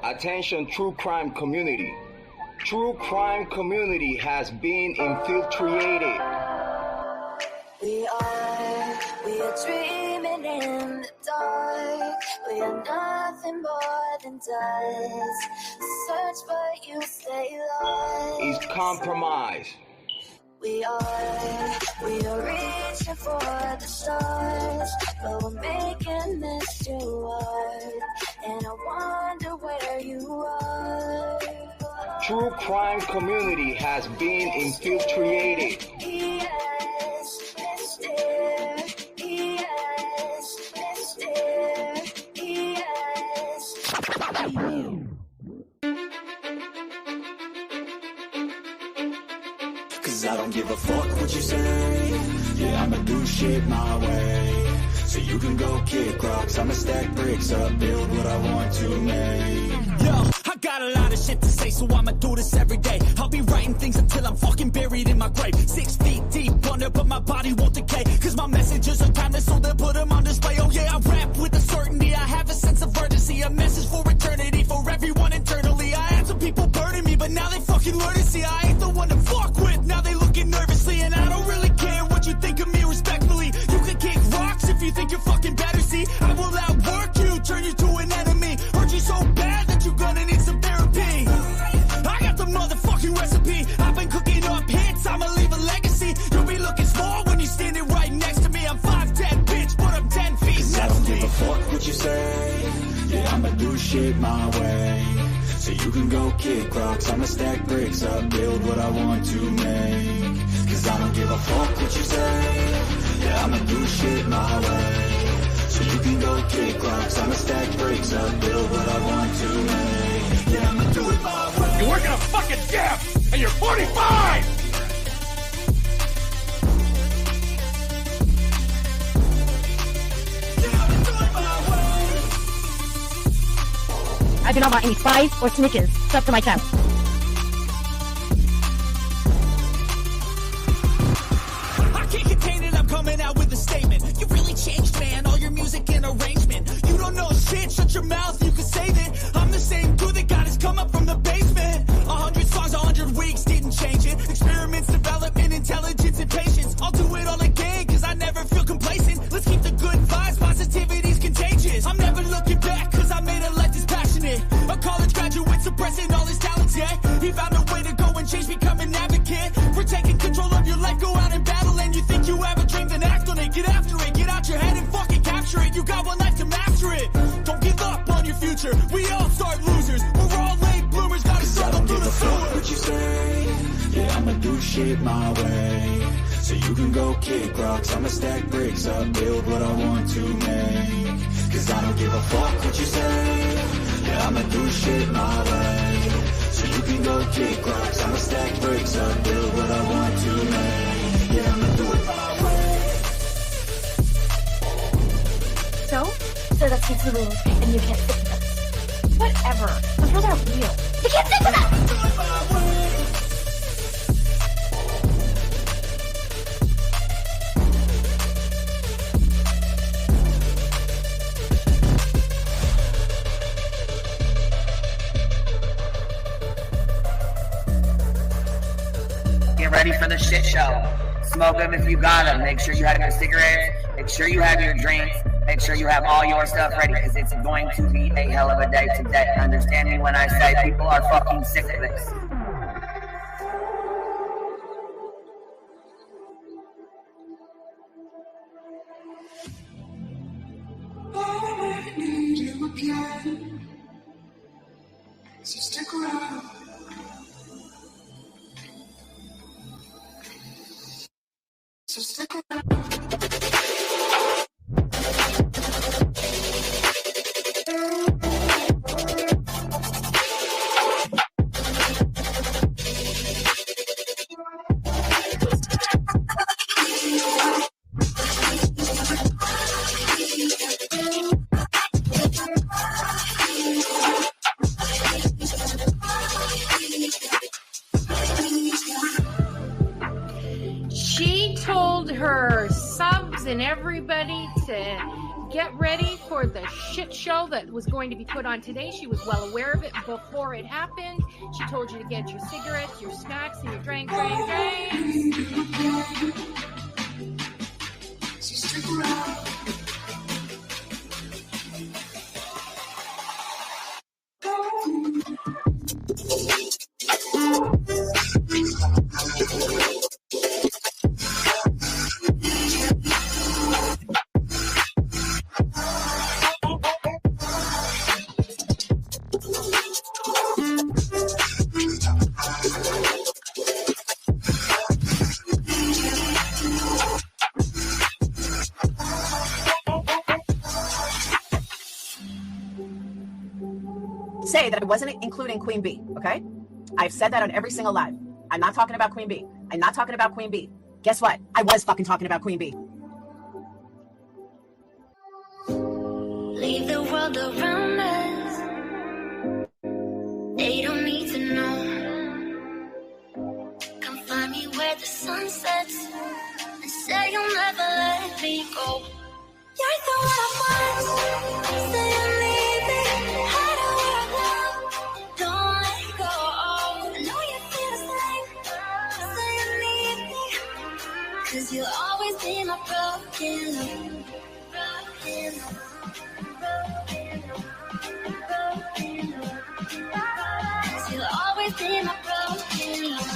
Attention, true crime community. True crime community has been infiltrated. We are dreaming in the dark. We are nothing more than dust. Search but you stay lost. Is compromised. We are reaching for the stars, but we're making this too hard. And I wonder where you are. True crime community has been infiltrated. Yes, Mr. Yes, Mr. Yes. Cause I don't give a fuck what you say. Yeah, I'ma do shit my way. So you can go kick rocks, I'ma stack bricks up, build what I want to make. Yo, I got a lot of shit to say, so I'ma do this every day. I'll be writing things until I'm fucking buried in my grave. 6 feet deep under, but my body won't decay. Cause my messages are timeless, so they'll put them on display. Oh yeah, I rap with a certainty, I have a sense of urgency. A message for eternity, for everyone internally. I had some people burning me, but now they fucking learn to see I ain't the one to fuck with. Now they looking nervously, and I don't really care what you think of me respectfully. You can kick rocks if you think you're fucking better, see. I will outwork you, turn you to an enemy. Hurt you so bad that you're gonna need some therapy. I got the motherfucking recipe. I've been cooking up hits, I'ma leave a legacy. You'll be looking small when you're standing right next to me. I'm 5'10", bitch, but I'm 10 feet next to me. I don't give a fuck what you say. Yeah, I'ma do shit my way. So you can go kick rocks, I'ma stack bricks up, build what I want to make. Cause I don't give a fuck what you say. Yeah, I'ma do shit my way. So you can go kick rocks, I'ma stack bricks up, build what I want to make. Yeah, I'ma do it my way. You work in a fucking gym, and you're 45! I do not want any spies or snitches stuck to my chest. I can't contain it, I'm coming out with a statement. You really changed, man, all your music and arrangement. You don't know shit, shut your mouth, you can save it. I'm the same dude that got his come up from the basement. 100 songs, 100 weeks, didn't change it. Experiments, development, intelligence, and patience. I'll do it all again, cause I never feel complacent. Let's keep the good vibes, positivity's contagious. I'm never looking back, cause I made a life that's passionate. A college graduate suppressing all his talents, yeah. He found a way to go and change, become an advocate. For taking control of your life, go out and battle. And you think you have a dream, then act on it. Get after it, get out your head and fucking capture it. You got one life to master it. Don't give up on your future, we all start losers. We're all late bloomers, gotta struggle through the sewer. What you say? Yeah, I'ma do shit my way. So you can go kick rocks, I'ma stack bricks up, build what I want to make. Cause I don't give a fuck what you say. Yeah, I'ma do shit my way. So you can go kick rocks, I'ma stack bricks up, build what I want to make. Yeah, I'ma do it my way. So that's the rules, and you can't sit with us. Whatever. Those rules aren't real. You can't sit with us! Do it my way. Get ready for the shit show. Smoke them if you got them. Make sure you have your cigarettes. Make sure you have your drinks. Make sure you have all your stuff ready because it's going to be a hell of a day today. Understand me when I say people are fucking sick of this. I need you again, so stick around. So stick around. She told her subs and everybody to get ready for the shit show that was going to be put on today. She was well aware of it before it happened. She told you to get your cigarettes, your snacks, and your drink. So stick around. Say that I wasn't including Queen B, okay? I've said that on every single live. I'm not talking about Queen B. I'm not talking about Queen B. Guess what? I was fucking talking about Queen B. Leave the world around us. They don't need to know. Come find me where the sun sets and say you'll never let me go. You're the one I want. Say you need me. Hide away now. Don't let go. I know you feel the same. Say you need me. 'Cause you'll always be my broken love. Broken love. Cause you'll always be my broken love.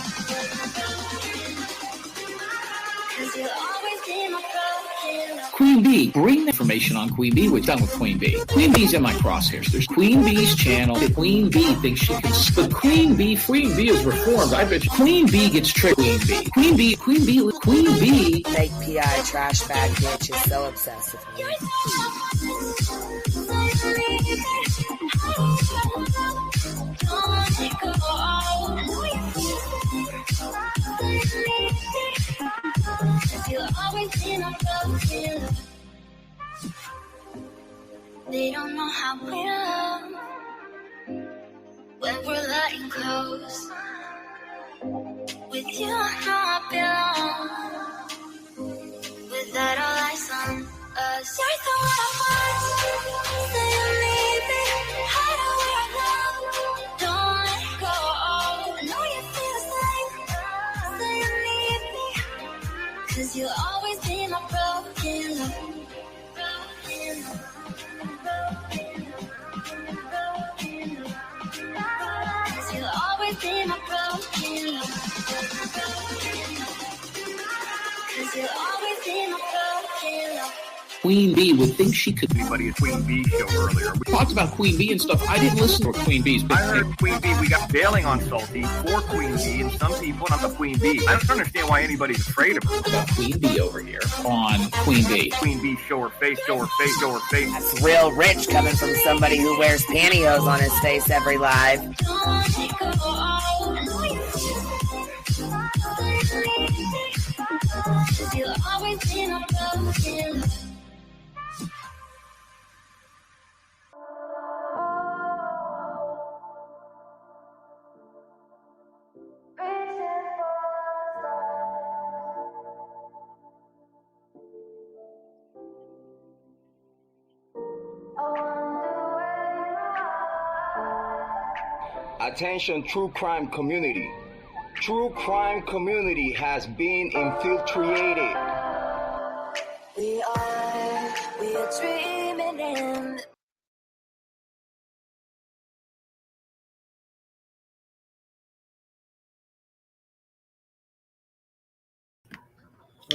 Cause you'll always be my broken love. Queen B, bring the information on Queen B. We're done with Queen B. Queen B's in my crosshairs. There's Queen B's channel. Queen B thinks she can. But Queen B is reformed. I bet you Queen B gets tricked. Queen B. Fake PI trash bag bitch is so obsessed with me. You'll always be my broken love. They don't know how we love when we're letting close. With you, I know I belong. With that, all eyes on us. You're the one I want. Say you need me. Hide away now. Don't let go. I know you feel the same. Say you need me. 'Cause you'll always be my broken love. Broken love. Cause you'll always be my broken love. Cause you'll always be my broken love. Queen B would think she could. Anybody at Queen B show earlier. We talked about Queen B and stuff. I didn't listen to Queen B's. I heard Queen B. We got bailing on Salty for Queen B, and some people not the Queen B. I don't understand why anybody's afraid of her. About Queen B over here on Queen B. Queen B, show her face, show her face, show her face. That's real rich coming from somebody who wears pantyhose on his face every live. You'll always be my broken love. Attention, true crime community. True crime community has been infiltrated. We are dreaming in.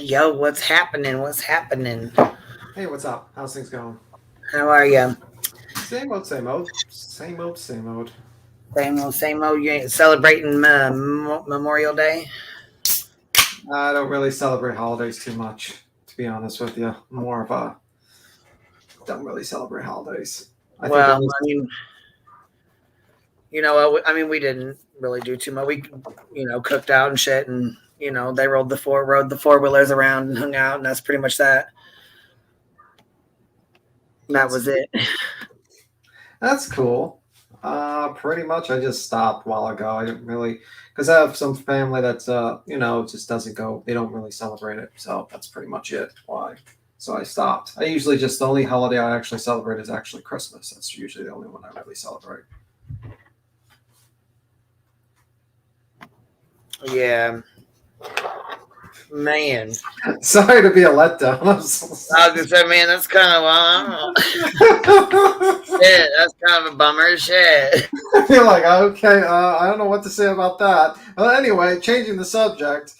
Yo, what's happening? What's happening? Hey, what's up? How's things going? How are you? Same old, same old. Same old, same old. Same old, same old. You ain't celebrating Memorial Day? I don't really celebrate holidays too much, to be honest with you. More of a don't really celebrate holidays. I mean, you know, I mean, we didn't really do too much. We, you know, cooked out and shit, and you know, they rode the four-wheelers around and hung out, and that's pretty much that. And that was it. That's cool. Pretty much I just stopped a while ago. I didn't really, because I have some family that's, you know, just doesn't go, they don't really celebrate it. So that's pretty much it. Why So I stopped. I usually just, the only holiday I actually celebrate is actually Christmas. That's usually the only one I really celebrate. Yeah. Man. Sorry to be a letdown. I was gonna say, man, that's kind of, well, shit, that's kind of a bummer. Shit. You're like, okay, I don't know what to say about that. Well, anyway, changing the subject.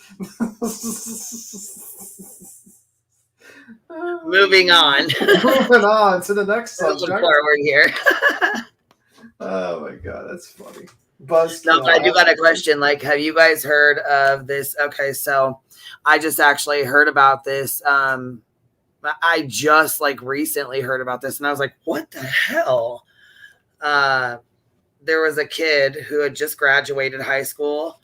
Moving on. Moving on to the next subject. Forward here. Oh my god, that's funny. Buzzkill. No, I do got a question. Like, have you guys heard of this? Okay, so I just actually heard about this. I just like recently heard about this, and I was like, what the hell? There was a kid who had just graduated high school.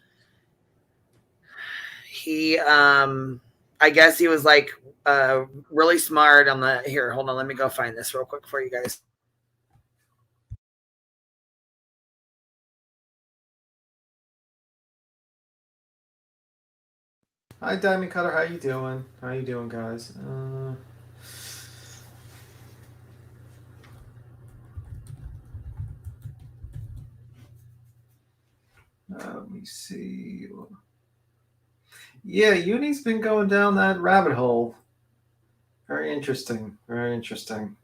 He, I guess he was like really smart on the, here, hold on, let me go find this real quick for you guys. Hi, Diamond Cutter. How you doing? How you doing, guys? Let me see. Yeah, Uni's been going down that rabbit hole. Very interesting. Very interesting.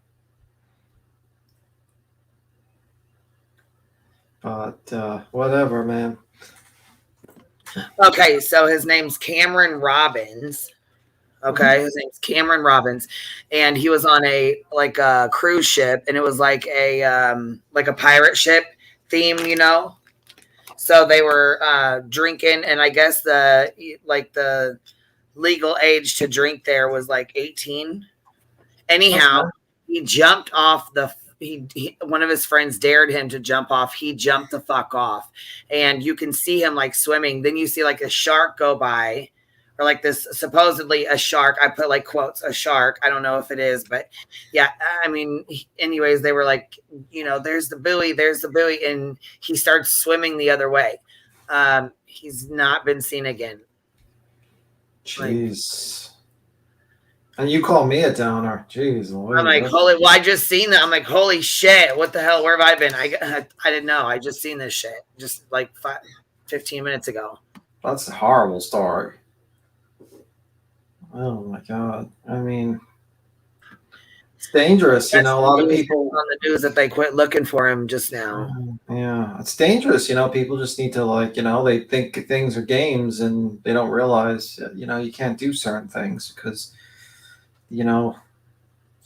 But whatever, man. Okay, so his name's Cameron Robbins. Okay, his name's Cameron Robbins, and he was on a like a cruise ship, and it was like a pirate ship theme, you know. So they were drinking, and I guess the legal age to drink there was like 18. Anyhow, he jumped off the. One of his friends dared him to jump off. He jumped the fuck off, and you can see him like swimming. Then you see like a shark go by, or like this supposedly a shark. I put like quotes, a shark. I don't know if it is, but yeah. I mean, anyways, they were like, you know, there's the buoy, and he starts swimming the other way. He's not been seen again. Jeez. And you call me a downer. Jeez. I'm like, holy, well, I just seen that. I'm like, holy shit, what the hell? Where have I been? I didn't know. I just seen this shit just like 15 minutes ago. That's a horrible story. Oh my God. I mean, it's dangerous. You know, a lot of people on the news that they quit looking for him just now. Yeah, it's dangerous. You know, people just need to like, you know, they think things are games and they don't realize, you know, you can't do certain things because, you know,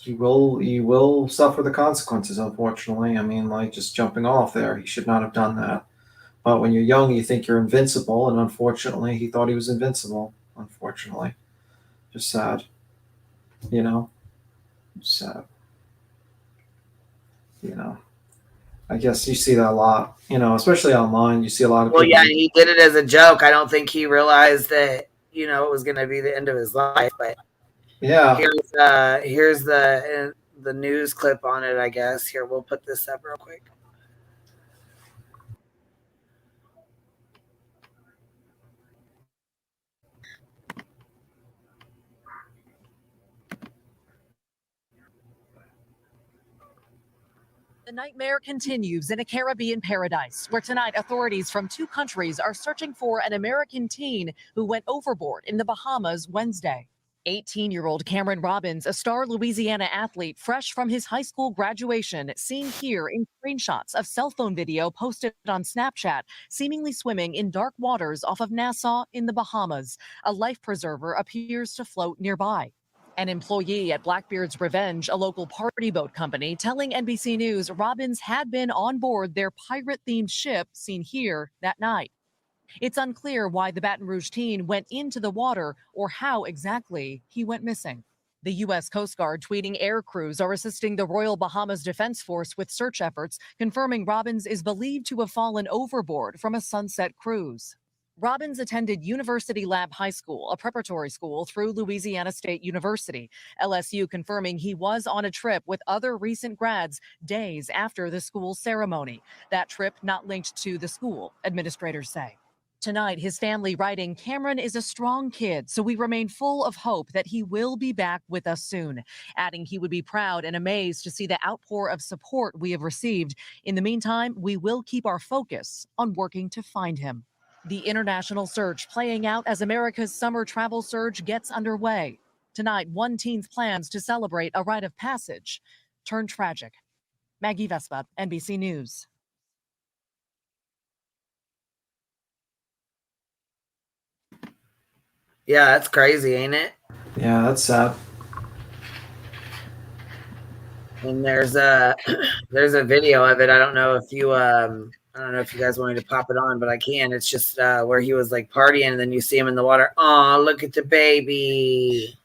you will suffer the consequences, unfortunately. I mean, like just jumping off there, he should not have done that. But when you're young, you think you're invincible, and unfortunately, he thought he was invincible. Unfortunately, just sad. You know, sad. You know, I guess you see that a lot. You know, especially online, you see a lot of. Well, people. yeah, he did it as a joke. I don't think he realized that, you know, it was going to be the end of his life, but. Yeah. Here's the news clip on it, I guess. Here, we'll put this up real quick. The nightmare continues in a Caribbean paradise, where tonight authorities from 2 countries are searching for an American teen who went overboard in the Bahamas Wednesday. 18-year-old Cameron Robbins, a star Louisiana athlete fresh from his high school graduation, seen here in screenshots of cell phone video posted on Snapchat, seemingly swimming in dark waters off of Nassau in the Bahamas. A life preserver appears to float nearby. An employee at Blackbeard's Revenge, a local party boat company, telling NBC News Robbins had been on board their pirate-themed ship seen here that night. It's unclear why the Baton Rouge teen went into the water or how exactly he went missing. The U.S. Coast Guard tweeting air crews are assisting the Royal Bahamas Defense Force with search efforts, confirming Robbins is believed to have fallen overboard from a sunset cruise. Robbins attended University Lab High School, a preparatory school through Louisiana State University. LSU confirming he was on a trip with other recent grads days after the school ceremony. That trip not linked to the school, administrators say. Tonight, his family writing, Cameron is a strong kid, so we remain full of hope that he will be back with us soon, adding he would be proud and amazed to see the outpour of support we have received. In the meantime, we will keep our focus on working to find him. The international search playing out as America's summer travel surge gets underway. Tonight, one teen's plans to celebrate a rite of passage turned tragic. Maggie Vespa, NBC News. Yeah, that's crazy, ain't it? Yeah, that's sad. And there's a video of it. I don't know if you guys want me to pop it on, but I can. It's just where he was like partying, and then you see him in the water. Oh, look at the baby.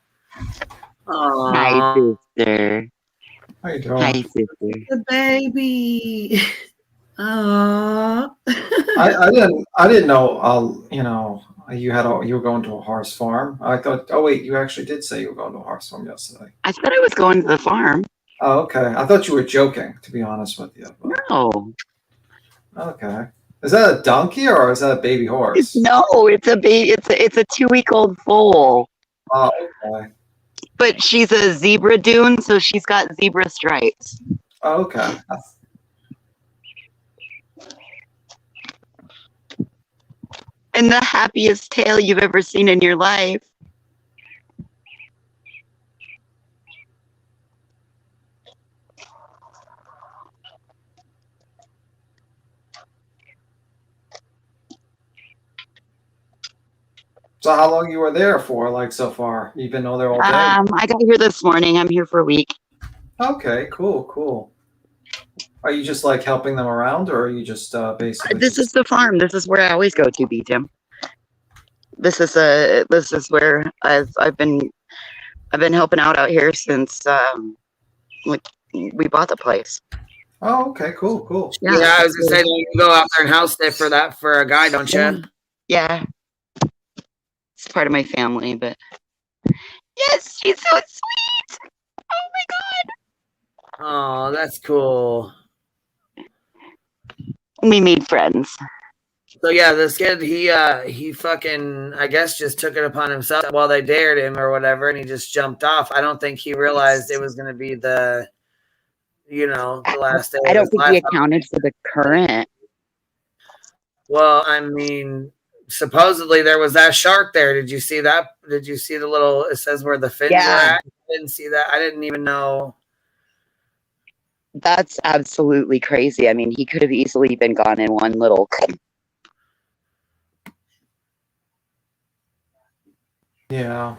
Oh, Hi, sister. How you doing? Hi, sister. The baby. Oh. I didn't know. You were going to a horse farm. I thought. Oh wait, you actually did say you were going to a horse farm yesterday. I said I was going to the farm. Oh, okay. I thought you were joking, to be honest with you. But... No. Okay. Is that a donkey or is that a baby horse? No, it's a baby. It's a 2-week-old foal. Oh, okay. But she's a zebra dune, so she's got zebra stripes. Oh, okay. And the happiest tail you've ever seen in your life. So how long you were there for, like, so far? You've been there all day? I got here this morning. I'm here for a week. Okay, cool. Are you just, like, helping them around, or are you just basically... This is the farm. This is where I always go to, Tim. This is where I've been helping out here since we bought the place. Oh, okay, cool. Yeah, I was gonna say, you go out there and house sit for a guy, don't you? Yeah. It's part of my family, but yes, she's so sweet. Oh my god. Oh, that's cool. We made friends. So yeah, this kid, he fucking, I guess, just took it upon himself while they dared him or whatever, and he just jumped off. I don't think he realized it was going to be the last day. I don't think he accounted for the current. Well, I mean, supposedly there was that shark there. Did you see that? Did you see the little? It says where the fins are at. I didn't see that. I didn't even know. That's absolutely crazy. I mean, he could have easily been gone in one little. Yeah.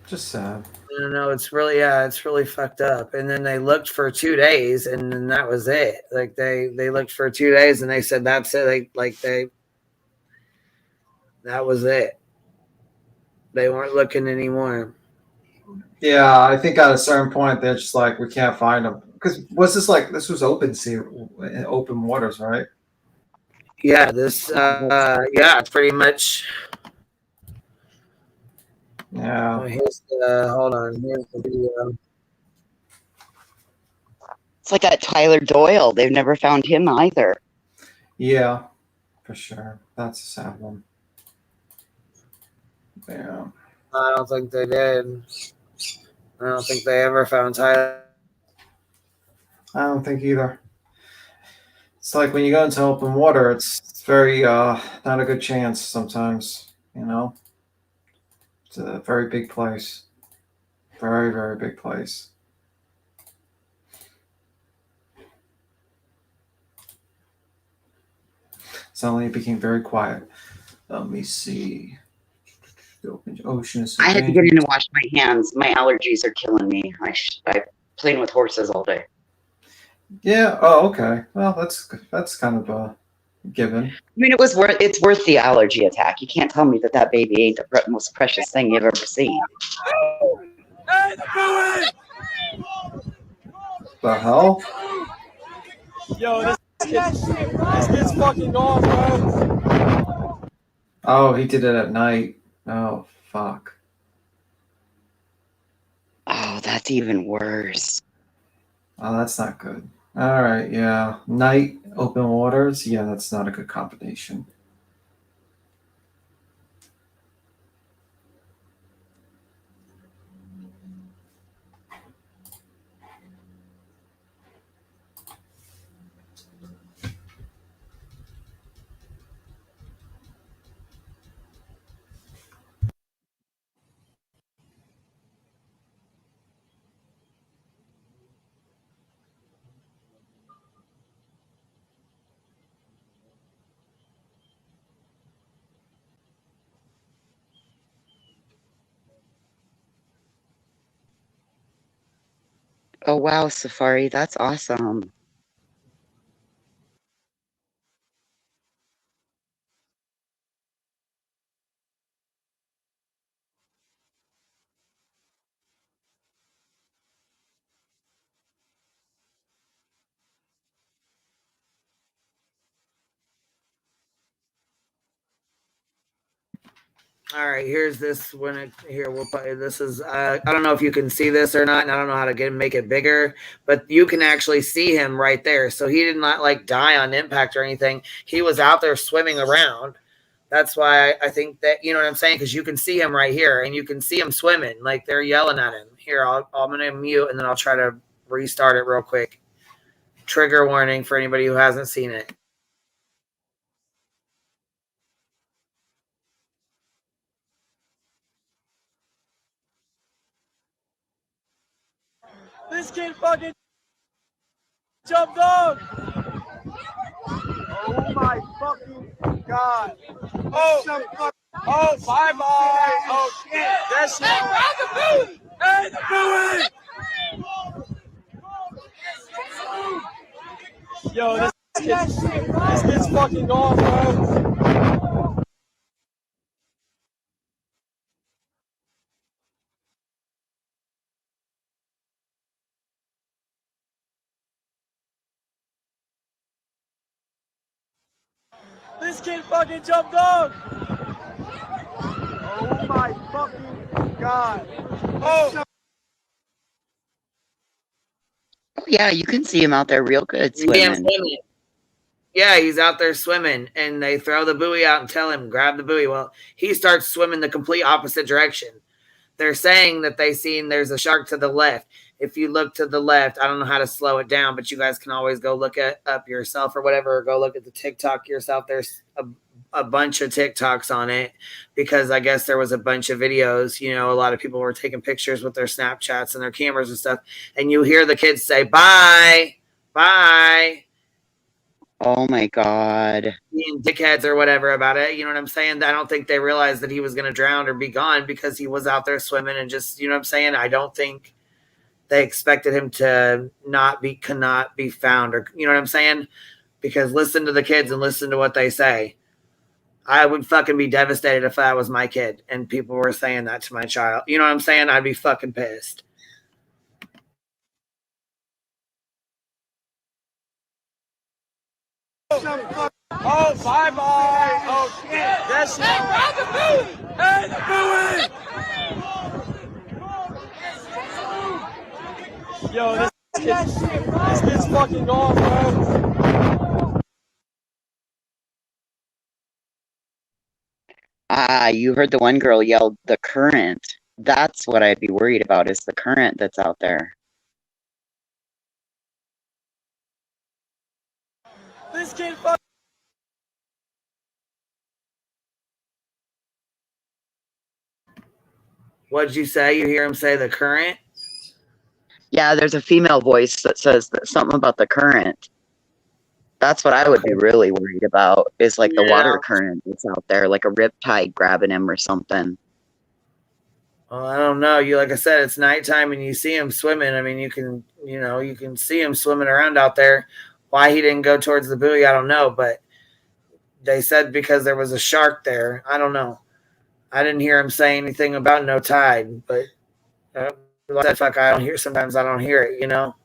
Just sad. I don't know. It's really fucked up. And then they looked for 2 days, and then that was it. Like they looked for 2 days, and they said that's it. That was it. They weren't looking anymore. Yeah, I think at a certain point they're just like, we can't find them. Because this was open sea, open waters, right? Yeah, it's pretty much. Yeah. Hold on. Here's the video. It's like that Tyler Doyle. They've never found him either. Yeah, for sure. That's a sad one. Yeah. I don't think they did. I don't think they ever found Tyler. I don't think either. It's like when you go into open water, it's very not a good chance sometimes, It's a very big place. Very, very big place. Suddenly it became very quiet. Let me see. The open ocean is. I had to get in and wash my hands. My allergies are killing me. I'm playing with horses all day. Yeah. Oh, okay. Well, that's kind of a given. I mean, it's worth the allergy attack. You can't tell me that baby ain't the most precious thing you've ever seen. The hell? Yo, this kid's fucking gone, bro. Oh, he did it at night. Oh, fuck. Oh, that's even worse. Oh, that's not good. All right, yeah. Night, open waters. Yeah, that's not a good combination. Oh, wow, Safari. That's awesome. All right, here's this one. Here, we'll play. This is. I don't know if you can see this or not, and I don't know how to make it bigger, but you can actually see him right there. So he did not like die on impact or anything. He was out there swimming around. That's why I think that, you know what I'm saying, because you can see him right here, and you can see him swimming. Like they're yelling at him. Here, I'm gonna mute, and then I'll try to restart it real quick. Trigger warning for anybody who hasn't seen it. This kid fucking jumped on. Oh my fucking god. Oh, oh, bye bye. Oh shit. That's it. Hey, the buoy. Yo, this kid's fucking gone, bro. This kid fucking jumped on. Oh my fucking god. Oh. Oh, yeah, you can see him out there real good swimming. Yeah, he's out there swimming, and they throw the buoy out and tell him, grab the buoy. Well, he starts swimming the complete opposite direction. They're saying that there's a shark to the left. If you look to the left, I don't know how to slow it down, but you guys can always go look it up yourself or whatever, or go look at the TikTok yourself. There's a bunch of TikToks on it because I guess there was a bunch of videos. You know, a lot of people were taking pictures with their Snapchats and their cameras and stuff, and you hear the kids say, bye, bye. Oh my god. Being dickheads or whatever about it. You know what I'm saying? I don't think they realized that he was going to drown or be gone because he was out there swimming and just, you know what I'm saying? I don't think they expected him to cannot be found, or, you know what I'm saying? Because listen to the kids and listen to what they say. I would fucking be devastated if that was my kid and people were saying that to my child. You know what I'm saying? I'd be fucking pissed. Oh, bye bye. Oh shit. That's it. Hey, the buoy. Yo, this kid's fucking gone, bro. Ah, you heard the one girl yell, the current. That's what I'd be worried about, is the current that's out there. This kid fucking. What'd you say? You hear him say the current? Yeah, there's a female voice that says that something about the current. That's what I would be really worried about, is like the water current that's out there, like a riptide grabbing him or something. Well, I don't know. Like I said, it's nighttime and you see him swimming. I mean, you can see him swimming around out there. Why he didn't go towards the buoy, I don't know. But they said because there was a shark there. I don't know. I didn't hear him say anything about no tide. But like I said, fuck, I don't hear. Sometimes I don't hear it. You know.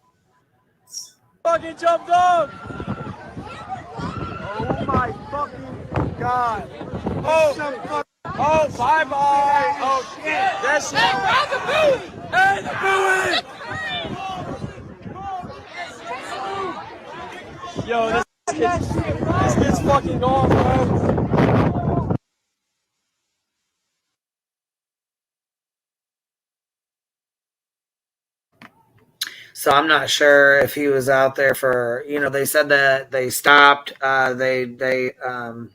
Fucking jumped on. Oh my fucking god. Oh. Oh, bye bye. Oh shit. That's it. Hey, the buoy. Yo, this kid's fucking gone, bro. So I'm not sure if he was out there for, they said that they stopped. They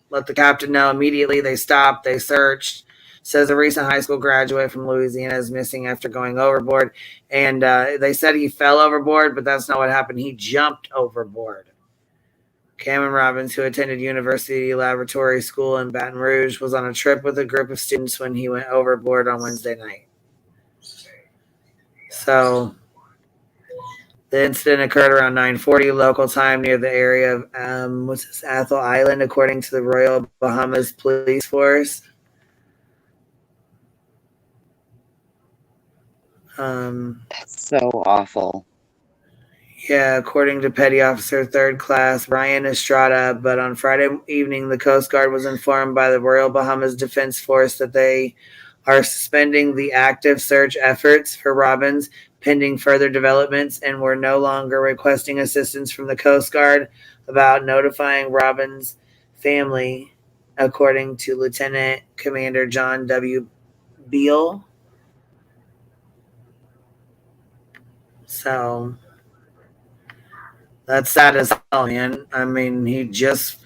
let the captain know immediately. They stopped. They searched. Says a recent high school graduate from Louisiana is missing after going overboard. And they said he fell overboard, but that's not what happened. He jumped overboard. Cameron Robbins, who attended University Laboratory School in Baton Rouge, was on a trip with a group of students when he went overboard on Wednesday night. So The incident occurred around 9:40 local time near the area of Athol Island, according to the Royal Bahamas Police Force. That's so awful. Yeah, according to Petty Officer 3rd Class Ryan Estrada, but on Friday evening, the Coast Guard was informed by the Royal Bahamas Defense Force that they are suspending the active search efforts for Robbins pending further developments and were no longer requesting assistance from the Coast Guard about notifying Robbins' family, according to Lieutenant Commander John W. Beale. So that's sad as hell, man. I mean, he just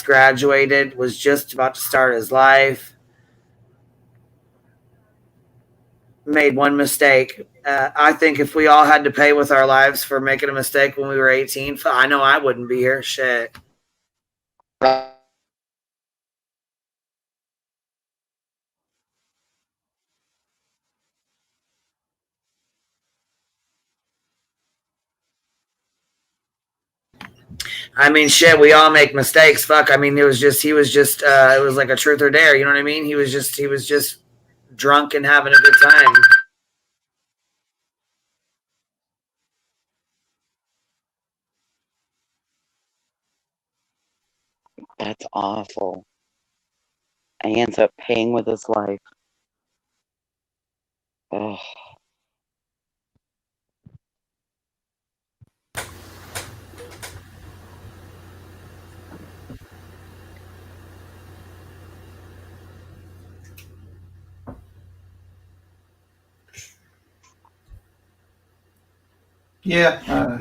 graduated, was just about to start his life. Made one mistake. I think if we all had to pay with our lives for making a mistake when we were 18, I know I wouldn't be here. Shit. I mean, shit, we all make mistakes. Fuck. I mean, he was just, it was like a truth or dare. You know what I mean? He was just drunk and having a good time. That's awful. And he ends up paying with his life. Oh. Yeah.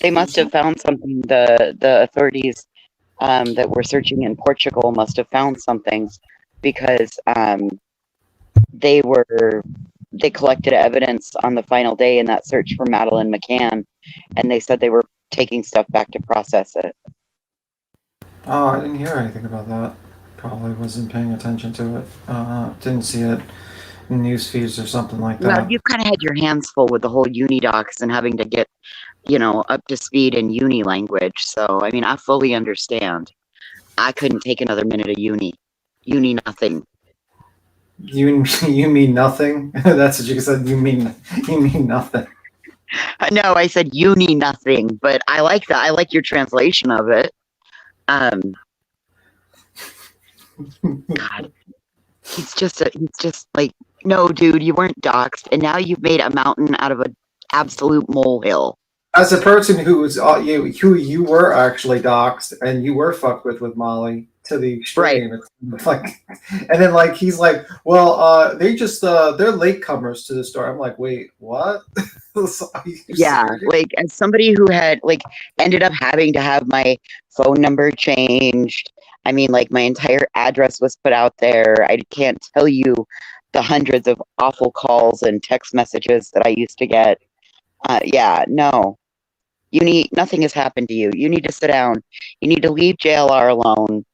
They must have found something. The authorities that were searching in Portugal must have found something because they collected evidence on the final day in that search for Madeleine McCann, and they said they were taking stuff back to process it. Oh, I didn't hear anything about that. Probably wasn't paying attention to it. Didn't see it in news feeds or something like that. Well, you kind of had your hands full with the whole uni docs and having to get, up to speed in uni language. So, I mean, I fully understand. I couldn't take another minute of uni. Uni nothing. You mean nothing? That's what you said. You mean nothing. No, I said uni nothing, but I like that. I like your translation of it. God, he's just like, no, dude, you weren't doxxed, and now you've made a mountain out of an absolute molehill. As a person who you were actually doxxed and you were fucked with Molly to the extreme, right. It's like, and then like he's like, well, they're latecomers to the story. I'm like, wait, what? Yeah, like as somebody who had ended up having to have my phone number changed. I mean, like my entire address was put out there. I can't tell you the hundreds of awful calls and text messages that I used to get. Yeah, no. Nothing has happened to you. You need to sit down. You need to leave JLR alone.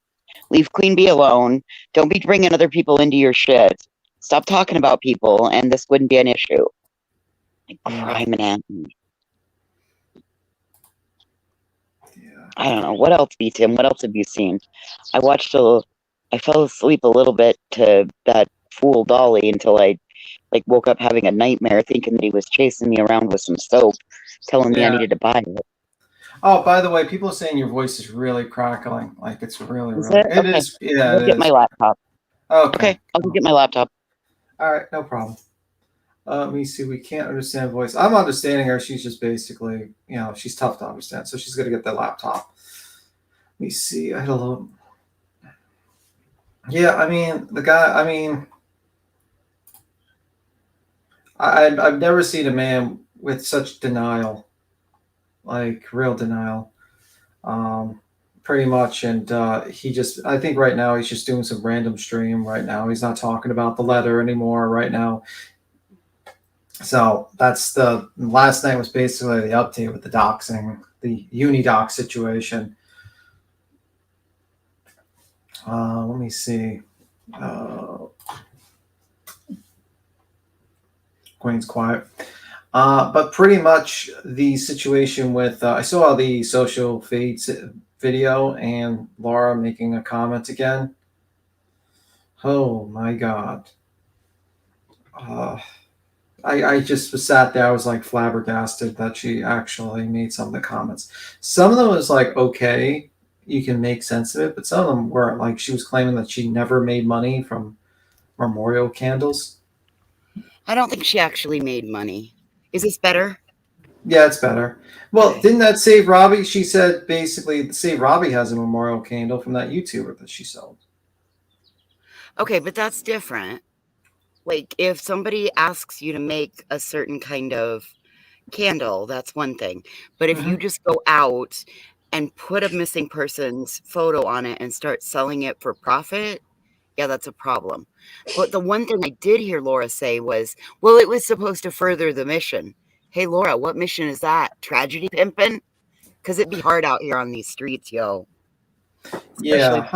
Leave Queen Bee alone. Don't be bringing other people into your shit. Stop talking about people, and this wouldn't be an issue. Crime and anthem. Yeah. I don't know. What else, Tim? What else have you seen? I fell asleep a little bit to that fool Dolly until I woke up having a nightmare thinking that he was chasing me around with some soap, telling me I needed to buy it. Oh, by the way, people are saying your voice is really crackling. Like it's really. It is. Yeah, I'll get my laptop. Okay. I'll go get my laptop. All right, no problem. Let me see. We can't understand voice. I'm understanding her. She's just basically, she's tough to understand. So she's going to get the laptop. Let me see. I had a little. Yeah, I mean, the guy, I've never seen a man with such denial, like real denial, pretty much. And I think right now he's just doing some random stream right now. He's not talking about the letter anymore right now. So that's the last night was basically the update with the doxing, the unidox situation. Let me see. Queen's quiet. But pretty much the situation with I saw the social feeds video and Laura making a comment again. Oh my God. I just sat there. I was like flabbergasted that she actually made some of the comments. Some of them was like, okay, you can make sense of it, but some of them weren't. Like she was claiming that she never made money from memorial candles. I don't think she actually made money. Is this better? Yeah, it's better. Well, didn't that Save Robbie? She said basically Save Robbie has a memorial candle from that YouTuber that she sold. Okay, but that's different. Like, if somebody asks you to make a certain kind of candle, that's one thing. But if you just go out and put a missing person's photo on it and start selling it for profit, yeah, that's a problem. But the one thing I did hear Laura say was, well, it was supposed to further the mission. Hey, Laura, what mission is that? Tragedy pimping? Because it'd be hard out here on these streets, yo. Yeah,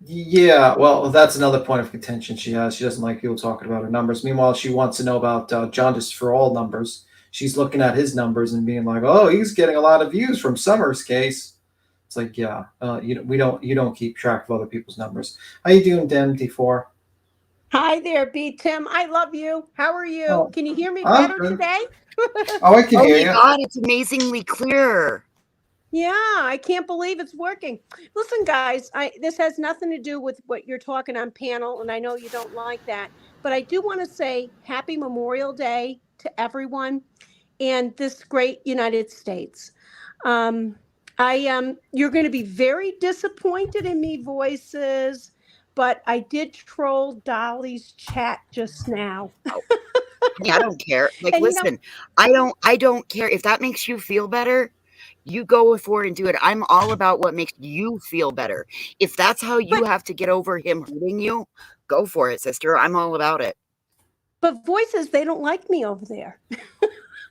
yeah, well, that's another point of contention she has. She doesn't like people talking about her numbers. Meanwhile, she wants to know about Jaundice for All numbers. She's looking at his numbers and being like, "Oh, he's getting a lot of views from Summer's case." It's like, yeah, you don't keep track of other people's numbers. How you doing, Dem D4? Hi there, B Tim. I love you. How are you? Oh, Can you hear me I'm better good. today? Oh, I can hear you. Oh my God, it's amazingly clear. Yeah, I can't believe it's working. Listen, guys, this has nothing to do with what you're talking on panel, and I know you don't like that, but I do want to say Happy Memorial Day to everyone and this great United States. You're going to be very disappointed in me, voices, but I did troll Dolly's chat just now. Yeah, I don't care. Like, And, listen, I don't care if that makes you feel better. You go forward and do it. I'm all about what makes you feel better. If that's how you have to get over him hurting you, go for it, sister. I'm all about it. But voices, they don't like me over there.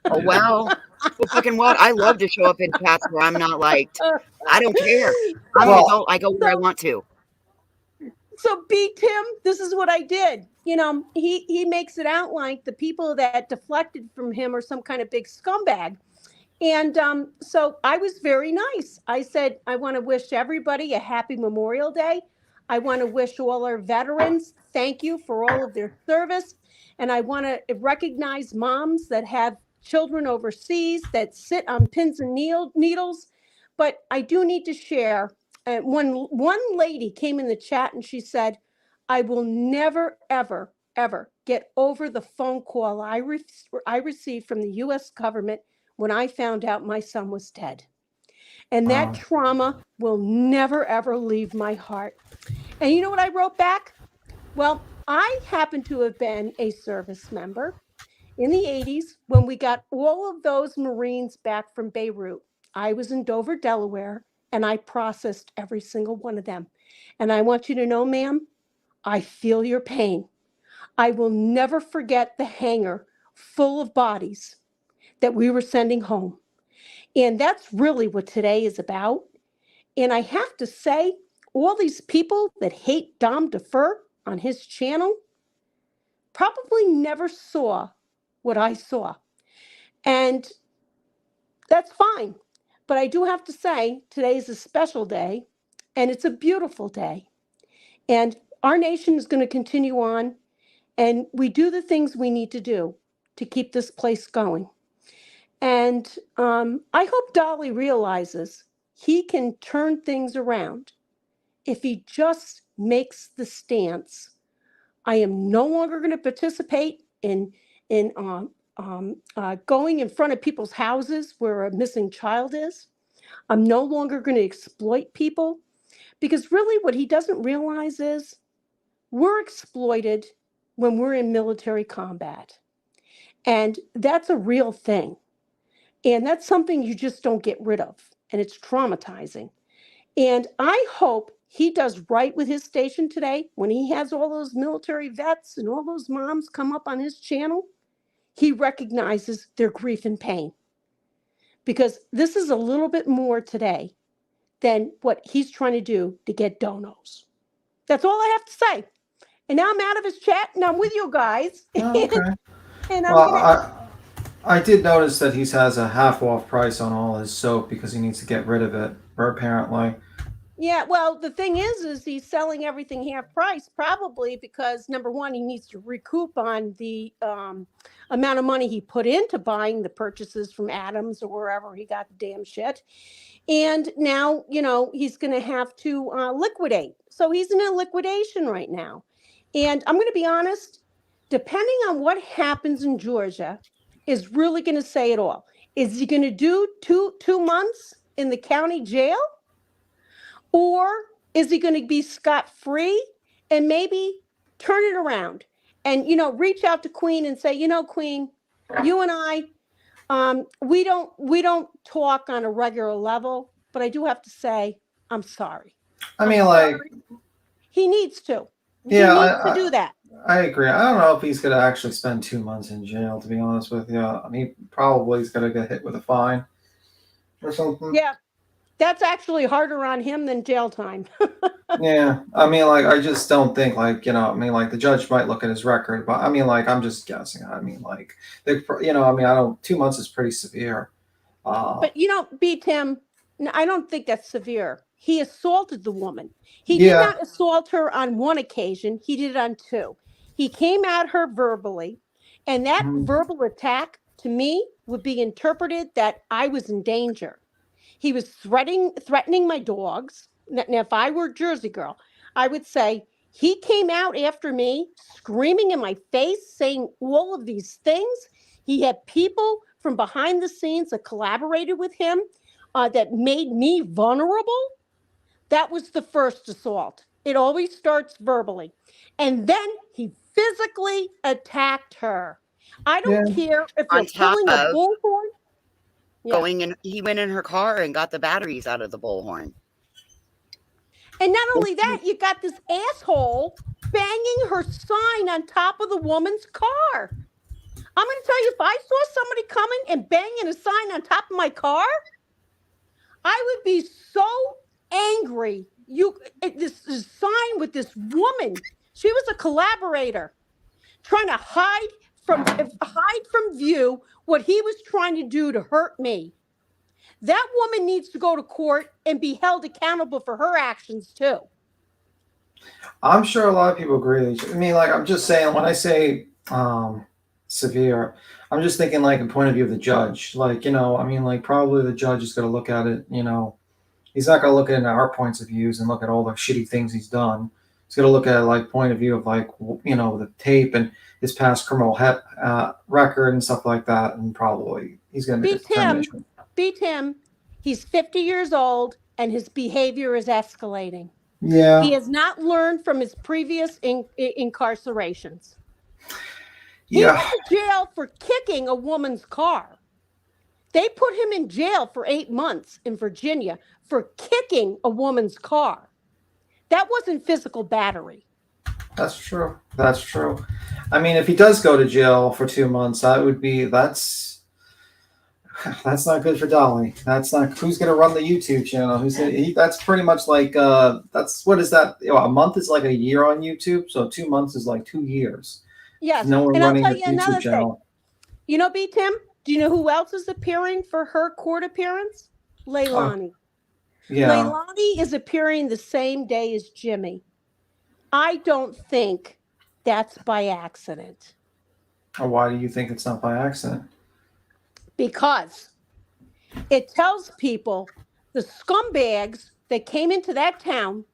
Oh, well, fucking what? I love to show up in chats where I'm not liked. I don't care. I'm an adult. I go where I want to. So, B Tim, this is what I did. You know, he makes it out like the people that deflected from him are some kind of big scumbag. And so I was very nice. I said, I want to wish everybody a happy Memorial Day. I want to wish all our veterans thank you for all of their service. And I want to recognize moms that have children overseas that sit on pins and needles. But I do need to share. One lady came in the chat and she said, I will never, ever, ever get over the phone call I received from the U.S. government when I found out my son was dead. And that trauma will never, ever leave my heart. And you know what I wrote back? Well, I happen to have been a service member in the 80s when we got all of those Marines back from Beirut. I was in Dover, Delaware, and I processed every single one of them. And I want you to know, ma'am, I feel your pain. I will never forget the hangar full of bodies that we were sending home. And that's really what today is about. And I have to say, all these people that hate Dom Defer on his channel probably never saw what I saw. And that's fine. But I do have to say, today is a special day, and it's a beautiful day. And our nation is going to continue on, and we do the things we need to do to keep this place going. And I hope Dolly realizes he can turn things around if he just makes the stance. I am no longer going to participate in going in front of people's houses where a missing child is. I'm no longer going to exploit people, because really what he doesn't realize is we're exploited when we're in military combat. And that's a real thing. And that's something you just don't get rid of. And it's traumatizing. And I hope he does right with his station today when he has all those military vets and all those moms come up on his channel. He recognizes their grief and pain. Because this is a little bit more today than what he's trying to do to get donos. That's all I have to say. And now I'm out of his chat and I'm with you guys. Okay. And I'm Well, gonna. I did notice that he has a half off price on all his soap because he needs to get rid of it, or apparently. Yeah, well, the thing is he's selling everything half price, probably because number one, he needs to recoup on the amount of money he put into buying the purchases from Adams or wherever he got the damn shit. And now, he's going to have to liquidate. So he's in a liquidation right now. And I'm going to be honest, depending on what happens in Georgia, is really going to say it all. Is he going to do two months in the county jail? Or is he going to be scot-free and maybe turn it around and, reach out to Queen and say, Queen, you and I, we don't talk on a regular level, but I do have to say, I'm sorry. I mean, like, he needs to. Yeah, he needs to do that. I agree. I don't know if he's going to actually spend 2 months in jail, to be honest with you. I mean, probably he's going to get hit with a fine or something. Yeah, that's actually harder on him than jail time. Yeah, I mean, like, I just don't think, like, the judge might look at his record, but I mean, like, I'm just guessing. I mean, like, I don't. 2 months is pretty severe. But beat him. I don't think that's severe. He assaulted the woman. He Yeah. did not assault her on one occasion. He did it on two. He came at her verbally, and that verbal attack to me would be interpreted that I was in danger. He was threatening my dogs. Now, if I were a Jersey girl, I would say he came out after me, screaming in my face, saying all of these things. He had people from behind the scenes that collaborated with him that made me vulnerable. That was the first assault. It always starts verbally. And then he physically attacked her. I don't care if On you're pulling a top of bullhorn. Yeah. he went in her car and got the batteries out of the bullhorn. And not only that, you got this asshole banging her sign on top of the woman's car. I'm going to tell you, if I saw somebody coming and banging a sign on top of my car, I would be so angry. This sign with this woman, she was a collaborator trying to hide from view what he was trying to do to hurt me. That woman needs to go to court and be held accountable for her actions too. I'm sure a lot of people agree. I mean, like, I'm just saying, when I say severe, I'm just thinking, like, a point of view of the judge. Like, I mean, like, probably the judge is going to look at it, he's not going to look at it in our points of views and look at all the shitty things he's done. He's going to look at it, like, point of view of, like, the tape and his past criminal record and stuff like that. And probably he's going to make a determination. Beat him. He's 50 years old and his behavior is escalating. Yeah. He has not learned from his previous incarcerations. He Yeah. went to jail for kicking a woman's car. They put him in jail for 8 months in Virginia for kicking a woman's car. That wasn't physical battery. That's true. That's true. I mean, if he does go to jail for 2 months, that's not good for Dolly. That's not who's going to run the YouTube channel. That's pretty much like what is that? A month is like a year on YouTube, so 2 months is like 2 years. Yes, no one and I'll running tell the you YouTube another channel. thing. B. Tim, do you know who else is appearing for her court appearance? Leilani. Yeah. Leilani is appearing the same day as Jimmy. I don't think that's by accident. Why do you think it's not by accident? Because it tells people the scumbags that came into that town,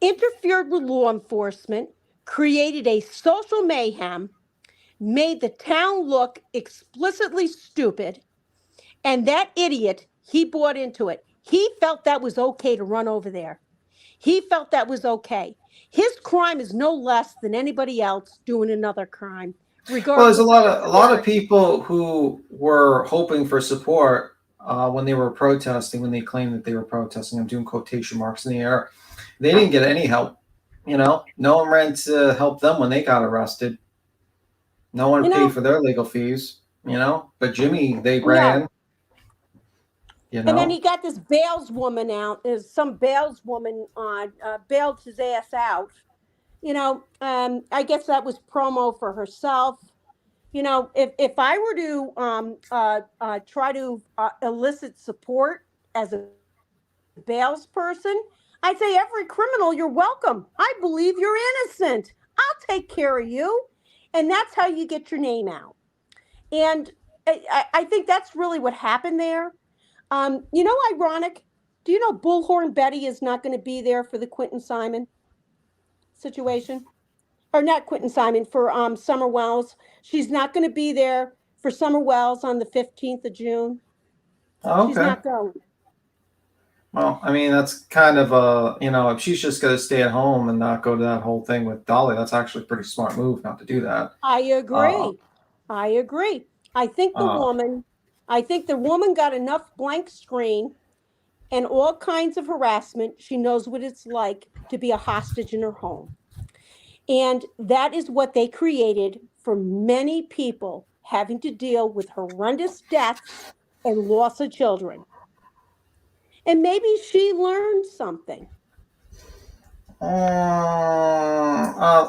interfered with law enforcement, created a social mayhem, made the town look explicitly stupid, and that idiot, he bought into it. He felt that was okay to run over there. He felt that was okay. His crime is no less than anybody else doing another crime. Well, there's a lot of people who were hoping for support when they were protesting, when they claimed that they were protesting. I'm doing quotation marks in the air. They didn't get any help. No one ran to help them when they got arrested. No one paid for their legal fees. But Jimmy, they ran. And then he got this bailswoman out. There's some bailswoman bailed his ass out. I guess that was promo for herself. You know, if I were to try to elicit support as a bails person, I'd say every criminal, you're welcome. I believe you're innocent. I'll take care of you. And that's how you get your name out. And I think that's really what happened there. You know, ironic. Do you know Bullhorn Betty is not going to be there for the Quentin Simon situation? Or not Quentin Simon, for Summer Wells. She's not going to be there for Summer Wells on the 15th of June. Oh, She's okay. not going. Well, I mean, that's kind of a, you know, if she's just going to stay at home and not go to that whole thing with Dolly, that's actually a pretty smart move not to do that. I Uh, agree. I agree. I think the uh, woman, I think the woman got enough blank screen and all kinds of harassment. She knows what it's like to be a hostage in her home. And that is what they created for many people having to deal with horrendous deaths and loss of children. And maybe she learned something.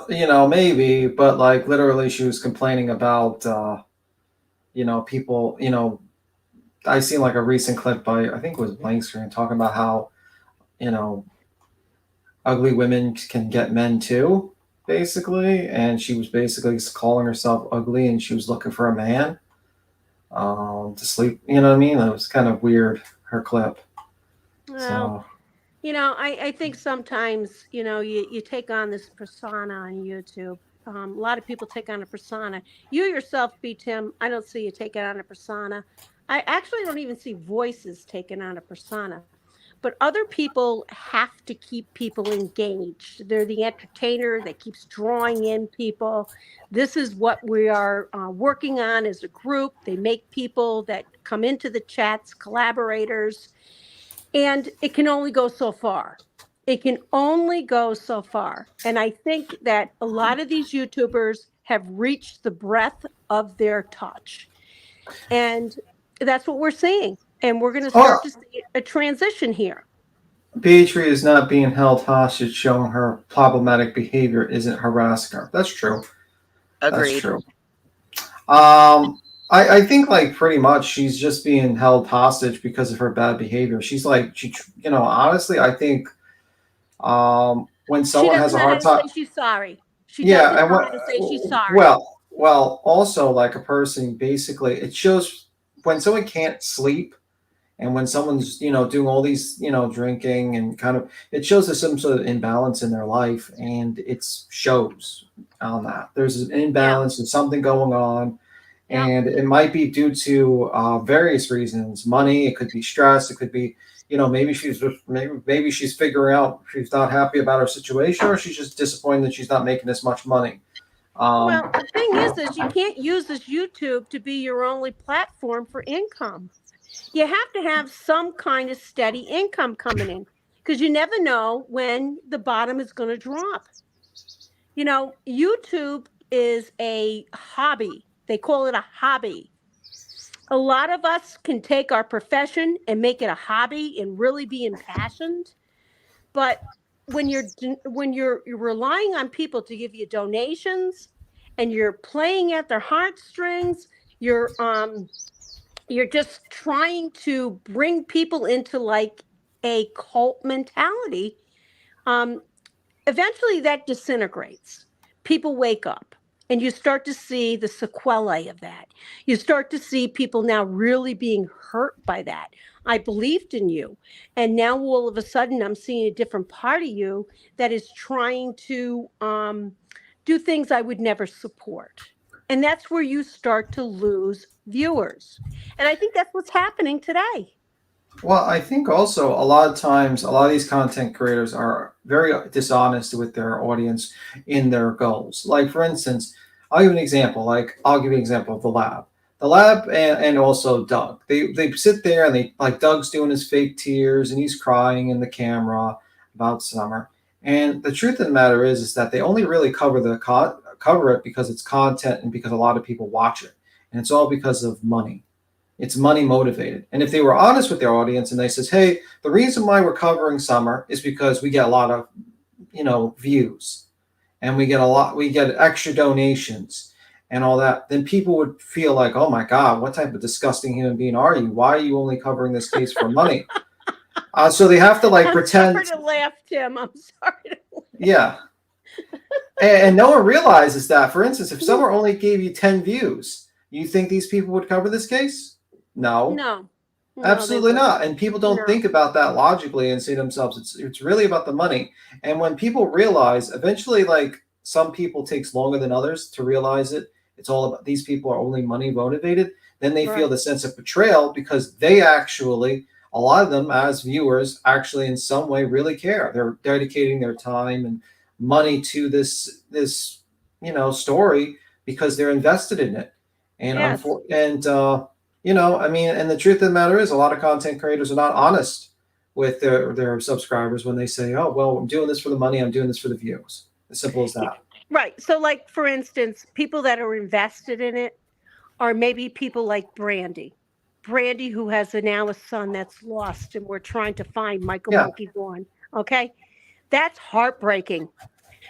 you know, maybe, but like literally she was complaining about, you know, people, you know, I seen like a recent clip by, I think it was Blank Screen, talking about how, you know, ugly women can get men too, basically. And she was basically calling herself ugly and she was looking for a man to sleep. You know what I mean? It was kind of weird, her clip. Well, So, you know, I think sometimes, you know, you take on this persona on YouTube. A lot of people take on a persona. You yourself, B. Tim, I don't see you taking on a persona. I actually don't even see voices taking on a persona. But other people have to keep people engaged. They're the entertainer that keeps drawing in people. This is what we are working on as a group. They make people that come into the chats collaborators, and it can only go so far. It can only go so far. And I think that a lot of these YouTubers have reached the breadth of their touch. And that's what we're seeing. And we're going to oh, start to see a transition here. Beatrice is not being held hostage, showing her problematic behavior isn't harassing her. That's true. That's Agreed. true. I think like pretty much she's just being held hostage because of her bad behavior. She's like, you know, honestly, I think when She someone has doesn't a know how hard to say time, she's sorry. She yeah, doesn't and know what, how to say she's sorry. well, also like a person, basically, it shows when someone can't sleep and when someone's, you know, doing all these, you know, drinking and kind of, it shows there's some sort of imbalance in their life, and it shows on that there's an Yeah. imbalance, there's something going on. Yeah. And it might be due to various reasons. Money, it could be stress, it could be, you know, maybe she's just, maybe she's figuring out she's not happy about her situation, or she's just disappointed that she's not making as much money. Well, the thing is you can't use this YouTube to be your only platform for income. You have to have some kind of steady income coming in, because you never know when the bottom is going to drop. You know, YouTube is a hobby. They call it a hobby. A lot of us can take our profession and make it a hobby and really be impassioned. But when you're relying on people to give you donations and you're playing at their heartstrings, you're just trying to bring people into like a cult mentality. Um, Eventually that disintegrates. People wake up and you start to see the sequelae of that. You start to see people now really being hurt by that. I believed in you. And now all of a sudden I'm seeing a different part of you that is trying to do things I would never support. And that's where you start to lose viewers. And I think that's what's happening today. Well, I think also a lot of times, a lot of these content creators are very dishonest with their audience in their goals. Like, for instance, I'll give an example. Like, I'll give you an example of the lab. The lab and also Doug. They sit there and they, like, Doug's doing his fake tears and he's crying in the camera about Summer. And the truth of the matter is that they only really cover cover it because it's content and because a lot of people watch it. And it's all because of money. It's money motivated. And if they were honest with their audience and they says, hey, the reason why we're covering Summer is because we get a lot of, you know, views and we get extra donations. and all that, then people would feel like, oh my God, what type of disgusting human being are you? Why are you only covering this case for money? So they have to like pretend. I'm sorry to laugh, Tim. I'm sorry to laugh. Yeah. And no one realizes that, for instance, if someone only gave you 10 views, you think these people would cover this case? No. No. Absolutely not. And people don't think about that logically and say to themselves, it's really about the money. And when people realize, eventually, like some people takes longer than others to realize it. It's all about these people are only money motivated. Then they feel the sense of betrayal because they actually, a lot of them as viewers, actually in some way really care. They're dedicating their time and money to this story because they're invested in it. And I mean, and the truth of the matter is a lot of content creators are not honest with their subscribers when they say, oh, well, I'm doing this for the money. I'm doing this for the views. As simple as that. Right. So like, for instance, people that are invested in it are maybe people like Brandy, who has now a son that's lost and we're trying to find Michael Monkey Vaughn. Okay. That's heartbreaking.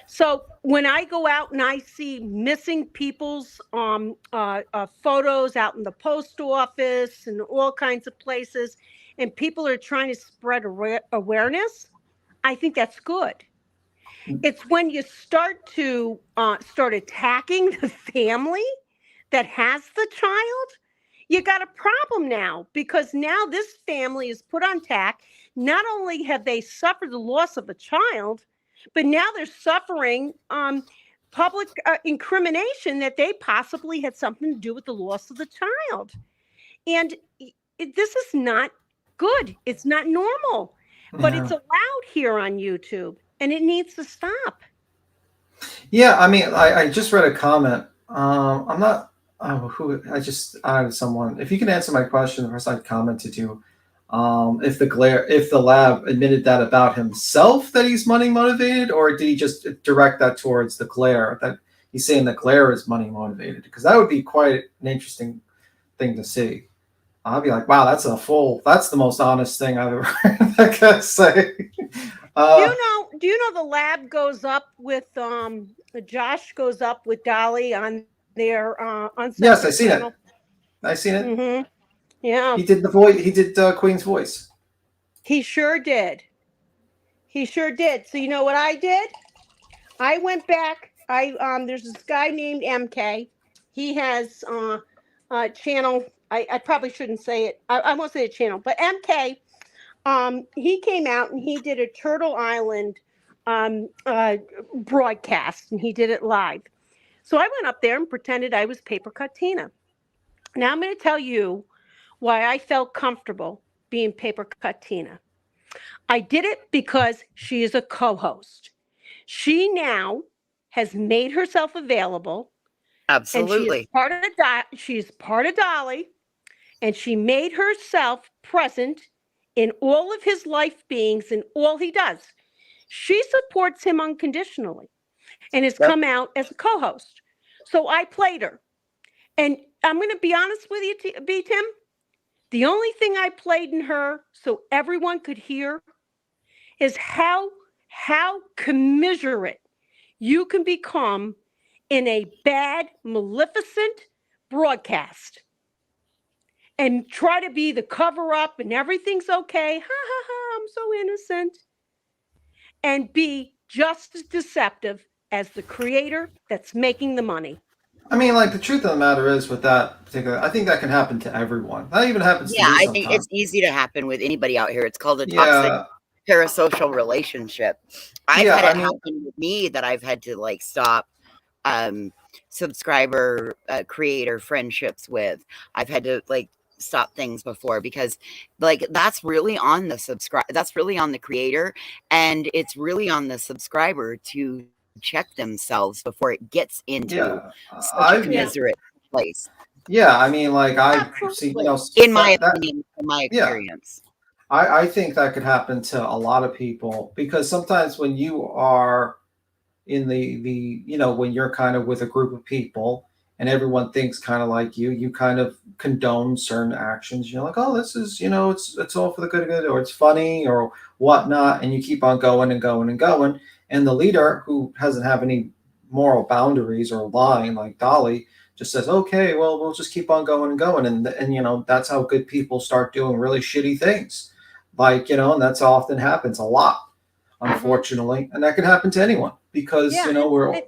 So when I go out and I see missing people's photos out in the post office and all kinds of places, and people are trying to spread awareness, I think that's good. It's when you start attacking the family that has the child, you got a problem now, because now this family is put on tack. Not only have they suffered the loss of a child, but now they're suffering public incrimination that they possibly had something to do with the loss of the child. And this is not good. It's not normal, but it's allowed here on YouTube, and it needs to stop. Yeah, I mean, I just read a comment. I'm not. I had someone. If you can answer my question, first I'd commented you. If the lab admitted that about himself, that he's money motivated, or did he just direct that towards the glare, that he's saying the glare is money motivated? Because that would be quite an interesting thing to see. I'd be like, wow, that's the most honest thing I've ever heard that guy say. Do you know the lab goes up with Josh goes up with Dolly on their yes, I seen it. I seen it. Mm-hmm. Yeah, he did the voice. He did Queen's voice. He sure did. So you know what I did? I went back. There's this guy named MK. He has a channel. I probably shouldn't say it. I won't say the channel, but MK. He came out and he did a Turtle Island broadcast, and he did it live. So I went up there and pretended I was Paper Cut Tina. Now I'm going to tell you why I felt comfortable being Paper Cut Tina. I did it because she is a co-host. She now has made herself available. Absolutely. And she's part of Dolly, and she made herself present in all of his life beings and all he does. She supports him unconditionally and has come out as a co-host. So I played her. And I'm going to be honest with you, Tim. The only thing I played in her so everyone could hear is how commiserate you can become in a bad, maleficent broadcast and try to be the cover up and everything's okay. Ha ha ha, I'm so innocent. And be just as deceptive as the creator that's making the money. I mean, like, the truth of the matter is with that particular, I think that can happen to everyone. That even happens to me sometimes. I think it's easy to happen with anybody out here. It's called a toxic parasocial relationship. I've had it happen with me that I've had to like stop subscriber creator friendships with. I've had to like stop things before because like that's really on the creator, and it's really on the subscriber to check themselves before it gets into such a commiserate place. Yeah, I mean, like I see, in my opinion, in my experience. I think that could happen to a lot of people, because sometimes when you are in the when you're kind of with a group of people and everyone thinks kind of like you kind of condone certain actions. You're like, oh, this is, it's all for the good of it, or it's funny or whatnot. And you keep on going and going and going. And the leader, who doesn't have any moral boundaries or line like Dolly, just says, okay, well, we'll just keep on going and going. And you know, that's how good people start doing really shitty things. Like, you know, and that's how often happens a lot, unfortunately. And that can happen to anyone because, Yeah, you know,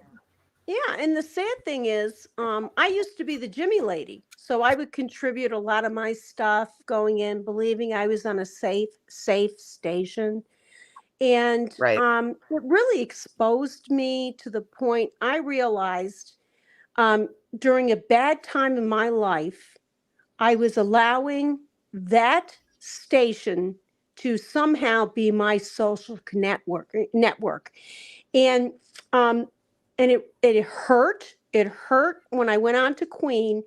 and the sad thing is, I used to be the Jimmy lady. So I would contribute a lot of my stuff going in, believing I was on a safe station. And Right. it really exposed me to the point I realized during a bad time in my life, I was allowing that station to somehow be my social network. And it hurt. It hurt when I went on to Queen,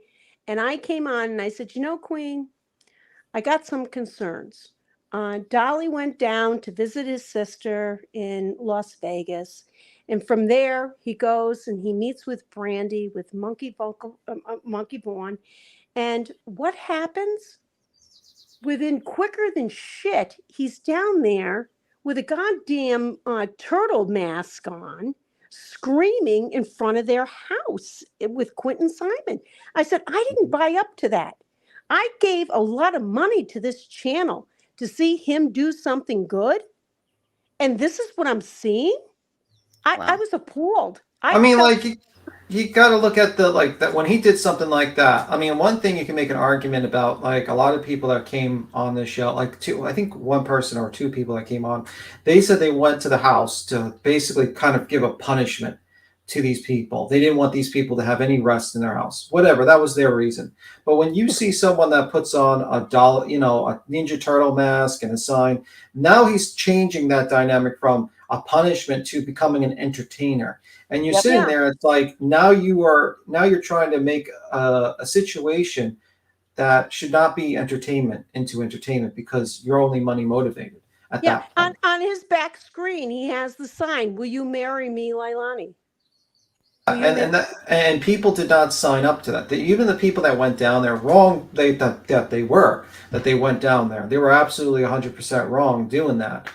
and I came on and I said, you know, Queen, I got some concerns. Dolly went down to visit his sister in Las Vegas. And from there, he goes and he meets with Brandy, with Monkey Vaughn. And what happens? Within quicker than shit, he's down there with a goddamn turtle mask on, screaming in front of their house with Quentin Simon. I said, I didn't buy up to that. I gave a lot of money to this channel to see him do something good. And this is what I'm seeing. I was appalled. I mean, like, you got to look at the, like, that when he did something like that. I mean, one thing you can make an argument about, like, a lot of people that came on this show, like I think one person or two people that came on, they said they went to the house to basically kind of give a punishment to these people. They didn't want these people to have any rest in their house. Whatever, that was their reason. But when you see someone that puts on a dollar, you know, a Ninja Turtle mask and a sign, now he's changing that dynamic from a punishment to becoming an entertainer. And you're sitting there, it's like now you're trying to make a situation that should not be entertainment into entertainment because you're only money motivated at that point. On his back screen, he has the sign, will you marry me, Leilani? And people did not sign up to that. Even the people that went down there, wrong that they went down there. They were absolutely 100% wrong doing that.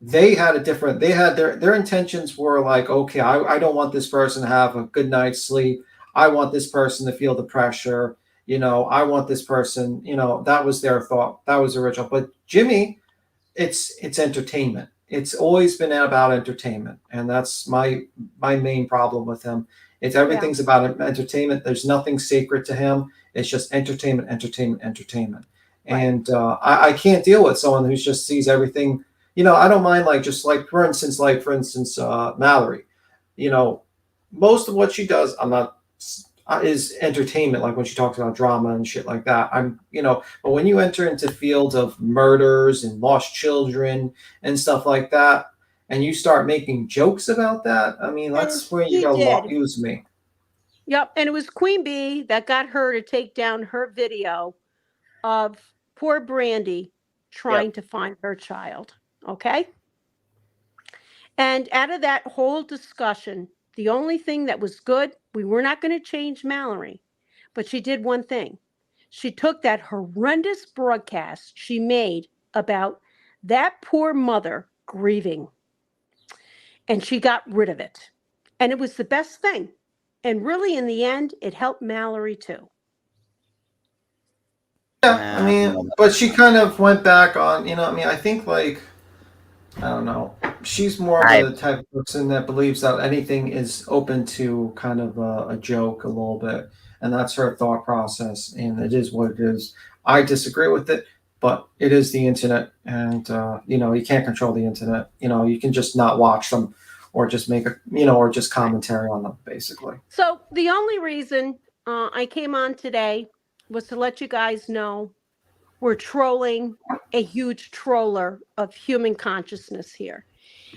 They had their intentions were like, okay, I don't want this person to have a good night's sleep. I want this person to feel the pressure. You know, I want this person, you know, that was their thought. That was original. But Jimmy, it's entertainment. It's always been about entertainment. And that's my main problem with him. It's everything's about entertainment. There's nothing sacred to him. It's just entertainment. Right. And I can't deal with someone who just sees everything. You know, I don't mind, like, just like, for instance, Mallory, you know, most of what she does, is entertainment. Like when she talks about drama and shit like that, but when you enter into fields of murders and lost children and stuff like that, and you start making jokes about that, I mean, that's where you go lose me. Yep. And it was Queen Bee that got her to take down her video of poor Brandy trying to find her child. Okay. And out of that whole discussion, the only thing that was good, we were not going to change Mallory, but she did one thing. She took that horrendous broadcast she made about that poor mother grieving, and she got rid of it. And it was the best thing. And really, in the end, it helped Mallory too. Yeah, I mean, but she kind of went back on, you know, I mean, I think, like, I don't know. She's more of the type of person that believes that anything is open to kind of a joke a little bit. And that's her thought process. And it is what it is. I disagree with it, but it is the internet. And, you know, you can't control the internet. You know, you can just not watch them or just make or just commentary on them, basically. So the only reason I came on today was to let you guys know we're trolling a huge troller of human consciousness here.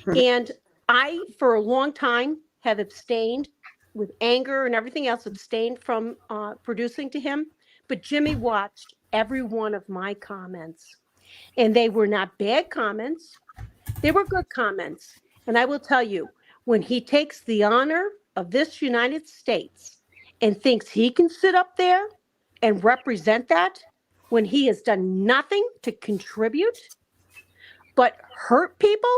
And I, for a long time, have abstained with anger and everything else, abstained from producing to him. But Jimmy watched every one of my comments. And they were not bad comments. They were good comments. And I will tell you, when he takes the honor of this United States and thinks he can sit up there and represent that, when he has done nothing to contribute but hurt people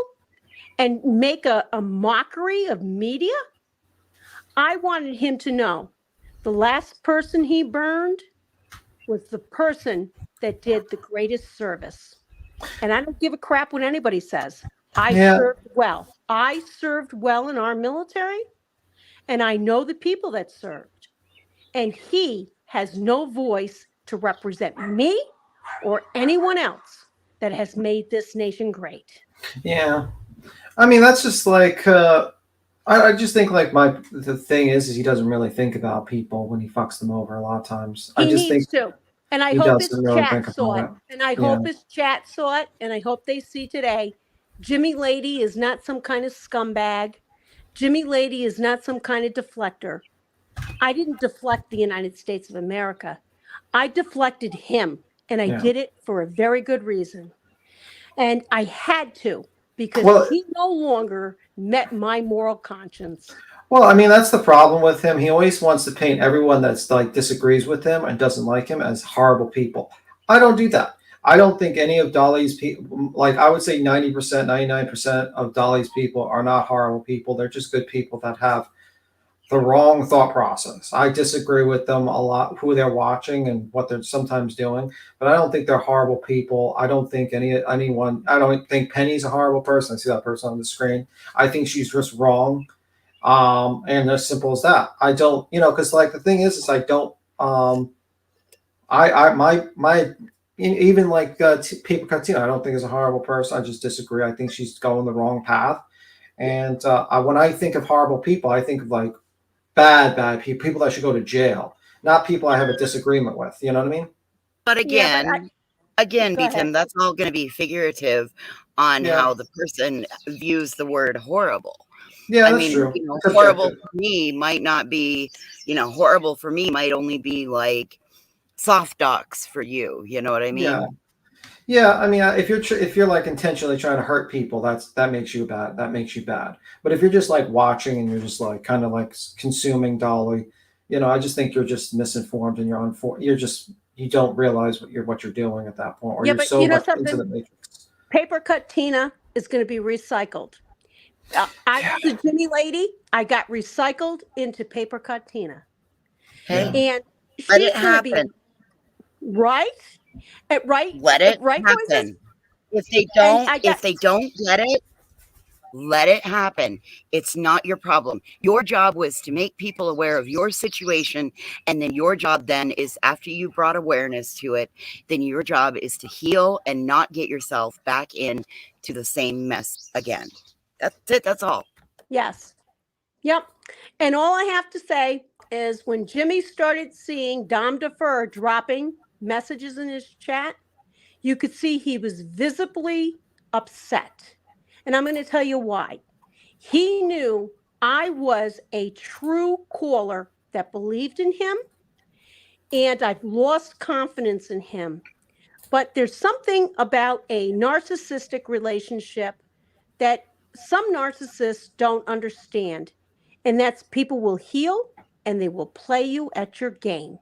and make a mockery of media, I wanted him to know The last person he burned was the person that did the greatest service. And I don't give a crap what anybody says. I served well. I served well in our military, and I know the people that served. And he has no voice to represent me or anyone else that has made this nation great. Yeah. I mean, that's just like, I just think like the thing is he doesn't really think about people when he fucks them over a lot of times. He I just needs think to. And I he hope his doesn't really chat think saw about it. it. And I hope his chat saw it. And I hope they see today. Jimmy Lady is not some kind of scumbag. Jimmy Lady is not some kind of deflector. I didn't deflect the United States of America. I deflected him. And I did it for a very good reason. And I had to, because he no longer met my moral conscience. Well, I mean, that's the problem with him. He always wants to paint everyone that's like disagrees with him and doesn't like him as horrible people. I don't do that. I don't think any of Dolly's people, like I would say 90%, 99% of Dolly's people are not horrible people. They're just good people that have the wrong thought process. I disagree with them a lot, who they're watching and what they're sometimes doing, but I don't think they're horrible people. I don't think anyone, I don't think Penny's a horrible person. I see that person on the screen. I think she's just wrong. And as simple as that. I don't, because like the thing is I don't, even like Paper Cartina, I don't think is a horrible person. I just disagree. I think she's going the wrong path. And when I think of horrible people, I think of like bad people that should go to jail, not people I have a disagreement with. You know what I mean? But again, Tim, that's all going to be figurative on how the person views the word horrible. Yeah, that's true. Horrible for me might not be, horrible for me might only be like soft docs for you. You know what I mean? Yeah. I mean, if you're like intentionally trying to hurt people, that makes you bad. That makes you bad. But if you're just like watching and you're just like kind of like consuming Dolly, I just think you're just misinformed and you don't realize what you're doing at that point, or you're so much into the matrix. Paper Cut Tina is going to be recycled. I was a Jimmy Lady. I got recycled into Paper Cut Tina. Hey, and let it happen. Right? Let it happen. If they don't let it happen. It's not your problem. Your job was to make people aware of your situation. And then your job then is, after you brought awareness to it, then your job is to heal and not get yourself back into the same mess again. That's it. That's all. Yes. Yep. And all I have to say is when Jimmy started seeing Dom DeFur dropping messages in his chat, you could see he was visibly upset. And I'm going to tell you why. He knew I was a true caller that believed in him, and I've lost confidence in him. But there's something about a narcissistic relationship that some narcissists don't understand, and that's people will heal and they will play you at your game.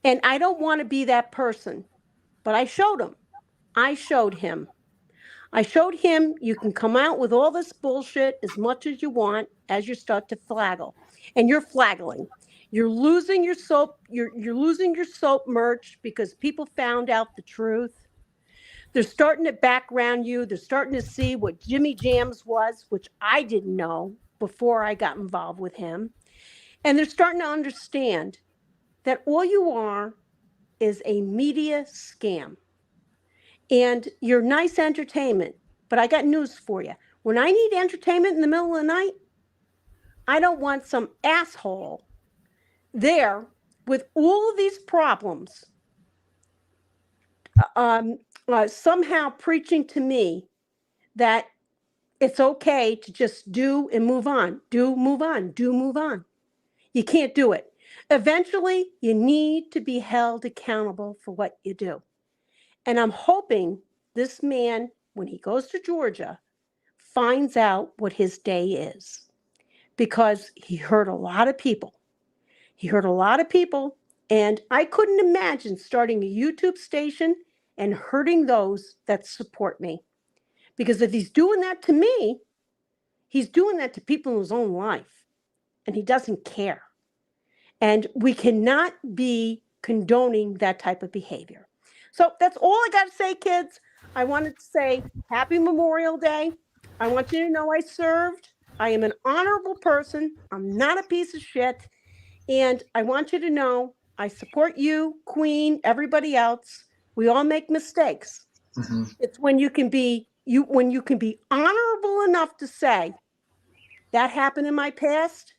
And I don't want to be that person, but I showed him. I showed him you can come out with all this bullshit as much as you want as you start to flaggle. And you're flaggling. You're losing your soap. You're losing your soap merch because people found out the truth. They're starting to background you. They're starting to see what Jimmy Jams was, which I didn't know before I got involved with him. And they're starting to understand that all you are is a media scam. And you're nice entertainment. But I got news for you. When I need entertainment in the middle of the night, I don't want some asshole there with all of these problems somehow preaching to me that it's okay to just do and move on. Do, move on. Do, move on. You can't do it. Eventually, you need to be held accountable for what you do. And I'm hoping this man, when he goes to Georgia, finds out what his day is. Because he hurt a lot of people. And I couldn't imagine starting a YouTube station and hurting those that support me. Because if he's doing that to me, he's doing that to people in his own life. And he doesn't care. And we cannot be condoning that type of behavior. So that's all I got to say, kids. I wanted to say happy Memorial Day. I want you to know I served. I am an honorable person. I'm not a piece of shit. And I want you to know I support you, Queen, everybody else. We all make mistakes. Mm-hmm. It's when you can be honorable enough to say that happened in my past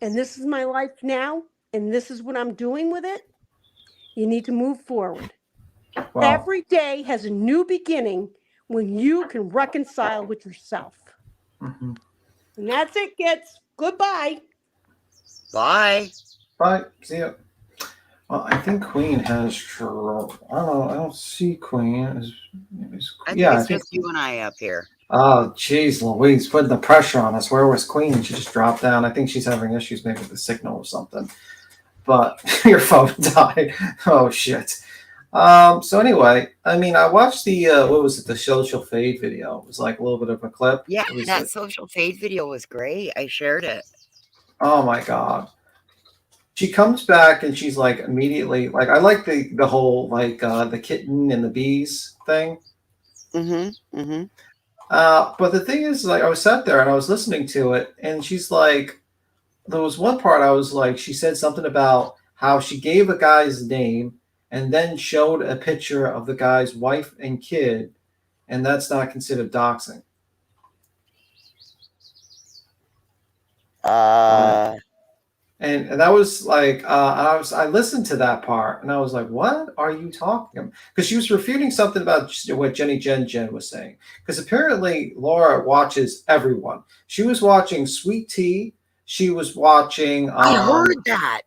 and this is my life now and this is what I'm doing with it. You need to move forward. Wow. Every day has a new beginning when you can reconcile with yourself. Mm-hmm. And that's it, kids. Goodbye. Bye. Bye. See ya. Well, I think Queen has trouble. I don't know. I don't see Queen. I think Yeah, it's just you and I up here. Oh, jeez, Louise, putting the pressure on us. Where was Queen? She just dropped down. I think she's having issues maybe with the signal or something. But your phone died. Oh, shit. So anyway, I mean, I watched the, what was it, the Social Fade video. It was like a little bit of a clip. Yeah, It was that Social Fade video was great. I shared it. Oh, my God. She comes back and she's like immediately, like, I like the whole, like, the kitten and the bees thing. Mm-hmm, mm-hmm. But the thing is, like, I was sat there and I was listening to it, and she's like, there was one part I was like, she said something about how she gave a guy's name and then showed a picture of the guy's wife and kid, and that's not considered doxing. And that was like, I listened to that part and I was like, what are you talking about? Because she was refuting something about what Jenny Jen was saying. Because apparently Laura watches everyone. She was watching Sweet Tea. She was watching. I heard that.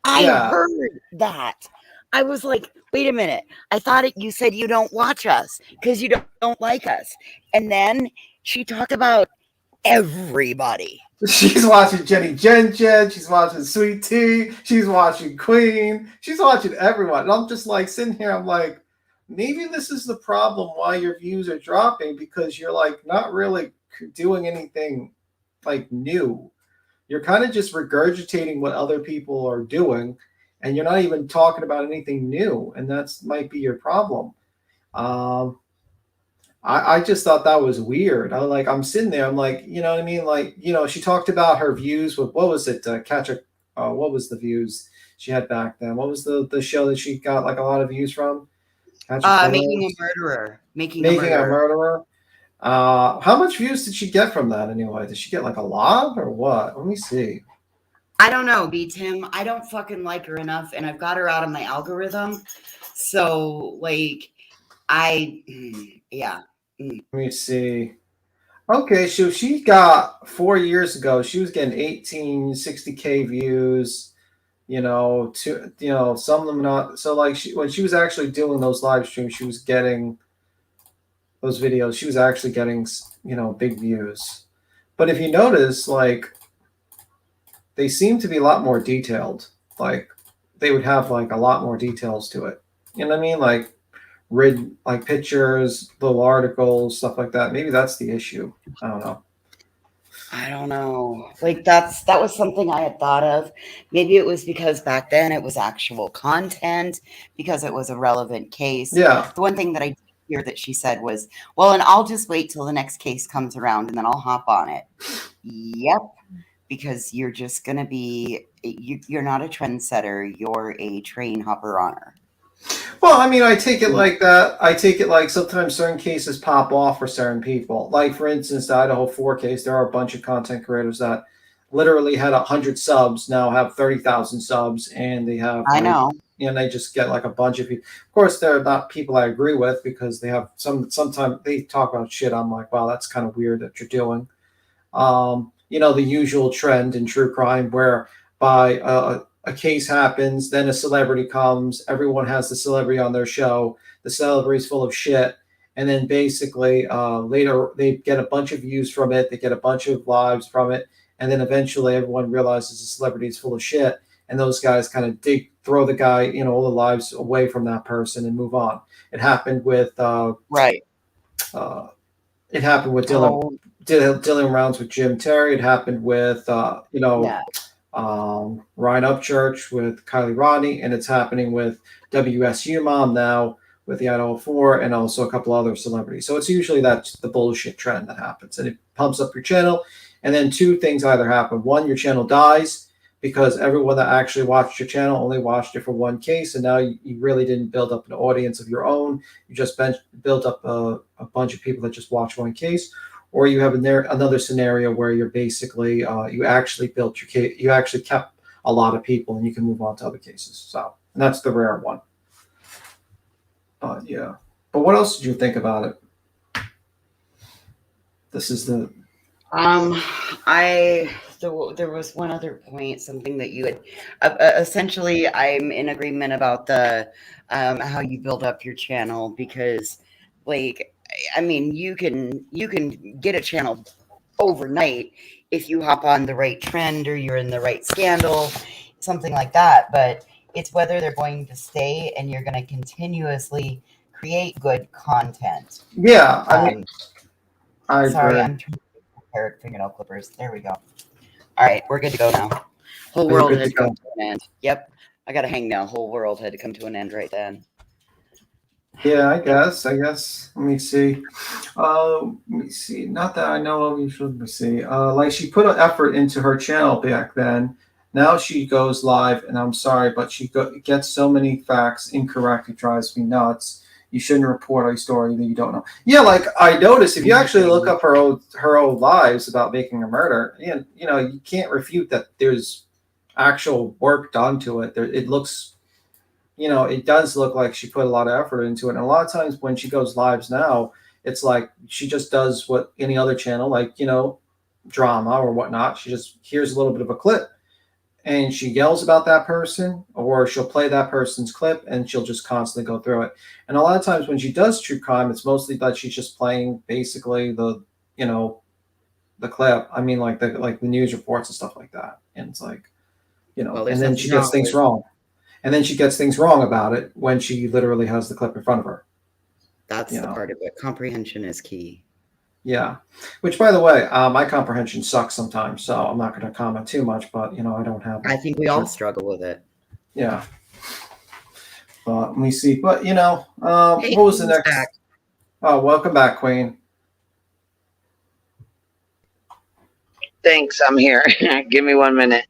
I heard that. I was like, wait a minute. I thought you said you don't watch us because you don't like us. And then she talked about everybody. She's watching Jenny Jen. She's watching Sweet Tea. She's watching Queen. She's watching everyone. And I'm just like sitting here. I'm like, maybe this is the problem why your views are dropping, because you're like not really doing anything like new. You're kind of just regurgitating what other people are doing, and you're not even talking about anything new. And that's might be your problem. I just thought that was weird. I'm sitting there. I'm like, you know what I mean? Like, you know, she talked about her views with, what was it? What was the views she had back then? What was the show that she got like a lot of views from? Making a Murderer. Making a Murderer. How much views did she get from that anyway? Did she get like a lot or what? Let me see. I don't know, B Tim. I don't fucking like her enough, and I've got her out of my algorithm. So like, yeah. Let me see. Okay, so she got 4 years ago. She was getting 60K views. You know, some of them not. So like, when she was actually doing those live streams, she was getting those videos. She was actually getting, big views. But if you notice, like, they seem to be a lot more detailed. Like, they would have like a lot more details to it. You know what I mean? Like, like pictures, little articles, stuff like that. Maybe that's the issue. I don't know. Like that was something I had thought of. Maybe it was because back then it was actual content, because it was a relevant case. Yeah. The one thing that I did hear that she said was, well, and I'll just wait till the next case comes around and then I'll hop on it. Yep. Because you're just going to be, you're not a trendsetter. You're a train hopper honor. Well, I mean, I take it like that. I take it like sometimes certain cases pop off for certain people. Like, for instance, the Idaho 4 case, there are a bunch of content creators that literally had 100 subs, now have 30,000 subs, and they have, I know. And they just get like a bunch of people. Of course, they're not people I agree with, because they have sometimes they talk about shit. I'm like, wow, that's kind of weird that you're doing. The usual trend in true crime where by a case happens, then a celebrity comes, everyone has the celebrity on their show, the celebrity's full of shit, and then basically later they get a bunch of views from it, they get a bunch of lives from it, and then eventually everyone realizes the celebrity is full of shit, and those guys kind of throw the guy, all the lives away from that person and move on. It happened with right. It happened with Dylan Rounds with Jim Terry. It happened with Ryan Upchurch with Kylie Rodney, and it's happening with WSU Mom now with the Idaho 4, and also a couple other celebrities. So it's usually that's the bullshit trend that happens, and it pumps up your channel. And then two things either happen. One, your channel dies because everyone that actually watched your channel only watched it for one case, and now you really didn't build up an audience of your own. You just built up a bunch of people that just watch one case. Or you have another scenario where you're basically you actually built your case, you actually kept a lot of people, and you can move on to other cases. So, and that's the rare one. Yeah. But what else did you think about it? This is the. There was one other point, something that you had. Essentially, I'm in agreement about the how you build up your channel, because, like, I mean, you can get a channel overnight if you hop on the right trend or you're in the right scandal, something like that. But it's whether they're going to stay and you're going to continuously create good content. Yeah, I mean, I sorry, agree. I'm trying to pair fingernail clippers. There we go. All right, we're good to go now. Whole We're world good had to come go. to an end. Yep, I got to hang now. Whole world had to come to an end right then. Yeah, I guess. Let me see. Not that I know of. You should. Let me see. Like, she put an effort into her channel back then. Now she goes live, and I'm sorry, but she gets so many facts incorrect. It drives me nuts. You shouldn't report a story that you don't know. Yeah, like, I noticed if you actually look up her old lives about making a murder, and you can't refute that there's actual work done to it. It looks. It does look like she put a lot of effort into it. And a lot of times when she goes lives now, it's like she just does what any other channel, like, drama or whatnot. She just hears a little bit of a clip and she yells about that person, or she'll play that person's clip and she'll just constantly go through it. And a lot of times when she does true crime, it's mostly that she's just playing basically the clip. I mean, like the news reports and stuff like that. And it's like, and then she gets things wrong. And then she gets things wrong about it when she literally has the clip in front of her. That's the part of it. Comprehension is key. Yeah. Which, by the way, my comprehension sucks sometimes, so I'm not going to comment too much, but, I don't have it. I think we all struggle with it. Yeah. But let me see. But, Hey, what was the next? back. Oh, welcome back, Queen. Thanks, I'm here. Give me 1 minute.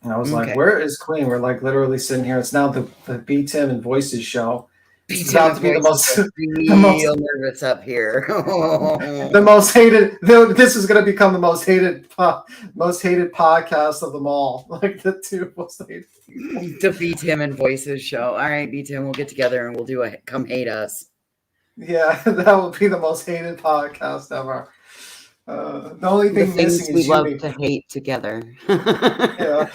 And I was like, where is Queen? We're like literally sitting here. It's now the B Tim and Voices show. It's about to be the most nervous up here. The most hated. This is going to become the most hated podcast of them all. Like the two most hated. The B Tim and Voices show. All right, B Tim, we'll get together and we'll do a Come Hate Us. Yeah, that will be the most hated podcast ever. The only thing missing is we love Uni. to hate together. Yeah.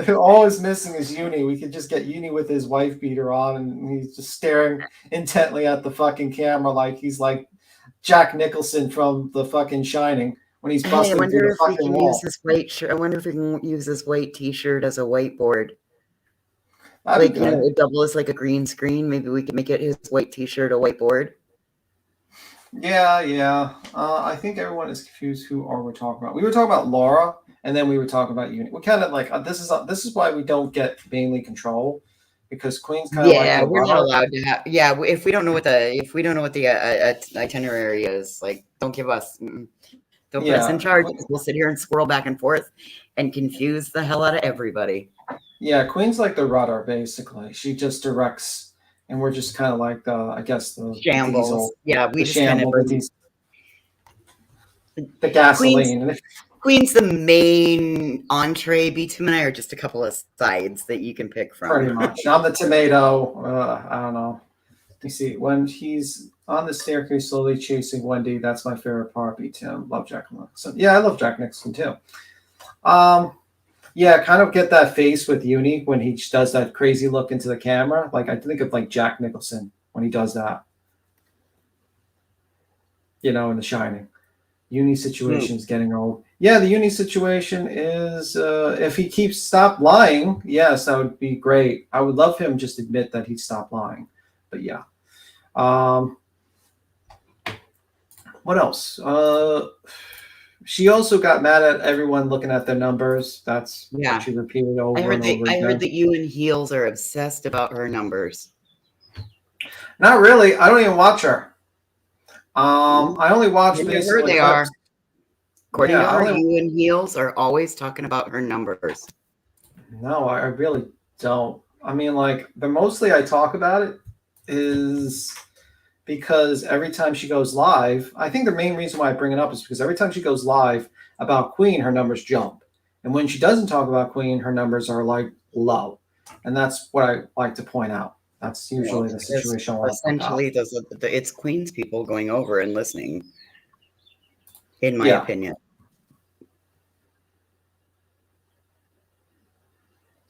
All is missing is Uni. We could just get Uni with his wife beater on, and he's just staring intently at the fucking camera like he's like Jack Nicholson from the fucking Shining when he's busting through the fucking wall. I wonder if we can use this white T-shirt as a whiteboard. That'd be good. It double as like a green screen. Maybe we can make it his white T-shirt a whiteboard. Yeah. I think everyone is confused. Who are we talking about? We were talking about Laura, and then we were talking about Uni. We kind of like this is why we don't get mainly control, because Queen's kind of we're not allowed to have. Yeah, if we don't know what the itinerary is, like, don't give us. Don't put us in charge. We'll sit here and swirl back and forth and confuse the hell out of everybody. Yeah, Queen's like the rudder, basically. She just directs. And we're just kind of like the shambles. Diesel, Yeah, we just kind of the gasoline. Queen's the main entree. B2 and I are just a couple of sides that you can pick from. Pretty much. I'm the tomato. I don't know. You see, when he's on the staircase slowly chasing Wendy, that's my favorite part. B2. Love Jack Nicholson. Yeah, I love Jack Nicholson too. Yeah, kind of get that face with Uni when he does that crazy look into the camera. Like, I think of like Jack Nicholson when he does that. In The Shining. Uni situation is getting old. Yeah, the Uni situation is if he stopped lying, yes, that would be great. I would love him just admit that he stopped lying. But yeah. What else? She also got mad at everyone looking at their numbers. That's Yeah. what she repeated over I heard and that over I again. heard that you and Heels are obsessed about her numbers. Not really. I don't even watch her. I only watch According to her, basically they clips. are. According Yeah, to I her, only- you and Heels are always talking about her numbers. No, I really don't. I mean, like, the mostly I talk about it is because every time she goes live, I think the main reason why I bring it up is because every time she goes live about Queen, her numbers jump. And when she doesn't talk about Queen, her numbers are like low. And that's what I like to point out. That's usually the situation I want to point out. Essentially, it's Queen's people going over and listening, in my opinion.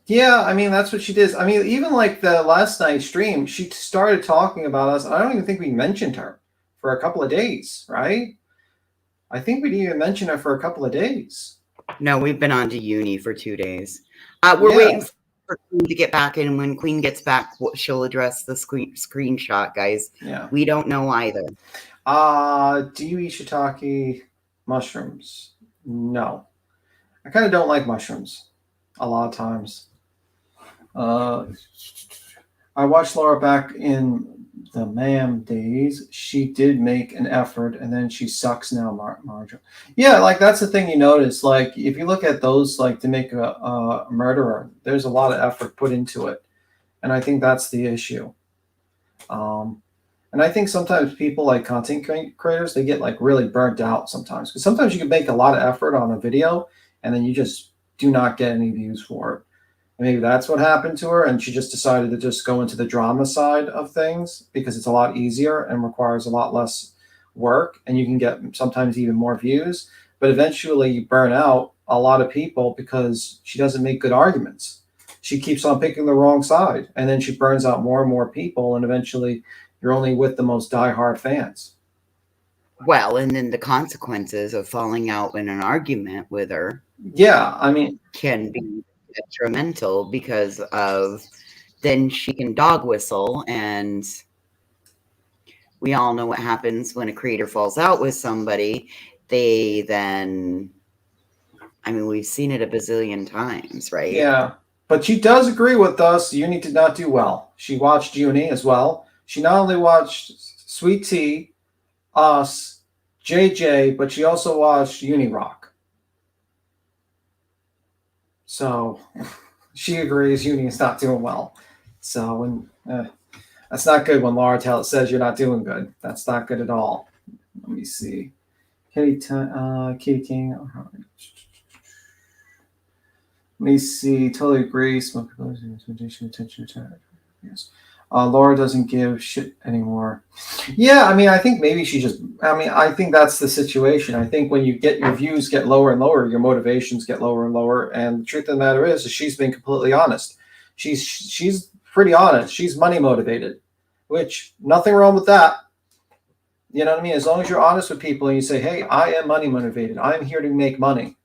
Yeah, I mean, that's what she did. I mean, even like the last night's stream, she started talking about us. I don't even think we mentioned her for a couple of days, right? I think we didn't even mention her for a couple of days. No, we've been on to uni for 2 days. We're waiting for Queen to get back, and when Queen gets back, she'll address the screenshot, guys. Yeah. We don't know either. Do you eat shiitake mushrooms? No. I kind of don't like mushrooms a lot of times. I watched Laura back in the ma'am days. She did make an effort, and then she sucks now, Marjorie. Yeah, like that's the thing you notice. Like if you look at those, like to make a murderer, there's a lot of effort put into it, and I think that's the issue. And I think sometimes people like content creators, they get like really burnt out sometimes because sometimes you can make a lot of effort on a video, and then you just do not get any views for it. And maybe that's what happened to her, and she just decided to just go into the drama side of things because it's a lot easier and requires a lot less work, and you can get sometimes even more views. But eventually you burn out a lot of people because she doesn't make good arguments. She keeps on picking the wrong side, and then she burns out more and more people, and eventually you're only with the most diehard fans. Well, and then the consequences of falling out in an argument with her, yeah, I mean, can be detrimental because of then she can dog whistle, and we all know what happens when a creator falls out with somebody. They then, I mean, we've seen it a bazillion times, right? Yeah, but she does agree with us. Uni did not do well. She watched Uni as well. She not only watched Sweet Tea, us, JJ, but she also watched Uni Rock. So she agrees Uni is not doing well. So when that's not good when Laura says you're not doing good. That's not good at all. Let me see. Kitty King. Let me see. Totally agree. Smoke intimidation, attention. Yes. Laura doesn't give shit anymore. Yeah, I mean, I think maybe she just. I mean, I think that's the situation. I think when you get your views get lower and lower, your motivations get lower and lower. And the truth of the matter is she's been completely honest. She's pretty honest. She's money motivated, which nothing wrong with that. You know what I mean? As long as you're honest with people and you say, "Hey, I am money motivated. I'm here to make money."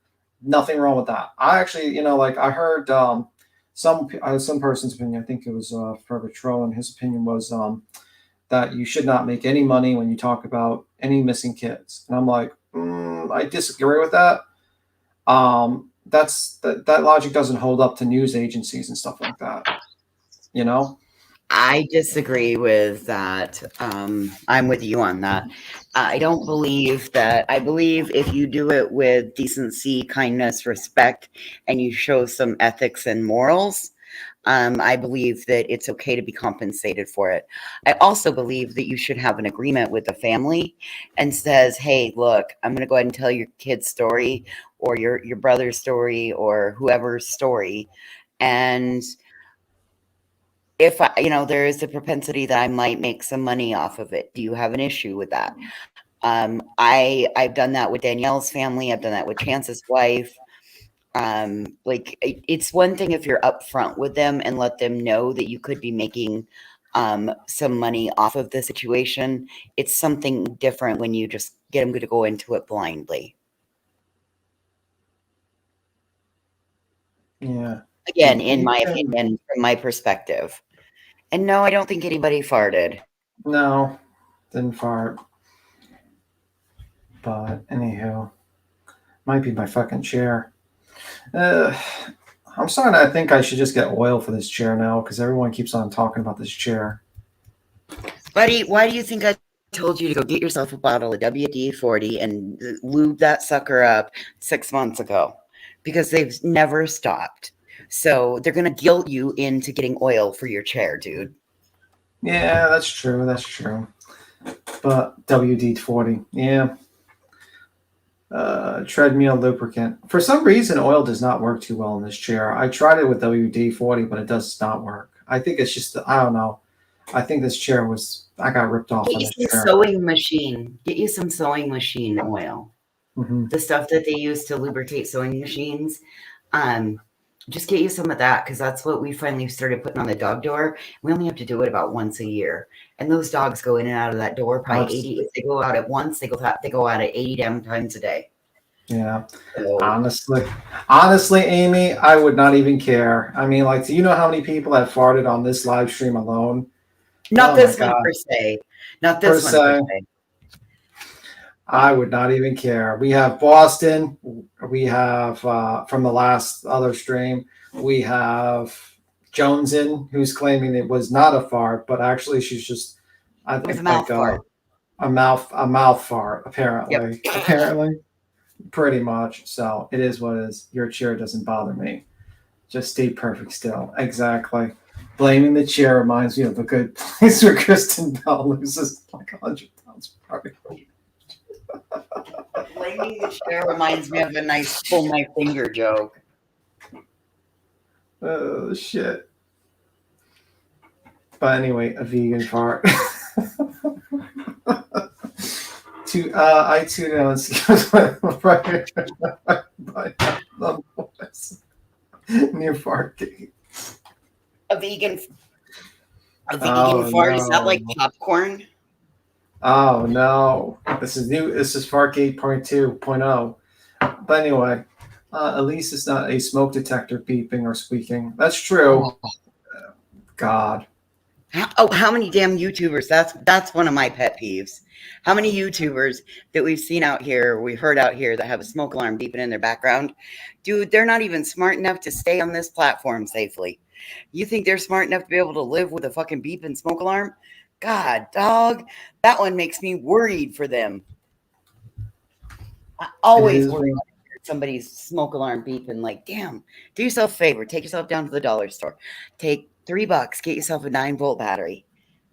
Nothing wrong with that. I actually, like I heard some person's opinion. I think it was Forever Troll, and his opinion was that you should not make any money when you talk about any missing kids. And I'm like, I disagree with that. That logic doesn't hold up to news agencies and stuff like that. I disagree with that. I'm with you on that. I don't believe that. I believe if you do it with decency, kindness, respect, and you show some ethics and morals, I believe that it's okay to be compensated for it. I also believe that you should have an agreement with the family and says, hey, look, I'm going to go ahead and tell your kid's story or your brother's story or whoever's story. And if there is a propensity that I might make some money off of it. Do you have an issue with that? I've done that with Danielle's family. I've done that with Chance's wife. It's one thing if you're upfront with them and let them know that you could be making some money off of the situation. It's something different when you just get them to go into it blindly. Yeah. Again, in my opinion, from my perspective. And no, I don't think anybody farted. No, didn't fart. But anywho, Might be my fucking chair. I'm starting to think I should just get oil for this chair now because everyone keeps on talking about this chair. Buddy, why do you think I told you to go get yourself a bottle of WD-40 and lube that sucker up 6 months ago? Because they've never stopped. So they're going to guilt you into getting oil for your chair, dude. Yeah, that's true. That's true. But WD-40, yeah. Treadmill lubricant. For some reason, oil does not work too well in this chair. I tried it with WD-40, but it does not work. I think it's just, I don't know. I think this chair was, I got ripped off on this chair. Sewing machine. Get you some sewing machine oil. Mm-hmm. The stuff that they use to lubricate sewing machines. Just get you some of that because that's what we finally started putting on the dog door. We only have to do it about once a year. And those dogs go in and out of that door probably 80. If they go out at once, they go out at 80 damn times a day. Yeah. So, honestly, Amy, I would not even care. I mean, like, do you know how many people have farted on this live stream alone? Not this one per se. Not this one per se. I would not even care. We have Boston. We have from the last other stream. We have Jonesin, who's claiming it was not a fart, but actually she's just I think like a mouth fart. Apparently, yep. Apparently, pretty much. So it is what it is. Your chair doesn't bother me. Just stay perfect still. Exactly. Blaming the chair reminds me of a good place where Kristen Bell loses like 100 pounds per day. Blaming the chair reminds me of a nice pull my finger joke. Oh shit. But anyway, a vegan fart. I tune out near fart gate. A vegan fart, is that like popcorn? Oh no. This is new. This is Fartgate Part 2.0. But anyway, at least it's not a smoke detector beeping or squeaking. That's true. Oh. God. How many damn YouTubers? That's one of my pet peeves. How many YouTubers that we've seen out here, we've heard out here that have a smoke alarm beeping in their background? Dude, they're not even smart enough to stay on this platform safely. You think they're smart enough to be able to live with a fucking beeping smoke alarm? God, dog, that one makes me worried for them. I always worry about somebody's smoke alarm beeping. Like, damn, do yourself a favor. Take yourself down to the dollar store. Take $3, get yourself a 9-volt battery.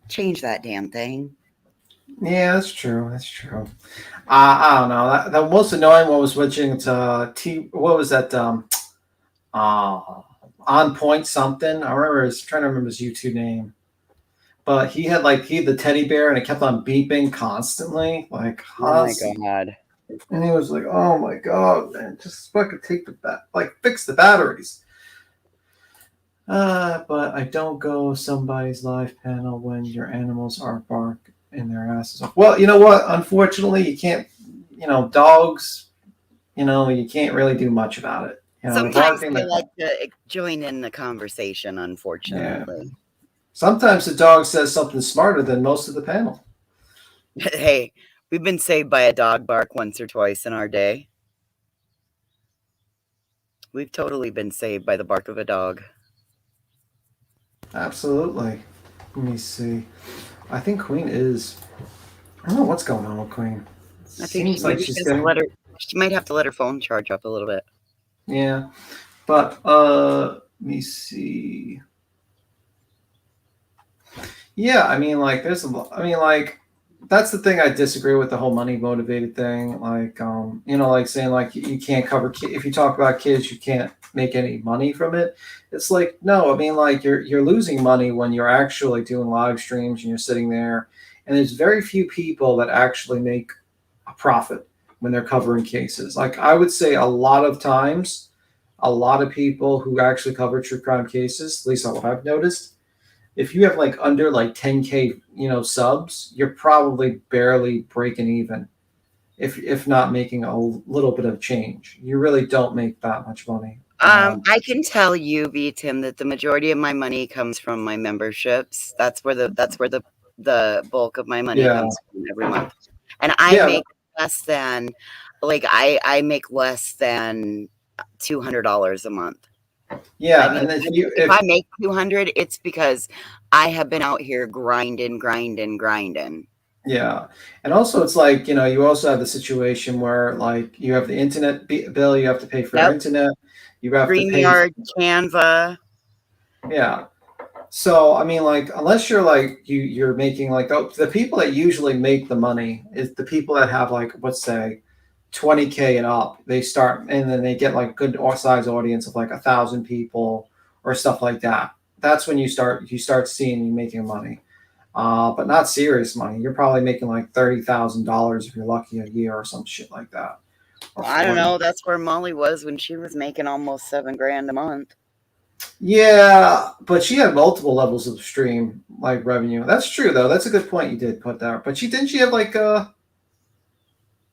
Change that damn thing. Yeah, that's true. That's true. I don't know. The most annoying one was switching to what was that? On Point something. I remember. Trying to remember his YouTube name. But he had the teddy bear and it kept on beeping constantly. Like, oh my God. And he was like, oh my God, man, just fucking fix the batteries. But I don't go somebody's live panel when your animals are bark in their asses off. Well, you know what? Unfortunately, you can't, dogs, you can't really do much about it. Sometimes they like to join in the conversation, unfortunately. Yeah. Sometimes the dog says something smarter than most of the panel. Hey, we've been saved by a dog bark once or twice in our day. We've totally been saved by the bark of a dog. Absolutely. Let me see. I think Queen is. I don't know what's going on with Queen. I think she might have to let her phone charge up a little bit. Yeah. But let me see. Yeah, that's the thing I disagree with, the whole money motivated thing. Saying you can't cover if you talk about kids, you can't make any money from it. It's like, no, you're losing money when you're actually doing live streams and you're sitting there, and there's very few people that actually make a profit when they're covering cases. Like, I would say a lot of times, a lot of people who actually cover true crime cases, at least what I've noticed, if you have under 10K, subs, you're probably barely breaking even, if not making a little bit of change. You really don't make that much money. I can tell you, Tim, that the majority of my money comes from my memberships. That's where the bulk of my money comes from every month, and I make less than like I make less than $200 a month. Yeah, I mean, and if I make 200, it's because I have been out here grinding. Yeah. And also it's like, you also have the situation where like you have the internet bill, you have to pay for your Yep. internet, you have to pay StreamYard, Canva. Yeah. So, I mean, like, unless you're like you're making like the people that usually make the money is the people that have like, let's say 20K and up. They start and then they get like good size audience of like 1,000 people or stuff like that. That's when you start seeing you making money. But not serious money. You're probably making like $30,000 if you're lucky a year or some shit like that. Or I don't 40. know. That's where Molly was when she was making almost $7,000 a month. Yeah, but she had multiple levels of stream like revenue. That's true though. That's a good point you did put there. But she have like yeah,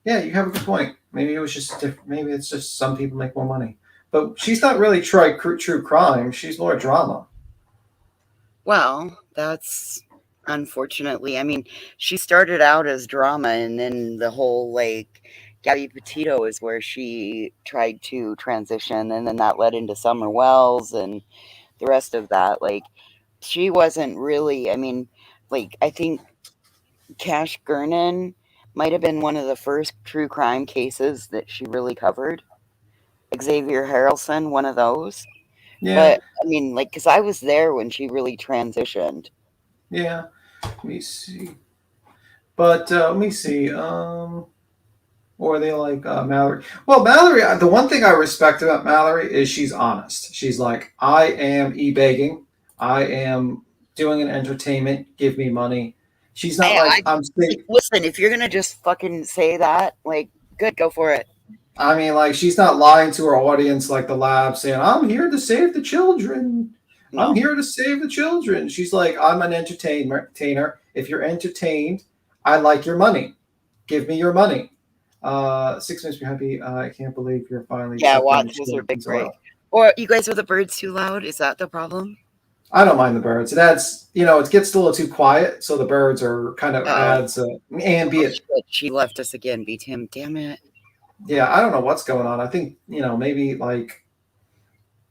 you have a good point. Maybe it was just different. Maybe it's just some people make more money. But she's not really true crime. She's more drama. Well, that's unfortunately. I mean, she started out as drama, and then the whole like Gabby Petito is where she tried to transition, and then that led into Summer Wells and the rest of that. Like, she wasn't really. I mean, like I think Cash Gernon might have been one of the first true crime cases that she really covered. Xavier Harrelson, one of those. Yeah. But I mean, like, because I was there when she really transitioned. Yeah. Let me see. But let me see. Or are they like Mallory? Well, Mallory, the one thing I respect about Mallory is she's honest. She's like, I am e-begging. I am doing an entertainment. Give me money. She's not I'm listen, if you're gonna just fucking say that, like, good, go for it. I mean, like, she's not lying to her audience like the lab saying, I'm here to save the children. No. I'm here to save the children. She's like, I'm an entertainer. If you're entertained, I like your money. Give me your money. 6 minutes be happy. I can't believe you're finally. Yeah, watch this or big break. Or you guys are the birds too loud? Is that the problem? I don't mind the birds. It adds, it gets a little too quiet, so the birds are kind of adds ambient. Oh, shit, she left us again, beat him. Damn it. Yeah, I don't know what's going on. I think maybe like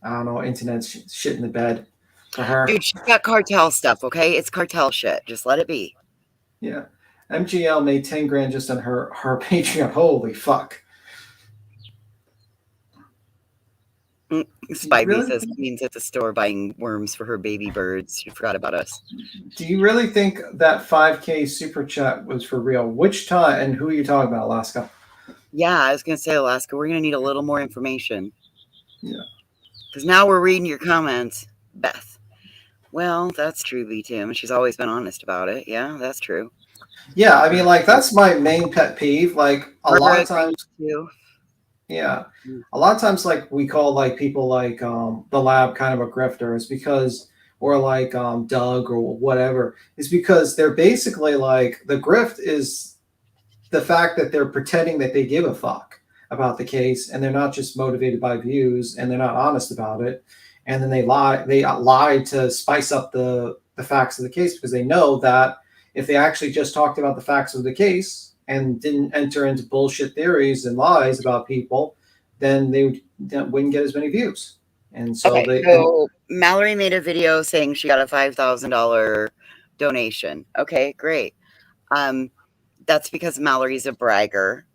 I don't know, internet shit in the bed for her. Dude, she's got cartel stuff. Okay, it's cartel shit. Just let it be. Yeah. MGL made 10 grand just on her Patreon. Holy fuck. Spivey says Queen's at the store buying worms for her baby birds. She forgot about us. Do you really think that 5K super chat was for real? Which time and who are you talking about, Alaska? Yeah, I was going to say, Alaska, we're going to need a little more information. Yeah. Because now we're reading your comments. Beth. Well, that's true, V-Tim. She's always been honest about it. Yeah, that's true. Yeah, I mean, like, that's my main pet peeve. Like, a lot of times... Yeah. A lot of times, like, we call, like, people like the lab kind of a grifter is because... Or, like, Doug or whatever. Is because they're basically, like... The grift is the fact that they're pretending that they give a fuck about the case, and they're not just motivated by views, and they're not honest about it. And then they lie to spice up the facts of the case because they know that if they actually just talked about the facts of the case and didn't enter into bullshit theories and lies about people, then they wouldn't get as many views. And so so Mallory made a video saying she got a $5,000 donation. Okay, great. That's because Mallory's a bragger.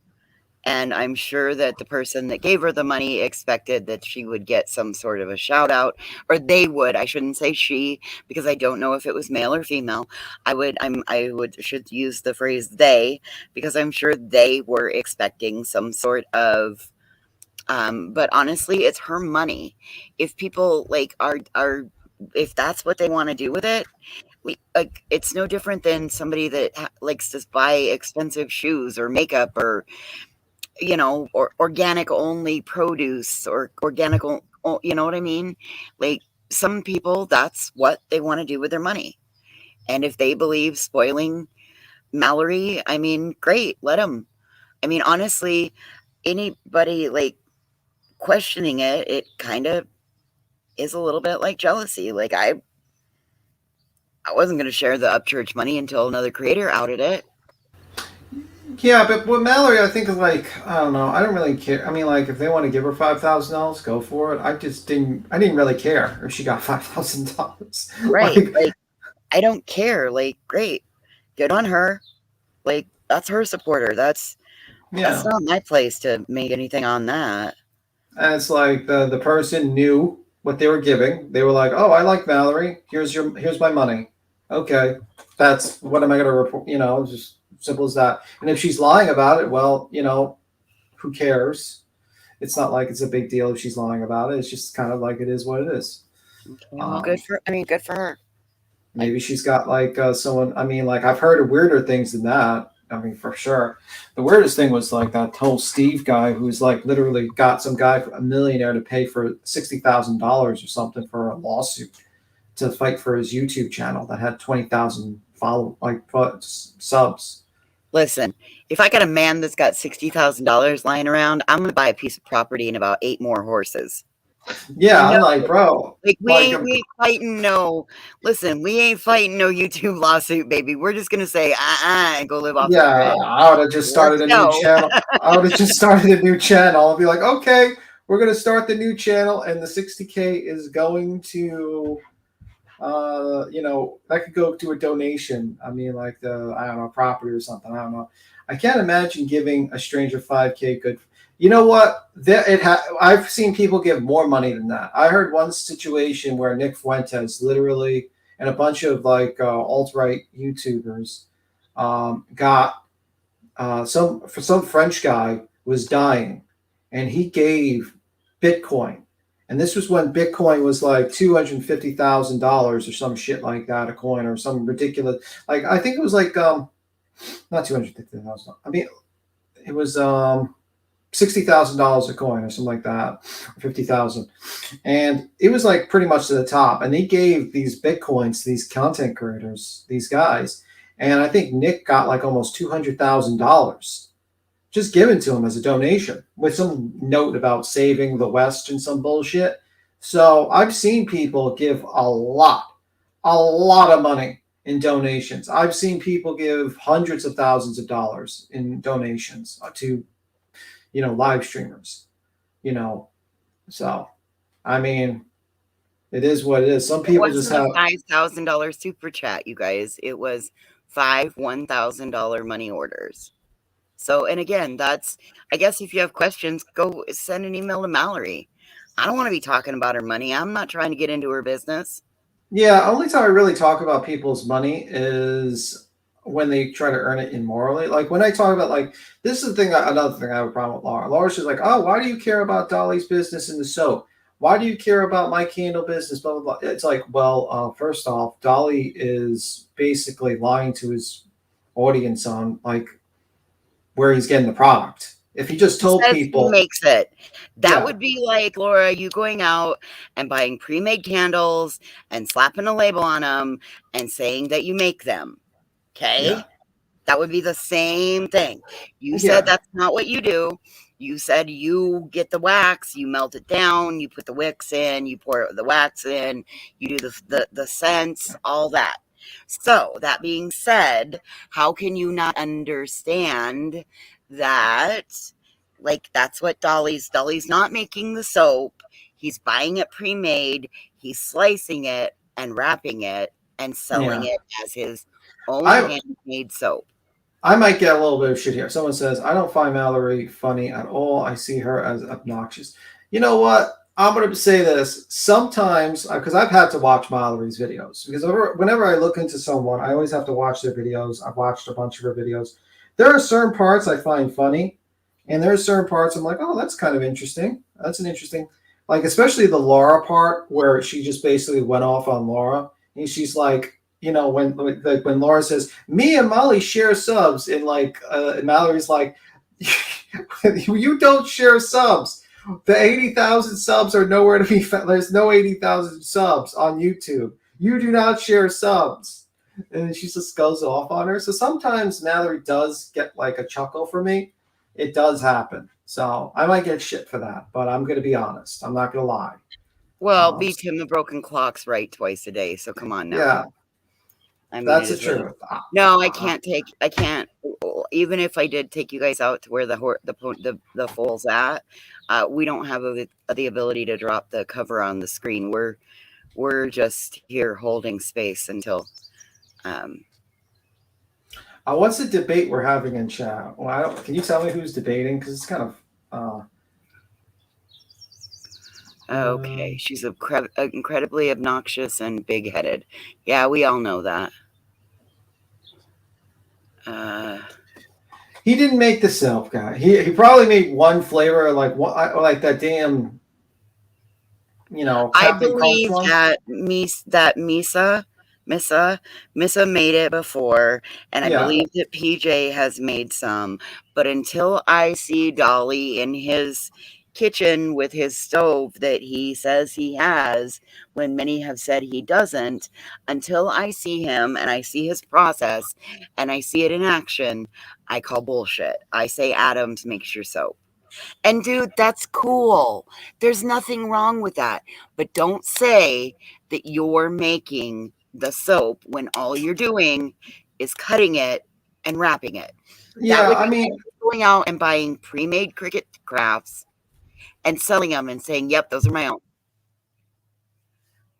And I'm sure that the person that gave her the money expected that she would get some sort of a shout out, or they would. I shouldn't say she, because I don't know if it was male or female. I should use the phrase they, because I'm sure they were expecting some sort of, but honestly, it's her money. If people like if that's what they want to do with it, it's no different than somebody that likes to buy expensive shoes or makeup or, or organic only produce or organic, you know what I mean? Like, some people, that's what they want to do with their money. And if they believe spoiling Mallory, I mean, great, let them. I mean, honestly, anybody like questioning it kind of is a little bit like jealousy. Like, I wasn't going to share the Upchurch money until another creator outed it. Yeah, but with Mallory, I think is like, I don't know. I don't really care. I mean, like, if they want to give her $5,000, go for it. I didn't really care if she got $5,000. Right. Like, Like, I don't care. Like, great. Good on her. Like, that's her supporter. That's yeah. not my place to make anything on that. And it's like the person knew what they were giving. They were like, "Oh, I like Mallory. Here's my money." Okay, that's what am I going to report? You know, it's just simple as that. And if she's lying about it, well, you know, who cares? It's not like it's a big deal if she's lying about it. It's just kind of like it is what it is. Well, good for her. Maybe she's got like someone. I mean, like I've heard of weirder things than that. I mean, for sure. The weirdest thing was like that whole Steve guy who's like literally got some guy, a millionaire, to pay for $60,000 or something for a lawsuit to fight for his YouTube channel that had 20,000 subs. Listen, if I got a man that's got $60,000 lying around, I'm gonna buy a piece of property and about 8 more horses. Yeah, I'm like, bro. Like we ain't fighting no. Listen, we ain't fighting no YouTube lawsuit, baby. We're just gonna say and go live off. Yeah, I would have just started a new channel. I would have just started a new channel and be like, okay, we're gonna start the new channel, and the 60K is going to, you know, that could go to a donation. I mean, like I don't know, property or something. I don't know. I can't imagine giving a stranger 5K. Good. You know what? I've seen people give more money than that. I heard one situation where Nick Fuentes literally and a bunch of like alt-right YouTubers got some French guy was dying, and he gave Bitcoin. And this was when Bitcoin was like $250,000 or some shit like that, a coin, or some ridiculous. Like I think it was like not 250,000. I mean, it was $60,000 a coin or something like that, or 50,000, and it was like pretty much to the top. And they gave these Bitcoins to these content creators, these guys, and I think Nick got like almost $200,000 just given to him as a donation with some note about saving the West and some bullshit. So I've seen people give a lot of money in donations. I've seen people give hundreds of thousands of dollars in donations to, you know, live streamers, you know. So, I mean, it is what it is. Some people just have $5,000 super chat, you guys. It was 5 $1,000 money orders. So, and again, that's, I guess if you have questions, go send an email to Mallory. I don't want to be talking about her money. I'm not trying to get into her business. Yeah, only time I really talk about people's money is when they try to earn it immorally. Like when I talk about, like, this is the thing, another thing I have a problem with Laura. Laura's just like, oh, why do you care about Dolly's business in the soap? Why do you care about my candle business? Blah, blah, blah. It's like, well, first off, Dolly is basically lying to his audience on like where he's getting the product. If he just told people he makes it, that would be like, Laura, you going out and buying pre-made candles and slapping a label on them and saying that you make them. Okay. Yeah. That would be the same thing. You said that's not what you do. You said you get the wax, you melt it down, you put the wicks in, you pour the wax in, you do the scents, all that. So that being said, how can you not understand that? Like, that's what Dolly's not making the soap. He's buying it pre-made. He's slicing it and wrapping it and selling it as his own handmade soap. I might get a little bit of shit here. Someone says, I don't find Mallory funny at all. I see her as obnoxious. You know what? I'm going to say this. Sometimes, because I've had to watch Mallory's videos, because whenever I look into someone, I always have to watch their videos. I've watched a bunch of her videos. There are certain parts I find funny, and there are certain parts I'm like, oh, that's kind of interesting. That's an interesting, like, especially the Laura part where she just basically went off on Laura. And she's like, you know, when Laura says, me and Molly share subs, and like Mallory's like, you don't share subs. The 80,000 subs are nowhere to be found. There's no 80,000 subs on YouTube. You do not share subs. And she just goes off on her. So sometimes Mallory does get like a chuckle for me. It does happen. So I might get shit for that, but I'm going to be honest. I'm not going to lie. Well, beat him the broken clock's right twice a day. So come on now. Yeah. I mean, that's the truth. No, I can't. even if I did take you guys out to where the foal's at, we don't have the ability to drop the cover on the screen. We're just here holding space until. What's the debate we're having in chat? Well, can you tell me who's debating? Because it's kind of. Okay, she's incredibly obnoxious and big-headed. Yeah, we all know that. He didn't make the soap, guy. He probably made one flavor, like that damn. I believe that Misa made it before, and I believe that PJ has made some. But until I see Dolly in his kitchen with his stove that he says he has, when many have said he doesn't, until I see him and I see his process and I see it in action, I call bullshit. I say, Adams makes your soap. And dude, that's cool. There's nothing wrong with that. But don't say that you're making the soap when all you're doing is cutting it and wrapping it. Yeah, I mean, going out and buying pre-made Cricut crafts and selling them and saying, "Yep, those are my own."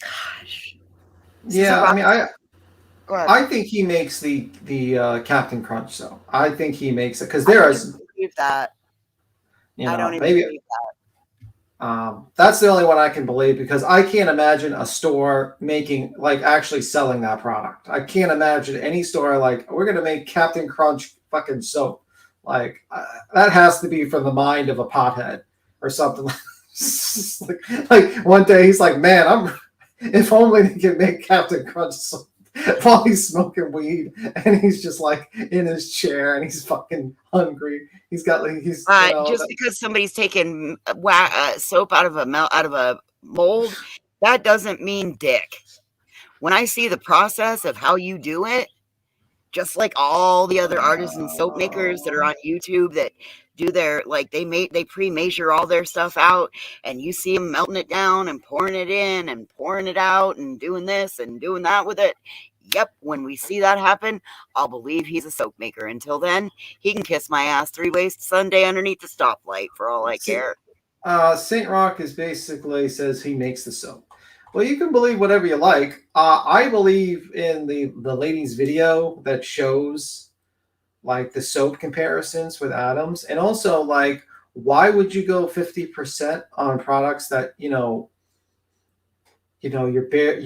Gosh. Yeah, I mean, I think he makes the Captain Crunch soap. I think he makes it because there is. Believe that. I don't even maybe believe that. That's the only one I can believe because I can't imagine a store making actually selling that product. I can't imagine any store we're gonna make Captain Crunch fucking soap. That has to be from the mind of a pothead or something. like one day he's like, man, if only they could make Captain Crunch soap. While he's smoking weed and he's just in his chair and he's fucking hungry. He's got just because somebody's taking soap out of a mold, that doesn't mean dick. When I see the process of how you do it, just like all the other artisan soap makers that are on YouTube that do their they pre-measure all their stuff out, and you see them melting it down and pouring it in and pouring it out and doing this and doing that with it. Yep, when we see that happen, I'll believe he's a soap maker. Until then, he can kiss my ass 3 ways to Sunday underneath the stoplight for all I care. Saint Rock is basically says he makes the soap. Well, you can believe whatever you like. I believe in the lady's video that shows the soap comparisons with Adams, and also why would you go 50% on products that you're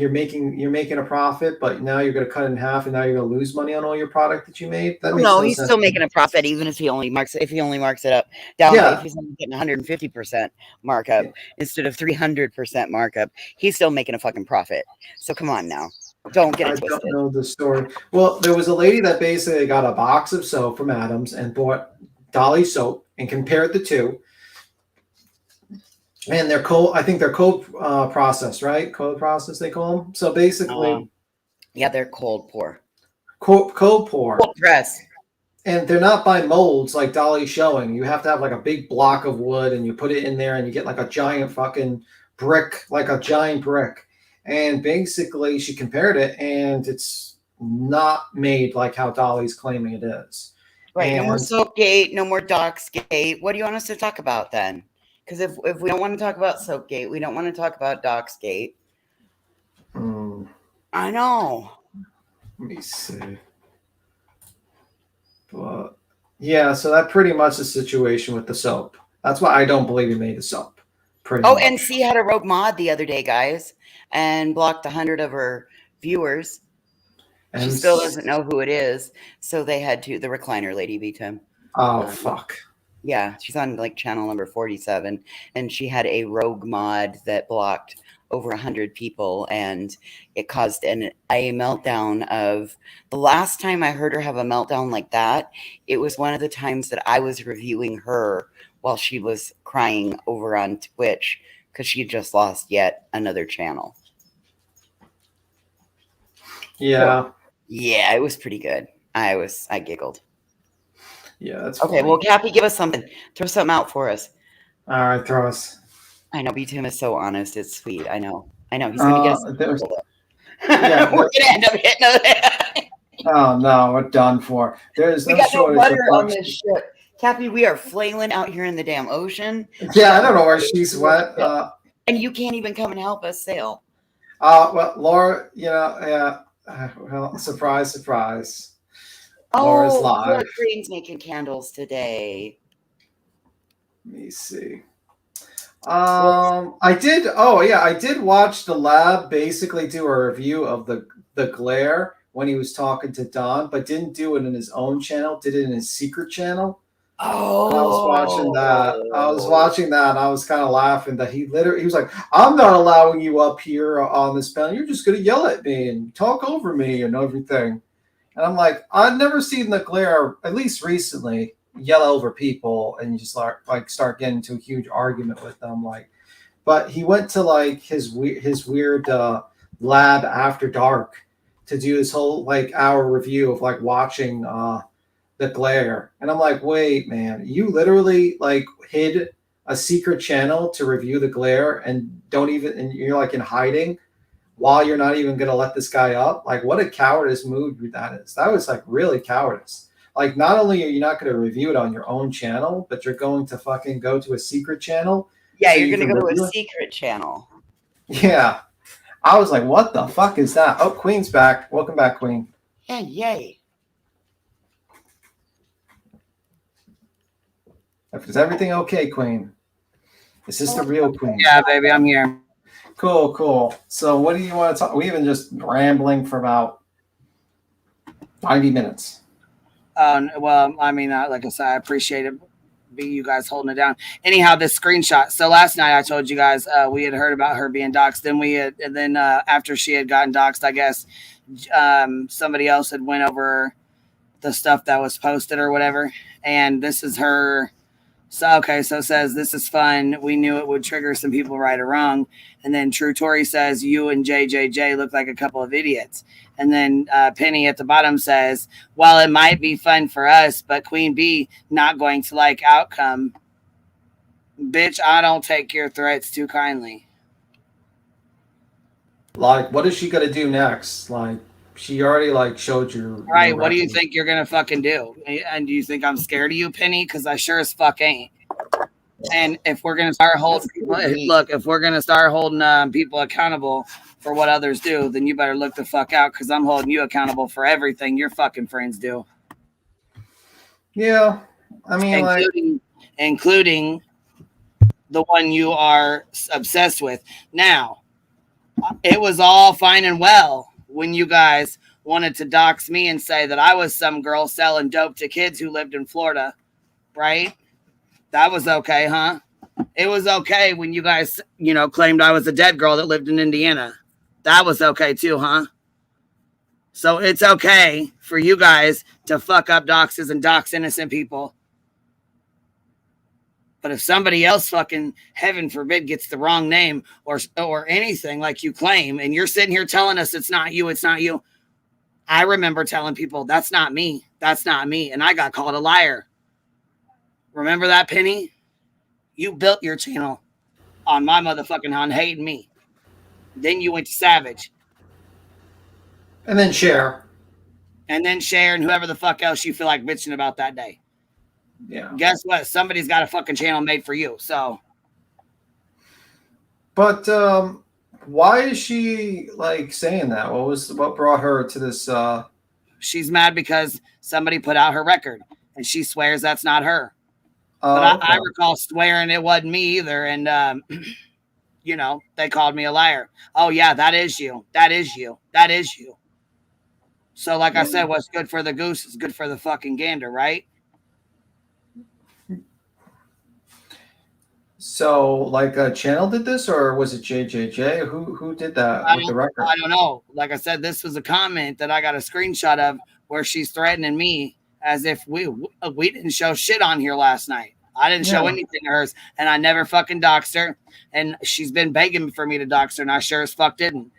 making a profit, but now you're going to cut it in half, and now you're going to lose money on all your product that you made. That makes no he's sense. Still making a profit, even if he only marks it up down. Yeah. If he's only getting 150% markup instead of 300% markup, he's still making a fucking profit. So come on now, don't get it twisted. I don't know the story. Well, there was a lady that basically got a box of soap from Adams and bought Dolly soap and compared the two. And they're I think they're cold process, right? Cold process, they call them. So basically, they're cold pour. Cold pour. Cold press. And they're not by molds like Dolly's showing. You have to have a big block of wood, and you put it in there, and you get a giant fucking brick, a giant brick. And basically, she compared it, and it's not made like how Dolly's claiming it is. Right. And no more Soapgate, no more Doxxing. What do you want us to talk about then? Because if we don't want to talk about Soapgate, we don't want to talk about Doxxing. I know. Let me see. But yeah, so that pretty much the situation with the soap. That's why I don't believe he made the soap. Much. And C had a rogue mod the other day, guys, and blocked 100 of her viewers. And she still doesn't know who it is, so they had to. The recliner lady beat him. Oh fuck. Yeah, she's on channel number 47, and she had a rogue mod that blocked over 100 people, and it caused a meltdown. Of the last time I heard her have a meltdown like that, it was one of the times that I was reviewing her while she was crying over on Twitch because she just lost yet another channel. Yeah. So, yeah, it was pretty good. I giggled. Yeah, that's okay. funny. Well, Cappy, give us something. Throw something out for us. All right, throw us. I know B-Tim is so honest. It's sweet. I know. He's gonna get us. Yeah, we're gonna end up hitting Oh no, we're done for. There's We no got no shortage butter of on this ship. Cappy, we are flailing out here in the damn ocean. Yeah, I don't know where she's went. And you can't even come and help us sail. Well, Laura, yeah. Well, surprise, surprise. Laura's live. Look, Green's making candles today. Let me see. I did. Oh yeah, I did watch the lab basically do a review of the glare when he was talking to Don, but didn't do it in his own channel. Did it in his secret channel. Oh, and I was watching that. And I was kind of laughing that he was like, "I'm not allowing you up here on this panel. You're just gonna yell at me and talk over me and everything." And I'm like, I've never seen the glare, at least recently, yell over people and just like start getting into a huge argument with them. Like, but he went to like his weird lab after dark to do this whole like hour review of like watching the glare. And I'm like, wait, man, you literally like hid a secret channel to review the glare and you're like in hiding while you're not even going to let this guy up. Like, what a cowardice move that is. That was like really cowardice. Like, not only are you not going to review it on your own channel, but you're going to fucking go to a secret channel. Yeah, so you're going to go to a it. secret channel. Yeah. I was like, what the fuck is that? Oh, Queen's back. Welcome back, Queen. Yeah, yay. Is everything okay, Queen? Is this the real Queen? Yeah, baby, I'm here. Cool. So what do you want to talk? We've been just rambling for about 90 minutes. Well, I mean, like I said, I appreciate it. You guys holding it down. Anyhow, this screenshot. So last night I told you guys we had heard about her being doxxed. Then after she had gotten doxxed, I guess somebody else had went over the stuff that was posted or whatever. And this is her. So it says, this is fun. We knew it would trigger some people right or wrong. And then True Tory says, you and JJJ look like a couple of idiots. And then Penny at the bottom says, well, it might be fun for us, but Queen Bee not going to like outcome. Bitch, I don't take your threats too kindly. Like, what is she going to do next? Like, she already like showed you. Right. What do you think you're going to fucking do? And do you think I'm scared of you, Penny? Because I sure as fuck ain't. And if we're going to start holding people, if we're going to start holding people accountable for what others do, then you better look the fuck out, because I'm holding you accountable for everything your fucking friends do. Yeah. I mean, including the one you are obsessed with. Now, it was all fine and well when you guys wanted to dox me and say that I was some girl selling dope to kids who lived in Florida, right? That was okay, huh? It was okay when you guys, claimed I was a dead girl that lived in Indiana. That was okay too, huh? So it's okay for you guys to fuck up doxes and dox innocent people. But if somebody else fucking, heaven forbid, gets the wrong name or anything like you claim, and you're sitting here telling us it's not you, I remember telling people, that's not me. And I got called a liar. Remember that, Penny? You built your channel on my motherfucking on hating me. Then you went to Savage. And then Cher. And whoever the fuck else you feel like bitching about that day. Yeah. Guess what? Somebody's got a fucking channel made for you. So. But why is she like saying that? What brought her to this? She's mad because somebody put out her record and she swears that's not her. But I recall swearing it wasn't me either. And, they called me a liar. Oh, yeah, that is you. So, like I said, what's good for the goose is good for the fucking gander, right? So, like, a channel did this, or was it JJJ? Who did that with the record? I don't know. Like I said, this was a comment that I got a screenshot of where she's threatening me as if we didn't show shit on here last night. I didn't show anything to hers, and I never fucking doxed her. And she's been begging for me to dox her, and I sure as fuck didn't.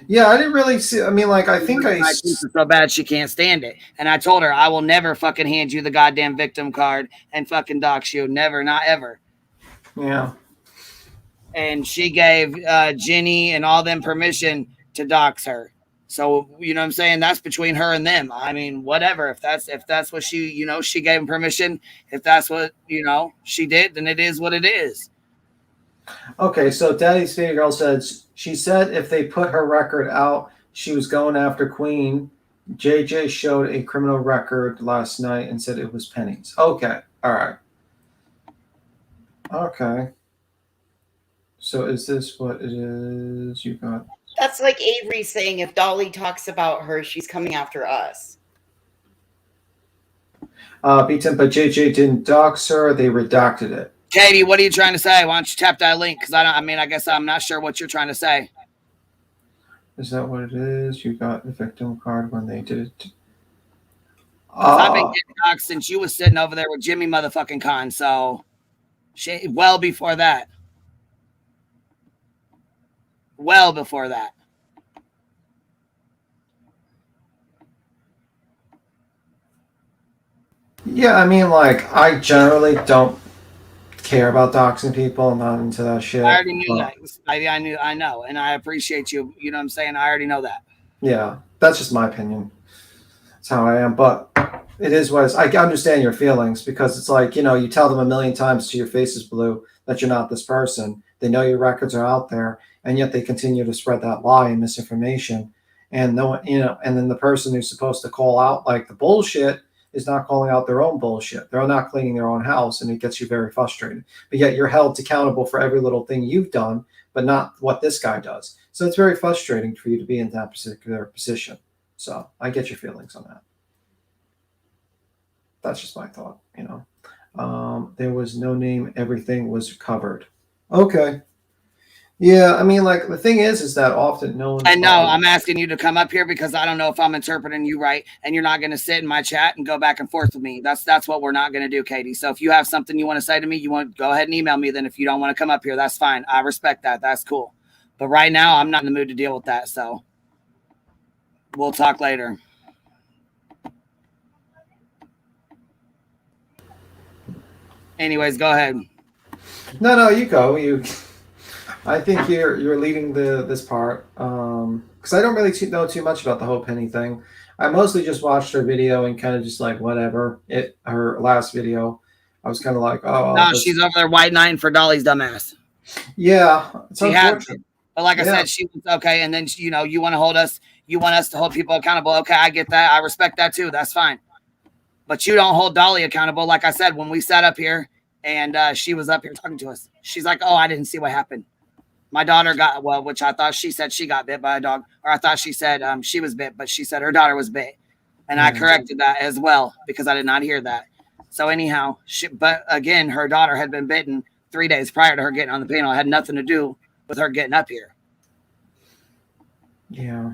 Yeah, I didn't really see. I mean, like, I think so bad she can't stand it. And I told her I will never fucking hand you the goddamn victim card and fucking dox you. Never, not ever. Yeah. and she gave Jenny and all them permission to dox her. So you know what I'm saying? That's between her and them. I mean, whatever. If that's what she, you know, she gave him permission. If that's what, you know, she did, then it is what it is. Okay, so Daddy's Favorite Girl says she said if they put her record out, she was going after Queen. JJ showed a criminal record last night and said it was Penny's. Okay, all right. Okay. So is this what it is? You got. That's like Avery saying if Dolly talks about her, she's coming after us. Beaten, but JJ didn't dox her. They redacted it. Katie, what are you trying to say? Why don't you tap that link? Because I guess I'm not sure what you're trying to say. Is that what it is? You got the victim card when they did it. I've been getting doxxed since you was sitting over there with Jimmy motherfucking Con. So, well before that. Well before that. Yeah, I mean, like, I generally don't care about doxing people. I'm not into that shit. I already knew that. I know, and I appreciate you. You know what I'm saying? I already know that. Yeah, that's just my opinion. That's how I am. But it is what it is. I understand your feelings because it's like, you know, you tell them a million times to your face is blue that you're not this person. They know your records are out there, and yet they continue to spread that lie and misinformation. And no one, you know, and then the person who's supposed to call out like the bullshit is not calling out their own bullshit. They're not cleaning their own house, and it gets you very frustrated. But yet you're held accountable for every little thing you've done, but not what this guy does. So it's very frustrating for you to be in that particular position. So I get your feelings on that. That's just my thought, you know. There was no name. Everything was covered. Okay. Yeah, I mean, like, the thing is that often no one. I know. I'm asking you to come up here because I don't know if I'm interpreting you right, and you're not going to sit in my chat and go back and forth with me. That's what we're not going to do, Katie. So if you have something you want to say to me, you want to go ahead and email me. Then if you don't want to come up here, that's fine. I respect that. That's cool. But right now, I'm not in the mood to deal with that. So we'll talk later. Anyways, go ahead. No, you go. I think you're leading this part because I don't really know too much about the whole Penny thing. I mostly just watched her video and kind of just like whatever. Her last video, I was kind of like, oh. No, she's over there white knighting for Dolly's dumbass. Yeah, it's unfortunate. But like I said, she was okay. And then you know, you want to hold us. You want us to hold people accountable. Okay, I get that. I respect that too. That's fine. But you don't hold Dolly accountable. Like I said, when we sat up here and she was up here talking to us, she's like, oh, I didn't see what happened. My daughter got, well, which I thought she said she got bit by a dog, or I thought she said she was bit, but she said her daughter was bit. And I corrected that as well because I did not hear that. So anyhow, but again, her daughter had been bitten 3 days prior to her getting on the panel. It had nothing to do with her getting up here. Yeah.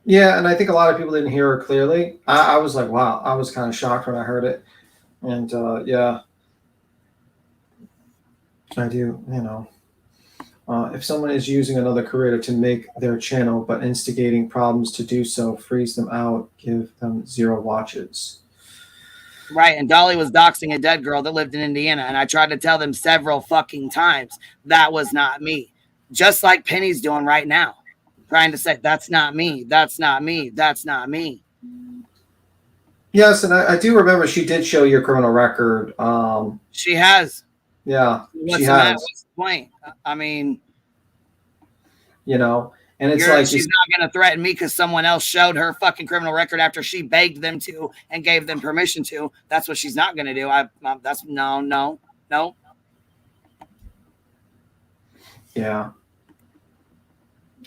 Yeah, and I think a lot of people didn't hear her clearly. I was like, wow, I was kind of shocked when I heard it. And yeah, I do, you know. If someone is using another creator to make their channel but instigating problems to do so, freeze them out, give them 0 watches. Right, and Dolly was doxing a dead girl that lived in Indiana, and I tried to tell them several fucking times that was not me. Just like Penny's doing right now, trying to say, that's not me, that's not me, that's not me. Yes, and I do remember she did show your criminal record. She has. Yeah, What's the point? I mean, you know, and it's like she's not going to threaten me because someone else showed her fucking criminal record after she begged them to and gave them permission to. That's what she's not going to do. That's no. Yeah.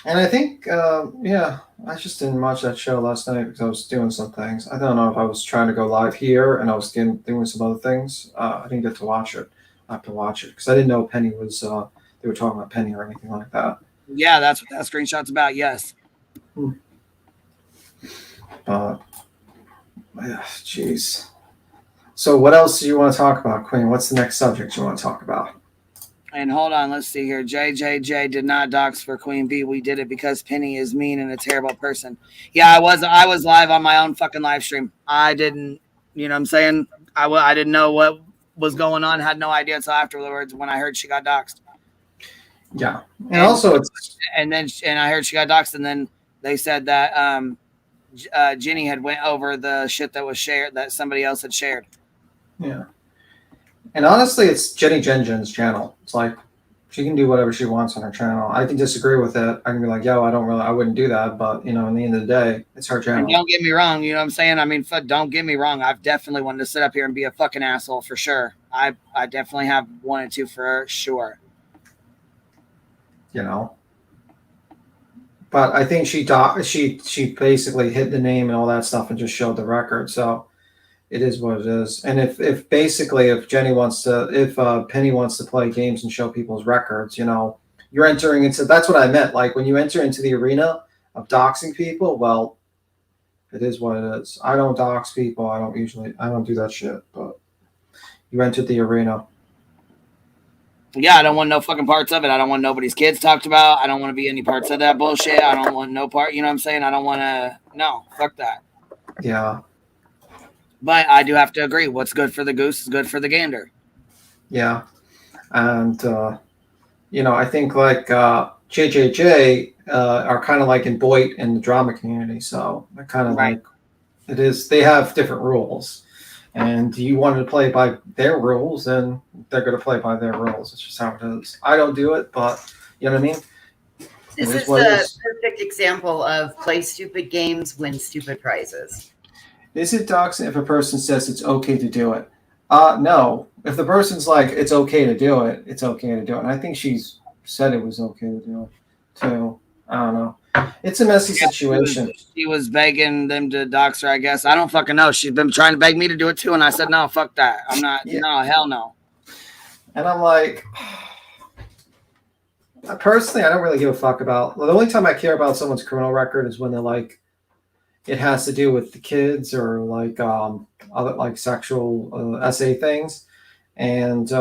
And I think, yeah, I just didn't watch that show last night because I was doing some things. I don't know if I was trying to go live here and I was doing some other things. I didn't get to watch it. I have to watch it because I didn't know Penny was, they were talking about Penny or anything like that. Yeah, that's what that screenshot's about. Yes. Yeah, jeez. So what else do you want to talk about, Queen? What's the next subject you want to talk about? And hold on, let's see here. JJJ did not dox for Queen B. We did it because Penny is mean and a terrible person. Yeah, I was live on my own fucking live stream. I didn't, you know what I'm saying? I didn't know what was going on. Had no idea until afterwards when I heard she got doxed. Yeah, and also it's and I heard she got doxxed, and then they said that Jenny had went over the shit that was shared that somebody else had shared. Yeah, and honestly, it's Jenny Jen's channel. It's like she can do whatever she wants on her channel. I can disagree with it. I can be like, yo, I wouldn't do that. But you know, in the end of the day, it's her channel. And don't get me wrong. You know what I'm saying? I mean, don't get me wrong. I've definitely wanted to sit up here and be a fucking asshole for sure. I definitely have wanted to for sure. You know, but I think she basically hid the name and all that stuff and just showed the record. So it is what it is. And if Penny wants to play games and show people's records, you know, you're entering into, that's what I meant. Like when you enter into the arena of doxing people, well, it is what it is. I don't dox people. I don't do that shit, but you entered the arena. Yeah, I don't want no fucking parts of it. I don't want nobody's kids talked about. I don't want to be any parts of that bullshit. I don't want no part. You know what I'm saying? I don't want to. No, fuck that. Yeah. But I do have to agree. What's good for the goose is good for the gander. Yeah. And, you know, I think like JJJ are kind of like in Boyd in the drama community. So they're kind of like, it is, they have different rules. And you want to play by their rules, and they're going to play by their rules. It's just how it is. I don't do it, but you know what I mean? This is the perfect example of play stupid games, win stupid prizes. Is it doxing if a person says it's okay to do it? No. If the person's like, it's okay to do it, it's okay to do it. And I think she's said it was okay to do it, too. I don't know. It's a messy situation. She was begging them to dox her, I guess. I don't fucking know. She's been trying to beg me to do it too, and I said, no, fuck that. I'm not. Yeah. No, hell no. And I'm like, personally, I don't really give a fuck about. Well, the only time I care about someone's criminal record is when they're like, it has to do with the kids or like other like sexual SA things, and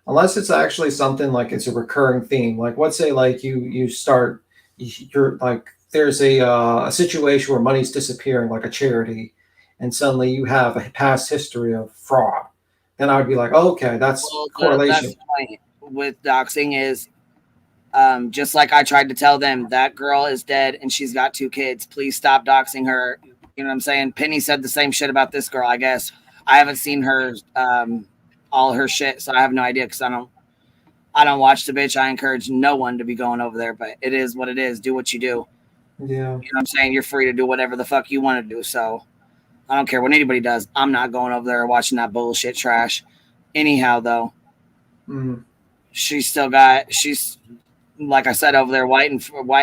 unless it's actually something like it's a recurring theme. Like, let's say like you're like there's a situation where money's disappearing, like a charity, and suddenly you have a past history of fraud. Then I would be like, oh, okay, that's correlation. That's the point with doxing is just like I tried to tell them, that girl is dead and she's got 2 kids. Please stop doxing her. You know what I'm saying? Penny said the same shit about this girl, I guess. I haven't seen her all her shit, so I have no idea because I don't watch the bitch. I encourage no one to be going over there, but it is what it is. Do what you do. Yeah. You know what I'm saying? You're free to do whatever the fuck you want to do. So I don't care what anybody does. I'm not going over there watching that bullshit trash. Anyhow, though, she's like I said over there, white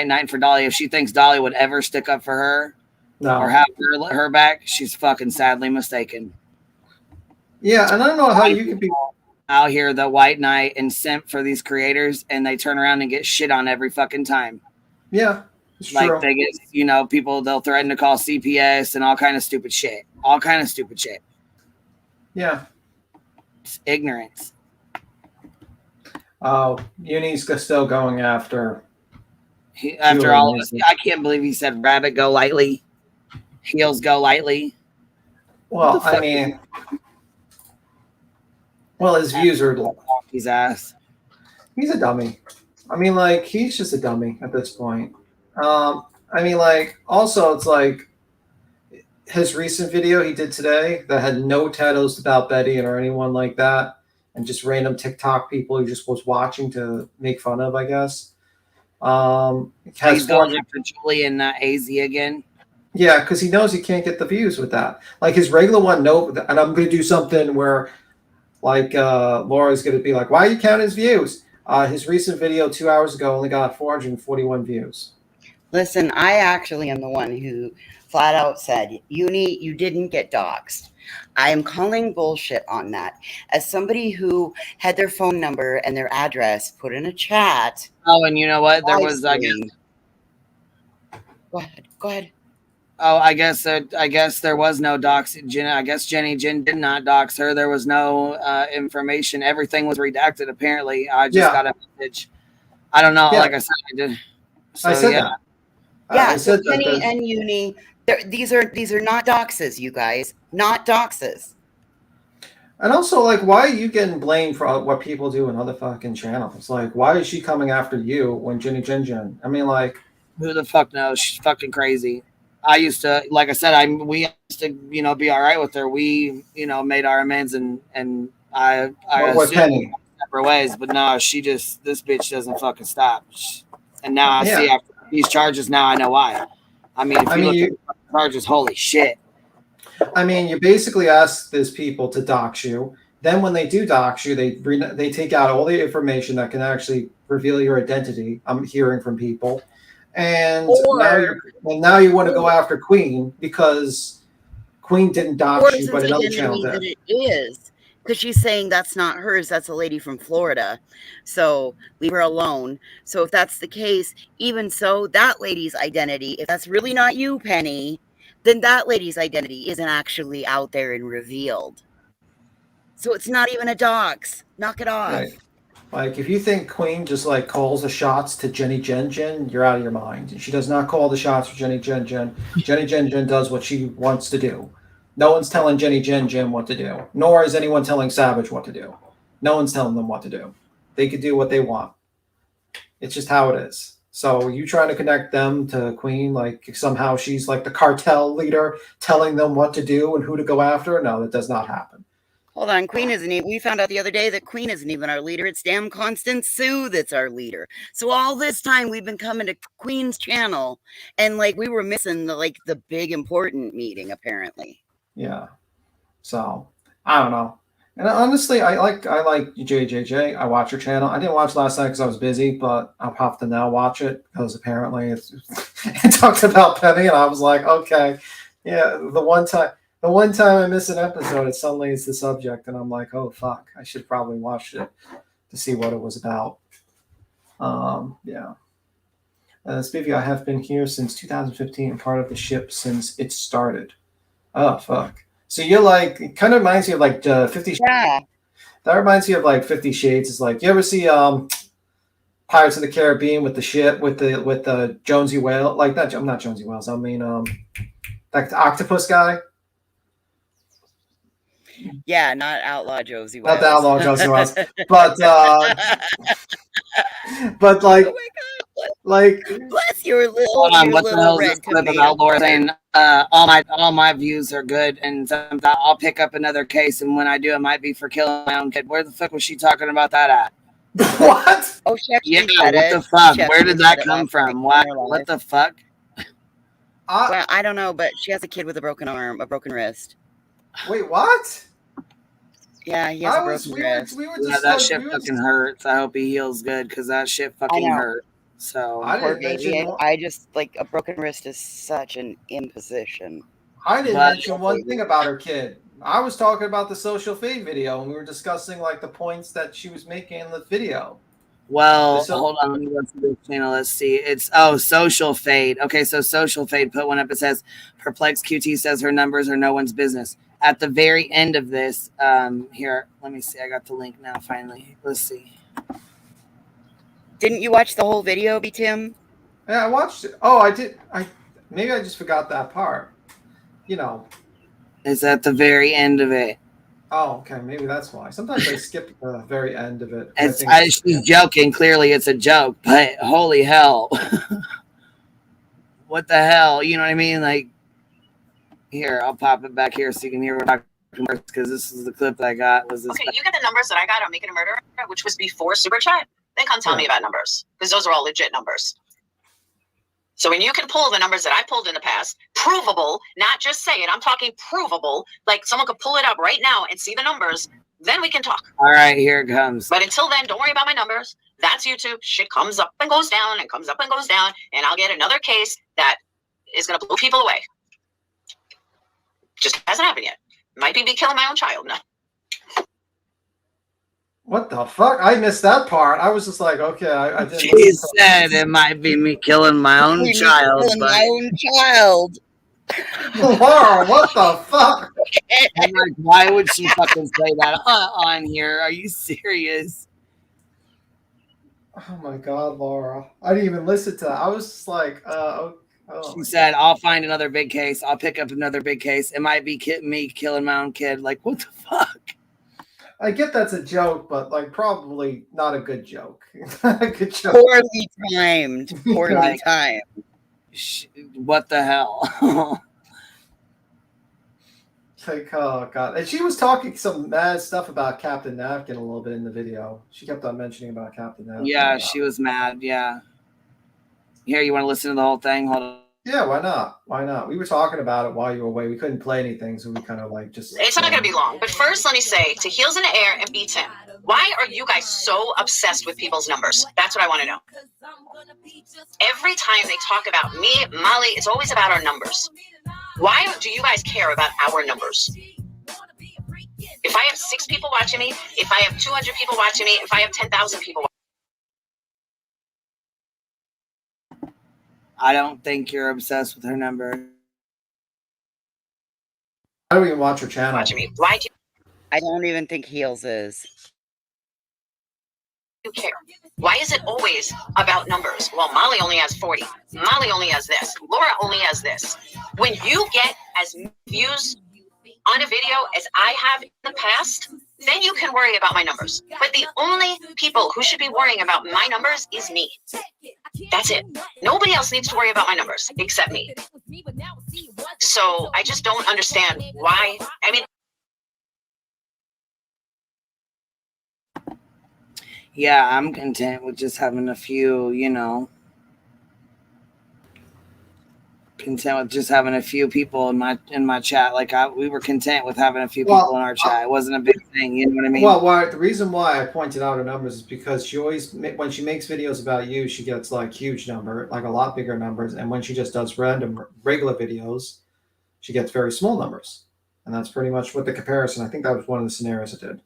knighting for Dolly. If she thinks Dolly would ever stick up for her or have her back, she's fucking sadly mistaken. Yeah, and I don't know how you could be out here the white knight and simp for these creators, and they turn around and get shit on every fucking time. Yeah, it's like true. They get, you know, people, they'll threaten to call CPS and all kind of stupid shit. Yeah, it's ignorance. Oh, Uni's still going after. After all of this, I can't believe he said rabbit go lightly, heels go lightly. Well, I mean, his views are his ass. He's a dummy. I mean, like, he's just a dummy at this point. I mean, like, also, it's like his recent video he did today that had no titles about Betty or anyone like that, and just random TikTok people he just was watching to make fun of, I guess. He's going after Julie and AZ again. Yeah, because he knows he can't get the views with that. Like his regular one, no, and I'm going to do something where, like, Laura's going to be like, why are you counting his views? His recent video 2 hours ago only got 441 views. Listen, I actually am the one who flat out said, Uni, you didn't get doxxed. I am calling bullshit on that. As somebody who had their phone number and their address put in a chat. Oh, and you know what? There was, I guess. Go ahead. Oh, I guess there was no dox. I guess Jenny did not dox her. There was no information. Everything was redacted. Apparently, I just got a message. I don't know. Yeah. Like I said, I did. So, I said that. Yeah, so Jenny and Uni, these are not doxes, you guys. Not doxes. And also, like, why are you getting blamed for what people do in other fucking channels? Like, why is she coming after you when Jenny Jen Jen? I mean, like, who the fuck knows? She's fucking crazy. I used to, like I said, we used to, be all right with her. We, made our amends, and I what Penny? separate ways. But no, this bitch doesn't fucking stop. And now I see Yeah. after these charges, now I know why. I mean, if you look at the charges, holy shit. I mean, you basically ask these people to dox you. Then when they do dox you, they take out all the information that can actually reveal your identity. I'm hearing from people. And now you want to go after Queen because Queen didn't dox you, but another channel did. That it is. Because she's saying that's not hers, that's a lady from Florida. So leave her alone. So if that's the case, even so, that lady's identity, if that's really not you, Penny, then that lady's identity isn't actually out there and revealed. So it's not even a dox. Knock it off. Right. Like, if you think Queen just, like, calls the shots to Jenny Jen Jen, you're out of your mind. She does not call the shots for Jenny Jen Jen. Jenny Jen Jen does what she wants to do. No one's telling Jenny Jen Jen what to do, nor is anyone telling Savage what to do. No one's telling them what to do. They could do what they want. It's just how it is. So you trying to connect them to Queen, like somehow she's like the cartel leader telling them what to do and who to go after? No, that does not happen. Hold on, Queen isn't even, we found out the other day that Queen isn't even our leader. It's damn Constance Sue that's our leader. So all this time we've been coming to Queen's channel and like we were missing the big important meeting apparently. Yeah. So I don't know. And honestly, I like JJJ. I watch her channel. I didn't watch last night because I was busy, but I'll have to now watch it because apparently it talked about Penny, and I was like, okay, yeah. The one time I miss an episode, it suddenly is the subject, and I'm like, oh fuck, I should probably watch it to see what it was about. Yeah. Spivvy, I have been here since 2015 and part of the ship since it started. Oh fuck. So you're like, it kind of reminds you of like 50 Shades. Yeah. That reminds you of like 50 Shades. It's like, you ever see Pirates of the Caribbean with the ship with the Jonesy whale? Like that, I'm not Jonesy whales. I mean like the octopus guy. Yeah, not Outlaw Josie Wales. Not the Outlaw Josie Wales. But but like, oh my God, like bless your little. Hold on, your what the little hell is red this clip tomato. about Laura saying all my views are good, and sometimes I'll pick up another case, and when I do, it might be for killing my own kid. Where the fuck was she talking about that at? What? Oh, she actually Yeah, said what it. the fuck? She Where did actually that said it come last from? week in Why? her What live. the fuck? Well, I don't know, but she has a kid with a broken arm, a broken wrist. Wait, what? Yeah, he has a broken wrist. We were Yeah, just that like, shit fucking hurts. I hope he heals good because that shit fucking know. hurt. So I Poor didn't baby. mention. I just like a broken wrist is such an imposition. I didn't But- mention one thing about her kid. I was talking about the social fade video, and we were discussing like the points that she was making in the video. Well, So- hold on. Let me go to this channel. Let's see. It's Social Fade. Okay, so Social Fade put one up. It says Perplex QT says her numbers are no one's business. At the very end of this, here, let me see. I got the link now. Finally, let's see. Didn't you watch the whole video, B Tim? Yeah, I watched it. Oh, I did. Maybe I just forgot that part. You know. It's at the very end of it. Oh, okay. Maybe that's why. Sometimes I skip the very end of it. She's joking. Clearly, it's a joke. But holy hell, what the hell? You know what I mean? Like, here, I'll pop it back here so you can hear what I'm talking about because this is the clip that I got. Was this? Okay, you get the numbers that I got on Making a Murderer, which was before Super Chat. Then come tell me about numbers because those are all legit numbers. So when you can pull the numbers that I pulled in the past, provable, not just say it, I'm talking provable, like someone could pull it up right now and see the numbers, then we can talk. All right, here it comes. But until then, don't worry about my numbers. That's YouTube. Shit comes up and goes down and comes up and goes down, and I'll get another case that is going to blow people away. Just hasn't happened yet. Might be me killing my own child. No. What the fuck? I missed that part. I was just like, okay, I didn't. She said it might be me killing my own child. Killing my own child. Laura, what the fuck? I'm like, why would she fucking say that on here? Are you serious? Oh my god, Laura. I didn't even listen to that. I was just like, She said, I'll find another big case. I'll pick up another big case. It might be me killing my own kid. Like, what the fuck? I get that's a joke, but like probably not a good joke. a good joke. Poorly timed. Poorly timed. What the hell? Like, oh god. And she was talking some mad stuff about Captain Napkin a little bit in the video. She kept on mentioning about Captain Napkin. Yeah, she was mad. Yeah. Here, you want to listen to the whole thing? Hold on. Yeah, why not? Why not? We were talking about it while you were away. We couldn't play anything, so we kind of like just. It's not going to be long. But first, let me say to Heels in the Air and B Tim, why are you guys so obsessed with people's numbers? That's what I want to know. Every time they talk about me, Molly, it's always about our numbers. Why do you guys care about our numbers? If I have 6 people watching me, if I have 200 people watching me, if I have 10,000 people watching me, I don't think you're obsessed with her number. I don't even watch her channel. watching me, why do I don't even think Heels is. you care? Why is it always about numbers? Well, Molly only has 40. Molly only has this. Laura only has this. When you get as many views on a video as I have in the past, then you can worry about my numbers. But the only people who should be worrying about my numbers is me. That's it. Nobody else needs to worry about my numbers except me. So I just don't understand why. I mean, Yeah, I'm content with just having a few, you know. Content with just having a few people in my chat. Like we were content with having a few people in our chat. It wasn't a big thing, you know what I mean? Well, the reason why I pointed out her numbers is because she always, when she makes videos about you, she gets like huge number, like a lot bigger numbers, and when she just does random regular videos, she gets very small numbers, and that's pretty much what the comparison. I think that was one of the scenarios it did.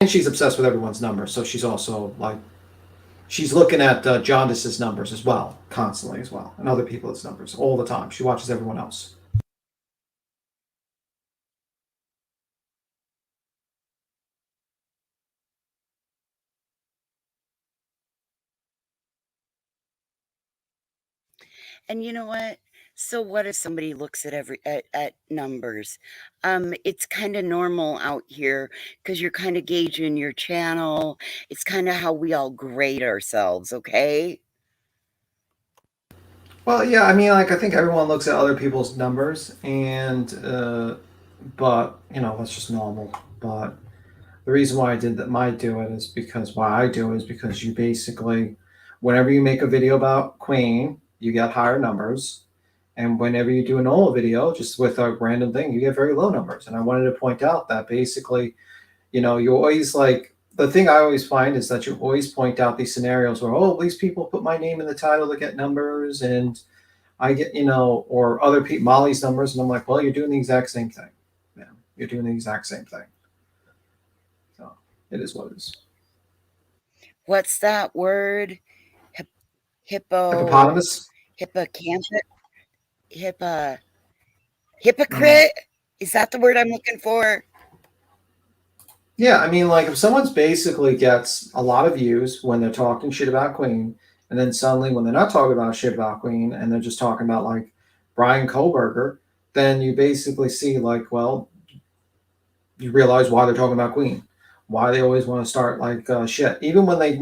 And she's obsessed with everyone's numbers, so she's also like. She's looking at Jaundice's numbers as well, constantly as well, and other people's numbers all the time. She watches everyone else. And you know what? So what if somebody looks at at numbers? It's kind of normal out here because you're kind of gauging your channel. It's kind of how we all grade ourselves, okay? Well, yeah, I mean, like I think everyone looks at other people's numbers, and but you know that's just normal. But the reason why I did that, might do it, is because you basically, whenever you make a video about Queen, you get higher numbers. And whenever you do an old video, just with a random thing, you get very low numbers. And I wanted to point out that basically, you know, you always like, the thing I always find is that you always point out these scenarios where, oh, these people put my name in the title to get numbers, and I get, you know, or other people, Molly's numbers. And I'm like, well, you're doing the exact same thing. Yeah, you're doing the exact same thing. So it is what it is. What's that word? Hippopotamus? Hippocampus? Hypocrite? Is that the word I'm looking for? Yeah, I mean, like if someone's basically gets a lot of views when they're talking shit about Queen, and then suddenly when they're not talking about shit about Queen and they're just talking about like Brian Kohlberger, then you basically see like, well, you realize why they're talking about Queen, why they always want to start like shit, even when they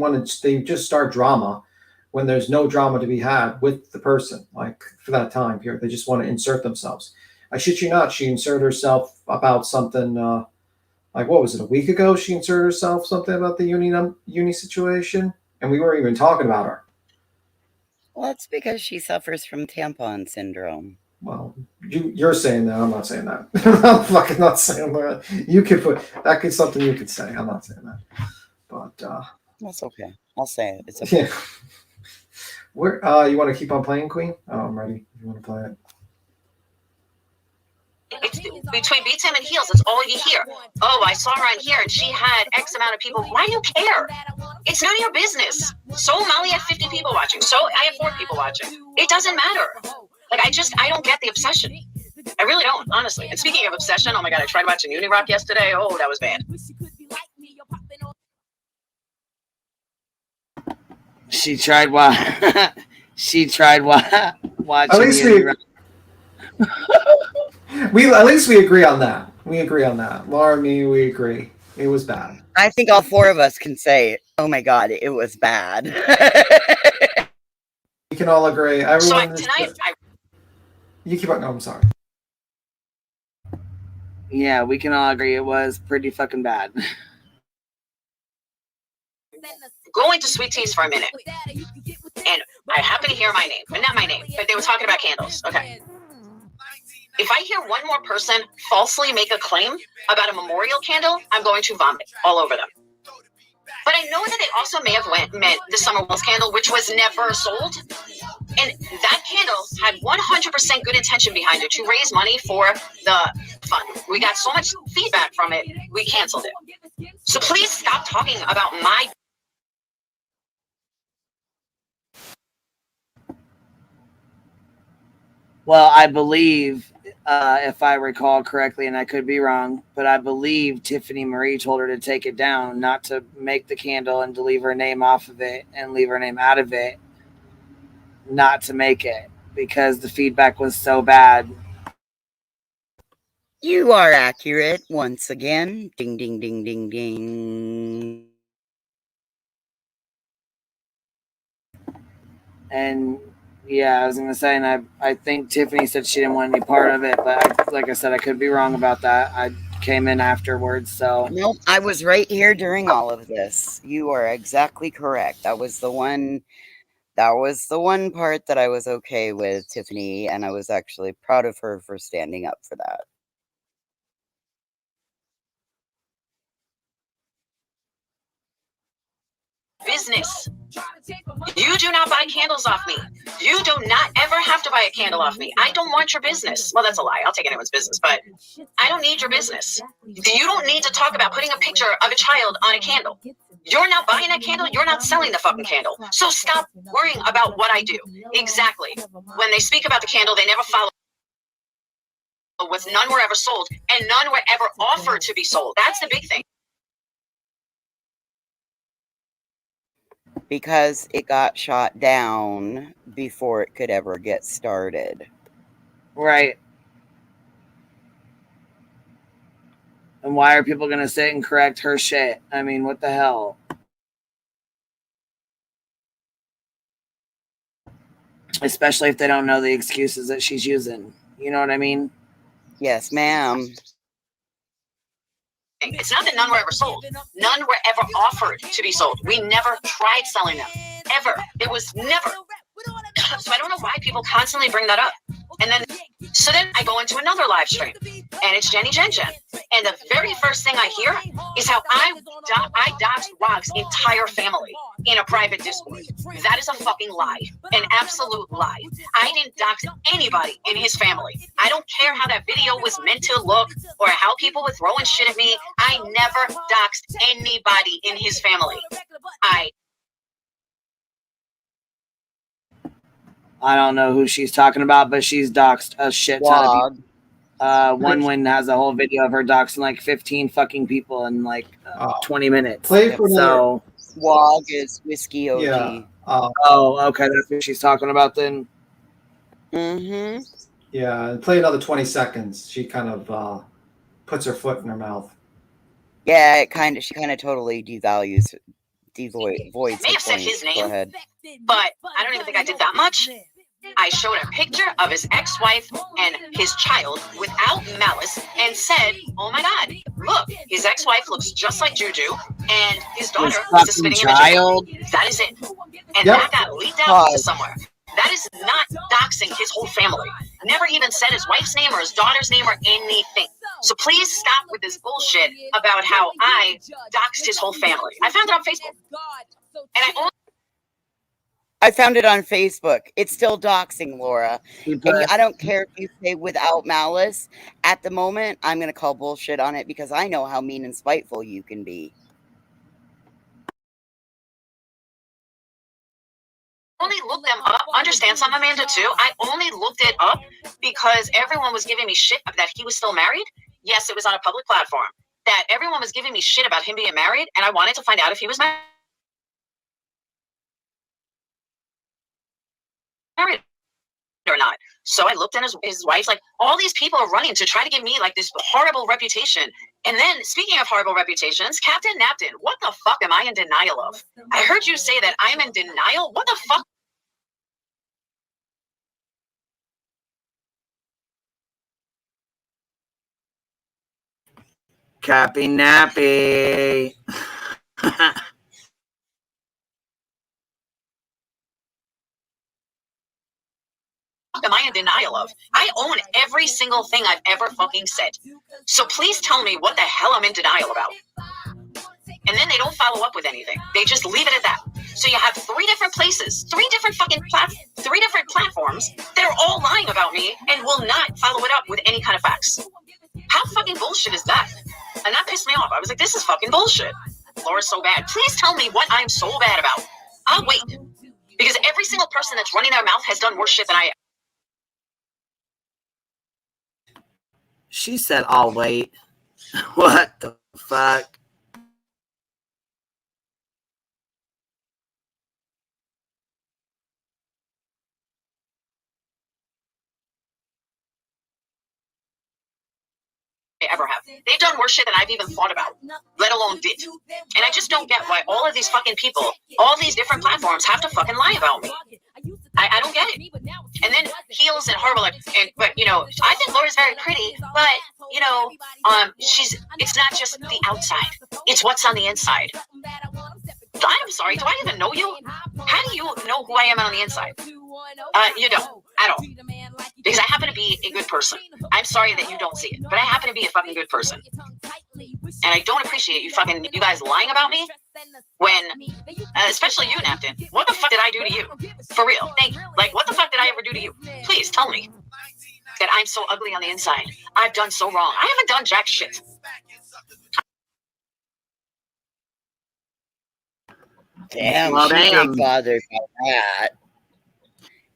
just start drama. When there's no drama to be had with the person, like for that time period, they just want to insert themselves. I shit you not, she inserted herself about something, like what was it, a week ago? She inserted herself something about the uni situation, and we weren't even talking about her. Well, it's because she suffers from tampon syndrome. Well, you're saying that. I'm not saying that. I'm fucking not saying that. You could put that. Could something you could say. I'm not saying that. But that's okay. I'll say it. It's okay. Yeah. Where you want to keep on playing, Queen? Oh, I'm ready. If you want to play it. it's between B Tim and Heels, that's all you hear. Oh, I saw her on here and she had X amount of people. Why do you care? It's none of your business. So Molly had 50 people watching. So I have 4 people watching. It doesn't matter. Like, I don't get the obsession. I really don't, honestly. And speaking of obsession, oh my God, I tried watching Unirock yesterday. Oh, that was bad. She tried watching. At least We at least we agree on that. We agree on that. Laura, me, we agree. It was bad. I think all four of us can say, "Oh my god, it was bad." We can all agree. Everyone. Tonight, you keep on. No, I'm sorry. Yeah, we can all agree it was pretty fucking bad. Going to Sweet Teas for a minute, and I happen to hear my name, but not my name, but they were talking about candles. Okay. If I hear one more person falsely make a claim about a memorial candle, I'm going to vomit all over them. But I know that they also may have meant the Summer Walls candle, which was never sold. And that candle had 100% good intention behind it to raise money for the fund. We got so much feedback from it, we canceled it. So please stop talking about my... Well, I believe, if I recall correctly, and I could be wrong, but I believe Tiffany Marie told her to take it down, not to make the candle and to leave her name off of it and leave her name out of it, not to make it, because the feedback was so bad. You are accurate once again. Ding, ding, ding, ding, ding. And yeah, I was going to say, and I think Tiffany said she didn't want any part of it, but like I said, I could be wrong about that. I came in afterwards, so. Nope, I was right here during all of this. You are exactly correct. That was the one part that I was okay with, Tiffany, and I was actually proud of her for standing up for that. business. You do not buy candles off me. You do not ever have to buy a candle off me. I don't want your business. Well, that's a lie. I'll take anyone's business, but I don't need your business. You don't need to talk about putting a picture of a child on a candle. You're not buying that candle. You're not selling the fucking candle. So stop worrying about what I do. Exactly. When they speak about the candle, they never follow with none were ever sold and none were ever offered to be sold. That's the big thing. Because it got shot down before it could ever get started. Right. And why are people going to sit and correct her shit? I mean, what the hell? Especially if they don't know the excuses that she's using. You know what I mean? Yes, ma'am. It's not that none were ever sold. None were ever offered to be sold. We never tried selling them. Ever. It was never. So I don't know why people constantly bring that up. And then, so then I go into another live stream, and it's Jenny Jen Jen. And the very first thing I hear is how I doxed Rock's entire family in a private Discord. That is a fucking lie. An absolute lie. I didn't dox anybody in his family. I don't care how that video was meant to look or how people were throwing shit at me. I never doxed anybody in his family. I don't know who she's talking about, but she's doxed a shit ton of people. One Win has a whole video of her doxing like 15 fucking people in like 20 minutes. So Wog is Whiskey OG. Yeah. Oh, okay. That's what she's talking about then. Mm-hmm. Yeah, and play another 20 seconds. She kind of puts her foot in her mouth. Yeah, she kind of totally devoids may have said his name, but I don't even think I did that much. I showed a picture of his ex-wife and his child without malice and said, oh my God, look, his ex-wife looks just like Juju and his daughter is a spitting child. image. That is it. And that got leaked out to somewhere. That is not doxing his whole family. Never even said his wife's name or his daughter's name or anything. So please stop with this bullshit about how I doxed his whole family. I found it on Facebook. And I found it on Facebook. It's still doxing, Laura. And I don't care if you say without malice. At the moment, I'm going to call bullshit on it because I know how mean and spiteful you can be. Only looked them up. Understand something, Amanda, too? I only looked it up because everyone was giving me shit that he was still married. Yes, it was on a public platform. That everyone was giving me shit about him being married, and I wanted to find out if he was married or not. So I looked at his wife's like, all these people are running to try to give me like this horrible reputation. And then speaking of horrible reputations, Captain Napton, what the fuck am I in denial of? I heard you say that I'm in denial. What the fuck? Cappy Nappy. Am I in denial of? I own every single thing I've ever fucking said. So please tell me what the hell I'm in denial about. And then they don't follow up with anything. They just leave it at that. So you have three different places, three different platforms that are all lying about me and will not follow it up with any kind of facts. How fucking bullshit is that? And that pissed me off. I was like, this is fucking bullshit. Laura's so bad. Please tell me what I'm so bad about. I'll wait. Because every single person that's running their mouth has done worse shit than I am. She said, I'll wait. What the fuck? Ever have. They've done worse shit than I've even thought about, let alone did. And I just don't get why all of these fucking people, all these different platforms have to fucking lie about me. I don't get it. And then heels and horrible, but you know, I think Laura's very pretty, but you know, it's not just the outside, it's what's on the inside. I'm sorry, do I even know you? How do you know who I am on the inside? You don't, at all. Because I happen to be a good person. I'm sorry that you don't see it, but I happen to be a fucking good person. And I don't appreciate you guys lying about me when, especially you, Napton. What the fuck did I do to you? For real, thank you. Like, what the fuck did I ever do to you? Please tell me that I'm so ugly on the inside. I've done so wrong. I haven't done jack shit. Damn, Well, she damn. big bothered by that.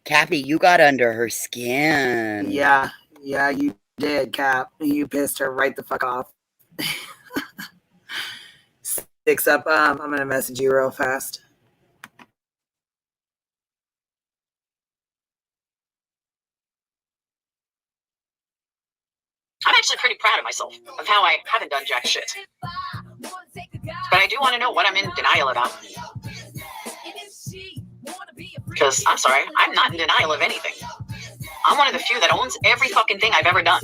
Cappy, you got under her skin. Yeah, you did, Cap. You pissed her right the fuck off. Sticks up. I'm gonna message you real fast. I'm actually pretty proud of myself of how I haven't done jack shit. But I do want to know what I'm in denial about. Because, I'm sorry, I'm not in denial of anything. I'm one of the few that owns every fucking thing I've ever done.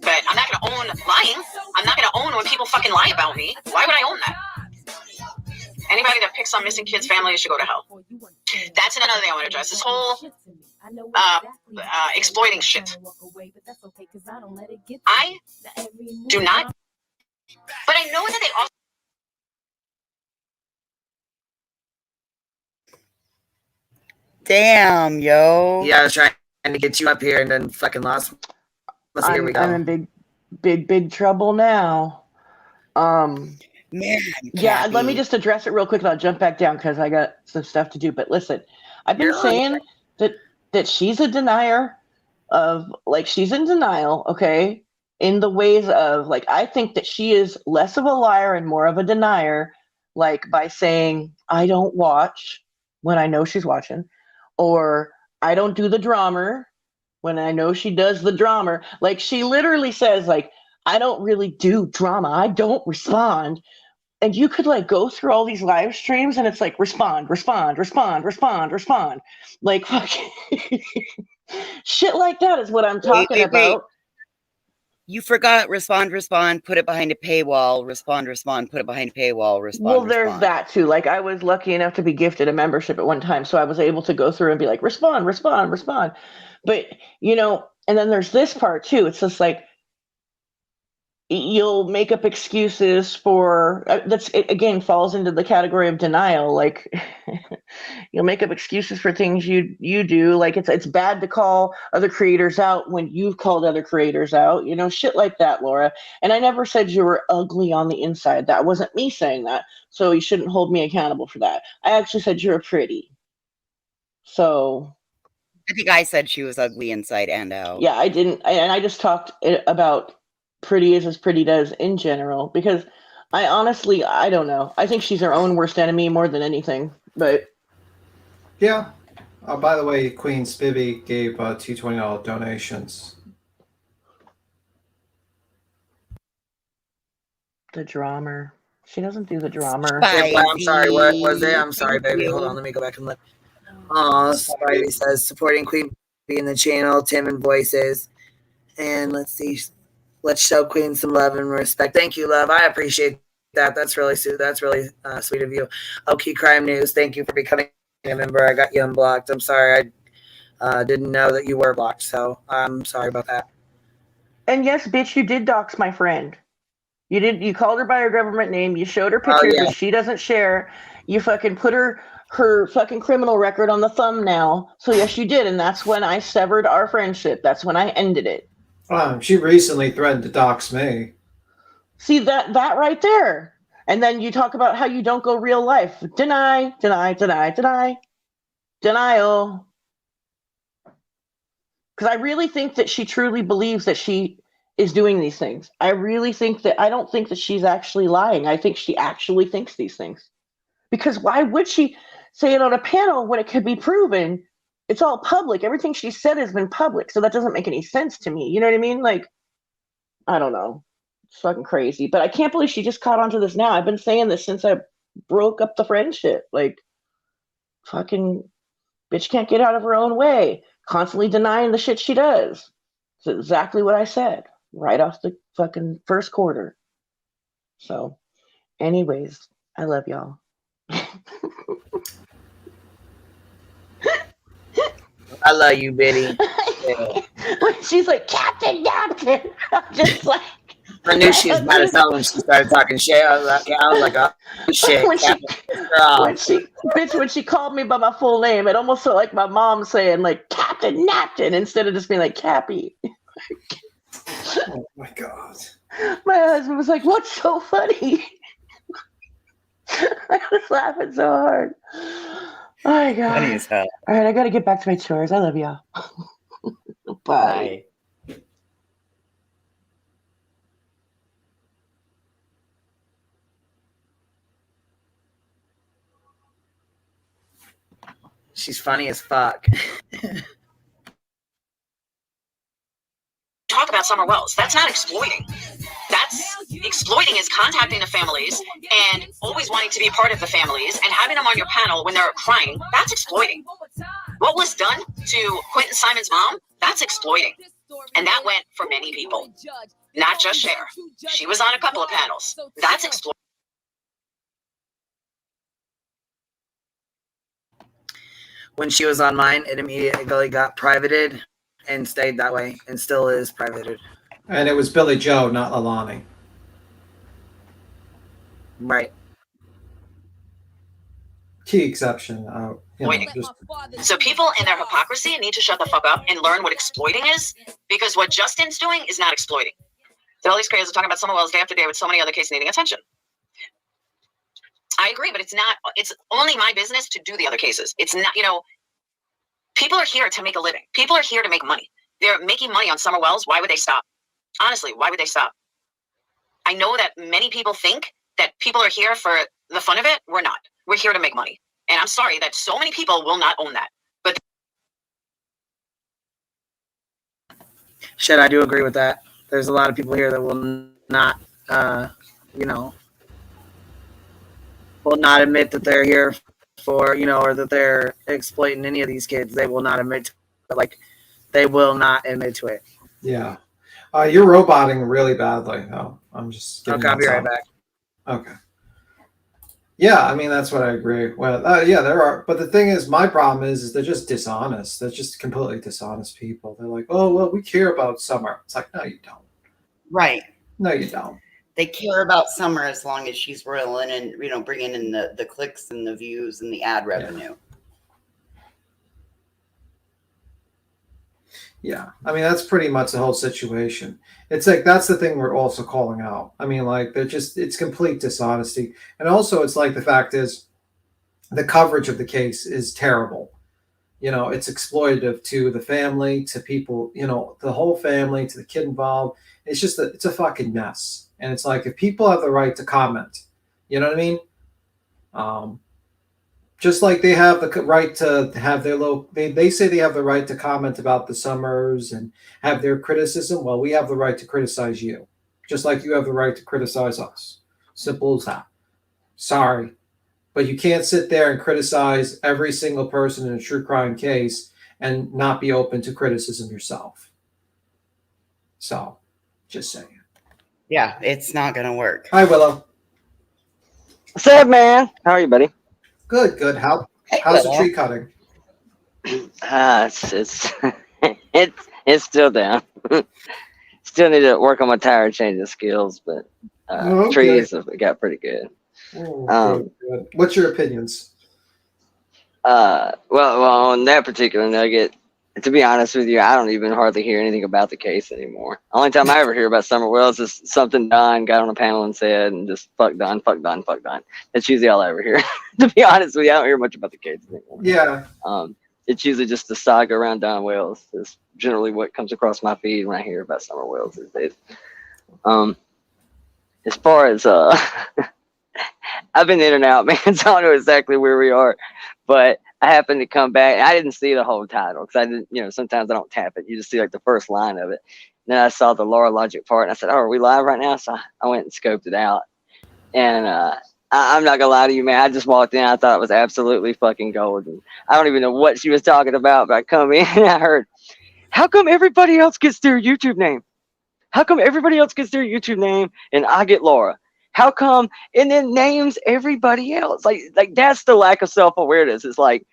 But I'm not going to own lying. I'm not going to own when people fucking lie about me. Why would I own that? Anybody that picks on missing kids' families should go to hell. That's another thing I want to address. This whole exploiting shit. I do not, but I know that they also. Damn, yo. Yeah, I was trying to get you up here and then fucking lost. Here we go. I'm in big trouble now. Man, yeah, Cappy. let me just address it real quick and I'll jump back down because I got some stuff to do. But listen, I've been saying that she's a denier of, like, she's in denial, okay, in the ways of, like, I think that she is less of a liar and more of a denier, like, by saying, I don't watch when I know she's watching, or I don't do the drama when I know she does the drama. Like, she literally says, like, I don't really do drama. I don't respond. And you could, like, go through all these live streams and it's like, respond. Like, fucking shit like that is what I'm talking about. You forgot respond, put it behind a paywall, respond, put it behind a paywall, respond. Well, there's that too. Like, I was lucky enough to be gifted a membership at one time, so I was able to go through and be like, respond. But, you know, and then there's this part too. It's just like, you'll make up excuses for, it again falls into the category of denial. Like, you'll make up excuses for things you do. Like, it's bad to call other creators out when you've called other creators out, you know, shit like that, Laura. And I never said you were ugly on the inside. That wasn't me saying that. So you shouldn't hold me accountable for that. I actually said you're pretty. So I think I said she was ugly inside and out. yeah, I didn't. And I just talked about pretty as pretty does in general, because I honestly, I don't know. I think she's her own worst enemy more than anything. But yeah, Oh, by the way, Queen Spivvy gave $220 donations. The drummer. She doesn't do the drummer. I'm sorry, what was it? I'm sorry, Thank baby. you. Hold on, let me go back and look. Oh, Spidey says supporting Queen Bee in the channel, Tim and Voices. And let's see. Let's show Queen some love and respect. Thank you, love. I appreciate that. That's really sweet of you. Okay, Crime News. Thank you for becoming a member. I got you unblocked. I'm sorry. I didn't know that you were blocked, so I'm sorry about that. And yes, bitch, you did dox my friend. You called her by her government name. You showed her pictures that she doesn't share. You fucking put her fucking criminal record on the thumbnail. So yes, you did, and that's when I severed our friendship. That's when I ended it. She recently threatened to dox me. See that right there. And then you talk about how you don't go real life. Deny. Denial. Because I really think that she truly believes that she is doing these things. I don't think that she's actually lying. I think she actually thinks these things. Because why would she say it on a panel when it could be proven? It's all public. Everything she said has been public. So that doesn't make any sense to me. You know what I mean? Like, I don't know. It's fucking crazy. But I can't believe she just caught onto this now. I've been saying this since I broke up the friendship. Like, fucking bitch can't get out of her own way. Constantly denying the shit she does. It's exactly what I said. Right off the fucking first quarter. So, anyways, I love y'all. I love you, Biddy. When she's like, Captain, I'm just like, I knew she was about to tell when she started talking shit. I was like, oh shit. When she called me by my full name, it almost felt like my mom saying like Captain Napton instead of just being like Cappy. Oh my god. My husband was like, what's so funny? I was laughing so hard. Oh my god. Funny as hell. All right, I gotta get back to my chores. I love y'all. Bye. She's funny as fuck. Talk about Summer Wells. That's not exploiting. Exploiting is contacting the families and always wanting to be a part of the families and having them on your panel when they're crying. That's exploiting. What was done to Quentin Simon's mom? That's exploiting. And that went for many people, not just Cher. She was on a couple of panels. That's exploiting. When she was on mine, it immediately got privated and stayed that way and still is privated. And it was Billy Joe, not Lalani. Right. Key exception. So people in their hypocrisy need to shut the fuck up and learn what exploiting is, because what Justin's doing is not exploiting. All these creators are talking about Summer Wells day after day with so many other cases needing attention. I agree, but it's not. It's only my business to do the other cases. It's not, people are here to make a living. People are here to make money. They're making money on Summer Wells. Why would they stop? Honestly, why would they stop? I know that many people think that people are here for the fun of it. We're not. We're here to make money. And I'm sorry that so many people will not own that. But shit, I do agree with that. There's a lot of people here that will not, will not admit that they're here for, or that they're exploiting any of these kids. They will not admit to it. They will not admit to it. Yeah. You're roboting really badly. Oh, I'm just okay, I'll be right back. Okay. Yeah, I mean, that's what I agree. Well, yeah, there are. But the thing is, my problem is they're just dishonest. They're just completely dishonest people. They're like, oh, well, we care about Summer. It's like, no, you don't. Right. No, you don't. They care about Summer as long as she's rolling and, bringing in the clicks and the views and the ad revenue. Yeah. I mean, that's pretty much the whole situation. It's like, that's the thing we're also calling out. I mean, it's complete dishonesty. And also, it's like, the fact is, the coverage of the case is terrible. It's exploitative to the family, to people, the whole family, to the kid involved. It's just it's a fucking mess. And it's like, if people have the right to comment, you know what I mean? Just like they have the right to have their they say they have the right to comment about the Summers and have their criticism. Well, we have the right to criticize you, just like you have the right to criticize us. Simple as that. Sorry, but you can't sit there and criticize every single person in a true crime case and not be open to criticism yourself. So, just saying. Yeah, it's not gonna work. Hi, Willow. What's up, man? How are you, buddy? Good, good. How's the tree cutting? It's it's still down. Still need to work on my tire changing skills, but Okay. trees have got pretty good. Good, good. What's your opinions? Well, on that particular nugget, to be honest with you, I don't even hardly hear anything about the case anymore. Only time I ever hear about Summer Wells is something Don got on a panel and said, and just fuck Don, fuck Don, fuck Don. That's usually all I ever hear. To be honest with you, I don't hear much about the case anymore. Yeah. It's usually just the saga around Don Wells. Is generally what comes across my feed when I hear about Summer Wells these days. As far as I've been in and out, man, so I don't know exactly where we are, but I happened to come back. I didn't see the whole title because I didn't, sometimes I don't tap it. You just see like the first line of it. And then I saw the Laura Logic part and I said, oh, are we live right now? So I went and scoped it out. And I'm not gonna lie to you, man. I just walked in. I thought it was absolutely fucking golden. I don't even know what she was talking about, but I come in and I heard, how come everybody else gets their YouTube name? How come everybody else gets their YouTube name and I get Laura? How come? And then names everybody else. Like that's the lack of self-awareness. It's like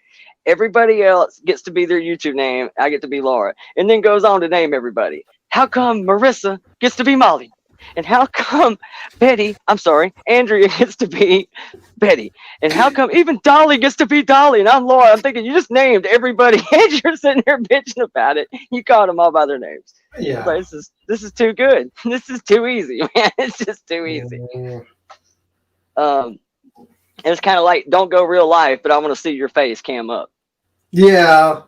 everybody else gets to be their YouTube name. I get to be Laura. And then goes on to name everybody. How come Marissa gets to be Molly? And how come Andrea gets to be Betty? And how come even Dolly gets to be Dolly? And I'm Laura. I'm thinking you just named everybody and you're sitting there bitching about it. You called them all by their names. Yeah. Like, this is too good. This is too easy, man. It's just too easy. It's kind of like don't go real life, but I want to see your face cam up. Yeah.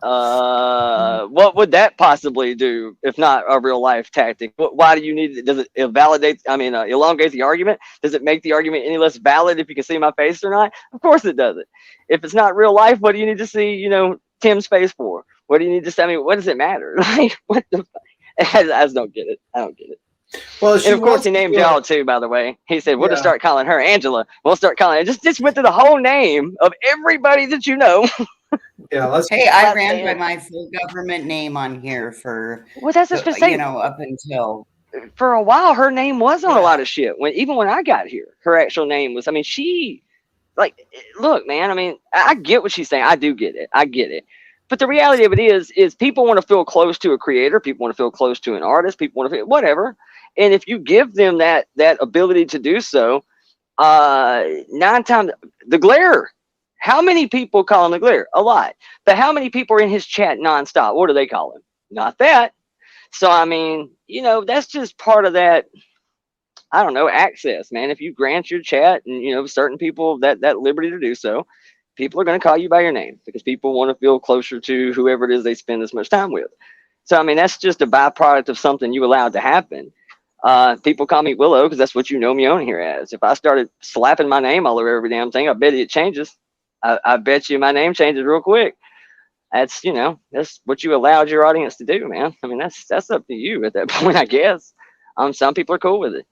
What would that possibly do if not a real life tactic? Why do you need it? Does it elongate the argument? Does it make the argument any less valid if you can see my face or not? Of course it doesn't. If it's not real life, what do you need to see, Tim's face for? What do you need to say? I mean, what does it matter? Like, what the fuck? I just don't get it. I don't get it. Well, and of course he named y'all too, by the way. He said, we'll just start calling her Angela. We'll start calling her. Just went through the whole name of everybody that you know. Yeah, Hey, I ran by my full government name on here for that's just to say, up until for a while her name was on a lot of shit. Even when I got here, her actual name was. I mean, look, man. I mean, I get what she's saying. I do get it. I get it. But the reality of it is people want to feel close to a creator. People want to feel close to an artist. People want to feel whatever. And if you give them that ability to do so, 9 times the glare. How many people call him the glare? A lot. But how many people are in his chat nonstop? What do they call him? Not that. So, I mean, that's just part of that, I don't know, access, man. If you grant your chat and, certain people that liberty to do so, people are going to call you by your name because people want to feel closer to whoever it is they spend this much time with. So, I mean, that's just a byproduct of something you allowed to happen. People call me Willow because that's what you know me on here as. If I started slapping my name all over every damn thing, I bet it changes. I bet you my name changes real quick. That's, that's what you allowed your audience to do, man. I mean, that's up to you at that point, I guess. Some people are cool with it,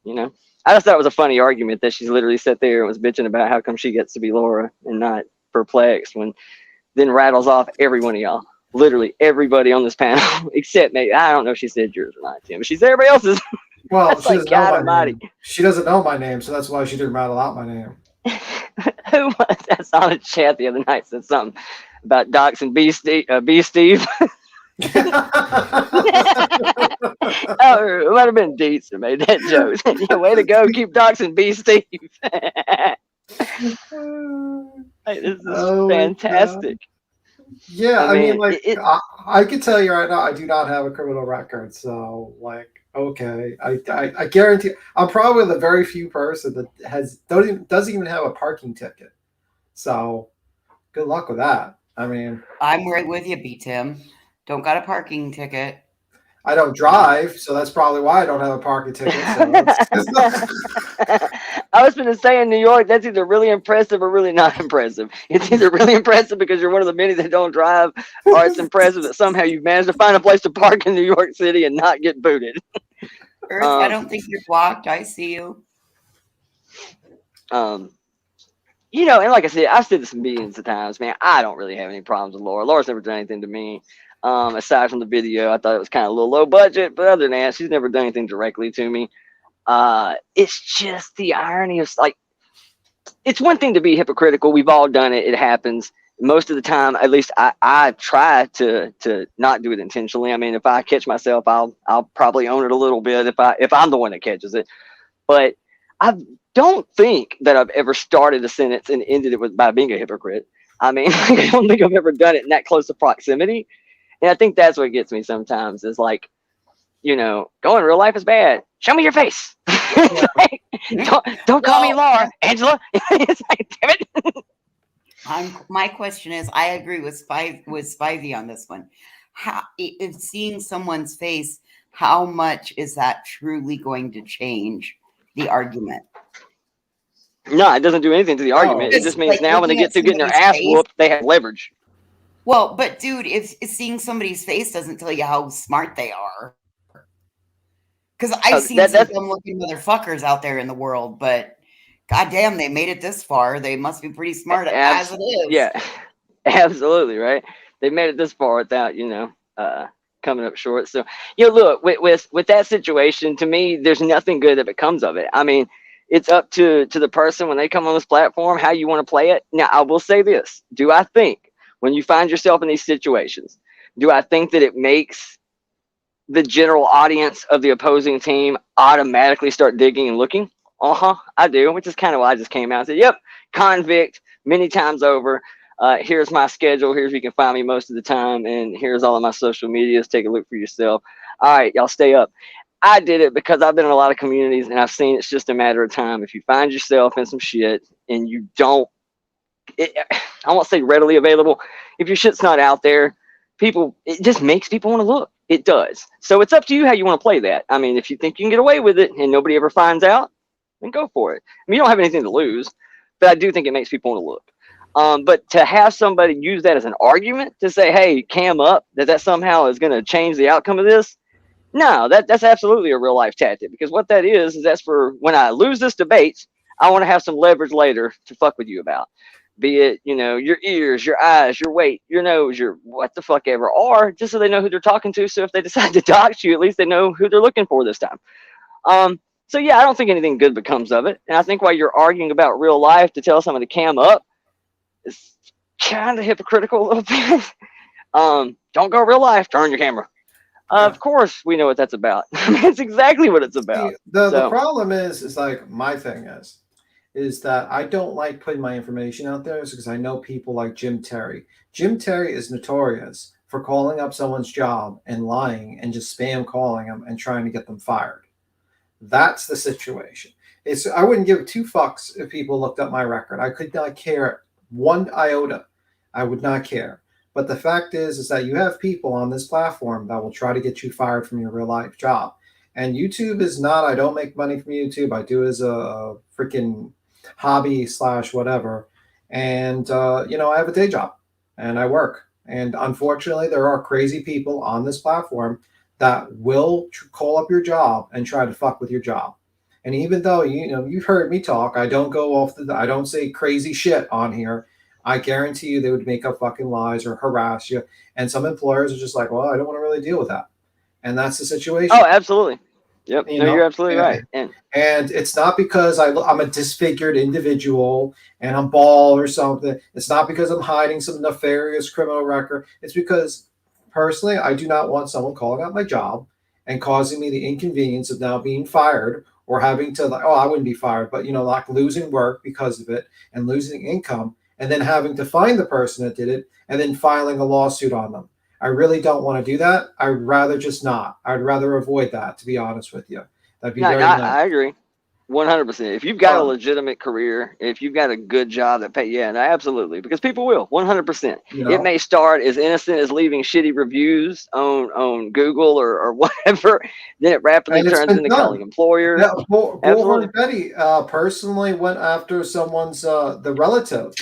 I just thought it was a funny argument that she's literally sat there and was bitching about how come she gets to be Laura and not Perplexed, when then rattles off every one of y'all. Literally everybody on this panel, except maybe, I don't know if she said yours or not, Tim, but she said everybody else's. Well, that's like God Almighty. She doesn't know my name, so that's why she didn't rattle out my name. Who was that? I saw a chat the other night said something about Doxxing B Steve. Oh, it might have been Deets that made that joke. Yeah, way to go, keep Doxxing B Steve. Hey, this is fantastic. Yeah, I mean I can tell you right now, I do not have a criminal record. So, okay, I guarantee I'm probably the very few person that doesn't even have a parking ticket. So, good luck with that. I mean, I'm right with you, B Tim. Don't got a parking ticket. I don't drive, so that's probably why I don't have a parking ticket. So I husband is saying New York, that's either really impressive or really not impressive. It's either really impressive because you're one of the many that don't drive, or it's impressive that somehow you've managed to find a place to park in New York City and not get booted. Earth, I don't think you're blocked. I see you. You know, and like I said, I've said this millions of times, man. I don't really have any problems with Laura. Laura's never done anything to me. Aside from the video, I thought it was kind of a little low budget, but other than that, she's never done anything directly to me. It's just the irony of, like, it's one thing to be hypocritical. We've all done it. It happens. Most of the time, at least I try to not do it intentionally. I mean, if I catch myself, I'll probably own it a little bit if I'm the one that catches it. But I don't think that I've ever started a sentence and ended it by being a hypocrite. I mean, I don't think I've ever done it in that close of proximity. And I think that's what gets me sometimes is like, you know, going real life is bad. Show me your face. Like, don't call me Laura, Angela. It's like, damn it. My question is, I agree with Spivey on this one. How, if seeing someone's face, how much is that truly going to change the argument? No, it doesn't do anything to the argument. It just means like now when they get through getting their ass whooped, they have leverage. Well, but dude, if seeing somebody's face doesn't tell you how smart they are. Because I've seen some dumb-looking motherfuckers out there in the world, but goddamn, they made it this far. They must be pretty smart as it is. Yeah, absolutely, right? They made it this far without, you know, coming up short. So, you know, look, with that situation, to me, there's nothing good that becomes of it. I mean, it's up to the person when they come on this platform how you want to play it. Now, I will say this. Do I think when you find yourself in these situations, do I think that it makes the general audience of the opposing team automatically start digging and looking? I do, which is kind of why I just came out and said, yep, convict many times over. Here's my schedule. Here's where you can find me most of the time. And here's all of my social medias. Take a look for yourself. All right, y'all stay up. I did it because I've been in a lot of communities and I've seen it's just a matter of time. If you find yourself in some shit and you don't, I won't say readily available. If your shit's not out there, it just makes people want to look. It does. So it's up to you how you want to play that. I mean, if you think you can get away with it and nobody ever finds out, then go for it. I mean, you don't have anything to lose, but I do think it makes people want to look. But to have somebody use that as an argument to say, hey, cam up, that somehow is going to change the outcome of this. No, that's absolutely a real life tactic, because what that is that's for when I lose this debate, I want to have some leverage later to fuck with you about. Be it, you know, your ears, your eyes, your weight, your nose, your what the fuck ever, or just so they know who they're talking to. So if they decide to dox you, at least they know who they're looking for this time. So yeah, I don't think anything good becomes of it. And I think while you're arguing about real life to tell someone to cam up, it's kind of hypocritical a little bit. Don't go real life, turn your camera. Of course, we know what that's about. That's exactly what it's about. The problem is like my thing is that I don't like putting my information out there because I know people like Jim Terry. Jim Terry is notorious for calling up someone's job and lying and just spam calling them and trying to get them fired. That's the situation. I wouldn't give 2 fucks if people looked up my record. I could not care 1 iota. I would not care. But the fact is that you have people on this platform that will try to get you fired from your real life job. And YouTube is not, I don't make money from YouTube. I do it as a freaking hobby / whatever. And, you know, I have a day job and I work. And unfortunately, there are crazy people on this platform that will call up your job and try to fuck with your job. And even though, you know, you've heard me talk, I don't go off I don't say crazy shit on here. I guarantee you they would make up fucking lies or harass you. And some employers are just like, well, I don't want to really deal with that. And that's the situation. Oh, absolutely. Yep. You're absolutely right. And it's not because I'm a disfigured individual and I'm bald or something. It's not because I'm hiding some nefarious criminal record. It's because personally, I do not want someone calling out my job and causing me the inconvenience of now being fired or having to, like, oh, I wouldn't be fired, but, you know, like losing work because of it and losing income and then having to find the person that did it and then filing a lawsuit on them. I really don't want to do that. I'd rather just not. I'd rather avoid that, to be honest with you. That'd be very nice. I agree. 100%. If you've got a Um, legitimate career, if you've got a good job that pay, yeah, no, absolutely. Because people will, 100%. You It know, may start as innocent as leaving shitty reviews on Google or whatever. Then it rapidly and it's turns been into done. calling employers. Yeah, Absolutely. Bullhorn Betty personally went after someone's the relative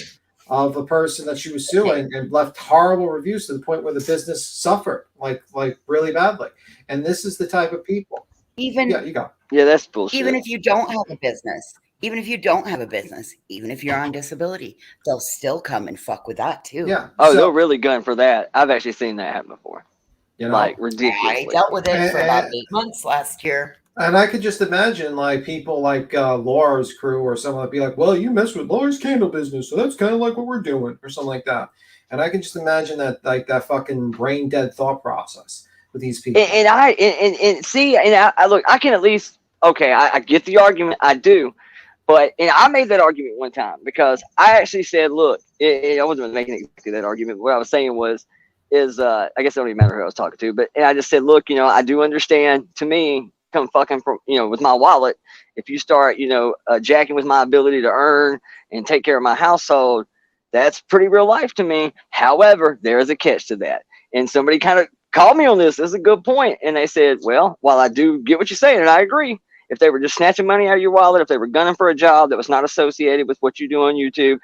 of a person that she was suing and left horrible reviews to the point where the business suffered like really badly. And this is the type of people. Even Yeah, you go. Yeah, that's bullshit. even if you don't have a business, even if you're on disability, they'll still come and fuck with that too. Yeah. Oh, they'll really gun for that. I've actually seen that happen before. You know, like I ridiculously. dealt with it for about And- 8 months last year. And I could just imagine like people like Laura's crew or someone would be like, well, you mess with Laura's candle business, so that's kind of like what we're doing or something like that. And I can just imagine that like that fucking brain dead thought process with these people. And see, and I look, I can at least, okay, I get the argument, I do. But and I made that argument one time because I actually said, look, I wasn't making exactly that argument. But what I was saying is I guess it don't even matter who I was talking to, but and I just said, look, I do understand. To me, come fucking from with my wallet, if you start jacking with my ability to earn and take care of my household, that's pretty real life to me. However, there is a catch to that, and somebody kind of called me on this. This is a good point, and they said, well, while I do get what you're saying, and I agree. If they were just snatching money out of your wallet, if they were gunning for a job that was not associated with what you do on YouTube,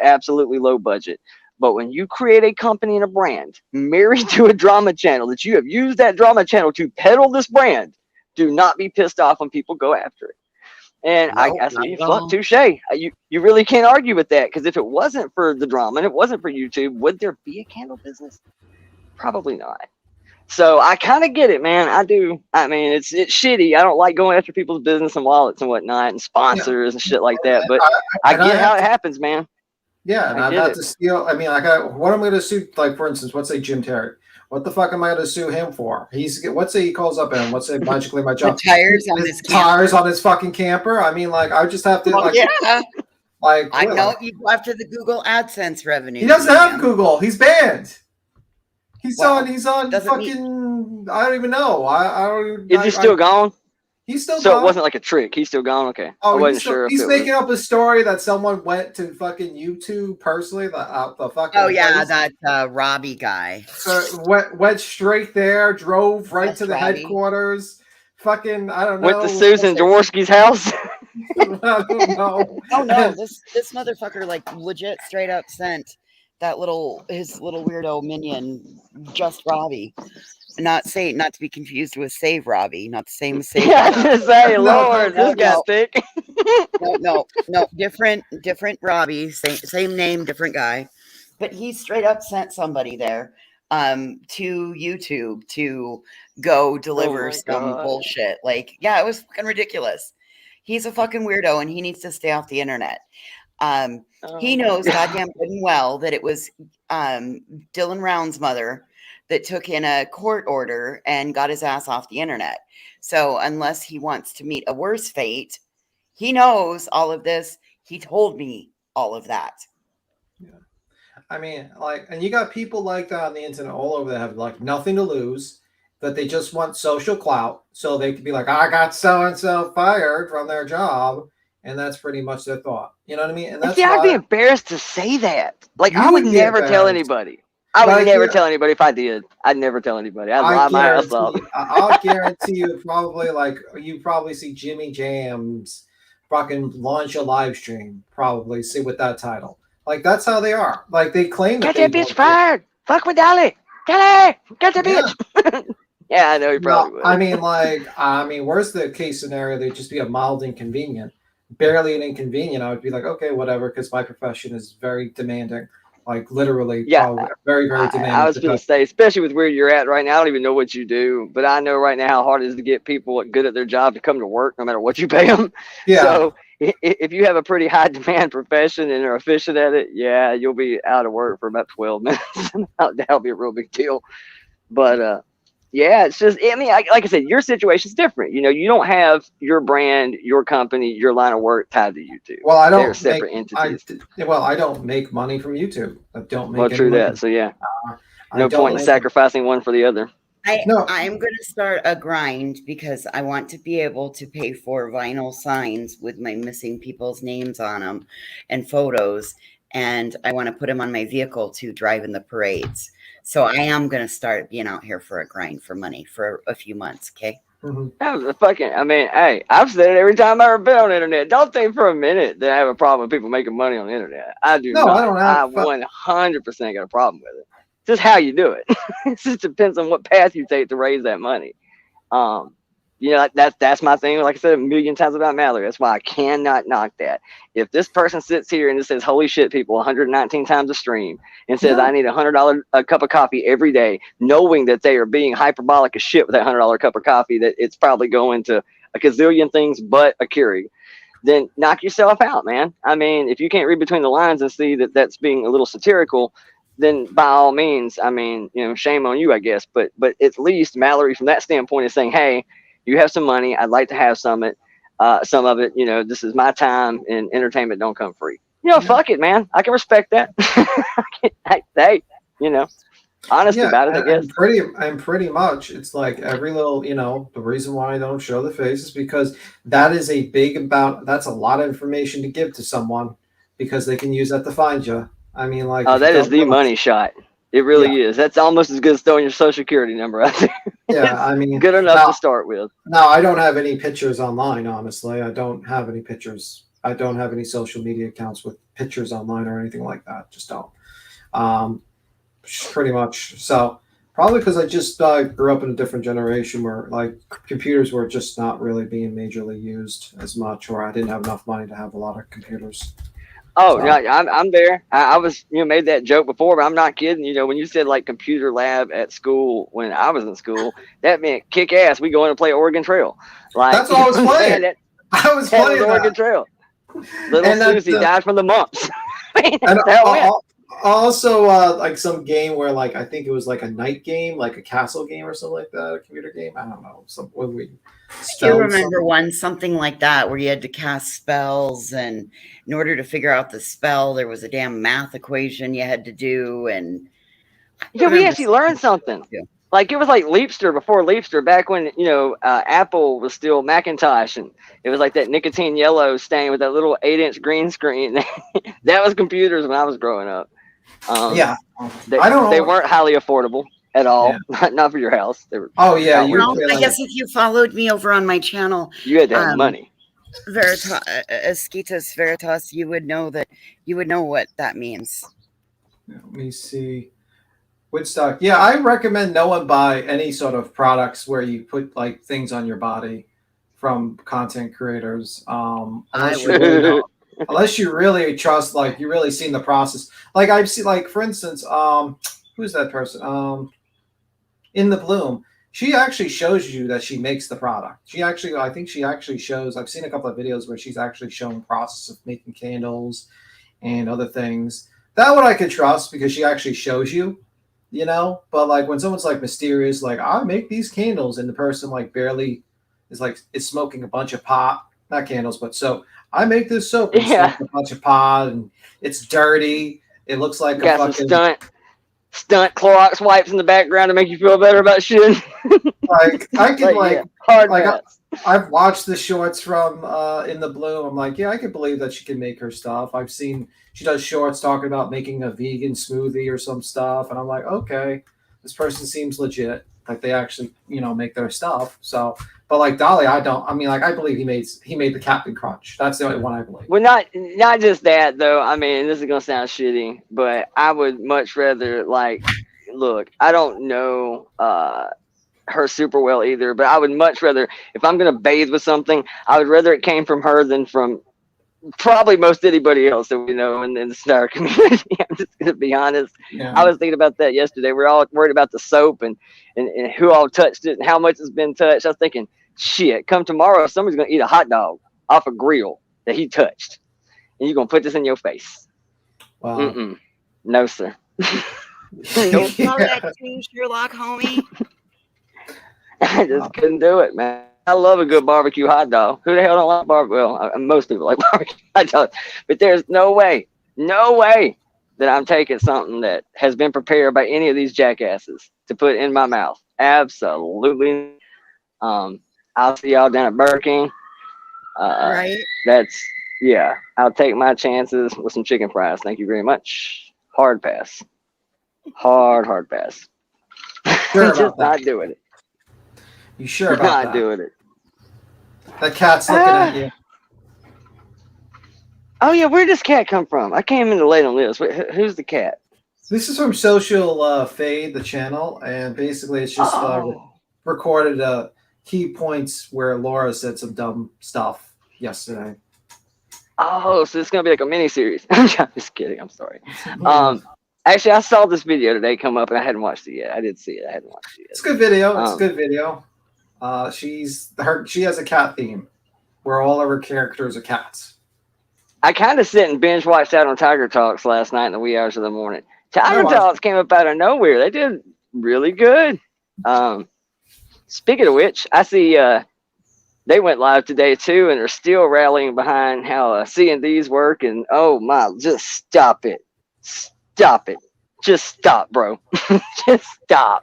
absolutely low budget. But when you create a company and a brand married to a drama channel that you have used that drama channel to peddle this brand, do not be pissed off when people go after it. And I said, fuck, touche. You really can't argue with that, because if it wasn't for the drama and it wasn't for YouTube, would there be a candle business? Probably not. So I kind of get it, man. I do. I mean, it's shitty. I don't like going after people's business and wallets and whatnot and sponsors and shit like that. But I get how it happens, man. Yeah, and I've had to steal. I mean, what am I going to sue? Like, for instance, let's say Jim Terry. What the fuck am I going to sue him for? Let's say he calls up and let's say magically my job. The tires on his tires on his fucking camper. I mean, like, I just have to. Well, like, yeah. Like, I know you go after the Google AdSense revenue. He doesn't have Google. He's banned. He's on fucking. I don't even know. I don't. Is he still gone? He's still so gone. It wasn't like a trick. He's still gone. Okay. Oh, I wasn't sure. He's making up a story that someone went to fucking YouTube personally. The fucking. Oh yeah, that Robbie guy. Went straight there. Drove right to the headquarters. Fucking, I don't know. Went to Susan Jaworski's house. I don't know. Oh no, this motherfucker like legit straight up sent that his little weirdo minion, Just Robbie. Not to be confused with Save Robbie, not the same as Save. Yeah, I was gonna say, Lord, this guy's thick. No, different Robbie, same name, different guy. But he straight up sent somebody there to YouTube to go deliver some bullshit. Like, yeah, it was fucking ridiculous. He's a fucking weirdo and he needs to stay off the internet. He knows goddamn good and well that it was Dylan Round's mother that took in a court order and got his ass off the internet. So unless he wants to meet a worse fate, he knows all of this. He told me all of that. Yeah. I mean, like, and you got people like that on the internet all over that have like nothing to lose, that they just want social clout. So they could be like, I got so-and-so fired from their job. And that's pretty much their thought. You know what I mean? And that's I'd be embarrassed to say that. Like, I would never tell anybody. I would never tell anybody if I did. I'd never tell anybody. I'd lie my ass off. I'll guarantee you you probably see Jimmy Jams fucking launch a live stream, probably see with that title. Like, that's how they are. Like, they claim that get that bitch fired. Fuck with Dolly. Get that bitch. Yeah, I know you probably would. I mean, worst the case scenario, they'd just be a mild inconvenient. Barely an inconvenient. I would be like, okay, whatever, because my profession is very demanding. Like, literally, very, very demanding. I was going to say, especially with where you're at right now, I don't even know what you do, but I know right now how hard it is to get people good at their job to come to work, no matter what you pay them. Yeah. So if you have a pretty high demand profession and are efficient at it, yeah, you'll be out of work for about 12 minutes. That'll be a real big deal. But yeah, it's just, I mean, like I said, your situation's different. You don't have your brand, your company, your line of work tied to YouTube. Well, I don't. They're separate entities. I don't make money from YouTube. I don't make. Well, true money. that. So yeah, no point in sacrificing one for the other. I'm going to start a grind because I want to be able to pay for vinyl signs with my missing people's names on them and photos. And I want to put them on my vehicle to drive in the parades. So I am going to start being out here for a grind for money for a few months. Okay. I mean, hey, I've said it every time I've ever been on the internet. Don't think for a minute that I have a problem with people making money on the internet. I do not. I don't have. I 100% got a problem with it. Just how you do it. It just depends on what path you take to raise that money. That's my thing. Like I said a million times about Mallory. That's why I cannot knock that. If this person sits here and it says, "Holy shit, people," 119 times a stream, and says, "I need $100 a cup of coffee every day," knowing that they are being hyperbolic as shit with that $100 cup of coffee, that it's probably going to a gazillion things but a Keurig, then knock yourself out, man. I mean, if you can't read between the lines and see that that's being a little satirical, then by all means, I mean, shame on you, I guess. But at least Mallory, from that standpoint, is saying, "Hey, you have some money. I'd like to have some of it. This is my time, and entertainment don't come free." Fuck it, man. I can respect that. Hey, honest about it, I guess. And pretty much, it's like every little, the reason why I don't show the face is because that's a lot of information to give to someone because they can use that to find you. I mean, like, that is the money shot. It really is. That's almost as good as throwing your social security number out there. Yeah, I mean, good enough to start with. No, I don't have any pictures online, honestly. I don't have any pictures. I don't have any social media accounts with pictures online or anything like that. Just don't. Pretty much. So probably because I just grew up in a different generation where like computers were just not really being majorly used as much, or I didn't have enough money to have a lot of computers. Oh, so. Yeah, I'm there. I was, made that joke before, but I'm not kidding. When you said like computer lab at school when I was in school, that meant kick ass. We go in and play Oregon Trail. Like that's what I was playing. I was playing Oregon Trail. Little Susie died from the mumps. Also, like some game where like I think it was like a night game, like a castle game or something like that, a computer game. I don't know. I remember something like that where you had to cast spells, and in order to figure out the spell, there was a damn math equation you had to do. And we actually learned something. Yeah. Like it was like Leapster before Leapster, back when Apple was still Macintosh, and it was like that nicotine yellow stain with that little 8-inch green screen. That was computers when I was growing up. I don't know. They weren't highly affordable at all. Yeah. Not for your house. They were. Oh yeah, I guess if you followed me over on my channel, you had to have money. Esquitas Veritas, you would know what that means. Let me see. Woodstock. Yeah, I recommend no one buy any sort of products where you put like things on your body from content creators. Unless you really trust, like you really seen the process. Like I've seen, like for instance, who's that person? In the Bloom, she actually shows you that she makes the product. I think she actually shows. I've seen a couple of videos where she's actually shown process of making candles and other things. That one I could trust because she actually shows you. But like when someone's like mysterious, like I make these candles, and the person like barely is smoking a bunch of pot, not candles, but soap. I make this soap and smoke a bunch of pot, and it's dirty. It looks like a fucking stunt Clorox wipes in the background to make you feel better about shit. Like I can I've watched the shorts from In the Bloom. I'm like, yeah, I can believe that she can make her stuff. I've seen she does shorts talking about making a vegan smoothie or some stuff, and I'm like, okay, this person seems legit. Like they actually, make their stuff. So, but like Dolly, I don't. I mean, like I believe he made the Captain Crunch. That's the only one I believe. Well, not just that though. I mean, this is gonna sound shitty, but I would much rather look. I don't know her super well either, but I would much rather, if I'm gonna bathe with something, I would rather it came from her than from probably most anybody else that we know in the Star community. I'm just gonna be honest. Yeah. I was thinking about that yesterday. We're all worried about the soap and who all touched it and how much has been touched. I was thinking, shit, come tomorrow, somebody's gonna eat a hot dog off a grill that he touched, and you're gonna put this in your face. Wow. No, sir. Don't call that too, Sherlock, homie. I just couldn't do it, man. I love a good barbecue hot dog. Who the hell don't like barbecue? Well, most people like barbecue hot dogs. But there's no way that I'm taking something that has been prepared by any of these jackasses to put in my mouth Absolutely. I'll see y'all down at Burger King. Right. Yeah. I'll take my chances with some chicken fries. Thank you very much. Hard pass. Hard pass. Sure about Just that? not doing it. You sure about Not that? doing it. That cat's looking at you. Oh yeah, where does cat come from? I came in late on this. Wait, who's the cat? This is from Social Fade, the channel, and basically it's just recorded key points where Laura said some dumb stuff yesterday. Oh, so it's gonna be like a mini series. I'm just kidding. I'm sorry. Actually, I saw this video today come up, and I hadn't watched it yet. I did see it. I hadn't watched it yet. It's a good video. It's a good video. She has a cat theme where all of her characters are cats. I kind of sit and binge watched that on Tiger Talks last night in the wee hours of the morning. Tiger Talks came up out of nowhere. They did really good. Speaking of which, I see they went live today too, and are still rallying behind how C&Ds work. And oh my, just stop it. Stop it. Just stop, bro. Just stop.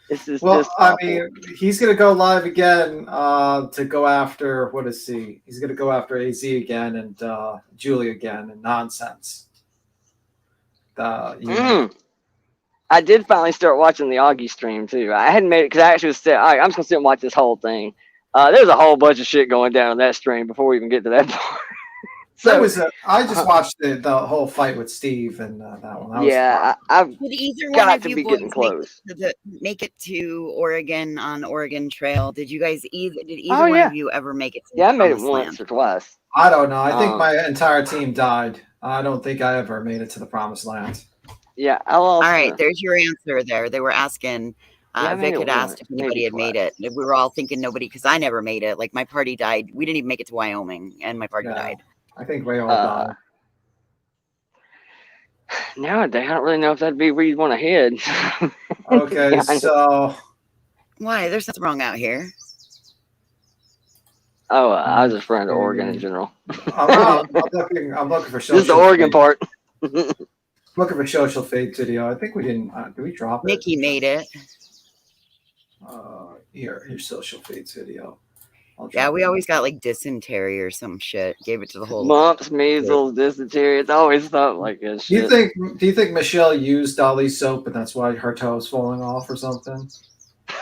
This is just I mean, he's going to go live again to go after, what is he? He's going to go after AZ again and Julie again and nonsense. I did finally start watching the Augie stream too. I hadn't made it because I actually said, all right, I'm just going to sit and watch this whole thing. There's a whole bunch of shit going down on that stream before we even get to that part. So I just watched the whole fight with Steve and that one. I've Would either got one of to you be boys getting close. make it to Oregon on Oregon Trail? Did you guys did either Oh, one yeah. of you ever make it to Yeah, I made it Promised once Land? or twice. I don't know. I think my entire team died. I don't think I ever made it to the Promised Land. Yeah, I lost. All right, there's your answer there. They were asking. Yeah, I made Vic it had asked once, if anybody maybe had made it. We were all thinking nobody, because I never made it. Like my party died. We didn't even make it to Wyoming, and my party died. I think we all died. Nowadays, I don't really know if that'd be where you'd want to head. Okay, so Why? There's nothing wrong out here. Oh, I was just referring to Oregon in general. I'm looking for social. Just the Oregon part. Looking for Social Fade video. I think we didn't. Did we drop it? Nikki made it. Here's Social Fade's video. Yeah, we always got like dysentery or some shit. Gave it to the whole Mumps, measles, dysentery. It's always stuff like this. Do you think Michelle used Dolly's soap and that's why her toe is falling off or something?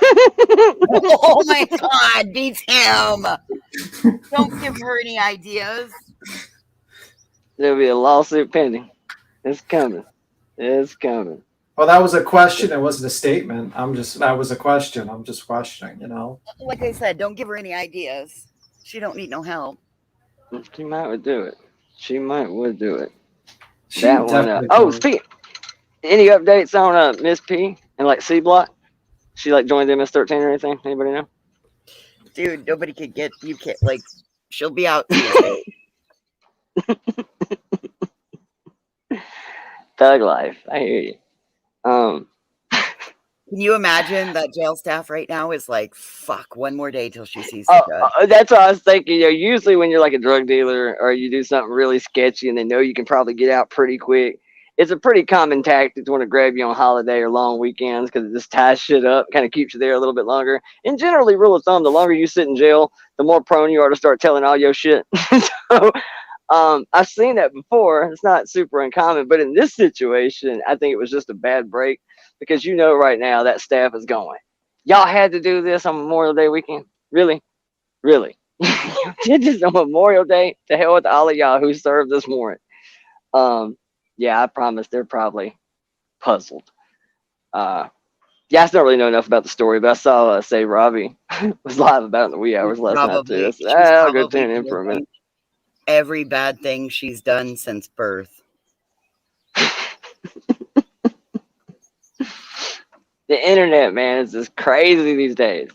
Oh my God, beats him. Don't give her any ideas. There'll be a lawsuit pending. It's coming. It's coming. Well, that was a question. It wasn't a statement. That was a question. I'm just questioning, you know. Like I said, don't give her any ideas. She don't need no help. She might would do it. She might would do it. She That one. definitely Oh, would. speaking. Any updates on Miss P and like C Block? She like joined MS-13 or anything? Anybody know? Dude, nobody could get you. Can't like. She'll be out Tuesday. Thug life. I hear you. Can you imagine that jail staff right now is like, fuck, one more day till she sees the judge. That's what I was thinking. You know, usually when you're like a drug dealer or you do something really sketchy and they know you can probably get out pretty quick, it's a pretty common tactic to want to grab you on holiday or long weekends because it just ties shit up, kind of keeps you there a little bit longer. And generally, rule of thumb, the longer you sit in jail, the more prone you are to start telling all your shit. So I've seen that before. It's not super uncommon, but in this situation, I think it was just a bad break because you know right now that staff is going. Y'all had to do this on Memorial Day weekend? Really? Really? You did this on Memorial Day? To hell with all of y'all who served this warrant. Yeah, I promise they're probably puzzled. Yeah, I still don't really know enough about the story, but I saw say Robbie was live about it in the wee hours last night too. I said, I'll go tune in for a minute. Every bad thing she's done since birth. The internet, man, is just crazy these days.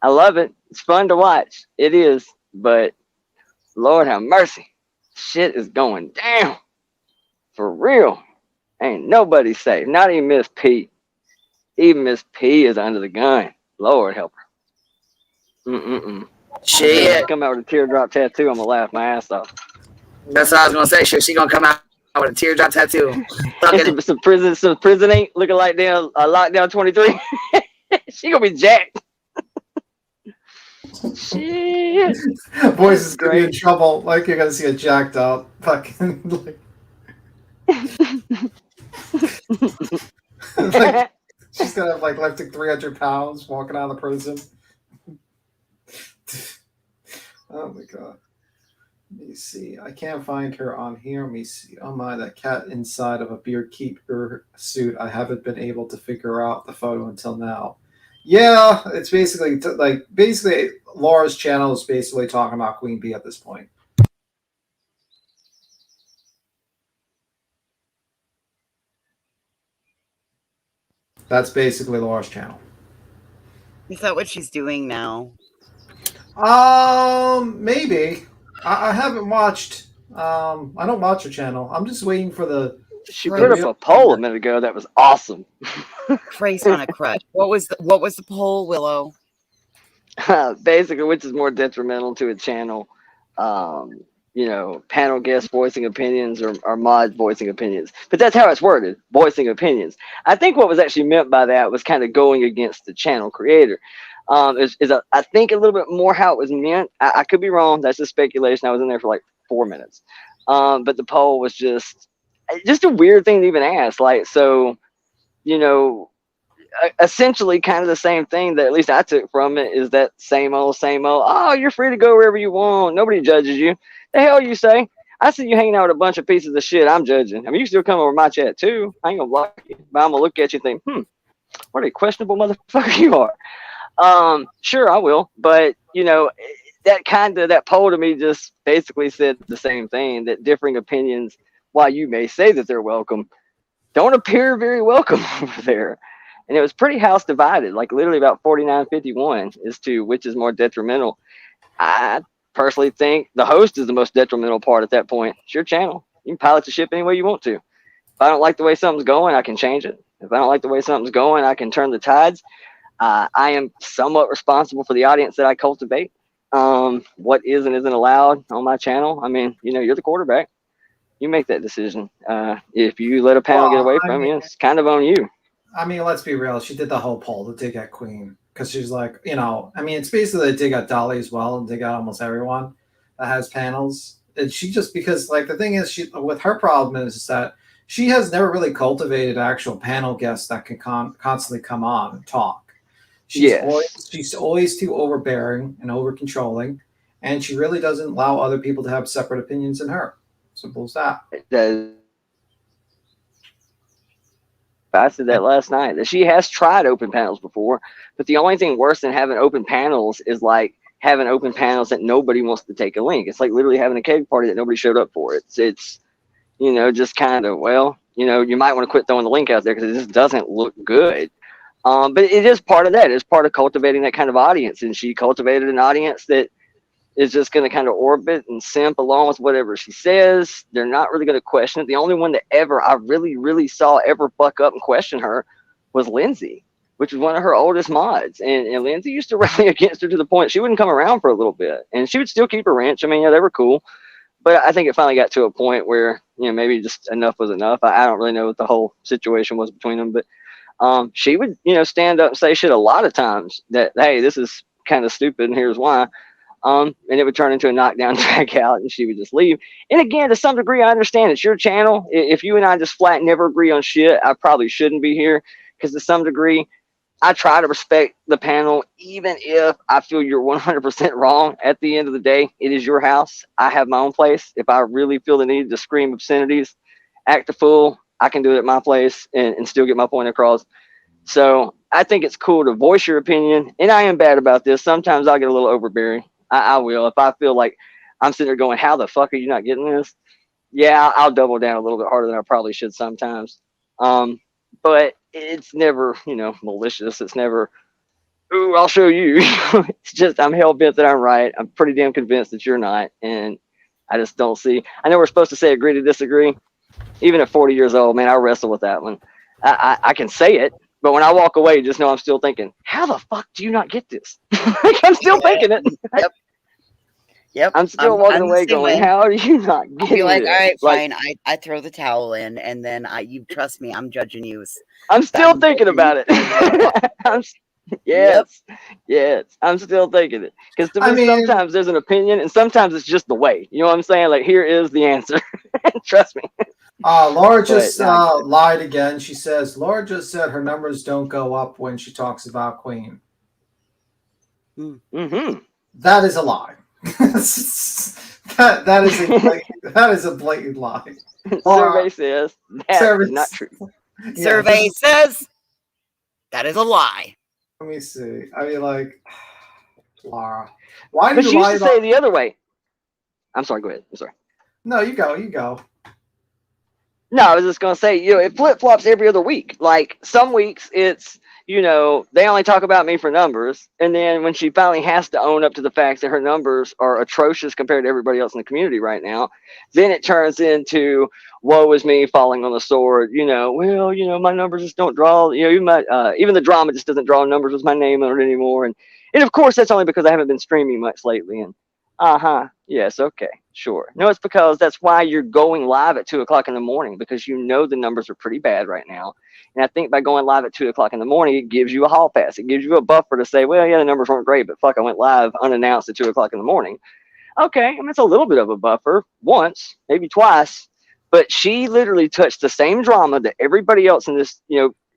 I love it. It's fun to watch. It is, but Lord have mercy. Shit is going down. For real. Ain't nobody safe. Not even Miss P. Even Miss P is under the gun. Lord help her. Shit. Come out with a teardrop tattoo, I'm gonna laugh my ass off. That's what I was gonna say. Shit, she gonna come out with a teardrop tattoo. Some prison ink looking like down lockdown 23. She gonna be jacked. Shit. Voice is gonna be in trouble. Like you're gonna see a jacked up fucking like she's gonna have like lifting 300 pounds walking out of the prison. Oh my god. Let me see. I can't find her on here. Let me see. Oh my, that cat inside of a beard keeper suit. I haven't been able to figure out the photo until now. Yeah, it's basically basically Laura's channel is basically talking about Queen Bee at this point. That's basically Laura's channel. Is that what she's doing now? Maybe. I haven't watched. I don't watch her channel. I'm just waiting for the. She put up a poll a minute ago that was awesome. Christ on a crutch. What was the poll, Willow? Basically, which is more detrimental to a channel? You know, panel guests voicing opinions or mods voicing opinions. But that's how it's worded, voicing opinions. I think what was actually meant by that was kind of going against the channel creator. I think a little bit more how it was meant. I could be wrong. That's just speculation. I was in there for like 4 minutes. But the poll was just a weird thing to even ask. Like, so, you know, essentially kind of the same thing that at least I took from it is that same old, oh, you're free to go wherever you want. Nobody judges you. The hell you say? I see you hanging out with a bunch of pieces of shit. I'm judging. I mean, you still come over my chat too. I ain't gonna block you, but I'm gonna look at you and think, what a questionable motherfucker you are. Sure, I will. But, you know, that poll to me just basically said the same thing, that differing opinions, while you may say that they're welcome, don't appear very welcome over there. And it was pretty house divided, like literally about 49-51 as to which is more detrimental. I personally think the host is the most detrimental part at that point. It's your channel. You can pilot the ship any way you want to. If I don't like the way something's going, I can change it. If I don't like the way something's going, I can turn the tides. I am somewhat responsible for the audience that I cultivate. What is and isn't allowed on my channel. I mean, you know, you're the quarterback. You make that decision. If you let a panel get away from you, it's kind of on you. I mean, let's be real. She did the whole poll to dig at Queen because she's like, you know, I mean, it's basically a dig at Dolly as well and dig at almost everyone that has panels. And she just, because like the thing is, with her problem is that she has never really cultivated actual panel guests that can constantly come on and talk. She's always too overbearing and over controlling, and she really doesn't allow other people to have separate opinions than her. Simple as that. I said that last night, that she has tried open panels before, but the only thing worse than having open panels is like having open panels that nobody wants to take a link. It's like literally having a keg party that nobody showed up for. It's you know, just kind of, well, you know, you might want to quit throwing the link out there because it just doesn't look good. But it is part of that. It's part of cultivating that kind of audience. And she cultivated an audience that is just going to kind of orbit and simp along with whatever she says. They're not really going to question it. The only one that I really saw ever fuck up and question her was Lindsay, which was one of her oldest mods. And Lindsay used to rally against her to the point she wouldn't come around for a little bit. And she would still keep her ranch. I mean, yeah, they were cool. But I think it finally got to a point where, you know, maybe just enough was enough. I don't really know what the whole situation was between them. But she would, you know, stand up and say shit a lot of times that, hey, this is kind of stupid and here's why. And it would turn into a knockdown, drag out, and she would just leave. And again, to some degree, I understand it's your channel. If you and I just flat never agree on shit, I probably shouldn't be here, because to some degree, I try to respect the panel, even if I feel you're 100% wrong. At the end of the day, it is your house. I have my own place. If I really feel the need to scream obscenities, act a fool, I can do it at my place and still get my point across. So I think it's cool to voice your opinion. And I am bad about this. Sometimes I'll get a little overbearing. I will. If I feel like I'm sitting there going, how the fuck are you not getting this? Yeah, I'll double down a little bit harder than I probably should sometimes. But it's never, you know, malicious. It's never, ooh, I'll show you. It's just, I'm hell-bent that I'm right. I'm pretty damn convinced that you're not. And I just don't see. I know we're supposed to say agree to disagree. Even at 40 years old, man, I wrestle with that one. I can say it, but when I walk away, just know I'm still thinking, how the fuck do you not get this? I'm still thinking it. Yep. I'm still walking away going, how are you not getting You're like, it? all right, Like, fine. I throw the towel in, and then you trust me, I'm judging you. I'm still thinking about it. Yes, yes. I'm still thinking it because to I me, mean, sometimes there's an opinion, and sometimes it's just the way. You know what I'm saying? Like, here is the answer. Trust me. Laura But just no, I get it. lied again. She says Laura just said her numbers don't go up when she talks about Queen. Mm-hmm. That is a lie. that is a blatant lie. Survey says that Survey- is not true. Yeah, Survey says that is a lie. Let me see. I mean, like, Laura, why do But you she used lie to about? say the other way. I'm sorry. Go ahead. I'm sorry. No, you go. You go. No, I was just gonna say, it flip flops every other week. Like some weeks, it's they only talk about me for numbers, and then when she finally has to own up to the fact that her numbers are atrocious compared to everybody else in the community right now, then it turns into woe is me falling on the sword. My numbers just don't draw. Even the drama just doesn't draw numbers with my name on it anymore, and of course that's only because I haven't been streaming much lately. And yes, okay, sure. No, it's because that's why you're going live at 2:00 in the morning, because the numbers are pretty bad right now. And I think by going live at 2:00 in the morning, it gives you a hall pass. It gives you a buffer to say, well, yeah, the numbers weren't great, but fuck, I went live unannounced at 2:00 in the morning. Okay, I mean, it's a little bit of a buffer, once, maybe twice, but she literally touched the same drama that everybody else in this,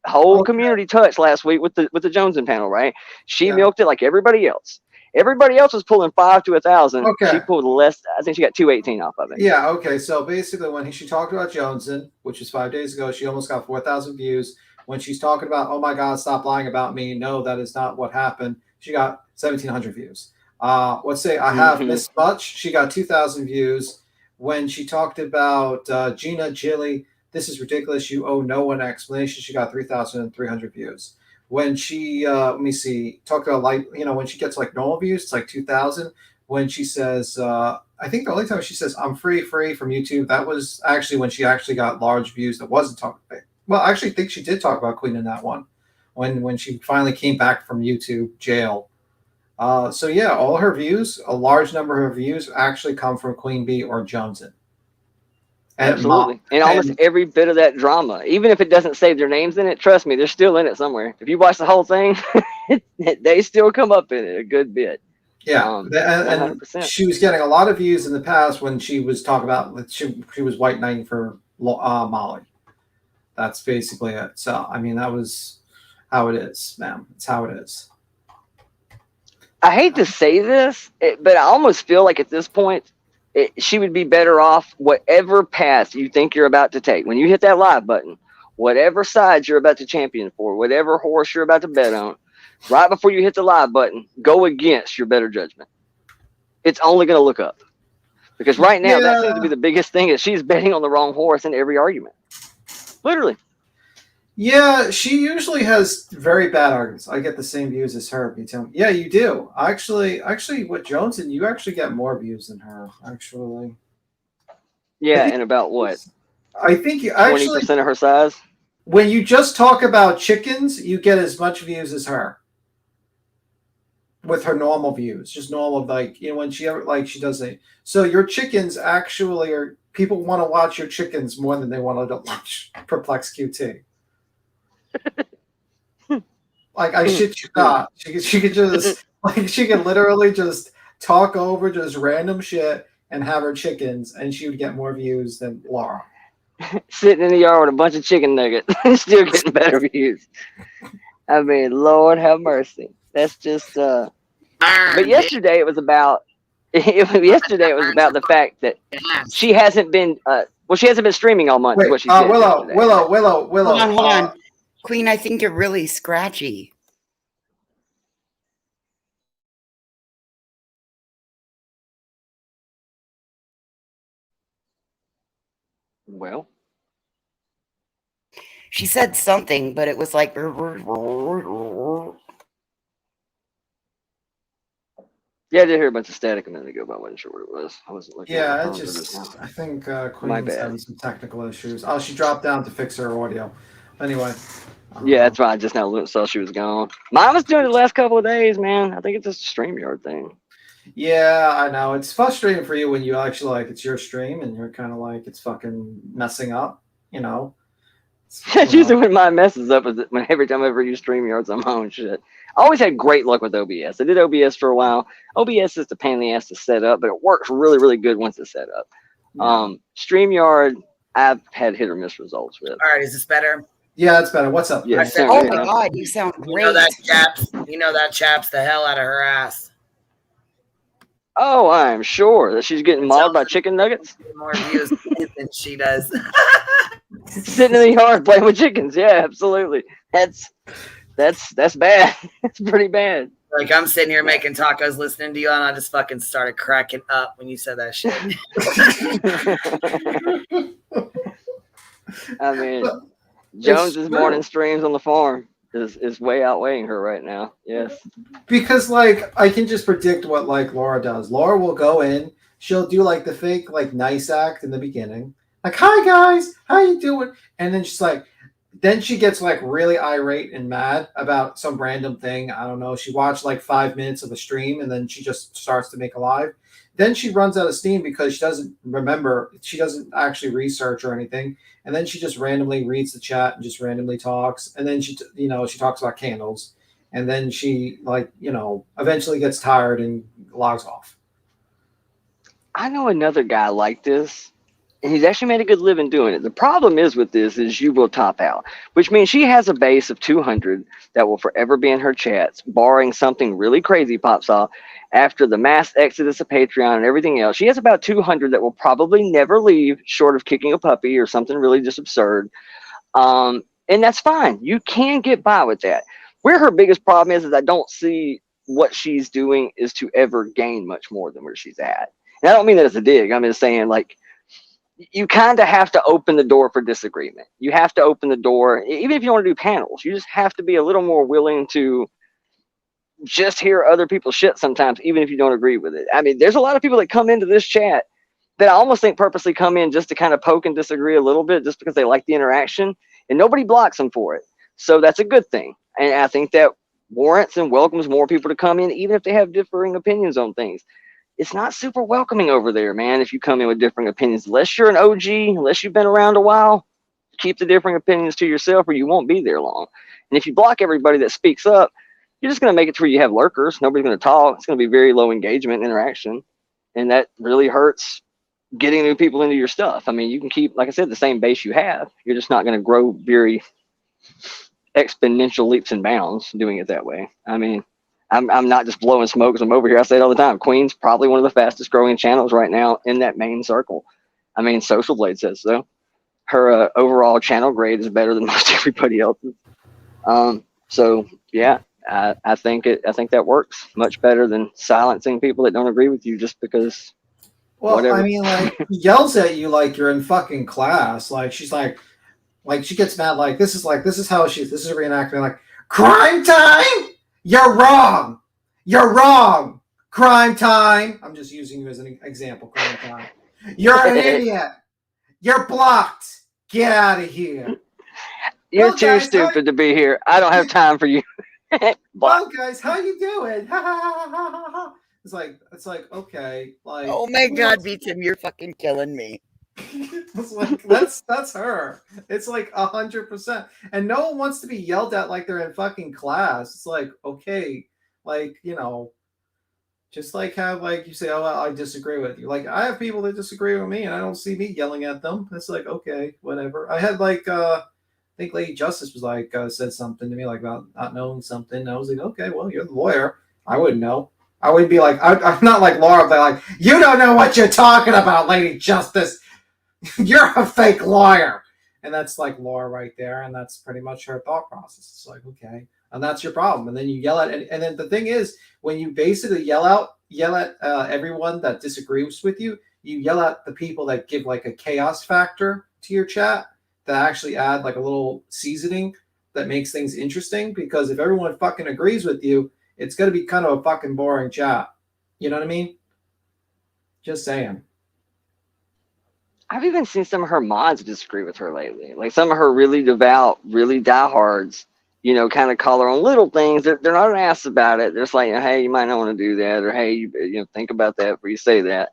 whole community touched last week with the Joneson panel, right? She milked it like everybody else. Everybody else was pulling 5 to 1,000. Okay. She pulled less. I think she got 218 off of it. Yeah, okay. So basically, when she talked about Joneson, which was 5 days ago, she almost got 4,000 views. When she's talking about, oh my God, stop lying about me. No, that is not what happened. She got 1,700 views. Let's say I have this much. She got 2,000 views. When she talked about Gina Gilly, this is ridiculous. You owe no one an explanation. She got 3,300 views. When she, let me see, talked about when she gets like normal views, it's like 2,000. When she says, I think the only time she says I'm free from YouTube, that was actually when she actually got large views. That wasn't talking. Well, I actually think she did talk about Queen in that one, when she finally came back from YouTube jail. So yeah, all her views, a large number of her views, actually come from Queen Bee or Joneson. Absolutely, and almost every bit of that drama, even if it doesn't say their names in it, trust me, they're still in it somewhere. If you watch the whole thing, they still come up in it a good bit. Yeah, and 100%. she was getting a lot of views in the past when she was talking about she was white knighting for Molly. That's basically it. So I mean, that was how it is, ma'am. It's how it is. I hate to say this, but I almost feel like at this point, she would be better off whatever path you think you're about to take. When you hit that live button, whatever side you're about to champion for, whatever horse you're about to bet on, right before you hit the live button, go against your better judgment. It's only going to look up. Because right now, that seems to be the biggest thing, is she's betting on the wrong horse in every argument. Literally. Yeah, she usually has very bad arguments. I get the same views as her. You tell me. Yeah, you do. Actually, with Joneson, you actually get more views than her. Actually. Yeah, and about what? I think you actually 20% of her size. When you just talk about chickens, you get as much views as her. With her normal views, just normal, when she does it. So your chickens actually are, people want to watch your chickens more than they want to watch Perplex QT. I shit you not. She could just she could literally just talk over just random shit and have her chickens, and she would get more views than Laura. Sitting in the yard with a bunch of chicken nuggets, still getting better views. I mean, Lord have mercy. That's just. But yesterday it was about. Yesterday it was about the fact that she hasn't been. She hasn't been streaming all month. Wait, is what she said Willow. Hold on. Queen, I think you're really scratchy. Well, she said something, but it was like. Yeah, I did hear a bunch of static a minute ago, but I wasn't sure what it was. I wasn't looking. Yeah, I think Queen's having some technical issues. Oh, she dropped down to fix her audio. Anyway. Yeah, that's why I just now saw she was gone. Mine was doing it the last couple of days, man. I think it's just a StreamYard thing. Yeah, I know. It's frustrating for you when you actually it's your stream and you're kind of it's fucking messing up, That's usually when mine messes up, is when every time I ever use StreamYards on my own shit. I always had great luck with OBS. I did OBS for a while. OBS is a pain in the ass to set up, but it works really, really good once it's set up. StreamYard, I've had hit or miss results with. All right, is this better? Yeah, that's better. What's up? Yeah, oh my God, you sound great. You know that chaps the hell out of her ass. Oh, I'm sure that she's getting mauled by chicken nuggets. More views than she does. Sitting in the yard playing with chickens. Yeah, absolutely. That's bad. That's pretty bad. Like, I'm sitting here making tacos listening to you, and I just fucking started cracking up when you said that shit. I mean, Jones's morning streams on the farm is way outweighing her right now. Yes. Because, like, I can just predict what, like, Laura does. Laura will go in, she'll do, like, the fake, like, nice act in the beginning. Like, hi, guys, how you doing? And then she's like, then she gets, like, really irate and mad about some random thing. I don't know. She watched, like, 5 minutes of a stream, and then she just starts to make a live. Then she runs out of steam because she doesn't remember. She doesn't actually research or anything. And then she just randomly reads the chat and just randomly talks. And then she, she talks about candles. And then she, like, eventually gets tired and logs off. I know another guy like this, and he's actually made a good living doing it. The problem is with this is you will top out, which means she has a base of 200 that will forever be in her chats, barring something really crazy pops off after the mass exodus of Patreon and everything else. She has about 200 that will probably never leave, short of kicking a puppy or something really just absurd. And that's fine. You can get by with that. Where her biggest problem is I don't see what she's doing is to ever gain much more than where she's at. And I don't mean that as a dig. I'm just saying, like, you kind of have to open the door for disagreement. You have to open the door, even if you want to do panels, you just have to be a little more willing to just hear other people's shit sometimes, even if you don't agree with it. I mean, there's a lot of people that come into this chat that I almost think purposely come in just to kind of poke and disagree a little bit just because they like the interaction, and nobody blocks them for it. So that's a good thing. And I think that warrants and welcomes more people to come in, even if they have differing opinions on things. It's not super welcoming over there, man, if you come in with differing opinions. Unless you're an OG, unless you've been around a while, keep the differing opinions to yourself or you won't be there long. And if you block everybody that speaks up, you're just going to make it to where you have lurkers. Nobody's going to talk. It's going to be very low engagement interaction. And that really hurts getting new people into your stuff. I mean, you can keep, like I said, the same base you have. You're just not going to grow very exponential leaps and bounds doing it that way. I mean, I'm not just blowing smoke because I'm over here. I say it all the time. Queen's probably one of the fastest growing channels right now in that main circle. I mean, Social Blade says so. Her overall channel grade is better than most everybody else's. So yeah, I think that works much better than silencing people that don't agree with you just because. Well, whatever. I mean, like, yells at you like you're in fucking class. Like, she's like she gets mad. Like, this is how this is a reenactment. Like, crime time. You're wrong. You're wrong. Crime time. I'm just using you as an example. Crime time. You're an idiot. You're blocked. Get out of here. You're too stupid to be here. I don't have time for you. Well, guys, how you doing? It's like okay. Like, oh my God, Beaton, you're fucking killing me. It's like that's her. It's like 100%, and no one wants to be yelled at like they're in fucking class. It's like, okay, like, just like have, like, you say, oh, I disagree with you. Like, I have people that disagree with me, and I don't see me yelling at them. It's like, okay, whatever. I had like I think Lady Justice was like said something to me like about not knowing something. And I was like, okay, well, you're the lawyer. I wouldn't know. I would be like, I'm not like Laura, but like, you don't know what you're talking about, Lady Justice. You're a fake lawyer. And that's like Laura right there. And that's pretty much her thought process. It's like, okay. And that's your problem. And then you yell at, and then the thing is, when you basically yell at everyone that disagrees with you, you yell at the people that give like a chaos factor to your chat, that actually add like a little seasoning that makes things interesting. Because if everyone fucking agrees with you, it's going to be kind of a fucking boring chat. You know what I mean? Just saying. I've even seen some of her mods disagree with her lately. Like some of her really devout, really diehards, kind of call her on little things. They're not an ass about it. They're just like, hey, you might not want to do that, or hey, think about that before you say that.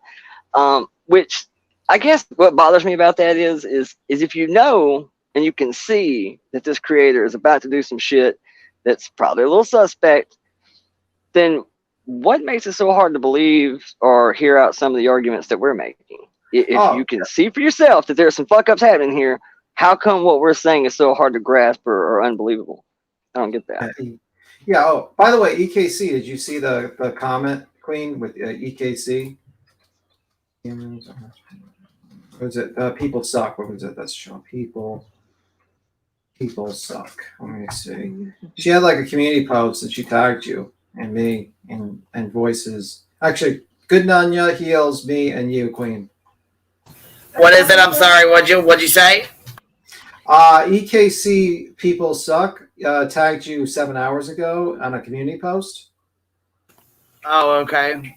Which I guess what bothers me about that is if you know and you can see that this creator is about to do some shit that's probably a little suspect, then what makes it so hard to believe or hear out some of the arguments that we're making? If you can see for yourself that there's some fuck ups happening here, how come what we're saying is so hard to grasp or unbelievable? I don't get that. Yeah. Oh, by the way, EKC, did you see the comment, Queen, with EKC? What was it? People suck. What was it? That's show. People suck. Let me see. She had like a community post and she tagged you and me and voices. Actually, Good Nanya heals me and you, Queen. What is it? I'm sorry. What'd you say? EKC People Suck tagged you 7 hours ago on a community post. Oh, okay.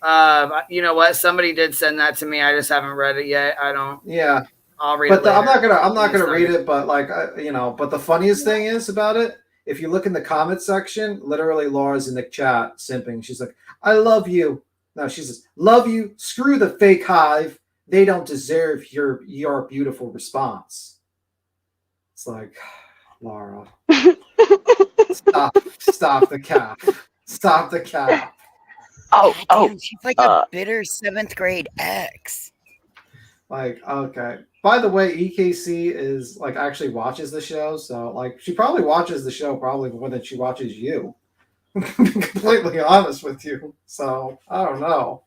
You know what? Somebody did send that to me. I just haven't read it yet. I don't. Yeah. I'll read but it later. I'm not gonna read it. But like but the funniest thing is about it. If you look in the comment section, literally Laura's in the chat simping. She's like, "I love you." No, she says, "Love you. Screw the fake hive. They don't deserve your beautiful response." It's like, Laura, stop the cap. Stop the cap. Damn, she's like a bitter 7th grade ex. Like, okay. By the way, EKC is like actually watches the show, so like she probably watches the show probably more than she watches you. To be completely honest with you. So I don't know.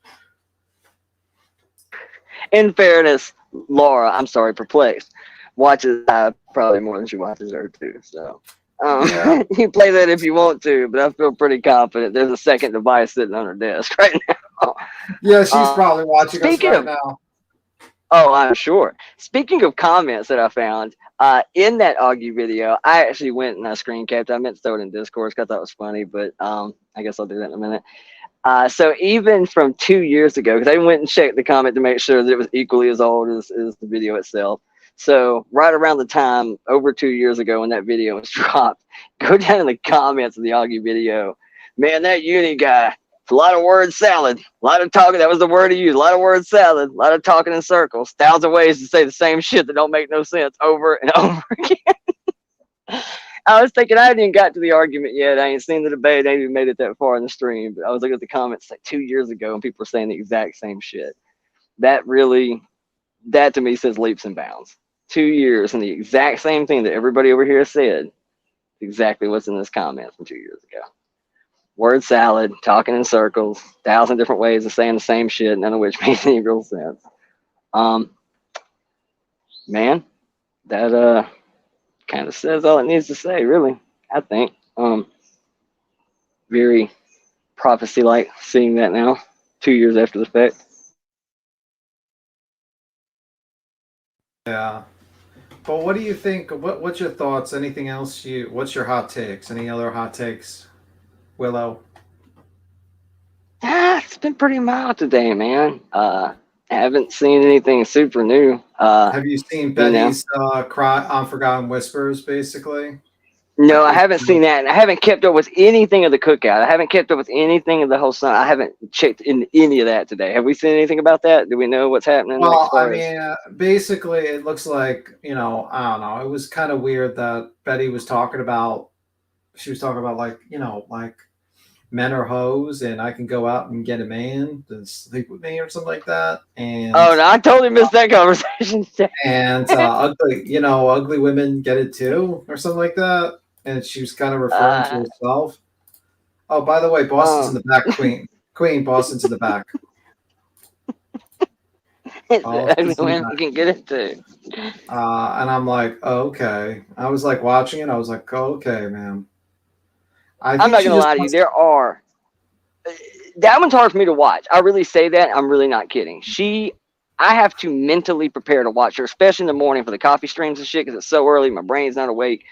In fairness, Laura, I'm sorry, Perplexed, watches probably more than she watches her too. So you play that if you want to, but I feel pretty confident there's a second device sitting on her desk right now. Yeah, she's probably watching us right now. Oh, I'm sure. Speaking of comments that I found, in that Augie video, I actually went and I screen capped. I meant to throw it in Discord because I thought it was funny, but I guess I'll do that in a minute. So even from 2 years ago, because I went and checked the comment to make sure that it was equally as old as the video itself. So right around the time, over 2 years ago when that video was dropped, go down in the comments of the Augie video. Man, that uni guy, a lot of word salad, a lot of talking. That was the word he used. A lot of word salad, a lot of talking in circles, 1,000 ways to say the same shit that don't make no sense over and over again. I was thinking I hadn't even got to the argument yet. I ain't seen the debate. I ain't even made it that far in the stream. But I was looking at the comments like 2 years ago and people were saying the exact same shit. That to me says leaps and bounds. 2 years and the exact same thing that everybody over here said. Exactly what's in this comment from 2 years ago. Word salad, talking in circles, 1,000 different ways of saying the same shit, none of which makes any real sense. Man, that kind of says all it needs to say, really, I think. Very prophecy-like seeing that now, 2 years after the fact. Yeah. But what do you think? What's your thoughts? Anything else what's your hot takes? Any other hot takes? Willow? It's been pretty mild today, man. Haven't seen anything super new. Have you seen Betty's cry on Forgotten Whispers, basically? No, I haven't seen that. And I haven't kept up with anything of the cookout. I haven't kept up with anything of the whole sun. I haven't checked in any of that today. Have we seen anything about that? Do we know what's happening? Well, I mean, basically, it looks like, I don't know. It was kind of weird that Betty was talking about, like, men are hoes and I can go out and get a man to sleep with me or something like that. And oh no, I totally missed that conversation. And ugly women get it too, or something like that. And she was kind of referring to herself. Oh, by the way, Boston's in the back, Queen. Boston's in the back. Women can get it too. And I'm like, oh, okay. I was like watching it. I was like, oh, okay, man. I'm not gonna lie to you. That one's hard for me to watch. I really say that. I'm really not kidding. I have to mentally prepare to watch her, especially in the morning for the coffee streams and shit, because it's so early. My brain's not awake.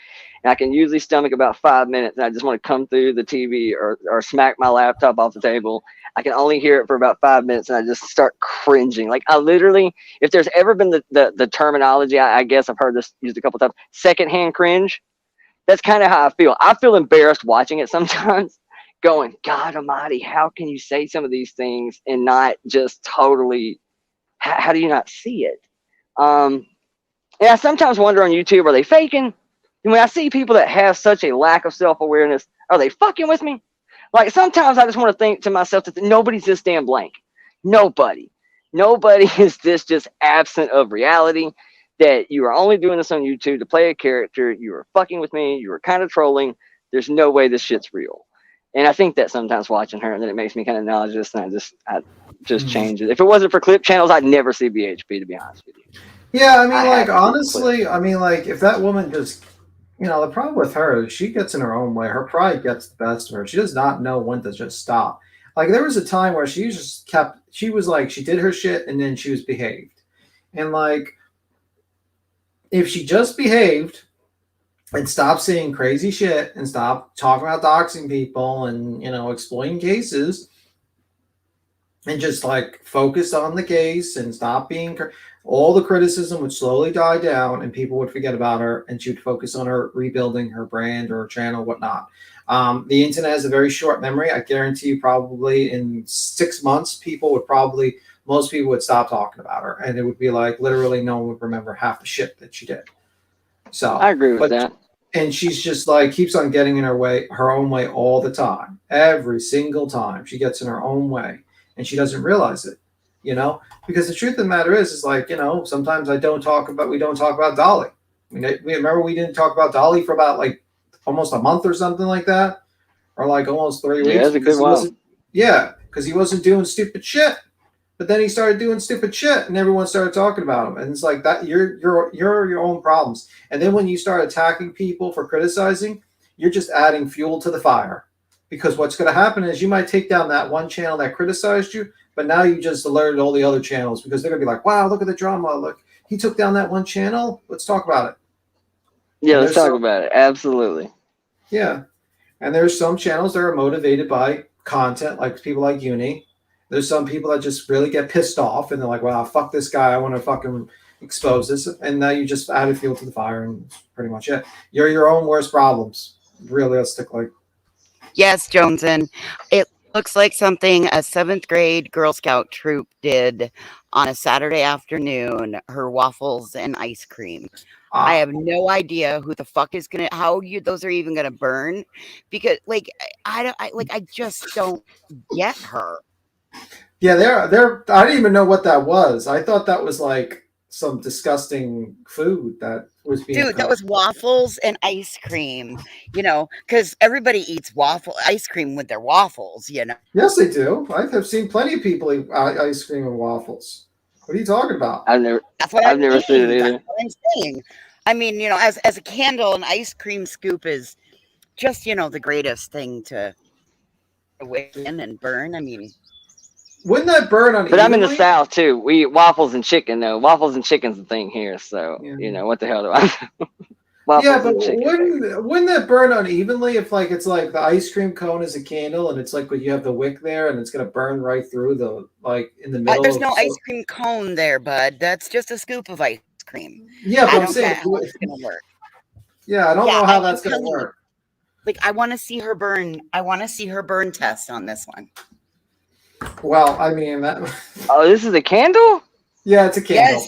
And I can usually stomach about 5 minutes, and I just want to come through the TV or smack my laptop off the table. I can only hear it for about 5 minutes, and I just start cringing. Like, I literally, if there's ever been the terminology, I guess I've heard this used a couple times, secondhand cringe. That's kind of how I feel. I feel embarrassed watching it sometimes, going, God almighty, how can you say some of these things and not just totally, how do you not see it? And I sometimes wonder on YouTube, are they faking? And when I see people that have such a lack of self-awareness, are they fucking with me? Like, sometimes I just want to think to myself that nobody's this damn blank. Nobody is this just absent of reality, that you are only doing this on YouTube to play a character. You are fucking with me. You are kind of trolling. There's no way this shit's real. And I think that sometimes watching her, and then it makes me kind of nauseous, and I just change it. If it wasn't for clip channels, I'd never see BHP, to be honest with you. Yeah, I mean, like, honestly, I mean, like, if that woman just, you know, the problem with her is she gets in her own way. Her pride gets the best of her. She does not know when to just stop. Like, there was a time where she just kept, she was like, she did her shit and then she was behaved. And, like, if she just behaved and stopped saying crazy shit and stopped talking about doxing people and, you know, exploiting cases and just, like, focused on the case and stop being, all the criticism would slowly die down and people would forget about her and she would focus on her rebuilding her brand or her channel, whatnot. The internet has a very short memory. I guarantee you probably in 6 months, most people would stop talking about her. And it would be like, literally no one would remember half the shit that she did. So I agree with that. And she's just like, keeps on getting in her own way all the time. Every single time she gets in her own way and she doesn't realize it, you know, because the truth of the matter is like, you know, sometimes we don't talk about Dolly. Remember we didn't talk about Dolly for about like almost a month or something like that, or like almost 3 weeks. Yeah, that's a good while. Because he wasn't doing stupid shit. But then he started doing stupid shit, and everyone started talking about him. And it's like that you're your own problems. And then when you start attacking people for criticizing, you're just adding fuel to the fire. Because what's going to happen is you might take down that one channel that criticized you, but now you just alerted all the other channels because they're going to be like, wow, look at the drama. Look, he took down that one channel. Let's talk about it. Yeah, let's talk about it. Absolutely. Yeah. And there's some channels that are motivated by content, like people like Uni. There's some people that just really get pissed off and they're like, wow, fuck this guy. I want to fucking expose this. And now you just added fuel to the fire and that's pretty much it. You're your own worst problems. Realistically. Yes, Joneson. It looks like something a 7th grade Girl Scout troop did on a Saturday afternoon. Her waffles and ice cream. I have no idea who the fuck is gonna, those are even gonna burn, because like I just don't get her. Yeah, I didn't even know what that was. I thought that was like some disgusting food that was being cooked. That was waffles and ice cream, you know, because everybody eats ice cream with their waffles, you know. Yes, they do. I have seen plenty of people eat ice cream and waffles. What are you talking about? I've never seen it either. That's what I'm saying. I mean, you know, as a candle, an ice cream scoop is just, you know, the greatest thing to awaken and burn. I mean, wouldn't that burn on? But I'm in the South too. We eat waffles and chicken though. Waffles and chicken's the thing here. So you know what the hell do I? Yeah, but wouldn't that burn unevenly if like it's like the ice cream cone is a candle and it's like when you have the wick there and it's gonna burn right through the like in the middle. There's no ice cream cone there, bud. That's just a scoop of ice cream. Yeah, but I'm saying how it's gonna work. Yeah, I don't know how that's gonna work. Like I want to see her burn. I want to see her burn test on this one. Well, I mean that. Oh, this is a candle? Yeah, it's a candle.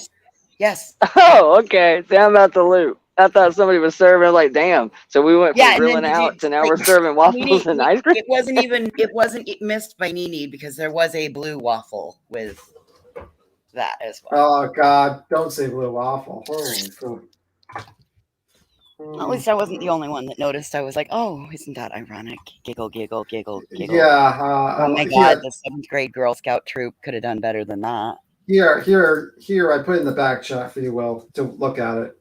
Yes. Oh, okay. See, I'm about to loot. I thought somebody was serving. I was like, damn. So we went from grilling out to now we're serving waffles and ice cream. It wasn't missed by Nene because there was a blue waffle with that as well. Oh God! Don't say blue waffle. Holy food. At least I wasn't the only one that noticed. I was like, "Oh, isn't that ironic?" Giggle, giggle, giggle, giggle. Yeah. Oh my God, the 7th grade Girl Scout troop could have done better than that. Here. I put in the back chat for you, Will, to look at it.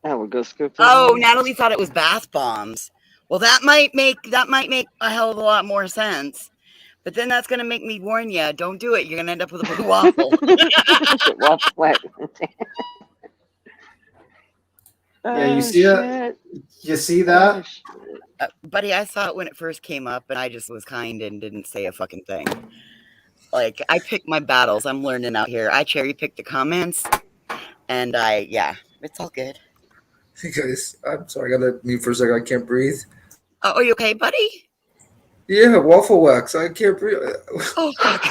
We'll go scoop. Oh, Natalie thought it was bath bombs. Well, that might make a hell of a lot more sense. But then that's gonna make me warn you: don't do it. You're gonna end up with a blue waffle. Yeah, you see it? You see that? Buddy, I saw it when it first came up, and I just was kind and didn't say a fucking thing. Like, I pick my battles. I'm learning out here. I cherry pick the comments, and it's all good. Hey guys, I'm sorry, I gotta mute for a second. I can't breathe. Oh, are you okay, buddy? Yeah, waffle wax. I can't breathe. Oh, fuck.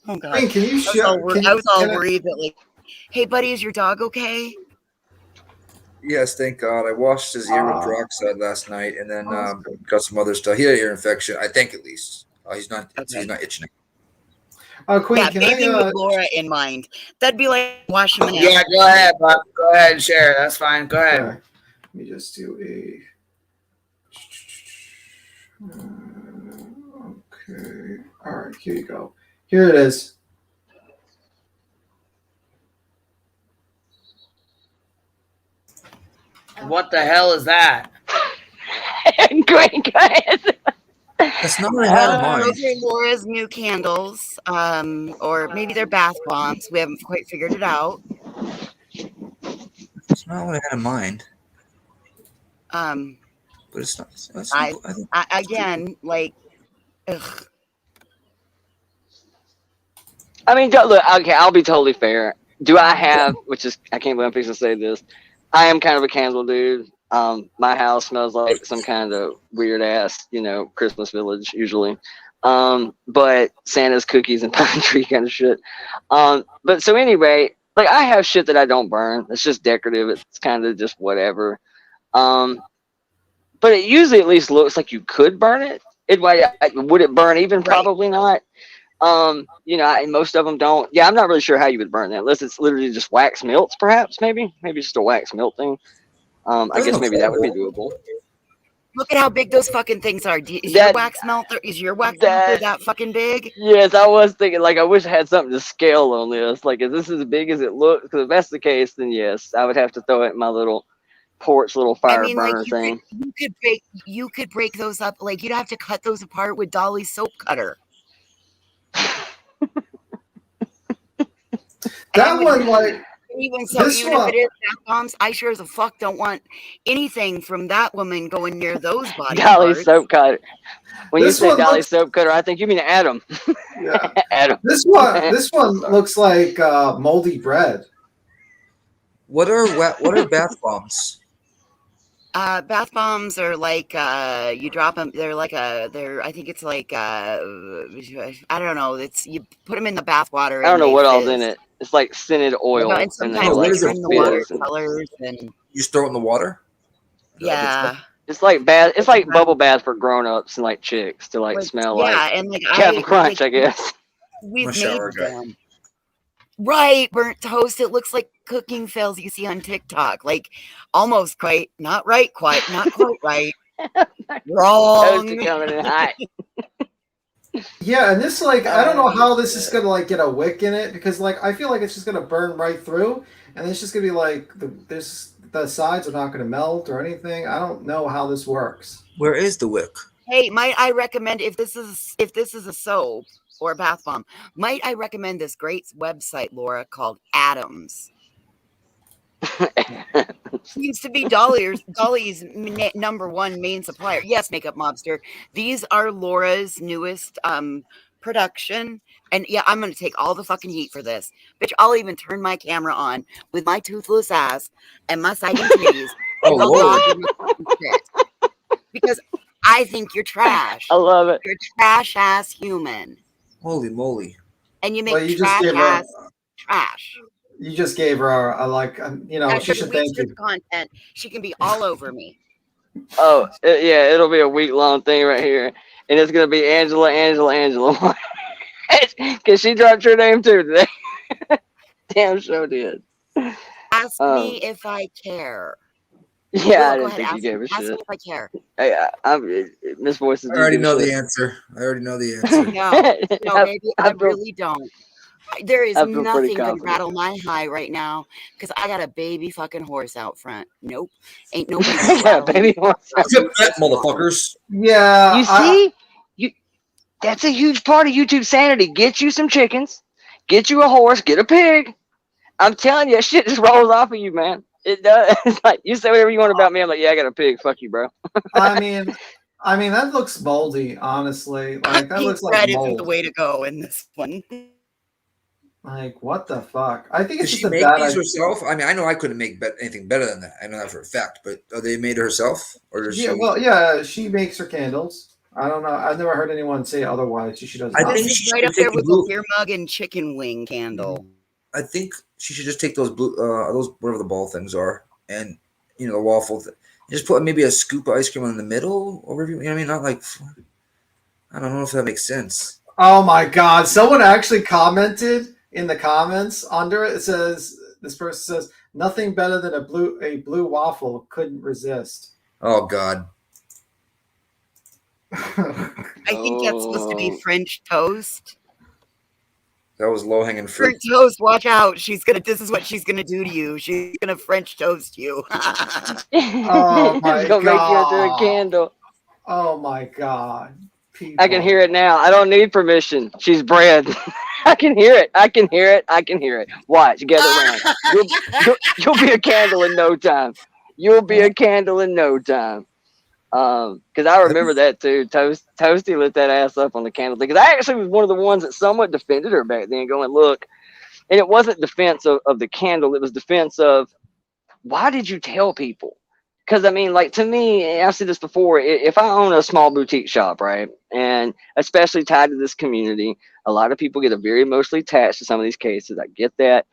Oh God. Hey, can you I was all worried that like Hey, buddy, is your dog okay? Yes, thank God. I washed his ear with peroxide last night, and then got some other stuff. He had an ear infection, I think, at least. He's not itching. Queen, Yeah, can bathing I? with Laura in mind. That'd be like washing an Yeah, go ahead, Bob. Go ahead and share. That's fine. Go ahead. Okay. Let me just do a. Okay. All right. Here you go. Here it is. What the hell is that? Great, go ahead. That's not what I had in mind. Those are Laura's new candles, or maybe they're bath bombs. We haven't quite figured it out. That's not what I had in mind. But it's not. Again, like, ugh. I mean, look, okay, I'll be totally fair. Do I have, which is, I can't believe I'm fixing to say this, I am kind of a candle dude. My house smells like some kind of weird ass, Christmas village usually. But Santa's cookies and pine tree kind of shit. But so anyway, like I have shit that I don't burn. It's just decorative. It's kind of just whatever. But it usually at least looks like you could burn it. Would it burn even? Probably not. Most of them don't. Yeah, I'm not really sure how you would burn that unless it's literally just wax melts, perhaps. Maybe just a wax melt thing. I guess maybe that would be doable. Look at how big those fucking things are. Is your wax melter that fucking big? Yes, I was thinking, like, I wish I had something to scale on this. Like, is this as big as it looks? Because if that's the case, then yes, I would have to throw it in my little porch, little fire burner thing. You could break those up. Like, you'd have to cut those apart with Dolly's soap cutter. That one, like, even so, even if it is bath bombs, I sure as a fuck don't want anything from that woman going near those body Dolly parts. soap cutter. When you say Dolly soap cutter, I think you mean Adam. Yeah. Adam. This one looks like moldy bread. What are bath bombs? Bath bombs are like you drop them. I think it's like I don't know. You put them in the bath water. I don't know what all's in it. It's like scented oil. And sometimes they're in the water colors and you just throw it in the water. Yeah. It's like bath. It's like bubble bath for grown-ups and like chicks to like smell like. And like Captain Crunch, I guess. We've made them. Right, burnt toast. It looks like cooking fails you see on TikTok. Like almost quite, not right, quite, not quite right. Wrong. Toast coming in hot. Yeah, and this, like, I don't know how this is gonna like get a wick in it because, like, I feel like it's just gonna burn right through, and it's just gonna be like the sides are not gonna melt or anything. I don't know how this works. Where is the wick? Hey, might I recommend if this is a soap or a bath bomb, might I recommend this great website, Laura, called Adams? Seems to be Dolly's number one main supplier. Yes, Makeup Mobster. These are Laura's newest production. And yeah, I'm going to take all the fucking heat for this. Bitch, I'll even turn my camera on with my toothless ass and my sagging titties. Because I think you're trash. I love it. You're a trash ass human. Holy moly. And you make trash ass trash. You just gave her she should thank you. Content. She can be all over me. Oh, yeah, it'll be a week-long thing right here. And it's going to be Angela. Because she dropped your name too today. Damn sure did. Ask me if I care. Yeah, I didn't think you gave a ask shit. me if I care. Miss Voices. I already know the answer. No, baby, I really don't. There is nothing gonna rattle my high right now because I got a baby fucking horse out front. Nope, ain't nobody. Yeah, baby horse. Motherfuckers. Yeah, you see, that's a huge part of YouTube sanity. Get you some chickens, get you a horse, get a pig. I'm telling you, shit just rolls off of you, man. It does. It's like you say whatever you want about me. I'm like, yeah, I got a pig. Fuck you, bro. I mean, that looks moldy, honestly. Like that looks like mold. Isn't the way to go in this one. Like, what the fuck? I think it's Did just she a make bad these idea. herself? I mean, I know I couldn't make anything better than that. I know that for a fact. But are they made herself, or does she? Well, yeah, she makes her candles. I don't know. I've never heard anyone say otherwise. She does. I think she's right up there with the beer mug and chicken wing candle. I think she should just take those blue, those whatever the ball things are, and the waffle. Just put maybe a scoop of ice cream in the middle, or whatever. You know what I mean? Not like, I don't know if that makes sense. Oh my God! Someone actually commented in the comments under it. It says this person says nothing better than a blue waffle. Couldn't resist. Oh God. I think that's supposed to be French toast. That was low hanging fruit. French toast, watch out. This is what she's gonna do to you. She's gonna French toast you. Oh my It's gonna make you into a God! candle. Oh my God! People. I can hear it now. I don't need permission. She's bred. I can hear it. I can hear it. I can hear it. Watch. Gather around. You'll be a candle in no time. You'll be a candle in no time. Because I remember that too. Toasty lit that ass up on the candle thing. Because I actually was one of the ones that somewhat defended her back then, going, look, and it wasn't defense of the candle. It was defense of, why did you tell people? Because, I mean, like, to me, I've said this before, if I own a small boutique shop, right, and especially tied to this community, a lot of people get very emotionally attached to some of these cases. I get that.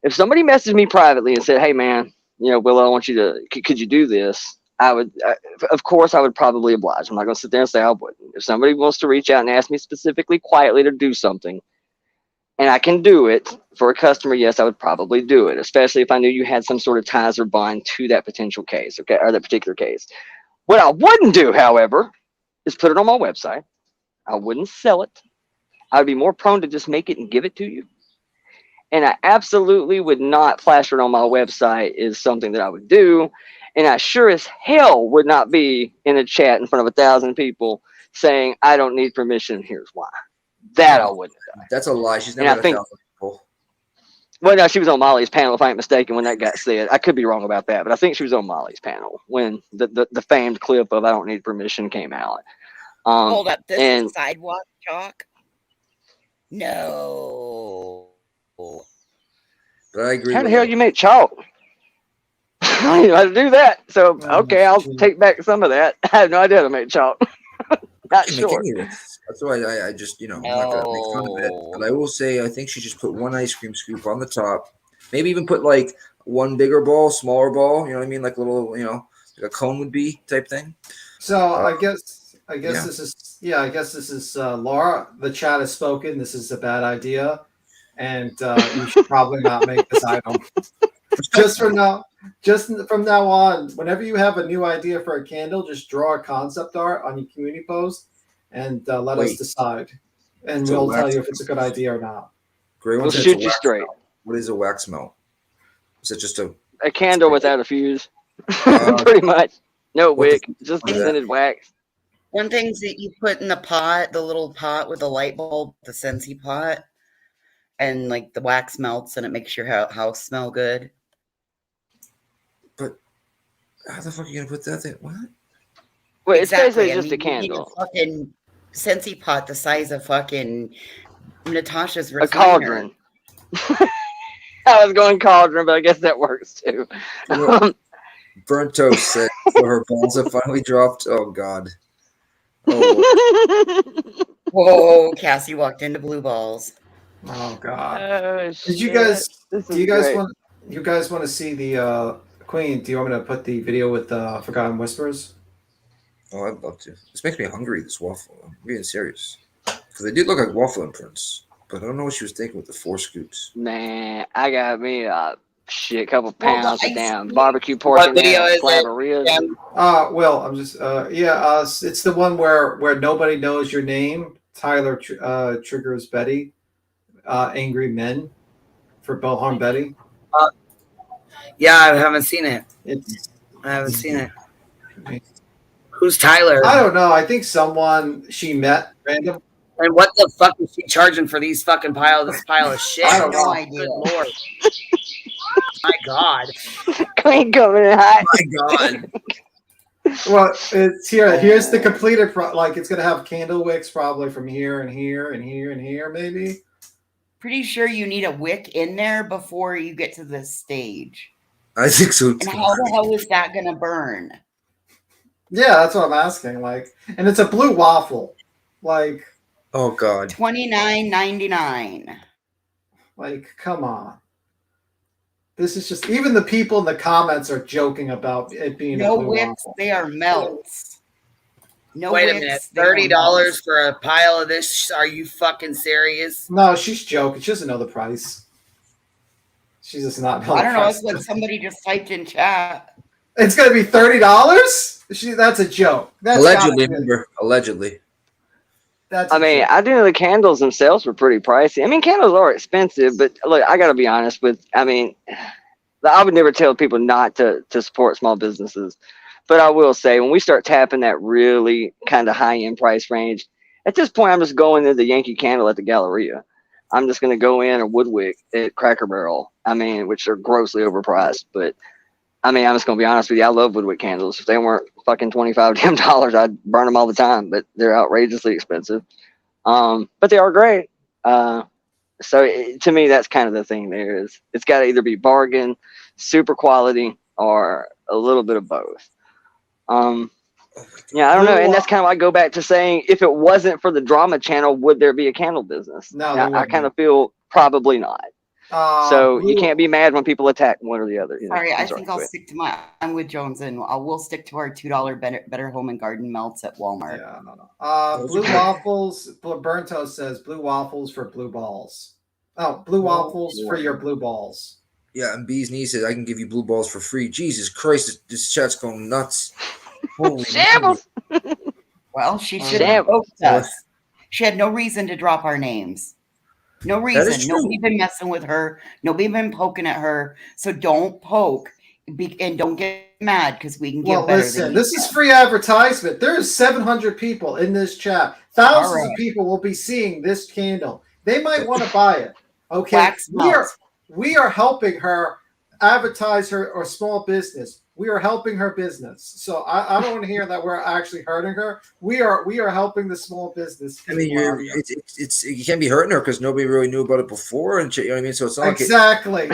If somebody messaged me privately and said, hey, man, Willow, I want you to, could you do this? Of course, I would probably oblige. I'm not going to sit there and say I wouldn't. If somebody wants to reach out and ask me specifically, quietly to do something, and I can do it for a customer, yes, I would probably do it, especially if I knew you had some sort of ties or bond to that potential case, okay, or that particular case. What I wouldn't do, however, is put it on my website. I wouldn't sell it. I would be more prone to just make it and give it to you. And I absolutely would not flash it on my website is something that I would do. And I sure as hell would not be in a chat in front of 1,000 people saying, I don't need permission, here's why. That I wouldn't have done. That's a lie. She's never had 1,000 people. Well, no, she was on Molly's panel, if I ain't mistaken, when that got said. I could be wrong about that, but I think she was on Molly's panel when the famed clip of I don't need permission came out. Hold up, this is sidewalk chalk? No. But I agree. How the hell you make chalk? I don't know how to do that. So, okay, I'll take back some of that. I have no idea how to make chalk. Not sure. That's why I just, I'm not going to make fun of it. But I will say, I think she just put one ice cream scoop on the top. Maybe even put like one bigger ball, smaller ball. You know what I mean? Like a little, like a cone would be type thing. So I guess this is Laura. The chat has spoken. This is a bad idea, and you should probably not make this item. Just from now on, whenever you have a new idea for a candle, just draw a concept art on your community post and let us decide, and we'll tell you if it's a good idea or not. We'll shoot you straight. What is a wax melt? Is it just a candle without a fuse? Pretty much. No wick, just scented wax. One thing that you put in the pot, the little pot with the light bulb, the Scentsy pot, and like the wax melts and it makes your house smell good. But how the fuck are you gonna put that there? What? Well, it's basically I just mean, a candle. A fucking Scentsy pot the size of fucking Natasha's A cauldron. I was going cauldron, but I guess that works too. Burnt toast said so her balls have finally dropped. Oh God. Oh. Whoa, Cassie walked into blue balls. Oh God. Oh, Did you guys? Do you guys want? You guys want to see the Queen? Do you want me to put the video with the Forgotten Whispers? Oh, I'd love to. This makes me hungry. This waffle. I'm being serious because they did look like waffle imprints, but I don't know what she was thinking with the 4 scoops. Man, I got me a couple pounds of damn barbecue pork in there, a slab of ribs. Well, I'm just it's the one where nobody knows your name. Tyler triggers Betty. Angry men for Bellhorn Betty. Yeah, I haven't seen it. I haven't seen it. Who's Tyler? I don't know. I think someone she met random. And what the fuck is she charging for this pile of shit? I don't know. No idea. Good Lord. My God. Queen coming in hot. My God. Well, it's here. Here's the completed. It's gonna have candle wicks probably from here and here and here and here, maybe. Pretty sure you need a wick in there before you get to this stage. I think so too. And how the hell is that gonna burn? Yeah, that's what I'm asking. And it's a blue waffle. Oh God. $29.99. Like, come on. This is just, even the people in the comments are joking about it being No a blue whips, waffle. they are melts. No Wait a whips, minute. they are $30 melts. for a pile of this? Are you fucking serious? No, she's joking. She doesn't know the price. She does not know I the don't know. price. That's what somebody just typed in chat. It's going to be $30? That's a joke. That's Allegedly, gotta be- remember. Allegedly. That's I mean, I do know the candles themselves were pretty pricey. I mean, candles are expensive, but look, I got to be honest with, I mean, I would never tell people not to support small businesses. But I will say, when we start tapping that really kind of high-end price range, at this point, I'm just going to the Yankee Candle at the Galleria. I'm just going to go in or Woodwick at Cracker Barrel. I mean, which are grossly overpriced. But, I mean, I'm just going to be honest with you. I love Woodwick candles. If they weren't fucking $25 damn, I'd burn them all the time. But they're outrageously expensive. But they are great. To me, that's kind of the thing there is it's got to either be bargain, super quality, or a little bit of both. Yeah, I don't know. And that's kind of why I go back to saying, if it wasn't for the drama channel, would there be a candle business? No, Now, there I kind of feel probably not. So you can't be mad when people attack one or the other. You know? Sorry, I I'm sorry, think I'll go ahead. stick to my. I'm with Jones, and we'll stick to our $2 Better Home and Garden melts at Walmart. Blue waffles. Burnto says blue waffles for blue balls. Oh, blue waffles for your blue balls. Yeah, and Bee's niece says I can give you blue balls for free. Jesus Christ, this chat's going nuts. Holy Shambles. Well, she should have poked us. She had no reason to drop our names. No That is reason. true. Nobody been messing with her. Nobody been poking at her. So don't poke and don't get mad because we can give Well, better listen, than you this can. is free advertisement. There's 700 people in this chat. Thousands All of right. people will be seeing this candle. They might want to buy it. Okay, Wax melts. we are helping her advertise her or small business. We are helping her business. So I don't want to hear that we're actually hurting her. We are helping the small business. I mean, it's you can't be hurting her because nobody really knew about it before, and shit, you know what I mean. So it's not exactly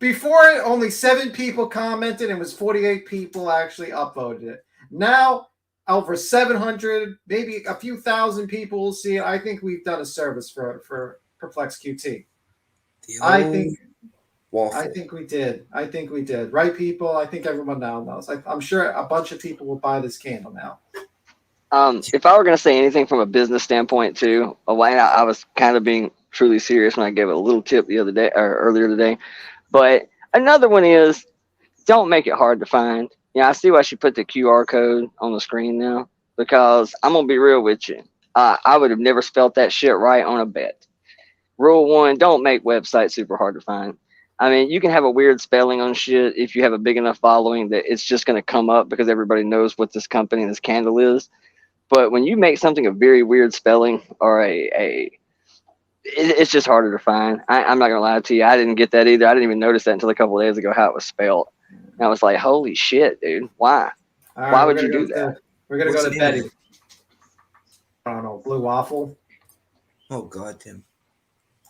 before only 7 people commented and it was 48 people actually upvoted it. Now over 700, maybe a few thousand people will see it. I think we've done a service for Perplex QT. I think we did. Right, people? I think everyone now knows. I'm sure a bunch of people will buy this candle now. If I were going to say anything from a business standpoint too, I was kind of being truly serious when I gave a little tip the other day or earlier today. But another one is, don't make it hard to find. Yeah, I see why she put the QR code on the screen now, because I'm going to be real with you. I would have never spelt that shit right on a bet. Rule 1, don't make websites super hard to find. I mean, you can have a weird spelling on shit if you have a big enough following that it's just going to come up because everybody knows what this company and this candle is. But when you make something a very weird spelling or it's just harder to find. I'm not going to lie to you. I didn't get that either. I didn't even notice that until a couple of days ago how it was spelled. And I was like, holy shit, dude. Why? All right, Why would you do that? We're going to go What's to the name Betty. I don't know, blue waffle. Oh God, Tim.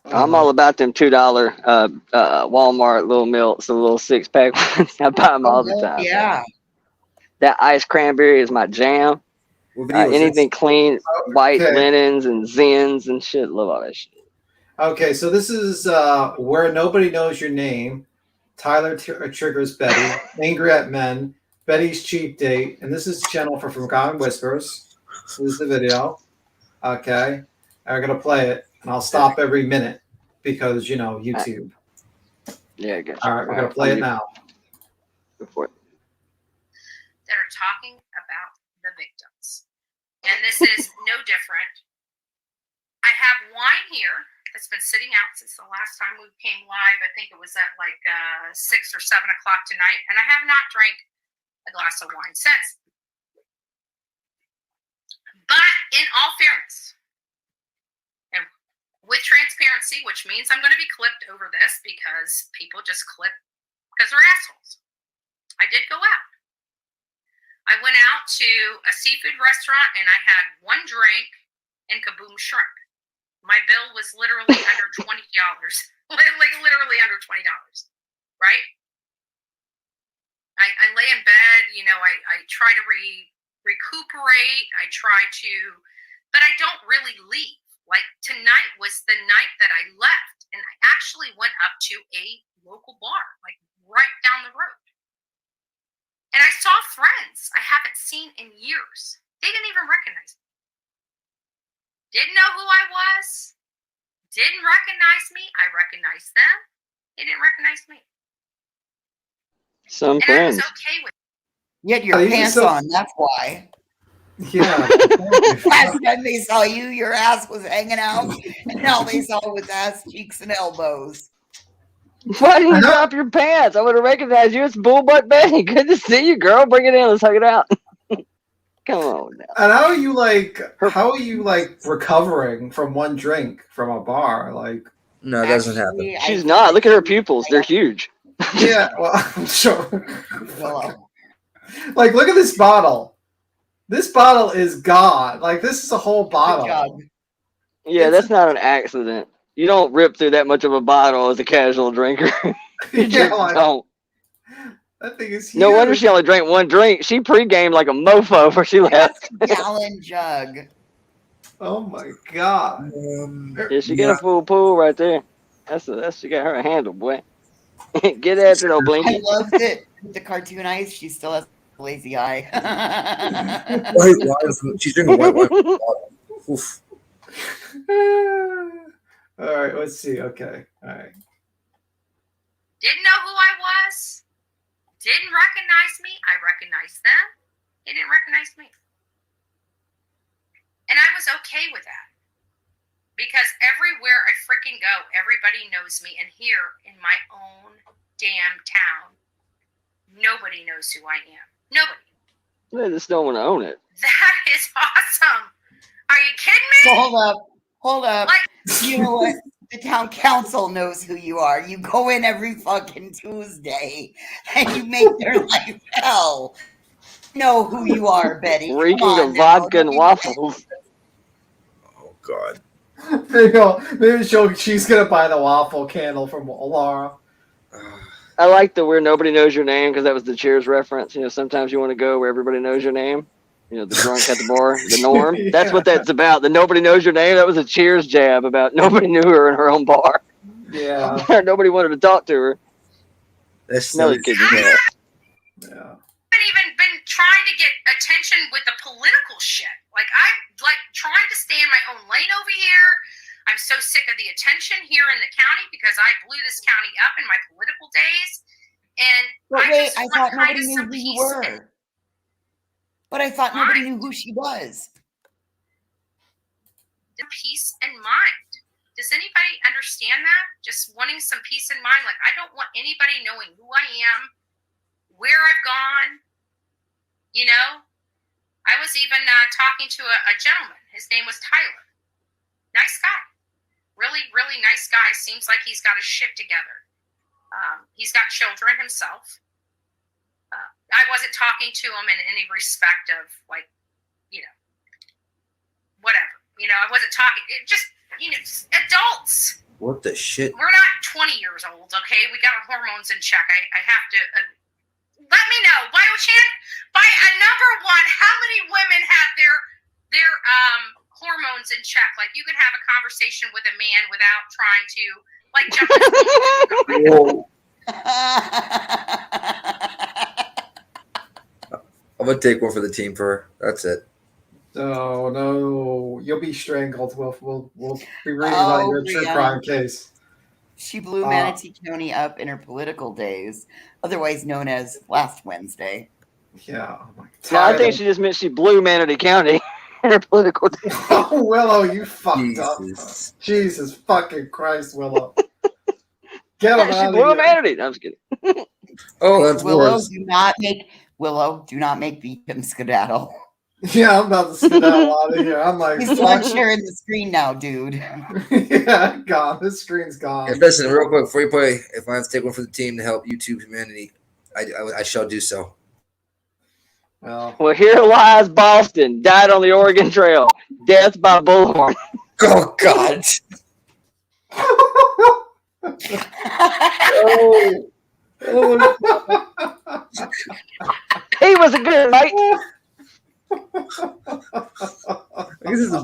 I'm all about them $2 Walmart little milks, the little 6-pack ones. I buy them all the time. Yeah. That iced cranberry is my jam. Anything clean, white linens and Zens and shit. Love all that shit. Okay, so this is Where Nobody Knows Your Name. Tyler triggers Betty. Angry at Men. Betty's Cheap Date. And this is the channel for Forgotten Whispers. This is the video. Okay. I'm going to play it. And I'll stop every minute because, YouTube. Yeah, I guess. All right, we're going to play it now. Go for it. That are talking about the victims. And this is no different. I have wine here that's been sitting out since the last time we came live. I think it was at like 6 or 7 o'clock tonight. And I have not drank a glass of wine since. But in all fairness, and with transparency, which means I'm going to be clipped over this because people just clip because they're assholes. I did go out. I went out to a seafood restaurant and I had 1 drink and kaboom shrimp. My bill was literally under $20. Like literally under $20, right? I lay in bed, I try to recuperate. I try to, but I don't really leave. Like tonight was the night that I left. And I actually went up to a local bar, like right down the road. And I saw friends I haven't seen in years. They didn't even recognize me. Didn't know who I was. Didn't recognize me. I recognized them. They didn't recognize me. Some And friends. I was okay with it. You had your pants on, that's why. Yeah. Last time they saw you, your ass was hanging out, and now they saw it with ass cheeks and elbows. Why didn't you drop your pants? I would have recognized you. It's Bull Butt Betty. Good to see you, girl. Bring it in. Let's hug it out. Come on now. And how are you recovering from one drink from a bar? Like, no, that doesn't happen. She's not. Look at her pupils. They're huge. Yeah, well, I'm sure. Like, look at this bottle. This bottle is gone. Like, this is a whole bottle. Yeah, that's not an accident. You don't rip through that much of a bottle as a casual drinker. You just don't. That thing is huge. No wonder she only drank one drink. She pre-gamed like a mofo before she left. Gallon jug. Oh my god. Yeah, she got a full pool right there. That's she got her a handle, boy. Get after it, old Blinky. I loved it. The cartoon eyes, she still has a lazy eye. White wine. She's drinking white wine. Oof. All right, let's see. Okay. All right. Didn't know who I was. Didn't recognize me. I recognized them. They didn't recognize me. And I was okay with that. Because everywhere I freaking go, everybody knows me. And here in my own damn town, nobody knows who I am. Nobody. They just don't want to own it. That is awesome. Are you kidding me? So hold up. You know what? The town council knows who you are. You go in every fucking Tuesday and you make their life hell. Know who you are, Betty. Reeking of vodka and waffles. Oh god. Maybe she's gonna buy the waffle candle from Laura. I like the where nobody knows your name because that was the Cheers reference. You know, sometimes you want to go where everybody knows your name. You know, the drunk at the bar, the norm. Yeah. That's what that's about. The nobody knows your name. That was a Cheers jab about nobody knew her in her own bar. Yeah. Nobody wanted to talk to her. That's no kidding. Yeah. Haven't even been trying to get attention with the political shit. Like I'm trying to stay in my own lane over here. I'm so sick of the attention here in the county because I blew this county up in my political days. And I thought nobody knew who you were. But I thought nobody knew who she was. Peace and mind. Does anybody understand that? Just wanting some peace in mind. Like, I don't want anybody knowing who I am, where I've gone. You know? I was even talking to a gentleman. His name was Tyler. Nice guy. Really, really nice guy. Seems like he's got his shit together. He's got children himself. I wasn't talking to him in any respect of, like, you know, whatever. You know, I wasn't talking. It just, you know, adults. What the shit? We're not 20 years old, okay? We got our hormones in check. I have to. Let me know, Biochan, by a number one, how many women have their hormones in check? Like, you can have a conversation with a man without trying to, like, jump in. I'm gonna take one for the team for her. That's it. Oh no, you'll be strangled. We'll be reading about your true crime case. She blew Manatee County up in her political days, otherwise known as last Wednesday. Yeah. Oh my God. No, I think she just meant she blew Manatee County in her political days. Oh, Willow, you fucked up. Jesus fucking Christ, Willow. Get him out of here. Manatee. No, I'm just kidding. Oh, that's Willow. worse. Do not make victim skedaddle. Yeah, I'm about to skedaddle out of here. I'm like, He's not sharing the screen now, dude. Yeah, gone. This screen's gone. Hey, listen, real quick before you play, if I have to take one for the team to help YouTube humanity, I shall do so. Well, here lies Boston, died on the Oregon Trail, death by bullhorn. Oh God. He was a good mate. This is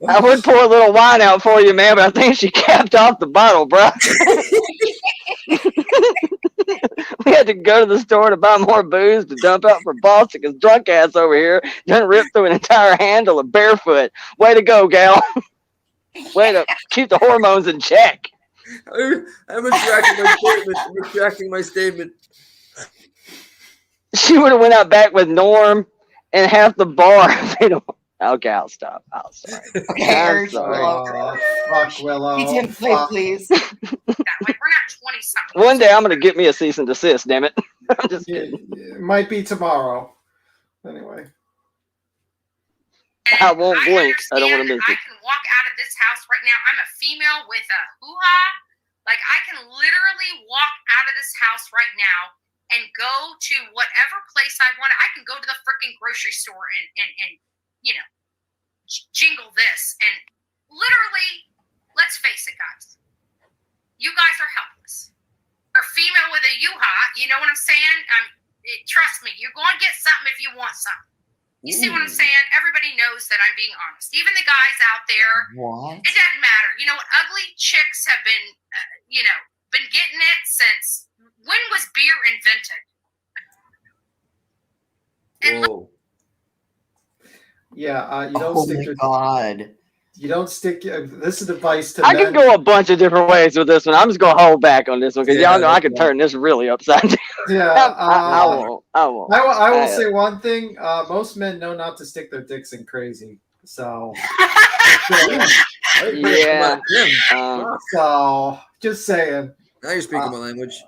I would pour a little wine out for you, man, but I think she capped off the bottle, bro. We had to go to the store to buy more booze to dump out for Boston because drunk ass over here done ripped through an entire handle of barefoot. Way to go, gal. Way to keep the hormones in check. I'm retracting my statement. I'm retracting my statement. She would have went out back with Norm and half the bar. Okay, I'll stop. I'll sorry. Okay, I'm urge sorry. Willow. Fuck Willow. Be Tim, please. Like we're not 20 something. One day I'm gonna get me a cease and desist. Damn it! I'm just kidding. It might be tomorrow. Anyway. I won't blink. I don't want to miss I it. can walk out of this house right now. I'm a female with a hoo-ha. Like, I can literally walk out of this house right now and go to whatever place I want. I can go to the freaking grocery store and you know, jingle this. And literally, let's face it, guys. You guys are helpless. You're a female with a hoo-ha. You know what I'm saying? Trust me, you're going to get something if you want something. You see what I'm saying? Everybody knows that I'm being honest. Even the guys out there, What? it doesn't matter. You know what? Ugly chicks have been, been getting it since, when was beer invented? Whoa. Yeah, you don't Oh stick my your God. you don't stick this is advice to I men. can go a bunch of different ways with this one. I'm just gonna hold back on this one because y'all know I can turn this really upside down. Yeah, I won't. I won't. I will say one thing. Most men know not to stick their dicks in crazy. So Yeah. So just saying. Now you're speaking my language.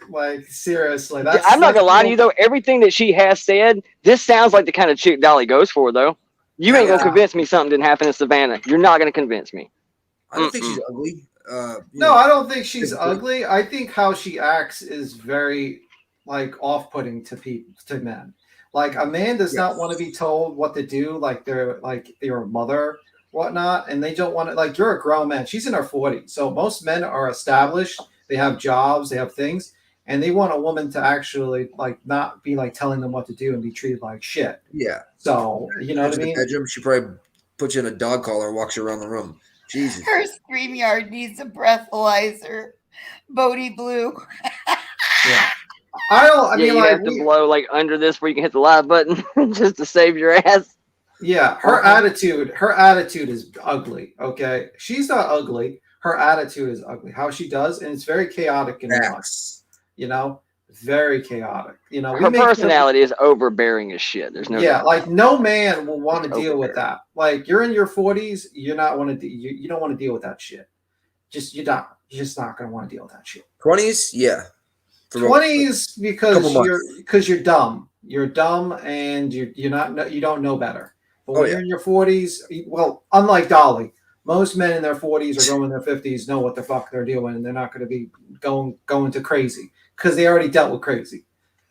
Like seriously, I'm not gonna lie to you though. Everything that she has said, this sounds like the kind of chick Dolly goes for though. You ain't gonna convince me something didn't happen in Savannah. You're not gonna convince me. I don't think she's ugly. No, I don't think she's ugly. I think how she acts is very like off-putting to people, to men. Like a man does not want to be told what to do, like they're a mother, whatnot, and they don't want to. Like you're a grown man. She's in her 40s, so most men are established. They have jobs, they have things, and they want a woman to actually like not be like telling them what to do and be treated like shit. Yeah. So you know what I In the mean? bedroom, she probably puts you in a dog collar and walks you around the room. Jesus. Her StreamYard needs a breathalyzer. Bodie Blue. Yeah. I mean, you like have to blow like under this where you can hit the live button just to save your ass. Yeah, her attitude is ugly. Okay, she's not ugly. Her attitude is ugly. How she does, and it's very chaotic in her life. You know, very chaotic. You know, Her personality is overbearing as shit. There's no doubt. like no man will want to deal with that. Like you're in your 40s, you don't want to deal with that shit. You're just not going to want to deal with that shit. 20s, yeah. 20s because you're dumb. You're dumb and you don't know better. But when you're in your 40s, well, unlike Dolly, most men in their 40s or going in their 50s know what the fuck they're doing, and they're not going to be going to crazy because they already dealt with crazy.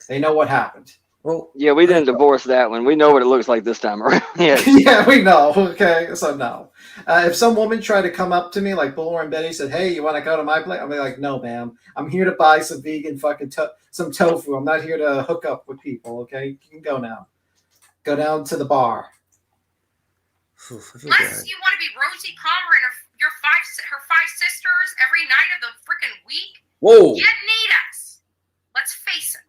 They know what happened. Well, yeah, we didn't divorce that one. We know what it looks like this time around. Yeah, yeah, we know. Okay, so no. If some woman tried to come up to me like Bull and Betty said, "Hey, you want to go to my place?" I'll be like, "No, ma'am. I'm here to buy some vegan fucking some tofu. I'm not here to hook up with people." Okay, you can go now. Go down to the bar. Unless you want to be Rosie Palmer and her five sisters every night of the freaking week. Whoa. You need us. Let's face it.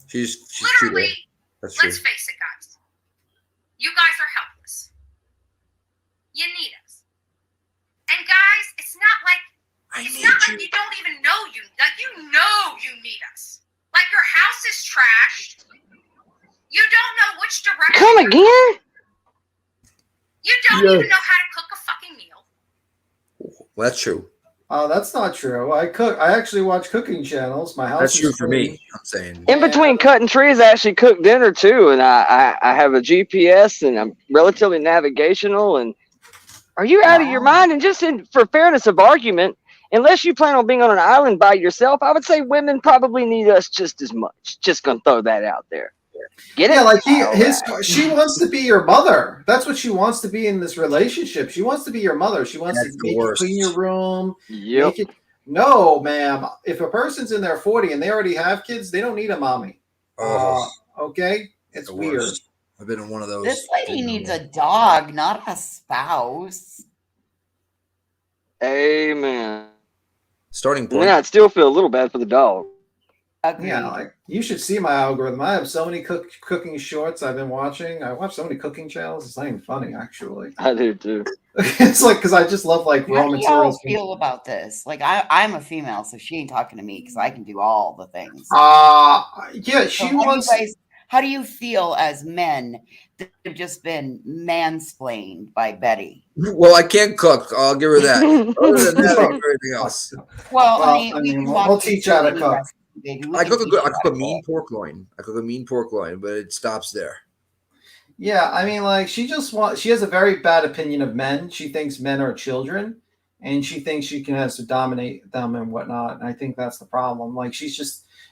She's Literally, That's true. let's face it, guys. You guys are helpless. You need us. And guys, it's not like you don't even know you. Like you know you need us. Like your house is trashed. You don't know which direction. Come again? You don't even know how to cook a fucking meal. Well, that's true. That's not true. I actually watch cooking channels. My house. That's is true for clean. me. I'm saying. In between cutting trees, I actually cook dinner too, and I have a GPS, and I'm relatively navigational. And are you out of your mind? And just for fairness of argument, unless you plan on being on an island by yourself, I would say women probably need us just as much. Just gonna throw that out there. Get it? Yeah, like she wants to be your mother. That's what she wants to be in this relationship. She wants to be your mother. She wants to make you clean your room. Yep. No, ma'am. If a person's in their 40 and they already have kids, they don't need a mommy. Okay? It's weird. I've been in one of those. This lady needs a dog, not a spouse. Amen. Starting And point. then I'd still feel a little bad for the dog. Yeah, like you should see my algorithm. I have so many cooking shorts I've been watching. I watch so many cooking channels. It's not even funny, actually. I do too. It's like because I just love like raw How do y'all materials. feel about this? Like I'm a female, so she ain't talking to me because I can do all the things. Yeah, she So wants. how do you feel as men that have just been mansplained by Betty? Well, I can't cook. I'll give her that. Other than that, I can do everything else. Well, Well, honey, I we mean, can we'll walk teach you you how to through cook. any recipe, baby. We I can cook a teach good. you I cook how a to mean pork loin. I cook a mean pork loin, but it stops there. Yeah, I mean, like she just wants. She has a very bad opinion of men. She thinks men are children, and she thinks she has to dominate them and whatnot. And I think that's the problem. Like she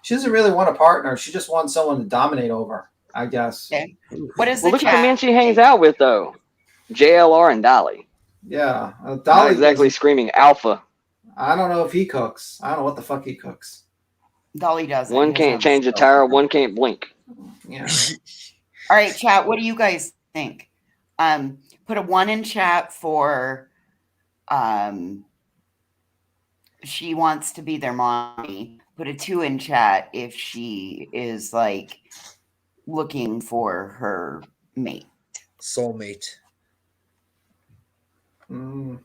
doesn't really want a partner. She just wants someone to dominate over, I guess. Okay. What is Well, the look at the men chat? she hangs out with, though. JLR and Dolly. Yeah, Not Dolly exactly doesn't. screaming alpha. I don't know if he cooks. I don't know what the fuck he cooks. Dolly doesn't. One He doesn't can't have change a skills. tire, one can't blink. Yeah. All right, chat. What do you guys think? Put a 1 in chat for she wants to be their mommy. Put a 2 in chat if she is like looking for her mate. Soulmate. They're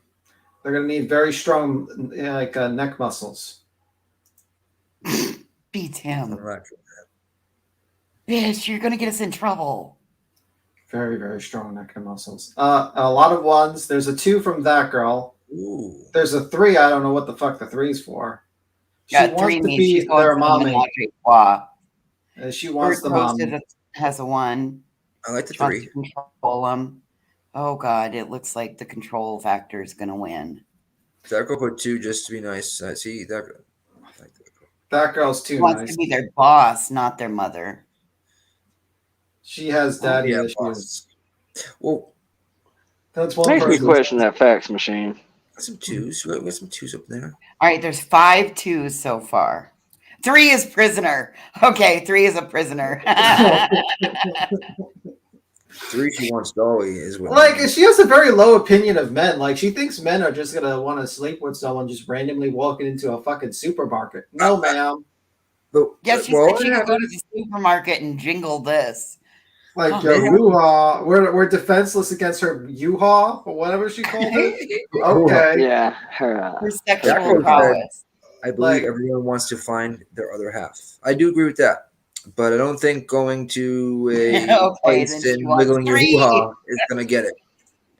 gonna need very strong, neck muscles. Beat him. Bitch, you're gonna get us in trouble. Very, very strong neck muscles. A lot of 1s. There's a 2 from that girl. Ooh. There's a 3. I don't know what the fuck the 3's for. She Yeah, wants 3 to means be she's going their for the mommy. menage a trois. She wants the Bird Posted mommy. has a 1. I like the She wants 3. to control them. Oh God, it looks like the control factor is gonna win. That girl put 2 just to be nice. See that. That girl's She too wants nice. to be their boss, not their mother. She has daddy yeah, issues. boss. Well, that's one Makes me person. question that fax machine. Some 2s. We got some 2s up there. All right, there's 5 2s so far. 3 is prisoner. Okay, 3 is a prisoner. 3, she wants Dolly is what. Like she has a very low opinion of men. Like she thinks men are just gonna want to sleep with someone just randomly walking into a fucking supermarket. No, ma'am. Yeah, she said she could go to the supermarket and jingle this. Like U-Haul, we're defenseless against her U-Haul or whatever she called it. Okay. Yeah, her. Her That sexual girl prowess. said, I believe everyone wants to find their other half. I do agree with that. But I don't think going to a place then she and wants wiggling your 3. hoo-ha is going to get it.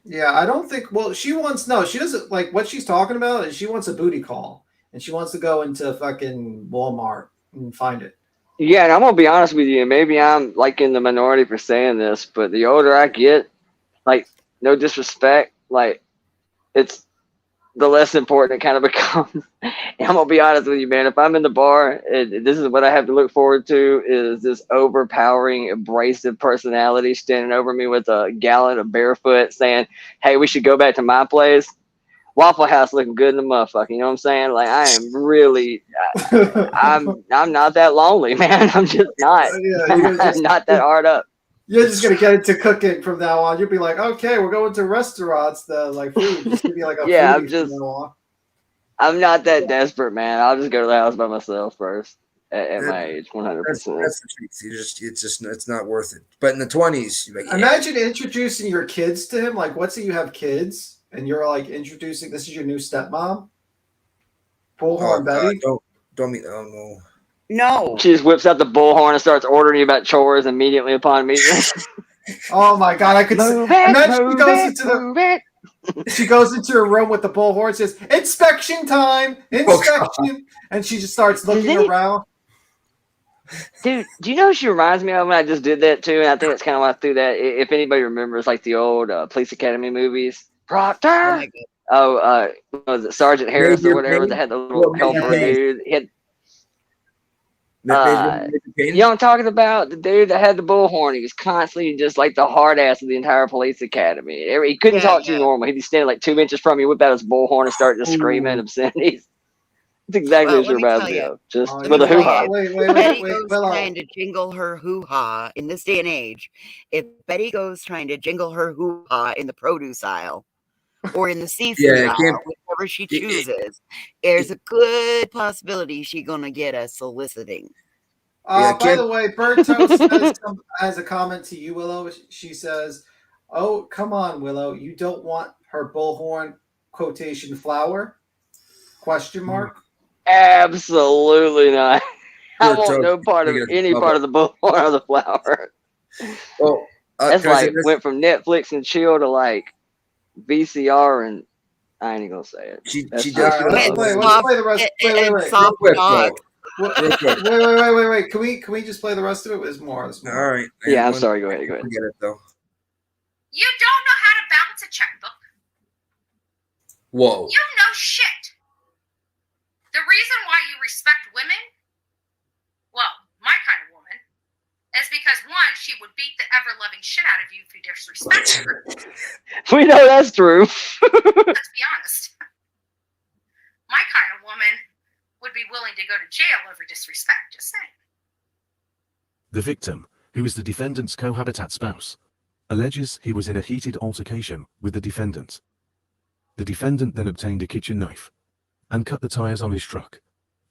Yeah, I don't think. Well, she doesn't like what she's talking about. Is she wants a booty call and she wants to go into fucking Walmart and find it. Yeah, and I'm gonna be honest with you. Maybe I'm like in the minority for saying this, but the older I get, like, no disrespect, like, it's the less important it kind of becomes. And I'm gonna be honest with you, man. If I'm in the bar, and this is what I have to look forward to, is this overpowering, abrasive personality standing over me with a gallon of barefoot, saying, "Hey, we should go back to my place." Waffle House looking good in the motherfucker. You know what I'm saying? Like, I am really, I'm not that lonely, man. I'm just not. I'm not that hard up. You're just gonna get into cooking from now on. You'll be like, okay, we're going to restaurants. Like food, just gonna be like a Yeah, foodie from now on. I'm not that desperate, man. I'll just go to the house by myself first at my age, 100%. That's the truth. It's not worth it. But in the 20s, you're like, Imagine introducing your kids to him. Like, let's say you have kids and you're like introducing. This is your new stepmom. Bullhorn Betty. Don't mean. Oh no. No. She just whips out the bullhorn and starts ordering you about chores immediately upon meeting. Oh my god, I could Move see. it, Imagine move she goes into her room with the bullhorn, says, "Inspection time, inspection," and she just starts looking around. Dude, do you know who she reminds me of when I just did that too? And I think that's kind of why I threw that. If anybody remembers, like the old Police Academy movies, Proctor. Was it Sergeant Harris or whatever? That had the little helper dude. He had, you know what I'm talking about? The dude that had the bullhorn. He was constantly just like the hard ass of the entire police academy. He couldn't talk to you normal. He'd be standing like 2 inches from you, whip out his bullhorn and start just screaming obscenities. That's exactly Well, what she let me reminds tell me you. of. Just Oh, Let you me with a know tell hoo-ha. what? you. Wait, Betty wait, goes Willow. trying to jingle her hoo-ha in this day and age. If Betty goes trying to jingle her hoo-ha in the produce aisle or in the seafood Yeah, it aisle, can't. whichever she chooses, there's a good possibility she's gonna get a soliciting. Yeah, By can't. the way, Bird Toast has a comment to you, Willow. She says, "Oh, come on, Willow. You don't want her bullhorn quotation flower? Question mark." Absolutely not. I Bird want Toast, no part of take it as a any part bubble. of the bullhorn or the flower. Oh, That's can I say like this? went from Netflix and chill to like VCR, and I ain't even gonna say it. She That's she just does. She Let's does. play. And Let's soft play the rest. Wait, and wait. Real soft quick, dog. though. Real quick. Wait. Can we just play the rest of it? There's more. There's All more. right. Yeah, and I'm one- sorry. Go ahead. Go ahead. Forget it though. You don't know how to balance a checkbook. Whoa. You know shit. The reason why you respect women, well, my kind of woman, is because one, she would beat the ever-loving shit out of you if you disrespect her. We know that's true. Let's be honest. My kind of woman would be willing to go to jail over disrespect, just saying. The victim, who is the defendant's cohabitat spouse, alleges he was in a heated altercation with the defendant. The defendant then obtained a kitchen knife and cut the tires on his truck.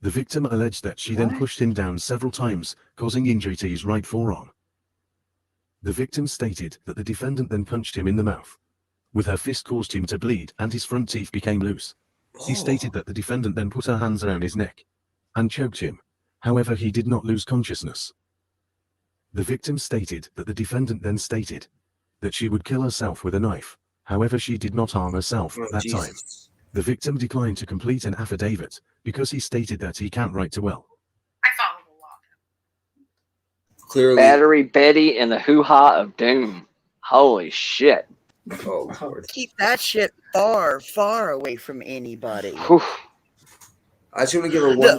The victim alleged that she then pushed him down several times, causing injury to his right forearm. The victim stated that the defendant then punched him in the mouth. With her fist caused him to bleed and his front teeth became loose. He stated that the defendant then put her hands around his neck and choked him. However, he did not lose consciousness. The victim stated that the defendant then stated that she would kill herself with a knife. However, she did not harm herself at that time. The victim declined to complete an affidavit because he stated that he can't write to will. I follow the law. Clearly. Battery Betty and the hoo-ha of doom. Holy shit. Oh, Lord. Keep that shit far, far away from anybody. Whew. I just want to give her one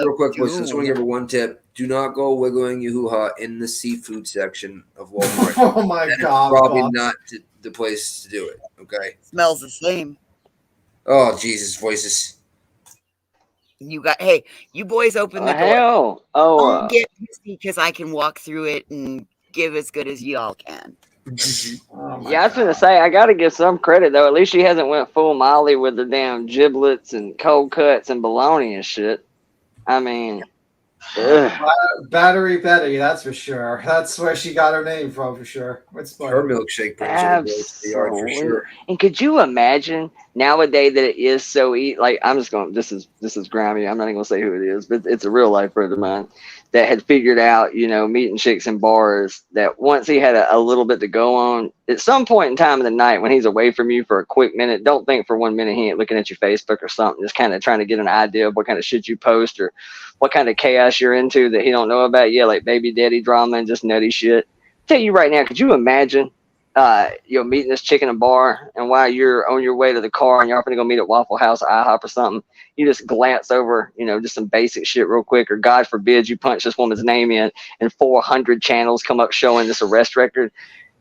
real quick. I just want to give her one tip. Do not go wiggling your hoo-ha in the seafood section of Walmart. Oh my That is God, probably Bob. not the place to do it. Okay. Smells the same. Oh, Jesus, voices. You got, hey, you boys open the door. Hell. Oh, Don't get pissy because I can walk through it and give as good as y'all can. yeah, I was gonna say I gotta give some credit though. At least she hasn't went full Molly with the damn giblets and cold cuts and bologna and shit. I mean, Battery Betty, that's for sure. That's where she got her name from, for sure. What's funny? Her milkshake brings her to the yard for absolutely. sure. And could you imagine nowadays that it is so easy? Like I'm just going. This is grimy. I'm not even gonna say who it is, but it's a real life friend of mine that had figured out, meeting chicks in bars. That once he had a little bit to go on, at some point in time of the night when he's away from you for a quick minute, don't think for 1 minute he ain't looking at your Facebook or something. Just kind of trying to get an idea of what kind of shit you post or what kind of chaos you're into that he don't know about. Yeah, like baby daddy drama and just nutty shit. Tell you right now, could you imagine meeting this chick in a bar, and while you're on your way to the car and you're going to go meet at Waffle House or IHOP or something, you just glance over, just some basic shit real quick, or God forbid you punch this woman's name in and 400 channels come up showing this arrest record.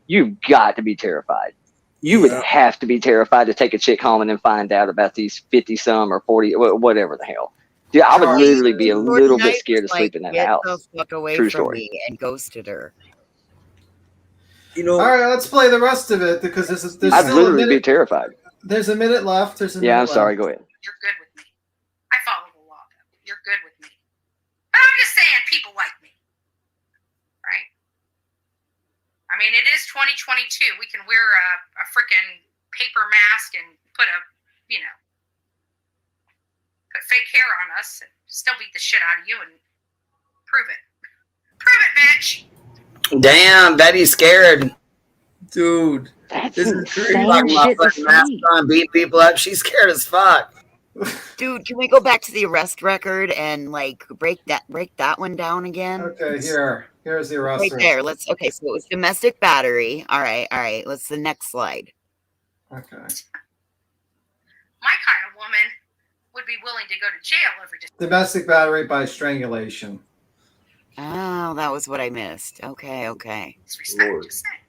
You've got to be terrified. You would have to be terrified to take a chick home and then find out about these 50 some or 40, whatever the hell. Dude, I would literally be a little bit scared to sleep in that house. Get the fuck away True from story. me, and ghosted her. All right, let's play the rest of it because there's I'd still literally a be minute. terrified. There's a minute left. Yeah, I'm sorry. Go ahead. You're good with me. I follow the law. You're good with me. But I'm just saying people like me. Right? I mean, it is 2022. We can wear a freaking paper mask and put put fake hair on us and still beat the shit out of you and prove it. Prove it, bitch. Damn, Betty's scared. Dude. This is talking about putting masks on, beating people up. She's scared as fuck. Dude, can we go back to the arrest record and break that one down again? Okay, here's the arrest Right record. there. So it was domestic battery. All right. Let's the next slide. Okay. My kind of woman would be willing to go to jail over Domestic battery by strangulation. Oh, that was what I missed. Okay. disrespect. Just saying.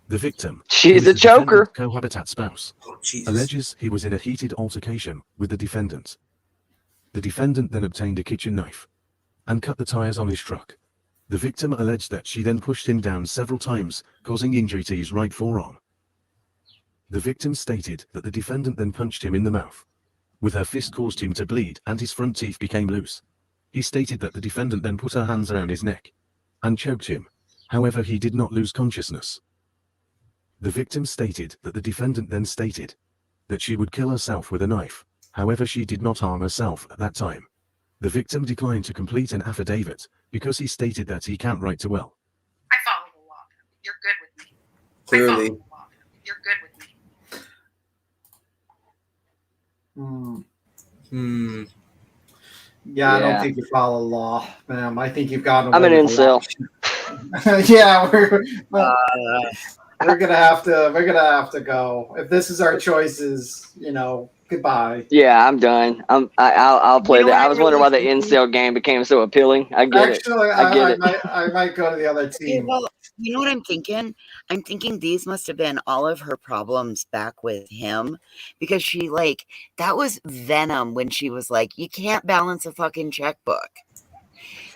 The victim, She's who is a the choker. defendant's cohabitat spouse, Oh, Jesus. alleges he was in a heated altercation with the defendant. The defendant then obtained a kitchen knife and cut the tires on his truck. The victim alleged that she then pushed him down several times, causing injury to his right forearm. The victim stated that the defendant then punched him in the mouth, with her fist caused him to bleed and his front teeth became loose. He stated that the defendant then put her hands around his neck and choked him. However, he did not lose consciousness. The victim stated that the defendant then stated that she would kill herself with a knife. However, she did not harm herself at that time. The victim declined to complete an affidavit because he stated that he can't write to will. I follow the law. You're good with me. Clearly. You're good with me. Yeah, I don't think you follow the law, ma'am. I think you've gotten. I'm an incel. Yeah, we're gonna have to go. If this is our choices, goodbye. Yeah, I'm done. I'll play that. I was wondering why the incel game became so appealing. I get it. I get it. I might go to the other Okay, team. well, you know what I'm thinking? I'm thinking these must have been all of her problems back with him, because that was venom when she was like, you can't balance a fucking checkbook.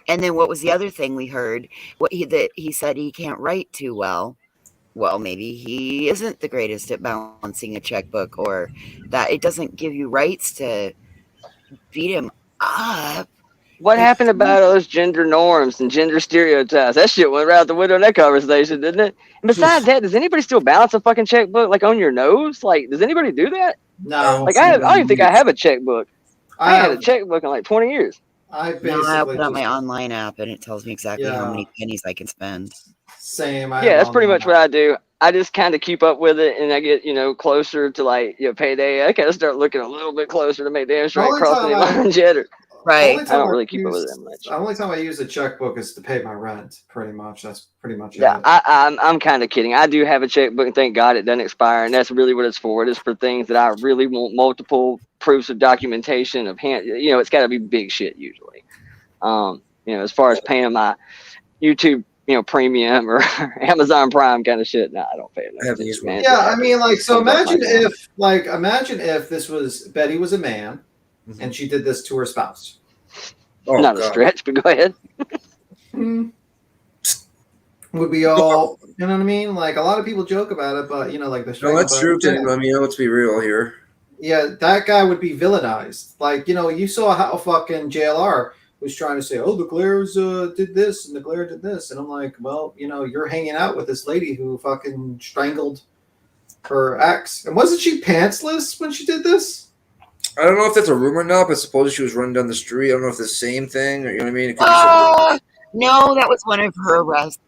And then what was the other thing we heard? That he said he can't write too well. Well, maybe he isn't the greatest at balancing a checkbook, or that it doesn't give you rights to beat him up. What happened about those gender norms and gender stereotypes? That shit went right out the window in that conversation, didn't it? And besides that, does anybody still balance a fucking checkbook like on your nose? Like, does anybody do that? No. Like, I don't even think I have a checkbook. I haven't had a checkbook in like 20 years. I I open up my online app and it tells me exactly how many pennies I can spend. Same. Yeah, that's pretty much what I do. I just kind of keep up with it, and I get closer to payday. I kind of start looking a little bit closer to make damn sure I ain't crossing any lines yet. Right. I don't really keep up with it that much. The only time I use a checkbook is to pay my rent. Pretty much. That's pretty much Yeah, it. I'm kind of kidding. I do have a checkbook, and thank God it doesn't expire, and that's really what it's for. It is for things that I really want multiple proofs of documentation of hand. It's got to be big shit usually. As far as paying my YouTube, premium or Amazon Prime kind of shit. No, I don't pay it. Man. Yeah, I mean, so imagine if this was Betty was a man, and she did this to her spouse. Not a stretch, but go ahead. Would be all, you know what I mean? Like, a lot of people joke about it, but No, that's true. Let's be real here. Yeah, that guy would be villainized. Like, you saw how fucking JLR was trying to say, oh, the Glairs did this and the Glair did this. And I'm like, well, you're hanging out with this lady who fucking strangled her ex. And wasn't she pantsless when she did this? I don't know if that's a rumor or not, but supposedly she was running down the street. I don't know if it's the same thing, or you know what I mean? It could be No, that was one of her arrests.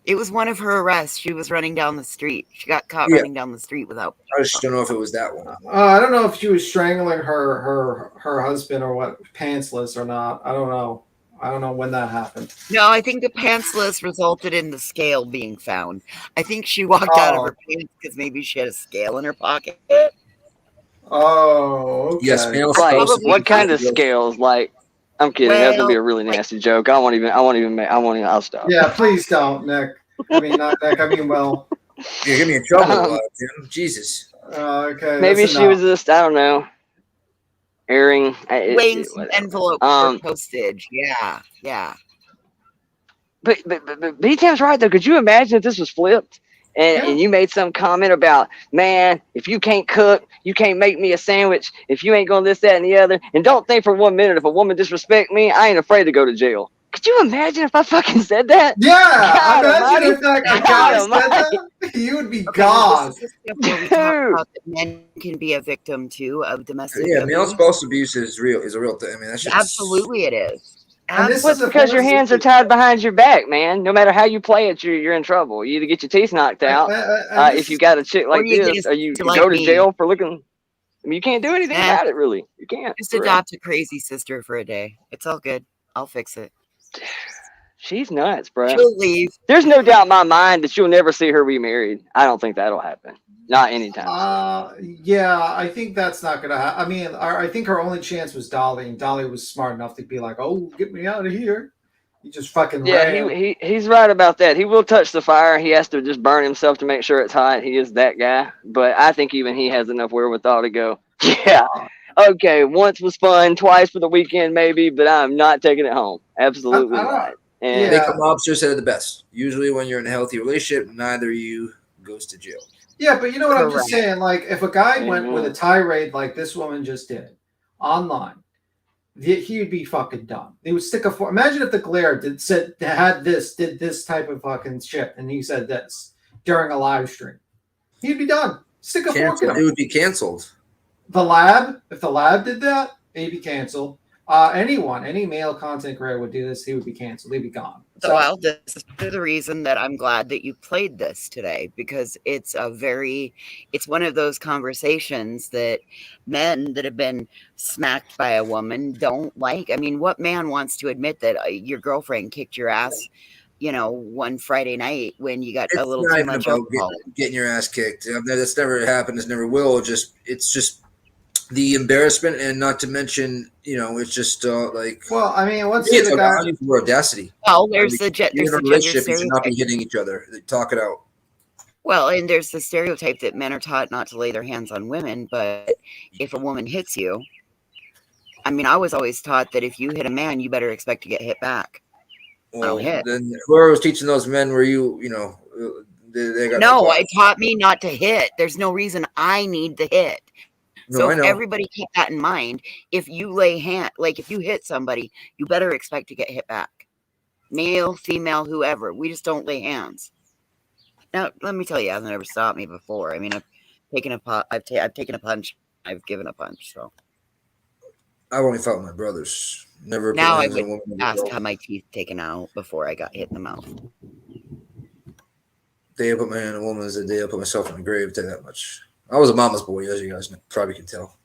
It was one of her arrests. She was running down the street. She got caught running down the street without. I just don't know if it was that one. I don't know if she was strangling her husband or what, pantsless or not. I don't know. I don't know when that happened. No, I think the pantsless resulted in the scale being found. I think she walked out of her pants because maybe she had a scale in her pocket. Oh, okay. Yes, what kind of scales? Like, I'm kidding. That's gonna be a really nasty joke. I'll stop. Yeah, please don't, Nick. I mean, not Nick. I mean, well. You're getting me in trouble, Tim. Jesus. Okay. Maybe she was just, I don't know, airing. Weighing some envelope for postage. Yeah. But B-Tam's right, though. Could you imagine if this was flipped? And you made some comment about, man, if you can't cook, you can't make me a sandwich. If you ain't going this, that, and the other. And don't think for 1 minute if a woman disrespect me, I ain't afraid to go to jail. Could you imagine if I fucking said that? Yeah, imagine if that guy said that. You would be God. Men can be a victim too of domestic Yeah, abuse. male spouse abuse is a real thing. I mean, that's just Absolutely, it is. It's because your hands are tied behind your back, man. No matter how you play it, you're in trouble. You either get your teeth knocked out if you got a chick like this, or you go to jail for looking. I mean, you can't do anything about it, really. You can't. Just adopt a crazy sister for a day. It's all good. I'll fix it. She's nuts, bro. She'll leave. There's no doubt in my mind that you'll never see her remarried. I don't think that'll happen. Not anytime. Yeah, I think that's not gonna happen. I mean, I think her only chance was Dolly, and Dolly was smart enough to be like, "Oh, get me out of here." He just fucking ran. He's right about that. He will touch the fire. He has to just burn himself to make sure it's hot. He is that guy. But I think even he has enough wherewithal to go, yeah, Okay, once was fun, twice for the weekend maybe, but I'm not taking it home. Absolutely I don't- not. And Make a mobster said it the best. Usually, when you're in a healthy relationship, neither of you goes to jail. Yeah, but you know what I'm just Correct. saying? Like, if a guy went with a Amen. tirade like this woman just did online, he'd be fucking done. He would stick a fork. Imagine if the glare did this type of fucking shit, and he said this during a live stream. He'd be done. Stick a fork in Canceled. It him. would be canceled. The lab, if the lab did that, he'd be canceled. Any male content creator would do this, he would be canceled. He'd be gone. So, Al, this is the reason that I'm glad that you played this today, because it's one of those conversations that men that have been smacked by a woman don't like. I mean, what man wants to admit that your girlfriend kicked your ass, one Friday night when you got a It's little not too even much about alcohol? getting your ass kicked. That's never happened. It's never will. It's just the embarrassment, and not to mention, it's just like. Well, I mean, let's I say the guy. need more audacity. Well, there's You're in a relationship. You should not be hitting each other. Talk it out. Well, and there's the stereotype that men are taught not to lay their hands on women, but if a woman hits you, I mean, I was always taught that if you hit a man, you better expect to get hit back. Well, then whoever was teaching those men were they got No, it taught me not to hit. There's no reason I need to hit. No, So I if know. everybody keep that in mind, if you if you hit somebody, you better expect to get hit back. Male, female, whoever. We just don't lay hands. Now, let me tell you, it hasn't ever stopped me before. I mean, I've taken a punch, I've given a punch. So I've only fought with my brothers. Never. now I put my hands on a would woman ask to before. have my teeth taken out before I got hit in the mouth. The day I put my hand on a woman is the day I put myself in the grave. I'll tell you that much. I was a mama's boy, as you guys probably can tell.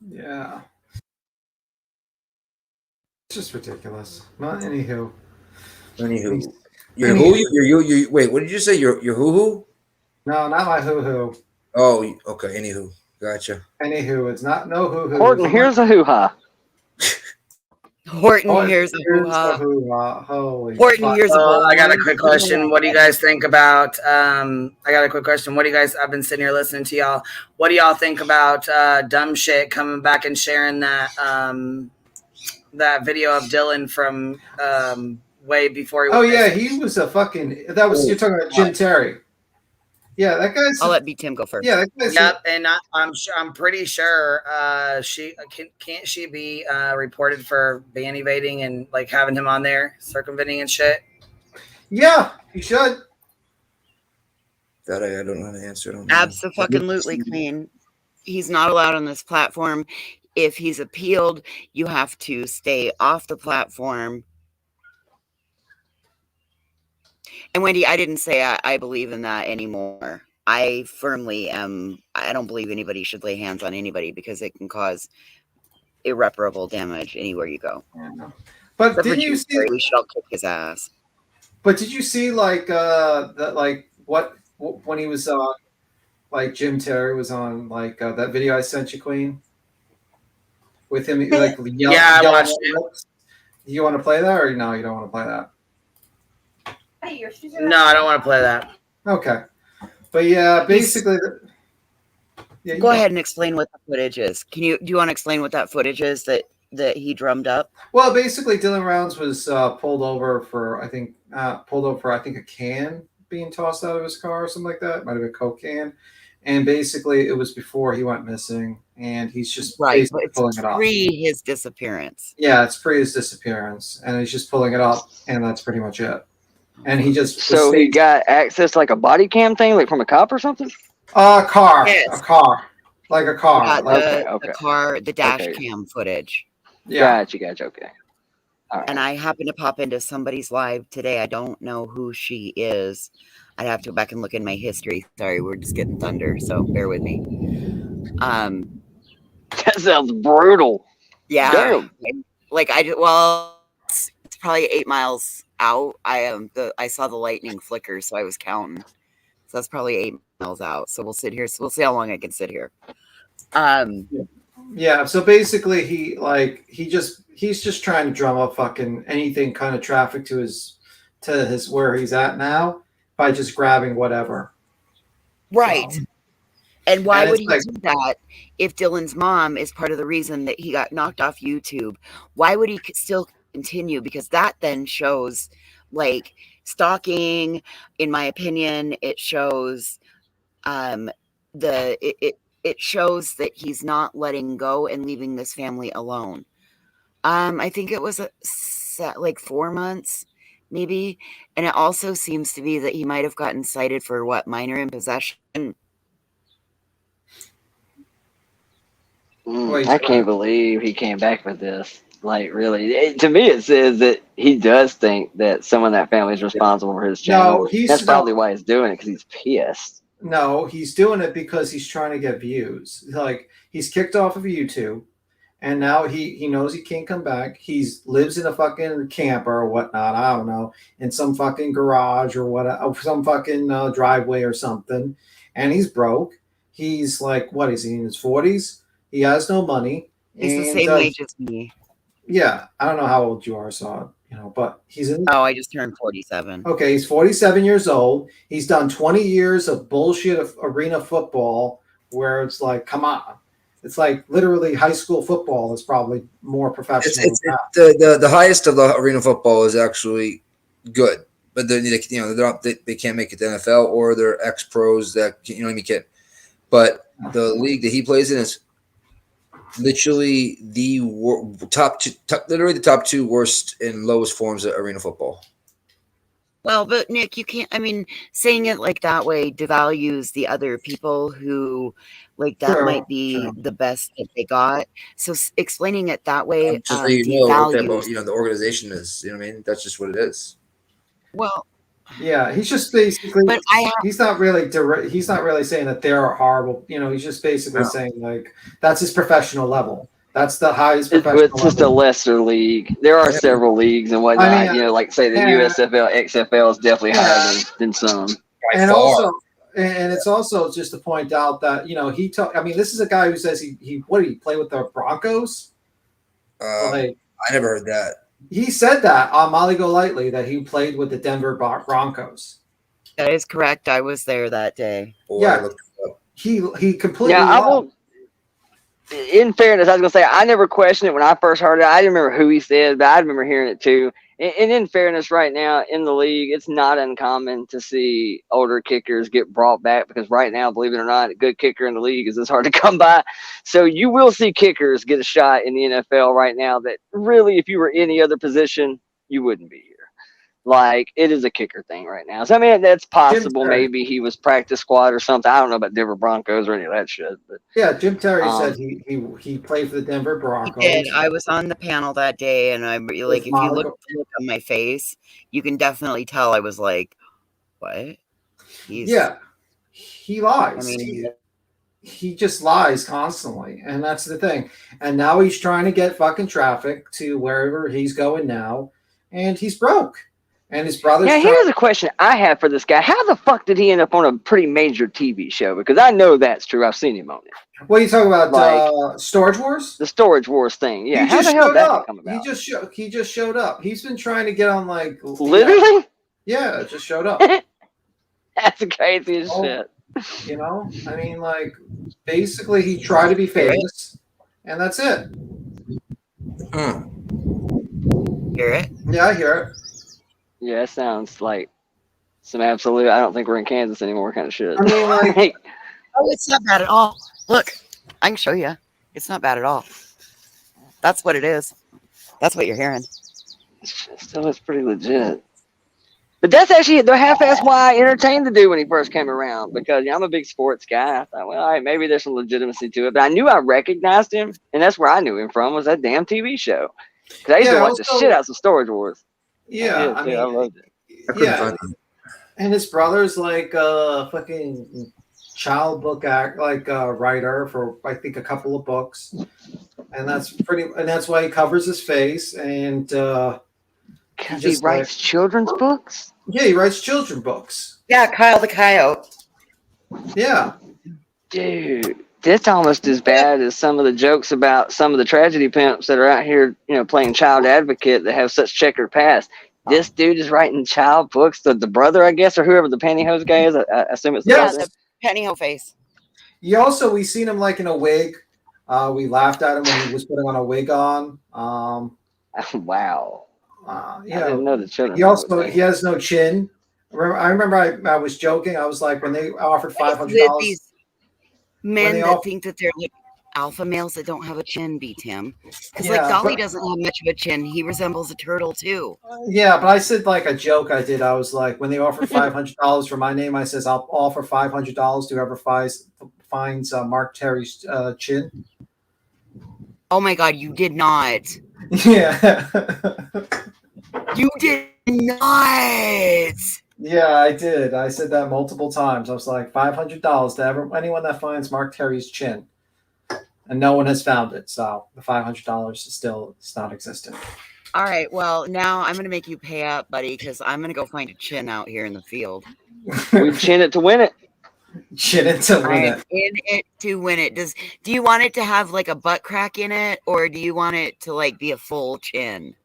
Yeah. It's just ridiculous. Not anywho. You're who? You wait, what did you say? You're who? No, not my hoo-hoo. Oh, okay. Anywho. Gotcha. Anywho, it's not no hoo-hoo. Horton, here's a hoo-ha. Horton, here's a hoo-ha. Holy Horton, fuck. here's a hoo-ha. I got a quick question. What do you guys think about I've been sitting here listening to y'all. What do y'all think about dumb shit coming back and sharing that that video of Dylan from way before he was he was a fucking you're talking about Jim Terry. Yeah, that guy's I'll let B Tim go first. Yeah, that guy's Yep, and I'm pretty sure can't she be reported for ban evading and like having him on there circumventing and shit? Yeah, you should. That I don't know how to answer. I don't know. Absolutely clean. He's not allowed on this platform. If he's appealed, you have to stay off the platform. And Wendy, I didn't say I believe in that anymore. I firmly am. I don't believe anybody should lay hands on anybody because it can cause irreparable damage anywhere you go. But Except didn't for you Jim see? Carrey, we should all kick his ass. But did you see when he was on like Jim Terry was on like that video I sent you, Queen, with him like I watched it. You want to play that or no? You don't want to play that. No, I don't want to play that. Okay, but yeah, basically. Go ahead and explain what the footage is. Do you want to explain what that footage is that he drummed up? Well, basically, Dylan Rounds was pulled over for I think a can being tossed out of his car or something like that. Might have been a Coke can, and basically it was before he went missing, and he's just basically pulling it off. Pre his disappearance. Yeah, it's pre his disappearance, and he's just pulling it up, and that's pretty much it. And he just he got access to like a body cam thing, like from a cop or something. A car, Yes. a car, like a car. Yeah, like, the car, the dash cam footage. Yeah. Gotcha. Okay. All right. And I happened to pop into somebody's live today. I don't know who she is. I'd have to go back and look in my history. Sorry, we're just getting thunder, so bear with me. That sounds brutal. Yeah. Damn. It's probably 8 miles out. I saw the lightning flicker, so I was counting. So that's probably 8 miles out. So we'll sit here. So we'll see how long I can sit here. Yeah. So basically, he's just trying to drum up fucking anything kind of traffic to his where he's at now by just grabbing whatever. Right. So, and why and would it's he like, do that if Dylan's mom is part of the reason that he got knocked off YouTube? Why would he still continue? Because that then shows like stalking, in my opinion. It shows it shows that he's not letting go and leaving this family alone. I think it was like 4 months, maybe. And it also seems to be that he might have gotten cited for minor in possession. I can't believe he came back with this. Like, really, to me, it says that he does think that someone in that family is responsible for his channel. That's probably why he's doing it, because he's pissed. No, he's doing it because he's trying to get views. Like, he's kicked off of YouTube, and now he knows he can't come back. He's lives in a fucking camper or whatnot. I don't know, in some fucking garage or what, some fucking driveway or something. And he's broke. He's like, what is he in his 40s? He has no money. He's the and, same age as me. Yeah, I don't know how old you are, so but he's in. Oh, I just turned 47. Okay, he's 47 years old. He's done 20 years of bullshit of arena football, where it's like, come on. It's like literally high school football is probably more professional. The highest of the arena football is actually good, but then they can't make it to NFL, or they're ex pros that can't. But the league that he plays in is literally the the top two worst and lowest forms of arena football. Well, but Nick, you can't. I mean, saying it like that way devalues the other people who, like, that might be the best that they got. So explaining it that way Just so you know, devalues. the organization is. What I mean, that's just what it is. Well, yeah, he's just basically. But he's not really he's not really saying that they're horrible. He's just basically saying like that's his professional level. That's the highest professional It's just a lesser league. There are several leagues and whatnot. I mean, like say the USFL, XFL is definitely higher than some. And also, and it's also just to point out that I mean, this is a guy who says he play with the Broncos? I never heard that. He said that on Molly Go Lightly that he played with the Denver Broncos. That is correct. I was there that day. Yeah, he completely. Yeah, I will. In fairness, I was gonna say I never questioned it when I first heard it. I didn't remember who he said, but I remember hearing it too. And in fairness, right now in the league, it's not uncommon to see older kickers get brought back, because right now, believe it or not, a good kicker in the league is hard to come by. So you will see kickers get a shot in the NFL right now that really, if you were any other position, you wouldn't be here. Like, it is a kicker thing right now. So I mean, that's possible. Maybe he was practice squad or something. I don't know about Denver Broncos or any of that shit. But yeah, Jim Terry said he played for the Denver Broncos. He did. I was on the panel that day, and I'm like, if you look on my face, you can definitely tell I was like, what? He lies. I mean, he just lies constantly, and that's the thing. And now he's trying to get fucking traffic to wherever he's going now, and he's broke. And his brother's. Yeah, here's a question I have for this guy. How the fuck did he end up on a pretty major TV show? Because I know that's true. I've seen him on it. What are you talking about? Storage Wars? The Storage Wars thing. Yeah. How the hell did that come about? He just showed up. He's been trying to get on like. Literally? Yeah, just showed up. That's the craziest shit. I mean, like, basically he tried to be famous, and that's it. Hear it? Yeah, I hear it. Yeah, it sounds like some absolute, I don't think we're in Kansas anymore kind of shit. I mean, like, oh, it's not bad at all. Look, I can show you. It's not bad at all. That's what it is. That's what you're hearing. Still, it's pretty legit. But that's actually the half-ass why I entertained the dude when he first came around, because I'm a big sports guy. I thought, well, all right, maybe there's some legitimacy to it. But I knew I recognized him, and that's where I knew him from, was that damn TV show. Because I used to watch the shit out of some Storage Wars. Yeah, I loved it. Yeah, and his brother's like a fucking child book writer for I think a couple of books, and that's why he covers his face, and he writes children's books. Yeah, he writes children's books. Yeah, Kyle the Coyote. Yeah, dude. That's almost as bad as some of the jokes about some of the tragedy pimps that are out here, playing child advocate that have such checkered past. This dude is writing child books. The brother, I guess, or whoever the pantyhose guy is. I assume it's Pennyho face. We seen him like in a wig. We laughed at him when he was putting on a wig on. Wow. I didn't know the children. He has no chin. I remember I was joking. I was like, when they offered $500. These men that think that they're like alpha males that don't have a chin, beat him. Because like Dolly doesn't have much of a chin. He resembles a turtle too. Yeah, but I said like a joke I did. I was like, when they offered $500 for my name, I says I'll offer $500 to whoever finds Mark Terry's chin. Oh my God, you did not. Yeah. You did not. Yeah, I did. I said that multiple times. I was like, $500 to anyone that finds Mark Terry's chin. And no one has found it. So the $500 is not existent. All right. Well, now I'm going to make you pay up, buddy, because I'm going to go find a chin out here in the field. We chin it to win it. Chin it to win it. In it to win it. Do you want it to have like a butt crack in it, or do you want it to like be a full chin?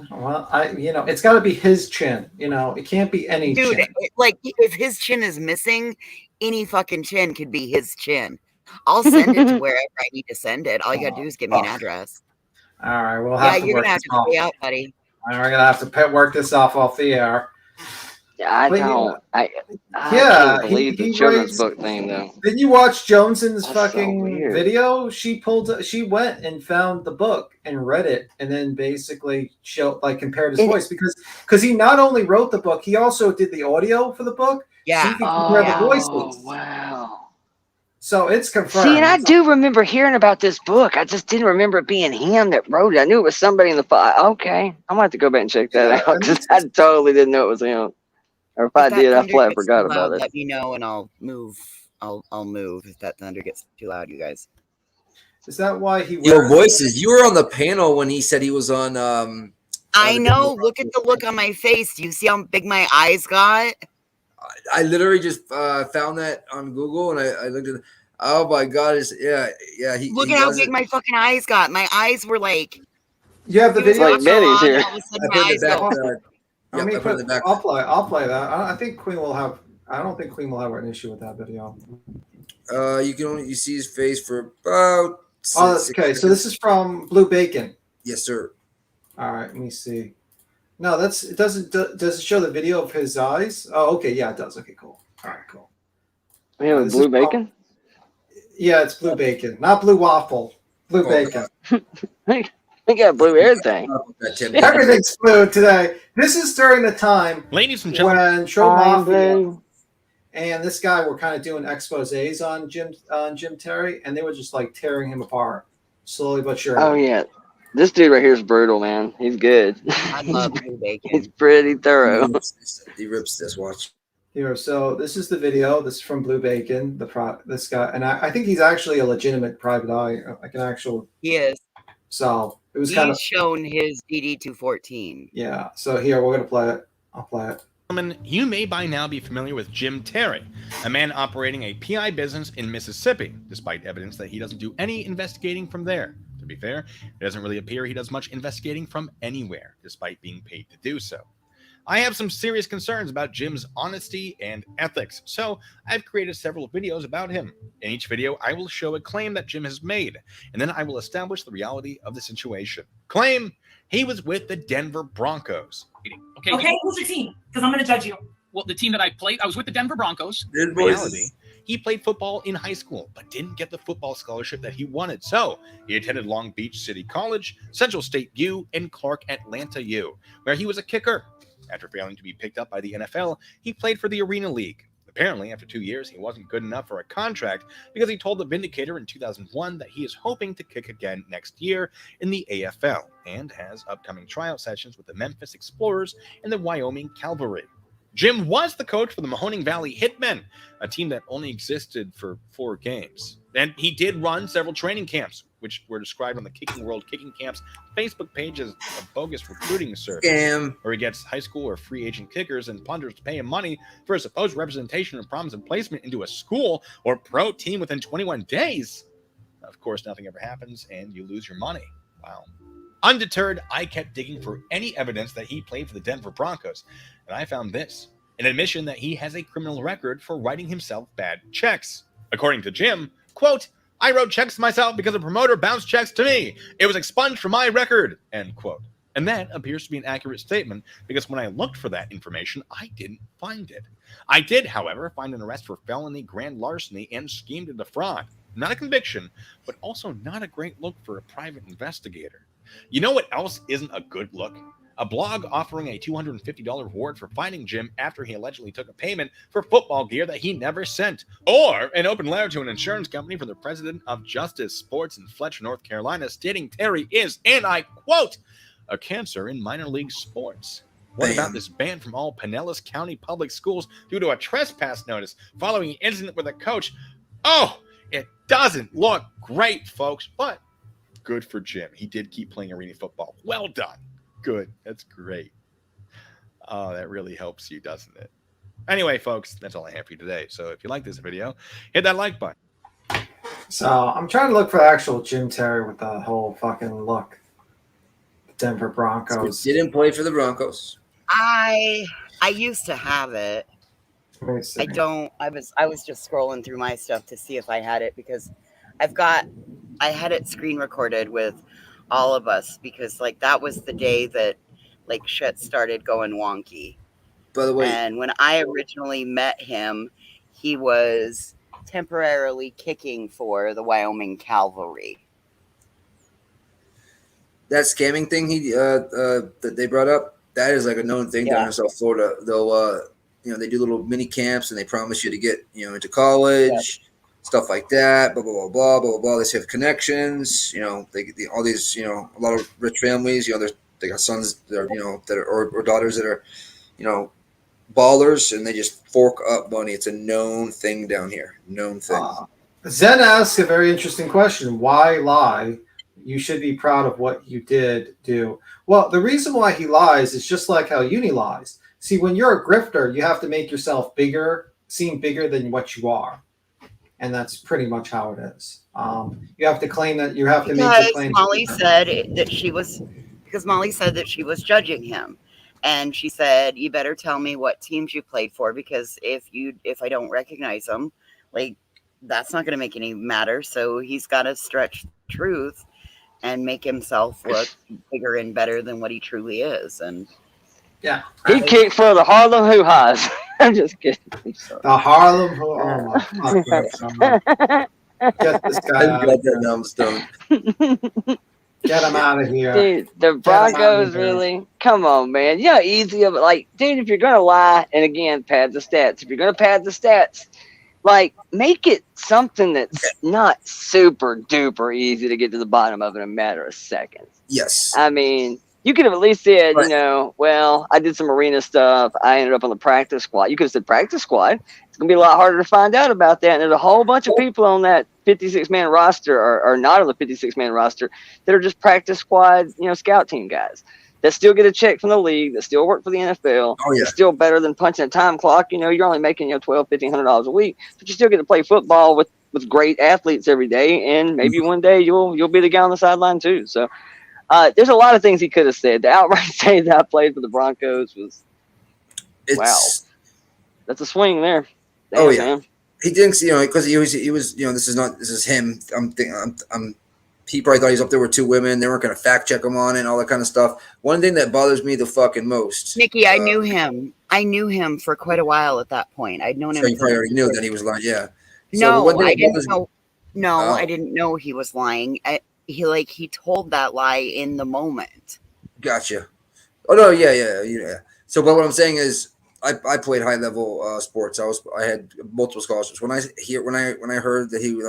Well, it's got to be his chin. It can't be any Dude, chin. Like if his chin is missing, any fucking chin could be his chin. I'll send it to wherever I need to send it. All you gotta do is give me an address. All right, we'll have to you're work gonna have this to off. pay out, buddy. All right, we're gonna have to work this off the air. Yeah, I don't. I Yeah, can't believe the children's book thing though. Did you watch Joneson's That's fucking so weird. video? She went and found the book and read it, and then basically compared his voice because he not only wrote the book, he also did the audio for the book. Yeah. So you can compare the voices. Wow. So it's confirmed. See, and I do remember hearing about this book. I just didn't remember it being him that wrote it. I knew it was somebody in the file. Okay, I'm gonna have to go back and check that out because I totally didn't know it was him. Or if I did, I flat forgot about it. Let me know, and I'll move. I'll move if that thunder gets too loud, you guys. Is that why he? Your voices. You were on the panel when he said he was on. I know. Look at the look on my face. Do you see how big my eyes got? I literally just found that on Google, and I looked at. Oh my God! Yeah. Look at how big my fucking eyes got. My eyes were like. You have the video. Like Betty's here. I'll play that. I think Queen will have. I don't think Queen will have an issue with that video. You see his face for about. Okay, so this is from Blue Bacon. Yes, sir. All right, let me see. No, it doesn't. Does it show the video of his eyes? Oh, okay, yeah, it does. Okay, cool. All right, cool. We have Blue Bacon. Yeah, it's Blue Bacon, not Blue Waffle. Blue Bacon. We got blue everything. Everything's blue today. This is during the time, ladies and gentlemen, when Show Mafia and this guy were kind of doing exposés on Jim Terry, and they were just like tearing him apart slowly but surely. Oh yeah, this dude right here is brutal, man. He's good. I love Blue Bacon. He's pretty thorough. He rips this. Watch. Here, so this is the video. This is from Blue Bacon. This guy, and I think he's actually a legitimate private eye, like an actual. He is. So it was He's kind of shown his DD214. Yeah. So here we're gonna play it. I'll play it. You may by now be familiar with Jim Terry, a man operating a PI business in Mississippi, despite evidence that he doesn't do any investigating from there. To be fair, it doesn't really appear he does much investigating from anywhere, despite being paid to do so. I have some serious concerns about Jim's honesty and ethics, so I've created several videos about him. In each video, I will show a claim that Jim has made, and then I will establish the reality of the situation. Claim: he was with the Denver Broncos. Okay, who's the team? Because I'm going to judge you. Well, the team that I played, I was with the Denver Broncos. In reality, he played football in high school, but didn't get the football scholarship that he wanted. So he attended Long Beach City College, Central State U, and Clark Atlanta U, where he was a kicker. After failing to be picked up by the NFL, he played for the Arena League. Apparently, after 2 years, he wasn't good enough for a contract because he told the Vindicator in 2001 that he is hoping to kick again next year in the AFL and has upcoming tryout sessions with the Memphis Explorers and the Wyoming Cavalry. Jim was the coach for the Mahoning Valley Hitmen, a team that only existed for 4 games. And he did run several training camps, which were described on the Kicking World Kicking Camps Facebook page as a bogus recruiting service, where he gets high school or free agent kickers and punters to pay him money for a supposed representation and promise of placement into a school or pro team within 21 days. Of course, nothing ever happens, and you lose your money. Wow. Undeterred, I kept digging for any evidence that he played for the Denver Broncos, and I found this. In an admission that he has a criminal record for writing himself bad checks. According to Jim, quote, "I wrote checks myself because a promoter bounced checks to me. It was expunged from my record," end quote. And that appears to be an accurate statement because when I looked for that information, I didn't find it. I did, however, find an arrest for felony grand larceny and scheme to defraud. Not a conviction, but also not a great look for a private investigator. You know what else isn't a good look? A blog offering a $250 reward for finding Jim after he allegedly took a payment for football gear that he never sent. Or an open letter to an insurance company from the president of Justice Sports in Fletcher, North Carolina, stating Terry is, and I quote, "a cancer in minor league sports." What about this ban from all Pinellas County public schools due to a trespass notice following an incident with a coach? Oh, it doesn't look great, folks, but good for Jim. He did keep playing arena football. Well done. Good. That's great. Oh, that really helps you, doesn't it? Anyway, folks, that's all I have for you today. So if you like this video, hit that like button. So I'm trying to look for actual Jim Terry with the whole fucking look. Denver Broncos. So didn't play for the Broncos. I used to have it. I don't. I was just scrolling through my stuff to see if I had it because I had it screen recorded with all of us because like that was the day that like shit started going wonky. By the way, and when I originally met him, he was temporarily kicking for the Wyoming Cavalry. That scamming thing that they brought up, that is like a known thing down in South Florida. They'll they do little mini camps and they promise you to get into college, stuff like that. Blah blah blah blah blah blah. They have connections. All these a lot of rich families. They got sons that are or daughters that are ballers, and they just fork up money. It's a known thing down here. Known thing. Zen asks a very interesting question. Why lie? You should be proud of what you did do. Well, the reason why he lies is just like how Uni lies. See, when you're a grifter, you have to make yourself bigger, seem bigger than what you are. And that's pretty much how it is. You have to claim that you have to make the claim. Molly said that she was judging him. And she said, you better tell me what teams you played for, because if I don't recognize them, like that's not going to make any matter. So he's got to stretch the truth and make himself look bigger and better than what he truly is. And yeah, he kicked for the Harlem Hoo-Ha's. I'm just kidding. The Harlem Hoo-Ha's. Oh my get this guy out of here. Get him out of here. Dude, the Broncos really? Come on, man. You know, easy of it. Like, dude, if you're going to lie, and again, pad the stats. If you're going to pad the stats, like, make it something that's not super duper easy to get to the bottom of in a matter of seconds. Yes. I mean, you could have at least said, well, I did some arena stuff. I ended up on the practice squad. You could have said practice squad. It's going to be a lot harder to find out about that. And there's a whole bunch of people on that 56-man roster or not on the 56-man roster that are just practice squad, scout team guys that still get a check from the league, that still work for the NFL. Oh, yeah. It's still better than punching a time clock. You're only making, $1,200, $1,500 a week, but you still get to play football with great athletes every day. And maybe one day you'll be the guy on the sideline too. So there's a lot of things he could have said. To outright say that I played for the Broncos was, wow. That's a swing there. Damn, man. He thinks, because he was, this is him. He probably thought he was up there with two women. They weren't going to fact check him on it and all that kind of stuff. One thing that bothers me the fucking most. Nikki, I knew him. I knew him for quite a while at that point. I'd known him. So you probably already knew that he was lying. Yeah. No, I didn't know. No, I didn't know he was lying. He told that lie in the moment. Gotcha. Oh no, yeah. So, but what I'm saying is, I played high level sports. I had multiple scholarships. When I heard that he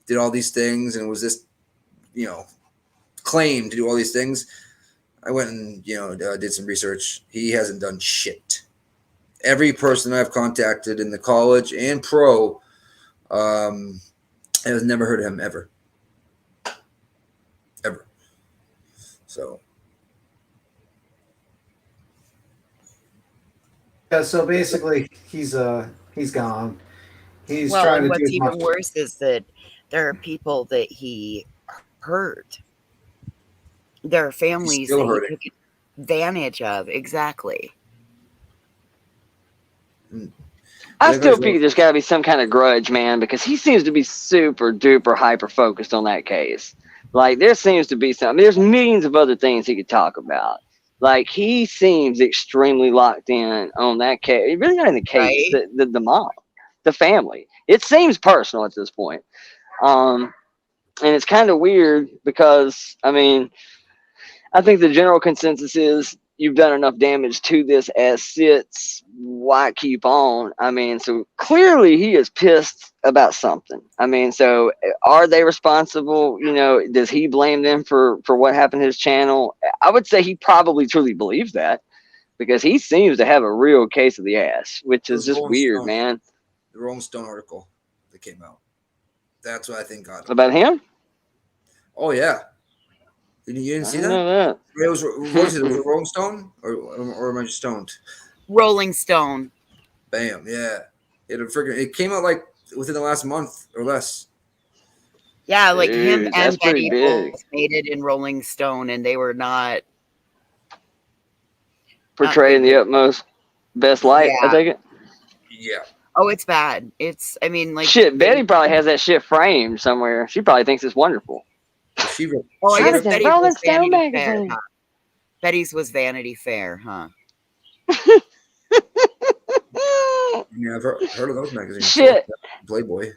did all these things and was this, claimed to do all these things, I went and did some research. He hasn't done shit. Every person I've contacted in the college and pro, has never heard of him ever. Ever. So. Yeah, so basically he's gone. He's well, trying to what's do even worse is that there are people that he hurt. There are families that he took advantage of. Exactly. I still think there's got to be some kind of grudge, man, because he seems to be super duper hyper focused on that case. Like, there seems to be some. There's millions of other things he could talk about. Like, he seems extremely locked in on that case. Really not in the case, Right. the mom, the family. It seems personal at this point. And it's kind of weird because, I mean, I think the general consensus is you've done enough damage to this as sits. Why keep on? I mean, so clearly he is pissed about something. I mean, so are they responsible? You know, does he blame them for what happened to his channel? I would say he probably truly believes that because he seems to have a real case of the ass, which is just weird, man. The Rolling Stone article that came out. That's what I think got him. About him? Oh yeah. You didn't see that? Know that. It was was it a Rolling Stone or am I just stoned? Rolling Stone. Bam, yeah. It came out like within the last month or less. Yeah, like Dude, him that's and pretty Betty big. both made it in Rolling Stone, and they were not Portraying the utmost best light, I Yeah. take it. Yeah. Oh, it's bad. It's. I mean, like Shit, Betty probably has that shit framed somewhere. She probably thinks it's wonderful. Oh, I That guess is a Betty's Rolling was Stone Vanity Fair. magazine. Huh? Betty's was Vanity Fair, huh? Yeah, I've heard of those magazines. Shit. Playboy.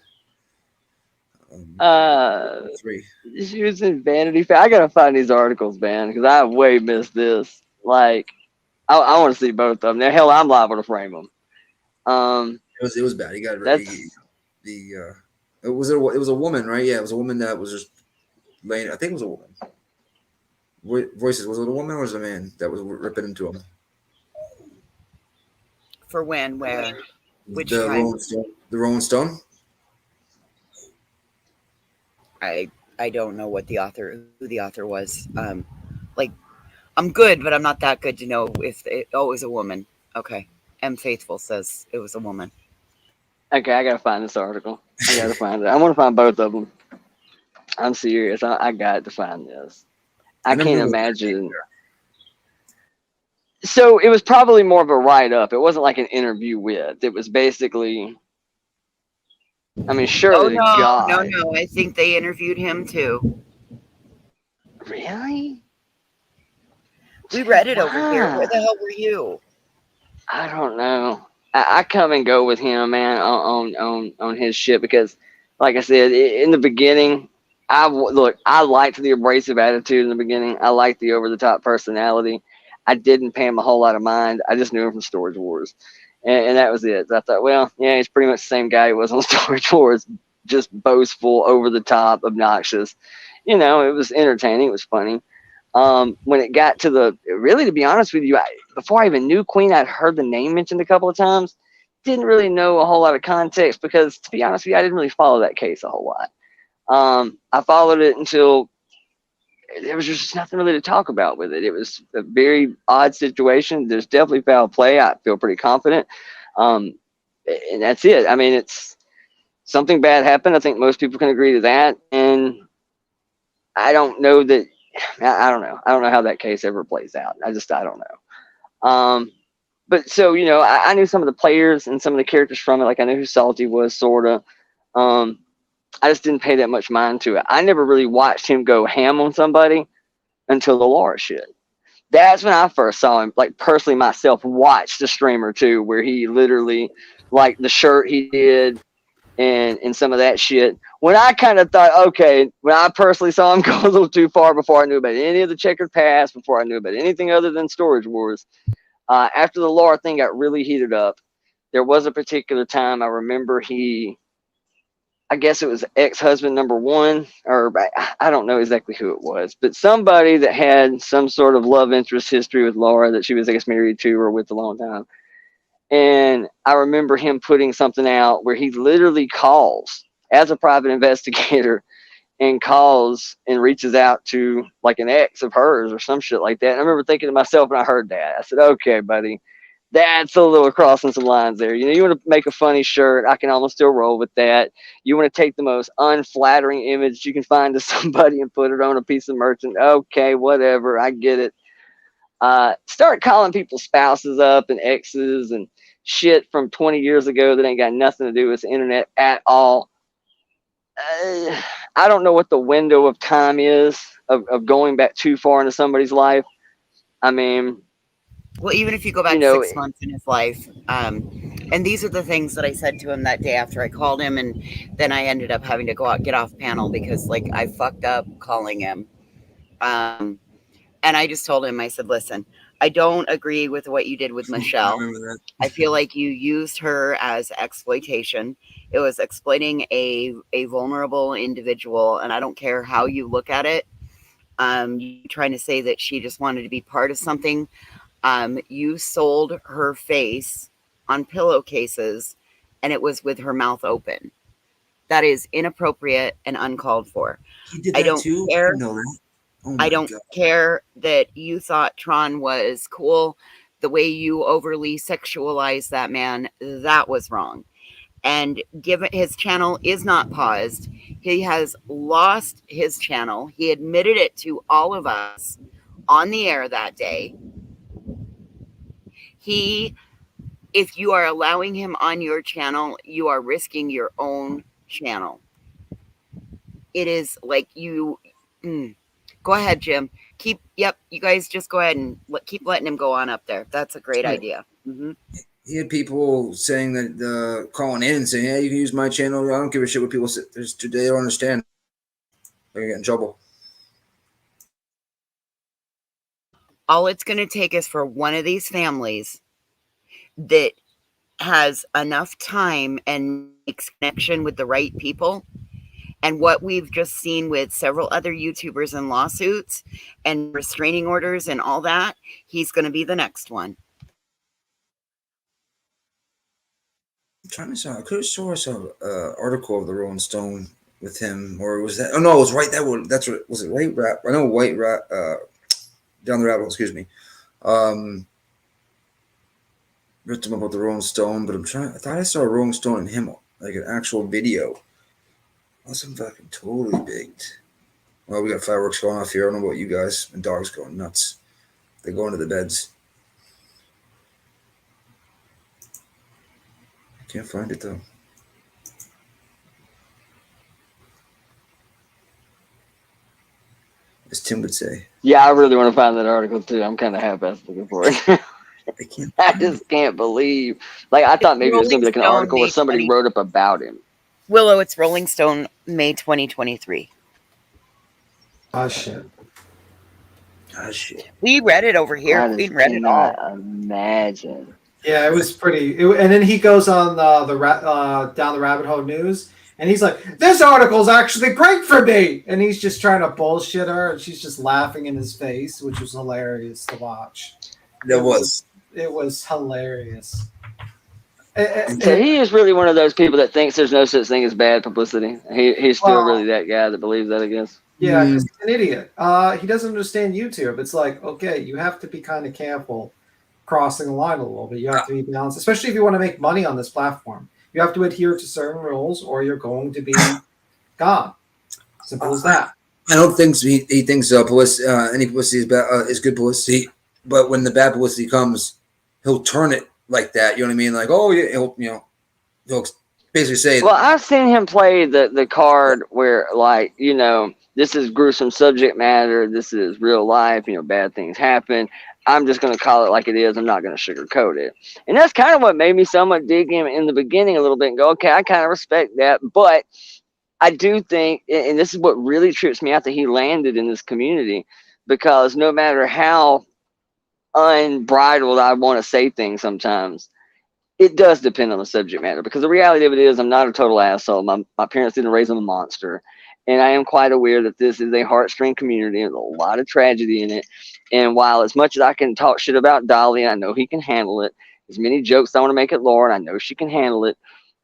She was in Vanity Fair. I gotta find these articles, man, because I way missed this. Like, I want to see both of them. Now, hell, I'm liable to frame them. It was bad. He got That's it was a woman, right? Yeah, it was a woman that was just laying. I think it was a woman. Voices, was it a woman or was it a man that was ripping into him? For when? Where? Which the time? Rolling Stone. The Rolling Stone. I don't know who the author was. Like, I'm good, but I'm not that good to know if it was a woman. Okay. M. Faithful says it was a woman. okay. I gotta find this article. I gotta find it. I want to find both of them. I'm serious. I got to find this. I can't imagine. So it was probably more of a write-up. It wasn't like an interview with. It was basically. I mean, surely to God. No. I think they interviewed him too. Really? We read it over here. Where the hell were you? I don't know. I come and go with him, man, on his shit because, like I said, in the beginning, I liked the abrasive attitude in the beginning. I liked the over-the-top personality. I didn't pay him a whole lot of mind. I just knew him from Storage Wars, and that was it. So I thought, well, yeah, he's pretty much the same guy he was on Storage Wars, just boastful, over-the-top, obnoxious. You know, it was entertaining. It was funny. When it got to really, to be honest with you, before I even knew Queen, I'd heard the name mentioned a couple of times. Didn't really know a whole lot of context because, to be honest with you, I didn't really follow that case a whole lot. I followed it until there was just nothing really to talk about with it. It was a very odd situation. There's definitely foul play. I feel pretty confident. And that's it. I mean, it's something bad happened. I think most people can agree to that. And I don't know that. I don't know. I don't know how that case ever plays out. I don't know. But so, you know, I knew some of the players and some of the characters from it. Like I knew who Salty was, sort of. I just didn't pay that much mind to it. I never really watched him go ham on somebody until the Laura shit. That's when I first saw him, like personally myself, watch the stream or two where he literally, like the shirt he did and some of that shit. When I kind of thought, okay, when I personally saw him go a little too far before I knew about any of the checkered past, before I knew about anything other than Storage Wars, after the Laura thing got really heated up, there was a particular time I remember I guess it was ex-husband number one, or I don't know exactly who it was, but somebody that had some sort of love interest history with Laura that she was, I guess, married to or with a long time. And I remember him putting something out where he literally calls as a private investigator and calls and reaches out to like an ex of hers or some shit like that. And I remember thinking to myself when I heard that, I said, okay, buddy, that's a little crossing some lines there. You know, you want to make a funny shirt, I can almost still roll with that. You want to take the most unflattering image you can find of somebody and put it on a piece of merchant. Okay, whatever, I get it. Start calling people spouses up and exes and shit from 20 years ago that ain't got nothing to do with the internet at all. I don't know what the window of time is of going back too far into somebody's life. I mean, well, even if you go back 6 months in his life, and these are the things that I said to him that day after I called him, and then I ended up having to go out, get off panel because like I fucked up calling him. And I just told him, I said, listen, I don't agree with what you did with Michelle. I feel like you used her as exploitation. It was exploiting a vulnerable individual, and I don't care how you look at it. You trying to say that she just wanted to be part of something. You sold her face on pillowcases, and it was with her mouth open. That is inappropriate and uncalled for. I don't care. I don't care that you thought Tron was cool. The way you overly sexualized that man, that was wrong. And given his channel is not paused, he has lost his channel. He admitted it to all of us on the air that day. If you are allowing him on your channel, you are risking your own channel. It is like you... Go ahead, Jim. You guys just go ahead and keep letting him go on up there. That's a great idea. He had people saying that, calling in and saying, yeah, you can use my channel. I don't give a shit what people say. They don't understand. They're going to get in trouble. All it's going to take is for one of these families that has enough time and makes connection with the right people. And what we've just seen with several other YouTubers and lawsuits and restraining orders and all that, he's going to be the next one. I'm trying to say, I could have saw some article of the Rolling Stone with him, or was that? Oh no, it was right. That's what was it? White Rat. I know White Rat. Down the rabbit hole. Excuse me. Read him about the Rolling Stone, but I thought I saw a Rolling Stone and him like an actual video. I'm fucking totally baked. Well, we got fireworks going off here. I don't know about you guys. And dogs going nuts. They're going to the beds. I can't find it though. As Tim would say. Yeah, I really want to find that article too. I'm kind of half-assed looking for it. I just can't believe. Like, I thought maybe it was going to be like an article where somebody wrote up about him. Willow, it's Rolling Stone, May 2023. Oh, shit. We read it over here. We read it all. Imagine. Yeah, it was pretty. And then he goes on down the rabbit hole news, and he's like, "This article's actually great for me," and he's just trying to bullshit her, and she's just laughing in his face, which was hilarious to watch. It was hilarious. So he is really one of those people that thinks there's no such thing as bad publicity. He's still really that guy that believes that, I guess. Yeah, he's an idiot. He doesn't understand YouTube. It's like, okay, you have to be kind of careful crossing the line a little bit. You have to be balanced, especially if you want to make money on this platform. You have to adhere to certain rules, or you're going to be gone. Simple as that. I don't think so. He thinks any publicity is bad, is good publicity, but when the bad publicity comes, he'll turn it like that. You know what I mean? Like, oh yeah, he'll basically say. Well, I've seen him play the card where, like, this is gruesome subject matter. This is real life. Bad things happen. I'm just going to call it like it is. I'm not going to sugarcoat it. And that's kind of what made me somewhat dig him in the beginning a little bit and go, okay, I kind of respect that. But I do think, and this is what really trips me out, that he landed in this community, because no matter how unbridled I want to say things sometimes, it does depend on the subject matter, because the reality of it is I'm not a total asshole. My parents didn't raise them a monster. And I am quite aware that this is a heartstring community. There's a lot of tragedy in it. And while as much as I can talk shit about Dolly, I know he can handle it. As many jokes I want to make at Lauren, I know she can handle it.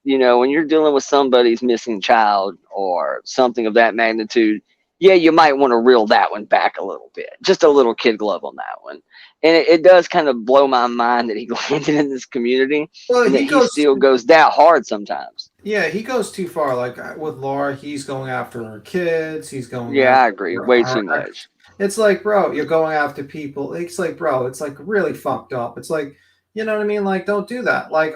When you're dealing with somebody's missing child or something of that magnitude, yeah, you might want to reel that one back a little bit. Just a little kid glove on that one. And it does kind of blow my mind that he landed in this community, and that he still goes that hard sometimes. Yeah, he goes too far. Like with Laura, he's going after her kids. He's going. Yeah, I agree. Way too much. It's like, bro, you're going after people. It's like, bro, it's like really fucked up. It's like, You know what I mean? Like, don't do that. Like,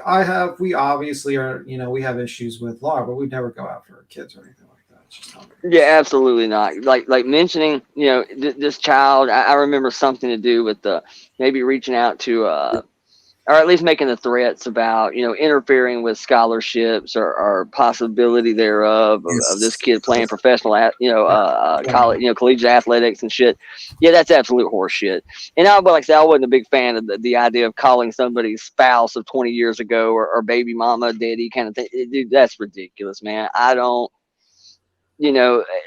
we obviously are, we have issues with Laura, but we never go after our kids or anything like that. It's just not. Yeah, absolutely not. Like mentioning, this child. I remember something to do with maybe reaching out to or at least making the threats about interfering with scholarships or possibility thereof of this kid playing professional college collegiate athletics and shit. Yeah, that's absolute horseshit. And like I said, I wasn't a big fan of the idea of calling somebody's spouse of 20 years ago or baby mama, daddy kind of thing. Dude, that's ridiculous, man. I don't.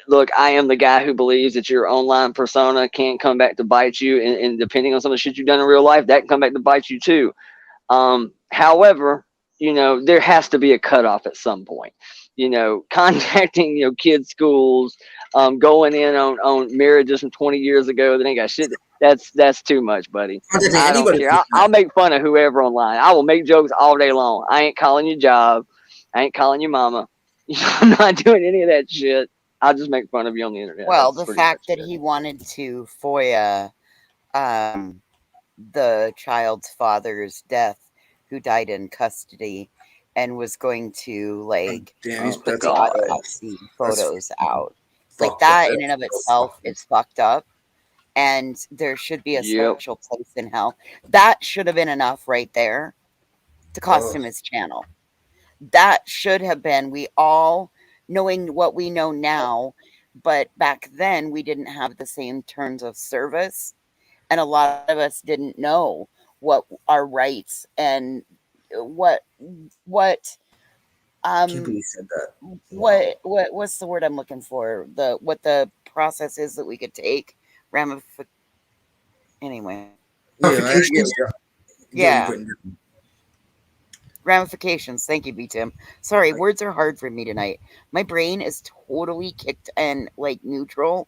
Look, I am the guy who believes that your online persona can come back to bite you, and depending on some of the shit you've done in real life, that can come back to bite you too. However, there has to be a cutoff at some point. Contacting kids' schools, going in on marriages from 20 years ago that ain't got shit. That's too much, buddy. I don't care. I'll make fun of whoever online. I will make jokes all day long. I ain't calling your job. I ain't calling your mama. I'm not doing any of that shit. I'll just make fun of you on the internet. Well, That's the pretty fact much that it. he wanted to FOIA the child's father's death, who died in custody, and was going to put the autopsy photos out. Like, that in and of itself is fucked up, and there should be a special place in hell. That should have been enough right there to cost him his channel. That should have been, we all, knowing what we know now, but back then we didn't have the same terms of service, and a lot of us didn't know what our rights and what's the word I'm looking for? What the process is that we could take. Anyway. Yeah. Ramifications. Thank you, B Tim. Sorry, words are hard for me tonight. My brain is totally kicked and neutral.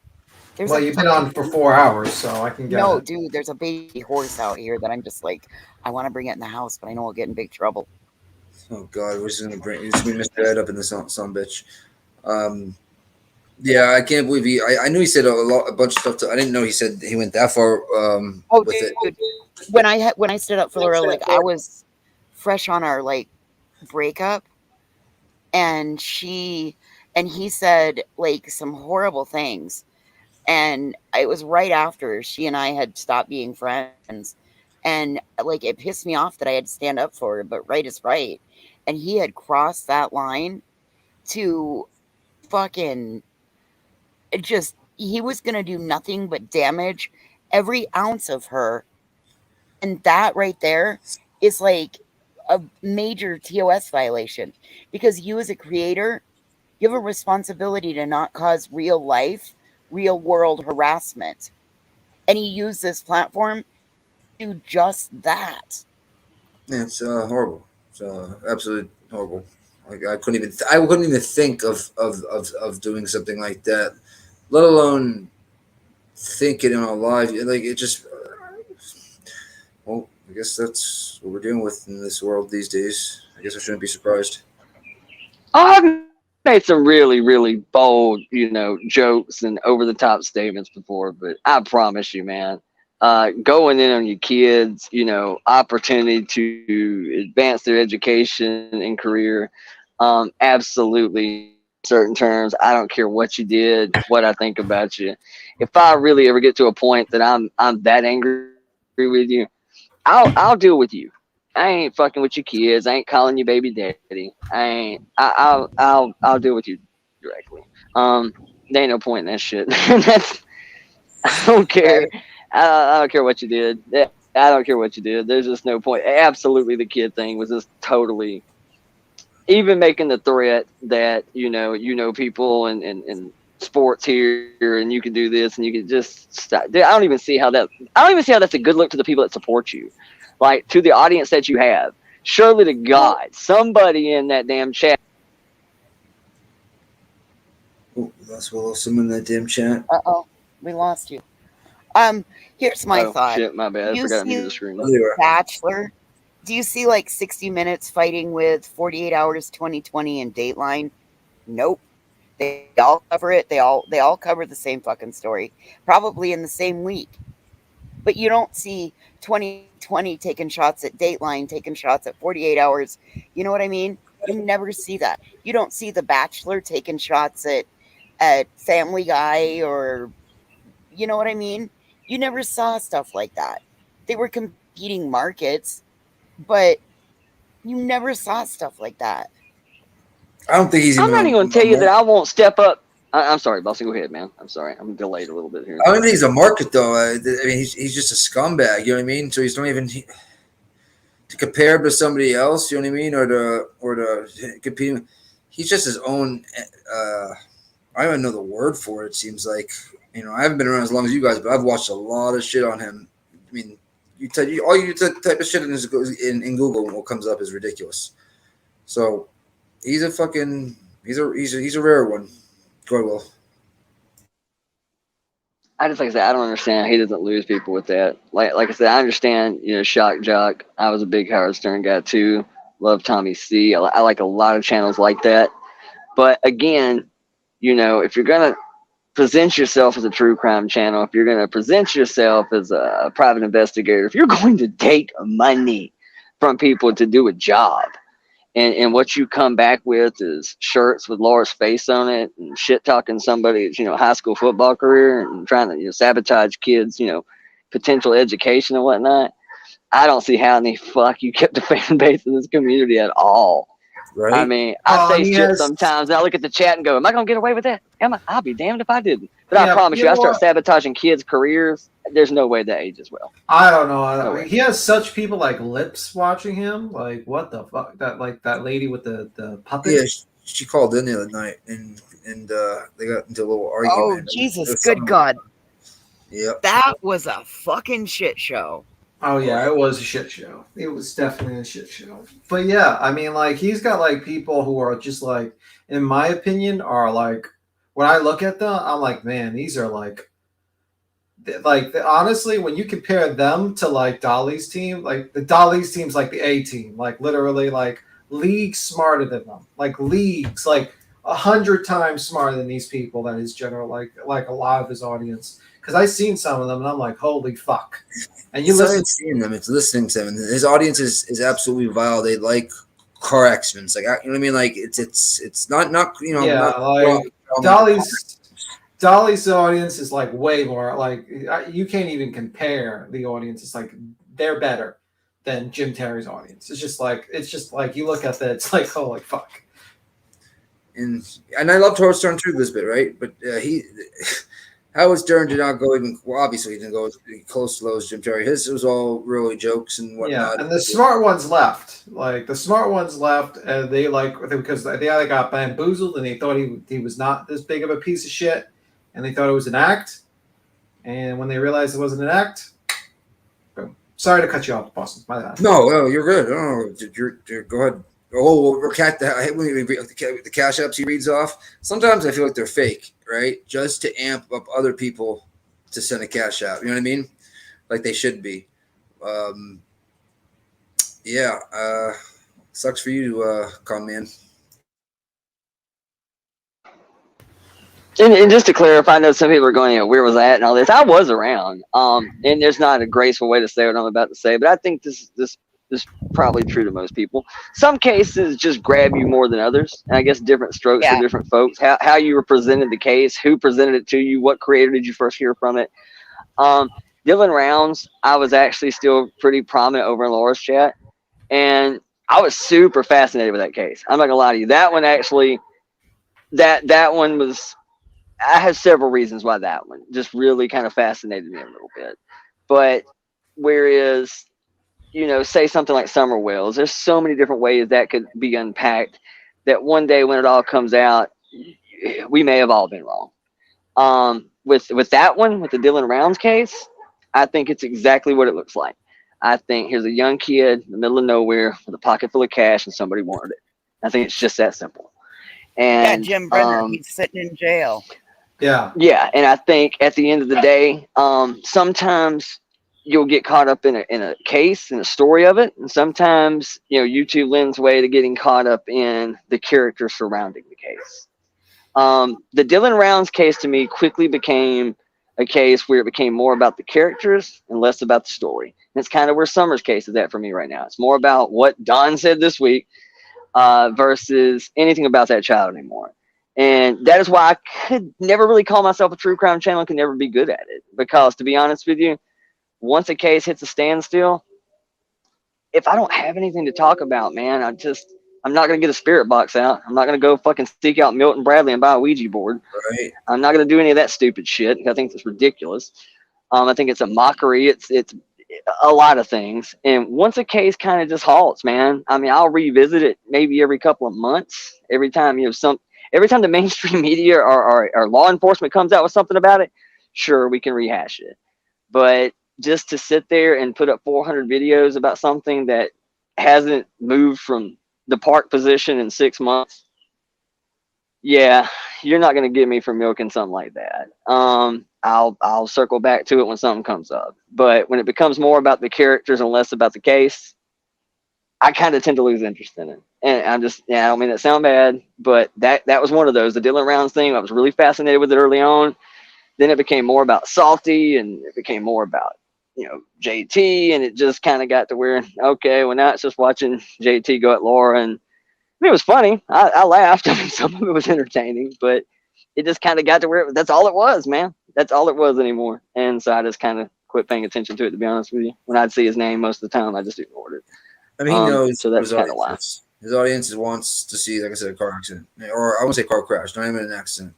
Well, you've been on for 4 hours, so I can get No, it. dude, there's a baby horse out here that I'm just I want to bring it in the house, but I know I'll get in big trouble. Oh God, we're just gonna mess your head up in the son bitch. Yeah, I can't believe I knew he said a bunch of stuff. I didn't know he said he went that far with it. When I stood up for Laura, I was fresh on our breakup, and he said some horrible things, and it was right after she and I had stopped being friends, and it pissed me off that I had to stand up for her, but right is right, and he had crossed that line to fucking he was gonna do nothing but damage every ounce of her, and that right there is a major TOS violation, because you as a creator, you have a responsibility to not cause real world harassment, and he used this platform to do just that. Yeah, it's horrible. It's absolutely horrible. I couldn't even think of doing something like that, let alone think it in our life. It just. Well, I guess that's what we're dealing with in this world these days. I guess I shouldn't be surprised. I've made some really, really bold, jokes and over the top statements before, but I promise you, man, going in on your kids, opportunity to advance their education and career, absolutely certain terms. I don't care what you did, what I think about you. If I really ever get to a point that I'm that angry with you, I'll deal with you. I ain't fucking with your kids. I ain't calling you baby daddy. I'll deal with you directly. There ain't no point in that shit. I don't care. I don't care what you did. I don't care what you did. There's just no point. Absolutely, the kid thing was just totally. Even making the threat that people and sports here, and you can do this, and you can just stop. I don't even see how that's a good look to the people that support you, to the audience that you have. Surely to God, somebody in that damn chat. Oh, we lost someone in that damn chat. We lost you. Here's my thought. Shit, my bad. I forgot to mute the screen. Bachelor. Do you see 60 Minutes fighting with 48 Hours 2020 and Dateline? Nope. They all cover it. They all cover the same fucking story, probably in the same week. But you don't see 2020 taking shots at Dateline, taking shots at 48 Hours. You know what I mean? You never see that. You don't see The Bachelor taking shots at Family Guy, or you know what I mean? You never saw stuff like that. They were competing markets, but you never saw stuff like that. I don't think he's I'm even not on. even going to tell you that I won't step up. I'm sorry, Bossy. Go ahead, man. I'm sorry. I'm delayed a little bit here. I don't think he's a market though. I mean, he's just a scumbag. You know what I mean? So he's not even to compare him to somebody else. You know what I mean? Or to compete. He's just his own. I don't even know the word for it. Seems like, you know, I haven't been around as long as you guys, but I've watched a lot of shit on him. I mean, all you type of shit in Google, and what comes up is ridiculous. So he's a fucking he's a rare one. Go ahead, Will. I just, like I said, I don't understand how he doesn't lose people with that. Like I said, I understand, you know, Shock Jock. I was a big Howard Stern guy too. Love Tommy C. I like a lot of channels like that. But again, you know, if you're gonna present yourself as a true crime channel, if you're gonna present yourself as a private investigator, if you're going to take money from people to do a job, and what you come back with is shirts with Laura's face on it and shit talking somebody's, you know, high school football career and trying to, you know, sabotage kids, you know, potential education and whatnot. I don't see how in the fuck you kept the fan base of this community at all. Right? I mean, I say shit sometimes and I look at the chat and go, am I going to get away with that? I'll be damned if I didn't. But I promise you, I start sabotaging kids' careers. There's no way that ages well. I don't know. No He has such people like Lips watching him. Like, what the fuck? That lady with the puppet. Yeah, she called in the other night, and they got into a little argument. Oh, Jesus, good God. Yep. That was a fucking shit show. Oh yeah, it was a shit show. It was definitely a shit show. But yeah, I mean, like, he's got like people who are just like, in my opinion, are like, when I look at them, I'm like, man, these are like honestly, when you compare them to like Dolly's team, like the Dolly's team's like the A team, like literally like leagues smarter than them, like leagues, like 100 times smarter than these people. That is general, like a lot of his audience. Because I've seen some of them and I'm like, holy fuck. And you listen, seeing them, it's listening to them. And his audience is absolutely vile. They like car accidents, like, you know what I mean. Like it's not you know. Yeah, like Dolly's audience is like way more like, you can't even compare the audience. It's like they're better than Jim Terry's audience. It's just like you look at that, it's like, holy fuck. And I loved Howard Stern too this bit, right? But Howard Stern did not go even, well, obviously he didn't go close to those Jim Terry. His was all really jokes and whatnot. Yeah, and the smart ones left. Like the smart ones left, and they because they either got bamboozled and they thought he was not this big of a piece of shit, and they thought it was an act. And when they realized it wasn't an act, boom. Sorry to cut you off, Boston. My bad. No, you're good. You're go ahead. Oh, I hate when the cash apps he reads off. Sometimes I feel like they're fake, right? Just to amp up other people to send a cash app. You know what I mean? Like they should be. Sucks for you, con man. And just to clarify, I know some people are going, you know, where was I at and all this. I was around. And there's not a graceful way to say what I'm about to say, but I think this is probably true to most people. Some cases just grab you more than others. And I guess different strokes for different folks. How you were presented the case, who presented it to you, what creator did you first hear from it. Dylan Rounds, I was actually still pretty prominent over in Laura's chat. And I was super fascinated with that case. I'm not gonna lie to you. That one actually, that one was, I have several reasons why that one just really kind of fascinated me a little bit. But whereas, you know, say something like Summer Wells, there's so many different ways that could be unpacked that one day when it all comes out, we may have all been wrong. With that one, with the Dylan Rounds case, I think it's exactly what it looks like. I think here's a young kid in the middle of nowhere with a pocket full of cash and somebody wanted it. I think it's just that simple. And Jim Brenner, he's sitting in jail. Yeah, and I think at the end of the day, sometimes you'll get caught up in a case, in a story of it, and sometimes, you know, YouTube lends way to getting caught up in the character surrounding the case. The Dylan Rounds case to me quickly became a case where it became more about the characters and less about the story. And it's kind of where Summer's case is at for me right now. It's more about what Don said this week versus anything about that child anymore. And that is why I could never really call myself a true crime channel, could never be good at it. Because to be honest with you, once a case hits a standstill, if I don't have anything to talk about, man, I'm not going to get a spirit box out. I'm not going to go fucking seek out Milton Bradley and buy a Ouija board. Right. I'm not going to do any of that stupid shit. I think it's ridiculous. I think it's a mockery. It's a lot of things. And once a case kind of just halts, man, I mean, I'll revisit it maybe every couple of months. Every time every time the mainstream media or law enforcement comes out with something about it, sure, we can rehash it. But just to sit there and put up 400 videos about something that hasn't moved from the park position in 6 months, yeah, you're not going to get me for milking something like that. I'll circle back to it when something comes up. But when it becomes more about the characters and less about the case, I kind of tend to lose interest in it. And I don't mean that sound bad, but that was one of those. The Dylan Rounds thing, I was really fascinated with it early on. Then it became more about Salty, and it became more about, JT, and it just kind of got to where, okay, well, now it's just watching JT go at Laura, and I mean, it was funny. I laughed. I mean, some of it was entertaining, but it just kind of got to where that's all it was, man. That's all it was anymore. And so I just kind of quit paying attention to it, to be honest with you. When I'd see his name most of the time, I just ignored it. I mean, he knows so that's kind of why. His audience wants to see, like I said, a car accident, or I won't say car crash, not even an accident.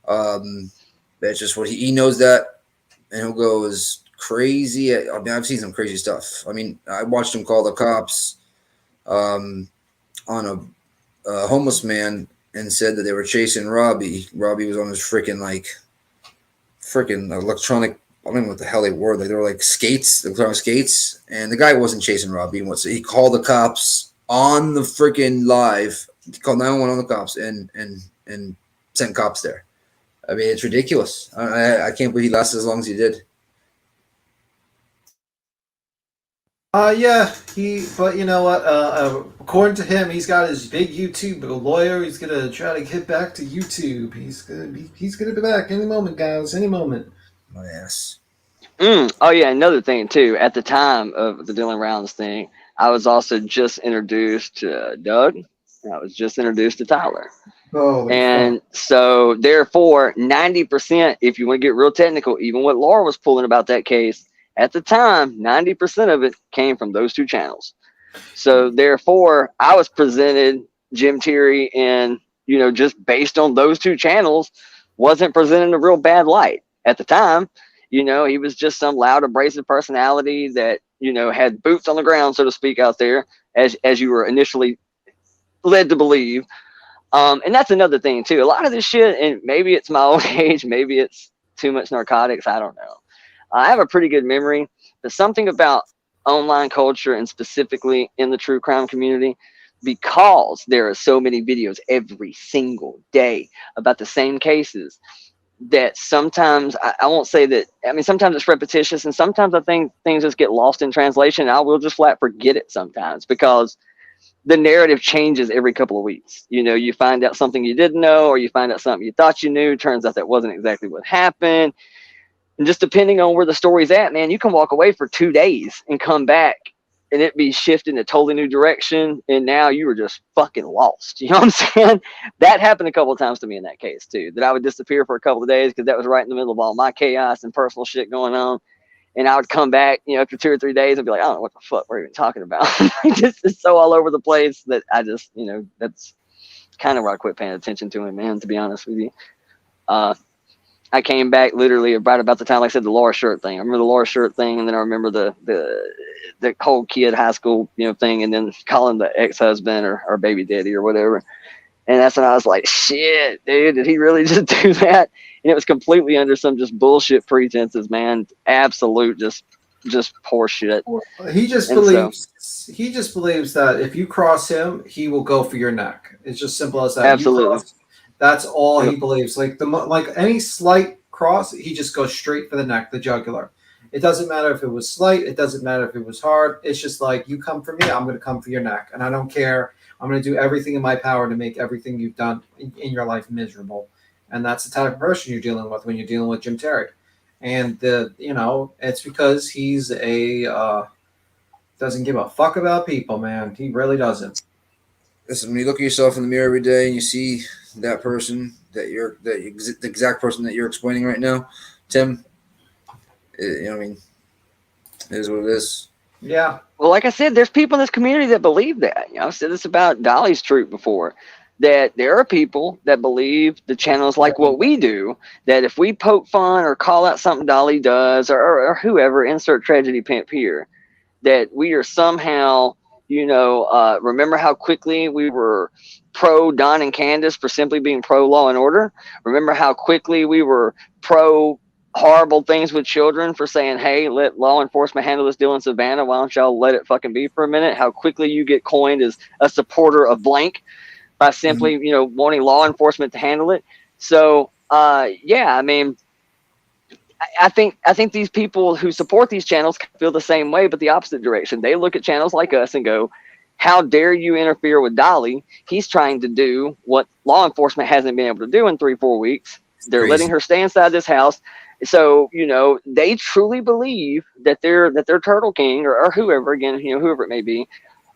That's just what he knows that, and he'll go as crazy. I mean, I've seen some crazy stuff. I mean, I watched him call the cops on a homeless man and said that they were chasing Robbie. Robbie was on his freaking electronic. I don't know what the hell they were. They were like skates, electronic skates. And the guy wasn't chasing Robbie. He called the cops on the freaking live. He called 911 on the cops and sent cops there. I mean, it's ridiculous. I can't believe he lasted as long as he did. Yeah, but you know what? According to him, he's got his big YouTube lawyer. He's gonna try to get back to YouTube. He's gonna be back any moment, guys. Any moment. My ass. Oh yeah, another thing too. At the time of the Dylan Rounds thing, I was also just introduced to Doug. And I was just introduced to Tyler. And so therefore, 90%, if you want to get real technical, even what Laura was pulling about that case, at the time, 90% of it came from those two channels. So therefore, I was presented Jim Terry, and just based on those two channels, wasn't presented in a real bad light at the time. He was just some loud, abrasive personality that had boots on the ground, so to speak, out there, as you were initially led to believe. And that's another thing too. A lot of this shit, and maybe it's my old age, maybe it's too much narcotics, I don't know. I have a pretty good memory, but something about online culture, and specifically in the true crime community, because there are so many videos every single day about the same cases, that sometimes I won't say that. I mean, sometimes it's repetitious, and sometimes I think things just get lost in translation. I will just flat forget it sometimes, because the narrative changes every couple of weeks. You find out something you didn't know, or you find out something you thought you knew. Turns out that wasn't exactly what happened. And just depending on where the story's at, man, you can walk away for 2 days and come back and it be shifted in a totally new direction. And now you were just fucking lost. You know what I'm saying? That happened a couple of times to me in that case too, that I would disappear for a couple of days because that was right in the middle of all my chaos and personal shit going on. And I would come back, after 2 or 3 days and be like, I don't know what the fuck we're even talking about. It's so all over the place that I just, that's kind of where I quit paying attention to him, man, to be honest with you. I came back literally right about the time, like I said, the Laura Shirt thing. I remember the Laura Shirt thing, and then I remember the whole kid high school, thing, and then calling the ex-husband or baby daddy or whatever. And that's when I was like, shit, dude, did he really just do that? And it was completely under some just bullshit pretenses, man. Absolute just poor shit. He just believes that if you cross him, he will go for your neck. It's just simple as that. Absolutely. That's all he believes. Like any slight cross, he just goes straight for the neck, the jugular. It doesn't matter if it was slight. It doesn't matter if it was hard. It's just like, you come for me, I'm going to come for your neck. And I don't care. I'm going to do everything in my power to make everything you've done in your life miserable. And that's the type of person you're dealing with when you're dealing with Jim Terry. And it's because he's doesn't give a fuck about people, man. He really doesn't. Listen, when you look at yourself in the mirror every day and you see that person the exact person that you're explaining right now, Tim, I mean, it is what it is. Yeah. Well, like I said, there's people in this community that believe that. I've said this about Dolly's troop before, that there are people that believe the channels like what we do, that if we poke fun or call out something Dolly does or whoever, insert tragedy pimp here, that we are somehow, remember how quickly we were pro Don and Candace for simply being pro law and order? Remember how quickly we were pro horrible things with children for saying, hey, let law enforcement handle this deal in Savannah. Why don't y'all let it fucking be for a minute? How quickly you get coined as a supporter of blank by simply, wanting law enforcement to handle it. So, yeah, I mean, I think these people who support these channels feel the same way, but the opposite direction. They look at channels like us and go, how dare you interfere with Dolly? He's trying to do what law enforcement hasn't been able to do in 3-4 weeks. They're letting her stay inside this house. So, they truly believe that they're Turtle King or whoever, again, whoever it may be,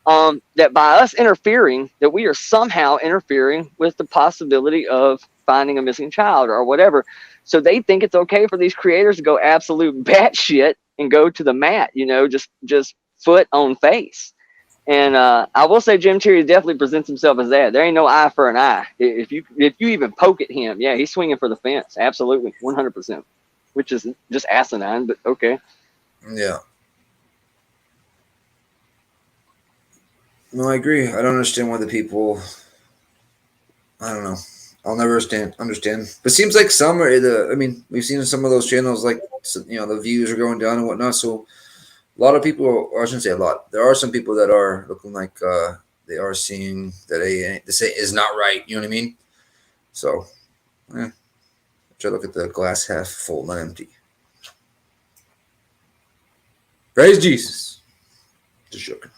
that by us interfering, that we are somehow interfering with the possibility of finding a missing child or whatever. So they think it's okay for these creators to go absolute batshit and go to the mat, just foot on face. And I will say Jim Terry definitely presents himself as that. There ain't no eye for an eye. If you even poke at him, yeah, he's swinging for the fence. Absolutely, 100%. Which is just asinine, but okay. Yeah. No, I agree. I don't understand why the people. I don't know. I'll never understand. But it seems like some are we've seen some of those channels, like, the views are going down and whatnot. So a lot of people, or I shouldn't say a lot, there are some people that are looking like they are seeing that this is not right. You know what I mean? So, try to look at the glass half full, not empty. Praise Jesus. Just joking.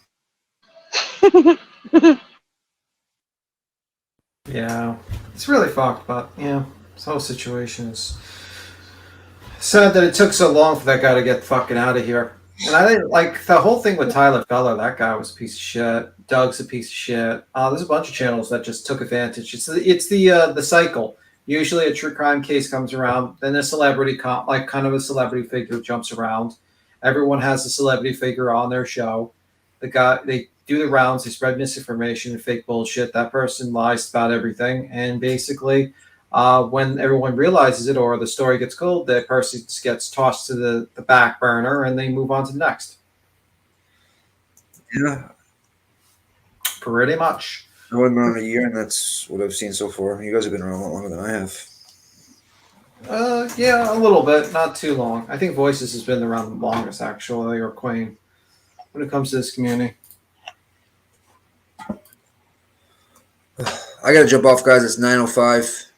Yeah, it's really fucked, but this whole situation is sad that it took so long for that guy to get fucking out of here. And I didn't like the whole thing with Tyler Feller. That guy was a piece of shit. Doug's a piece of shit. There's a bunch of channels that just took advantage. It's the cycle. Usually a true crime case comes around, then a celebrity kind of a celebrity figure jumps around. Everyone has a celebrity figure on their show. They do the rounds, they spread misinformation and fake bullshit. That person lies about everything, and basically, when everyone realizes it or the story gets cold, that person gets tossed to the back burner, and they move on to the next. Yeah, pretty much. I went around a year, and that's what I've seen so far. You guys have been around a lot longer than I have. Yeah, a little bit, not too long. I think Voices has been around the longest, actually, or Queen, when it comes to this community. I gotta jump off, guys. It's 9:05.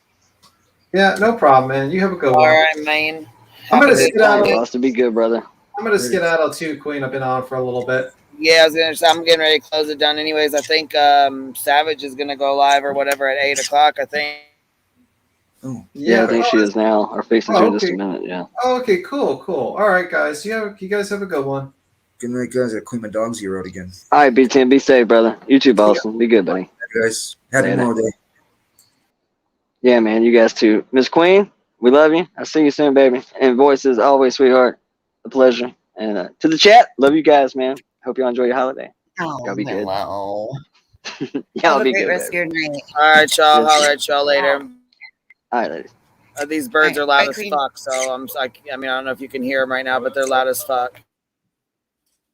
Yeah, no problem, man. You have a good one. All right, man. I'm gonna skedaddle. To be good, brother. I'm gonna skedaddle too, Queen. I've been on for a little bit. Yeah, I'm getting ready to close it down. Anyways, I think Savage is gonna go live or whatever at 8 o'clock. I think. Oh. Yeah, I think she is now. Or fixing to in just a minute. Yeah. Oh, okay, cool. All right, guys. You guys have a good one. Good night, guys. I gotta clean my dog's ear out again. All right, B10, be safe, brother. You too, Boston. Be good, buddy. Guys, happy Memorial Day. Yeah, man. You guys too. Miss Queen, we love you. I'll see you soon, baby. And Voices, always, sweetheart. A pleasure. And to the chat, love you guys, man. Hope y'all enjoy your holiday. Y'all be good. Hello. Y'all be good. Rest of your night. All right, y'all. Holler at y'all later. All right, ladies. These birds are loud Bye, as Queen. fuck. So I don't know if you can hear them right now, but they're loud as fuck.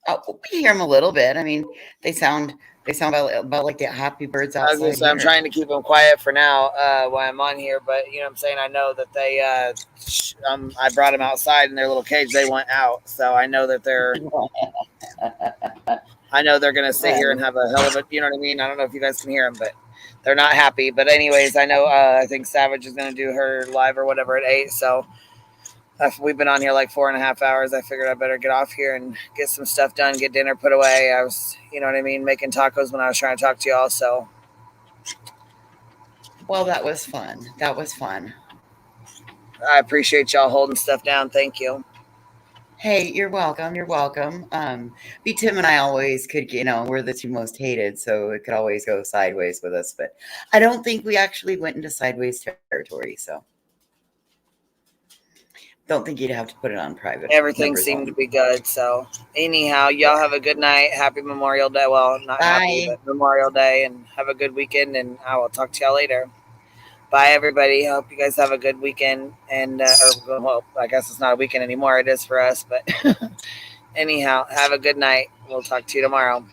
Oh, we hear them a little bit. I mean, they sound about like the happy birds I was outside. gonna say, I'm here. trying to keep them quiet for now while I'm on here, but you know what I'm saying? I know that they, I brought them outside in their little cage. They went out. So I know that they're going to sit here and have a hell of a, you know what I mean? I don't know if you guys can hear them, but they're not happy. But anyways, I know, I think Savage is going to do her live or whatever at 8. So we've been on here like 4.5 hours. I figured I better get off here and get some stuff done, get dinner put away. I was, you know what I mean, making tacos when I was trying to talk to y'all. So, Well, that was fun. I appreciate y'all holding stuff down. Thank you. Hey, you're welcome. You're welcome. B Tim and I always could, we're the two most hated, so it could always go sideways with us. But I don't think we actually went into sideways territory, so don't think you'd have to put it on private. Everything seemed to be good. So anyhow, y'all have a good night. Happy Memorial Day. Well, not happy, but Memorial Day, and have a good weekend. And I will talk to y'all later. Bye, everybody. Hope you guys have a good weekend. And well, I guess it's not a weekend anymore. It is for us. But anyhow, have a good night. We'll talk to you tomorrow.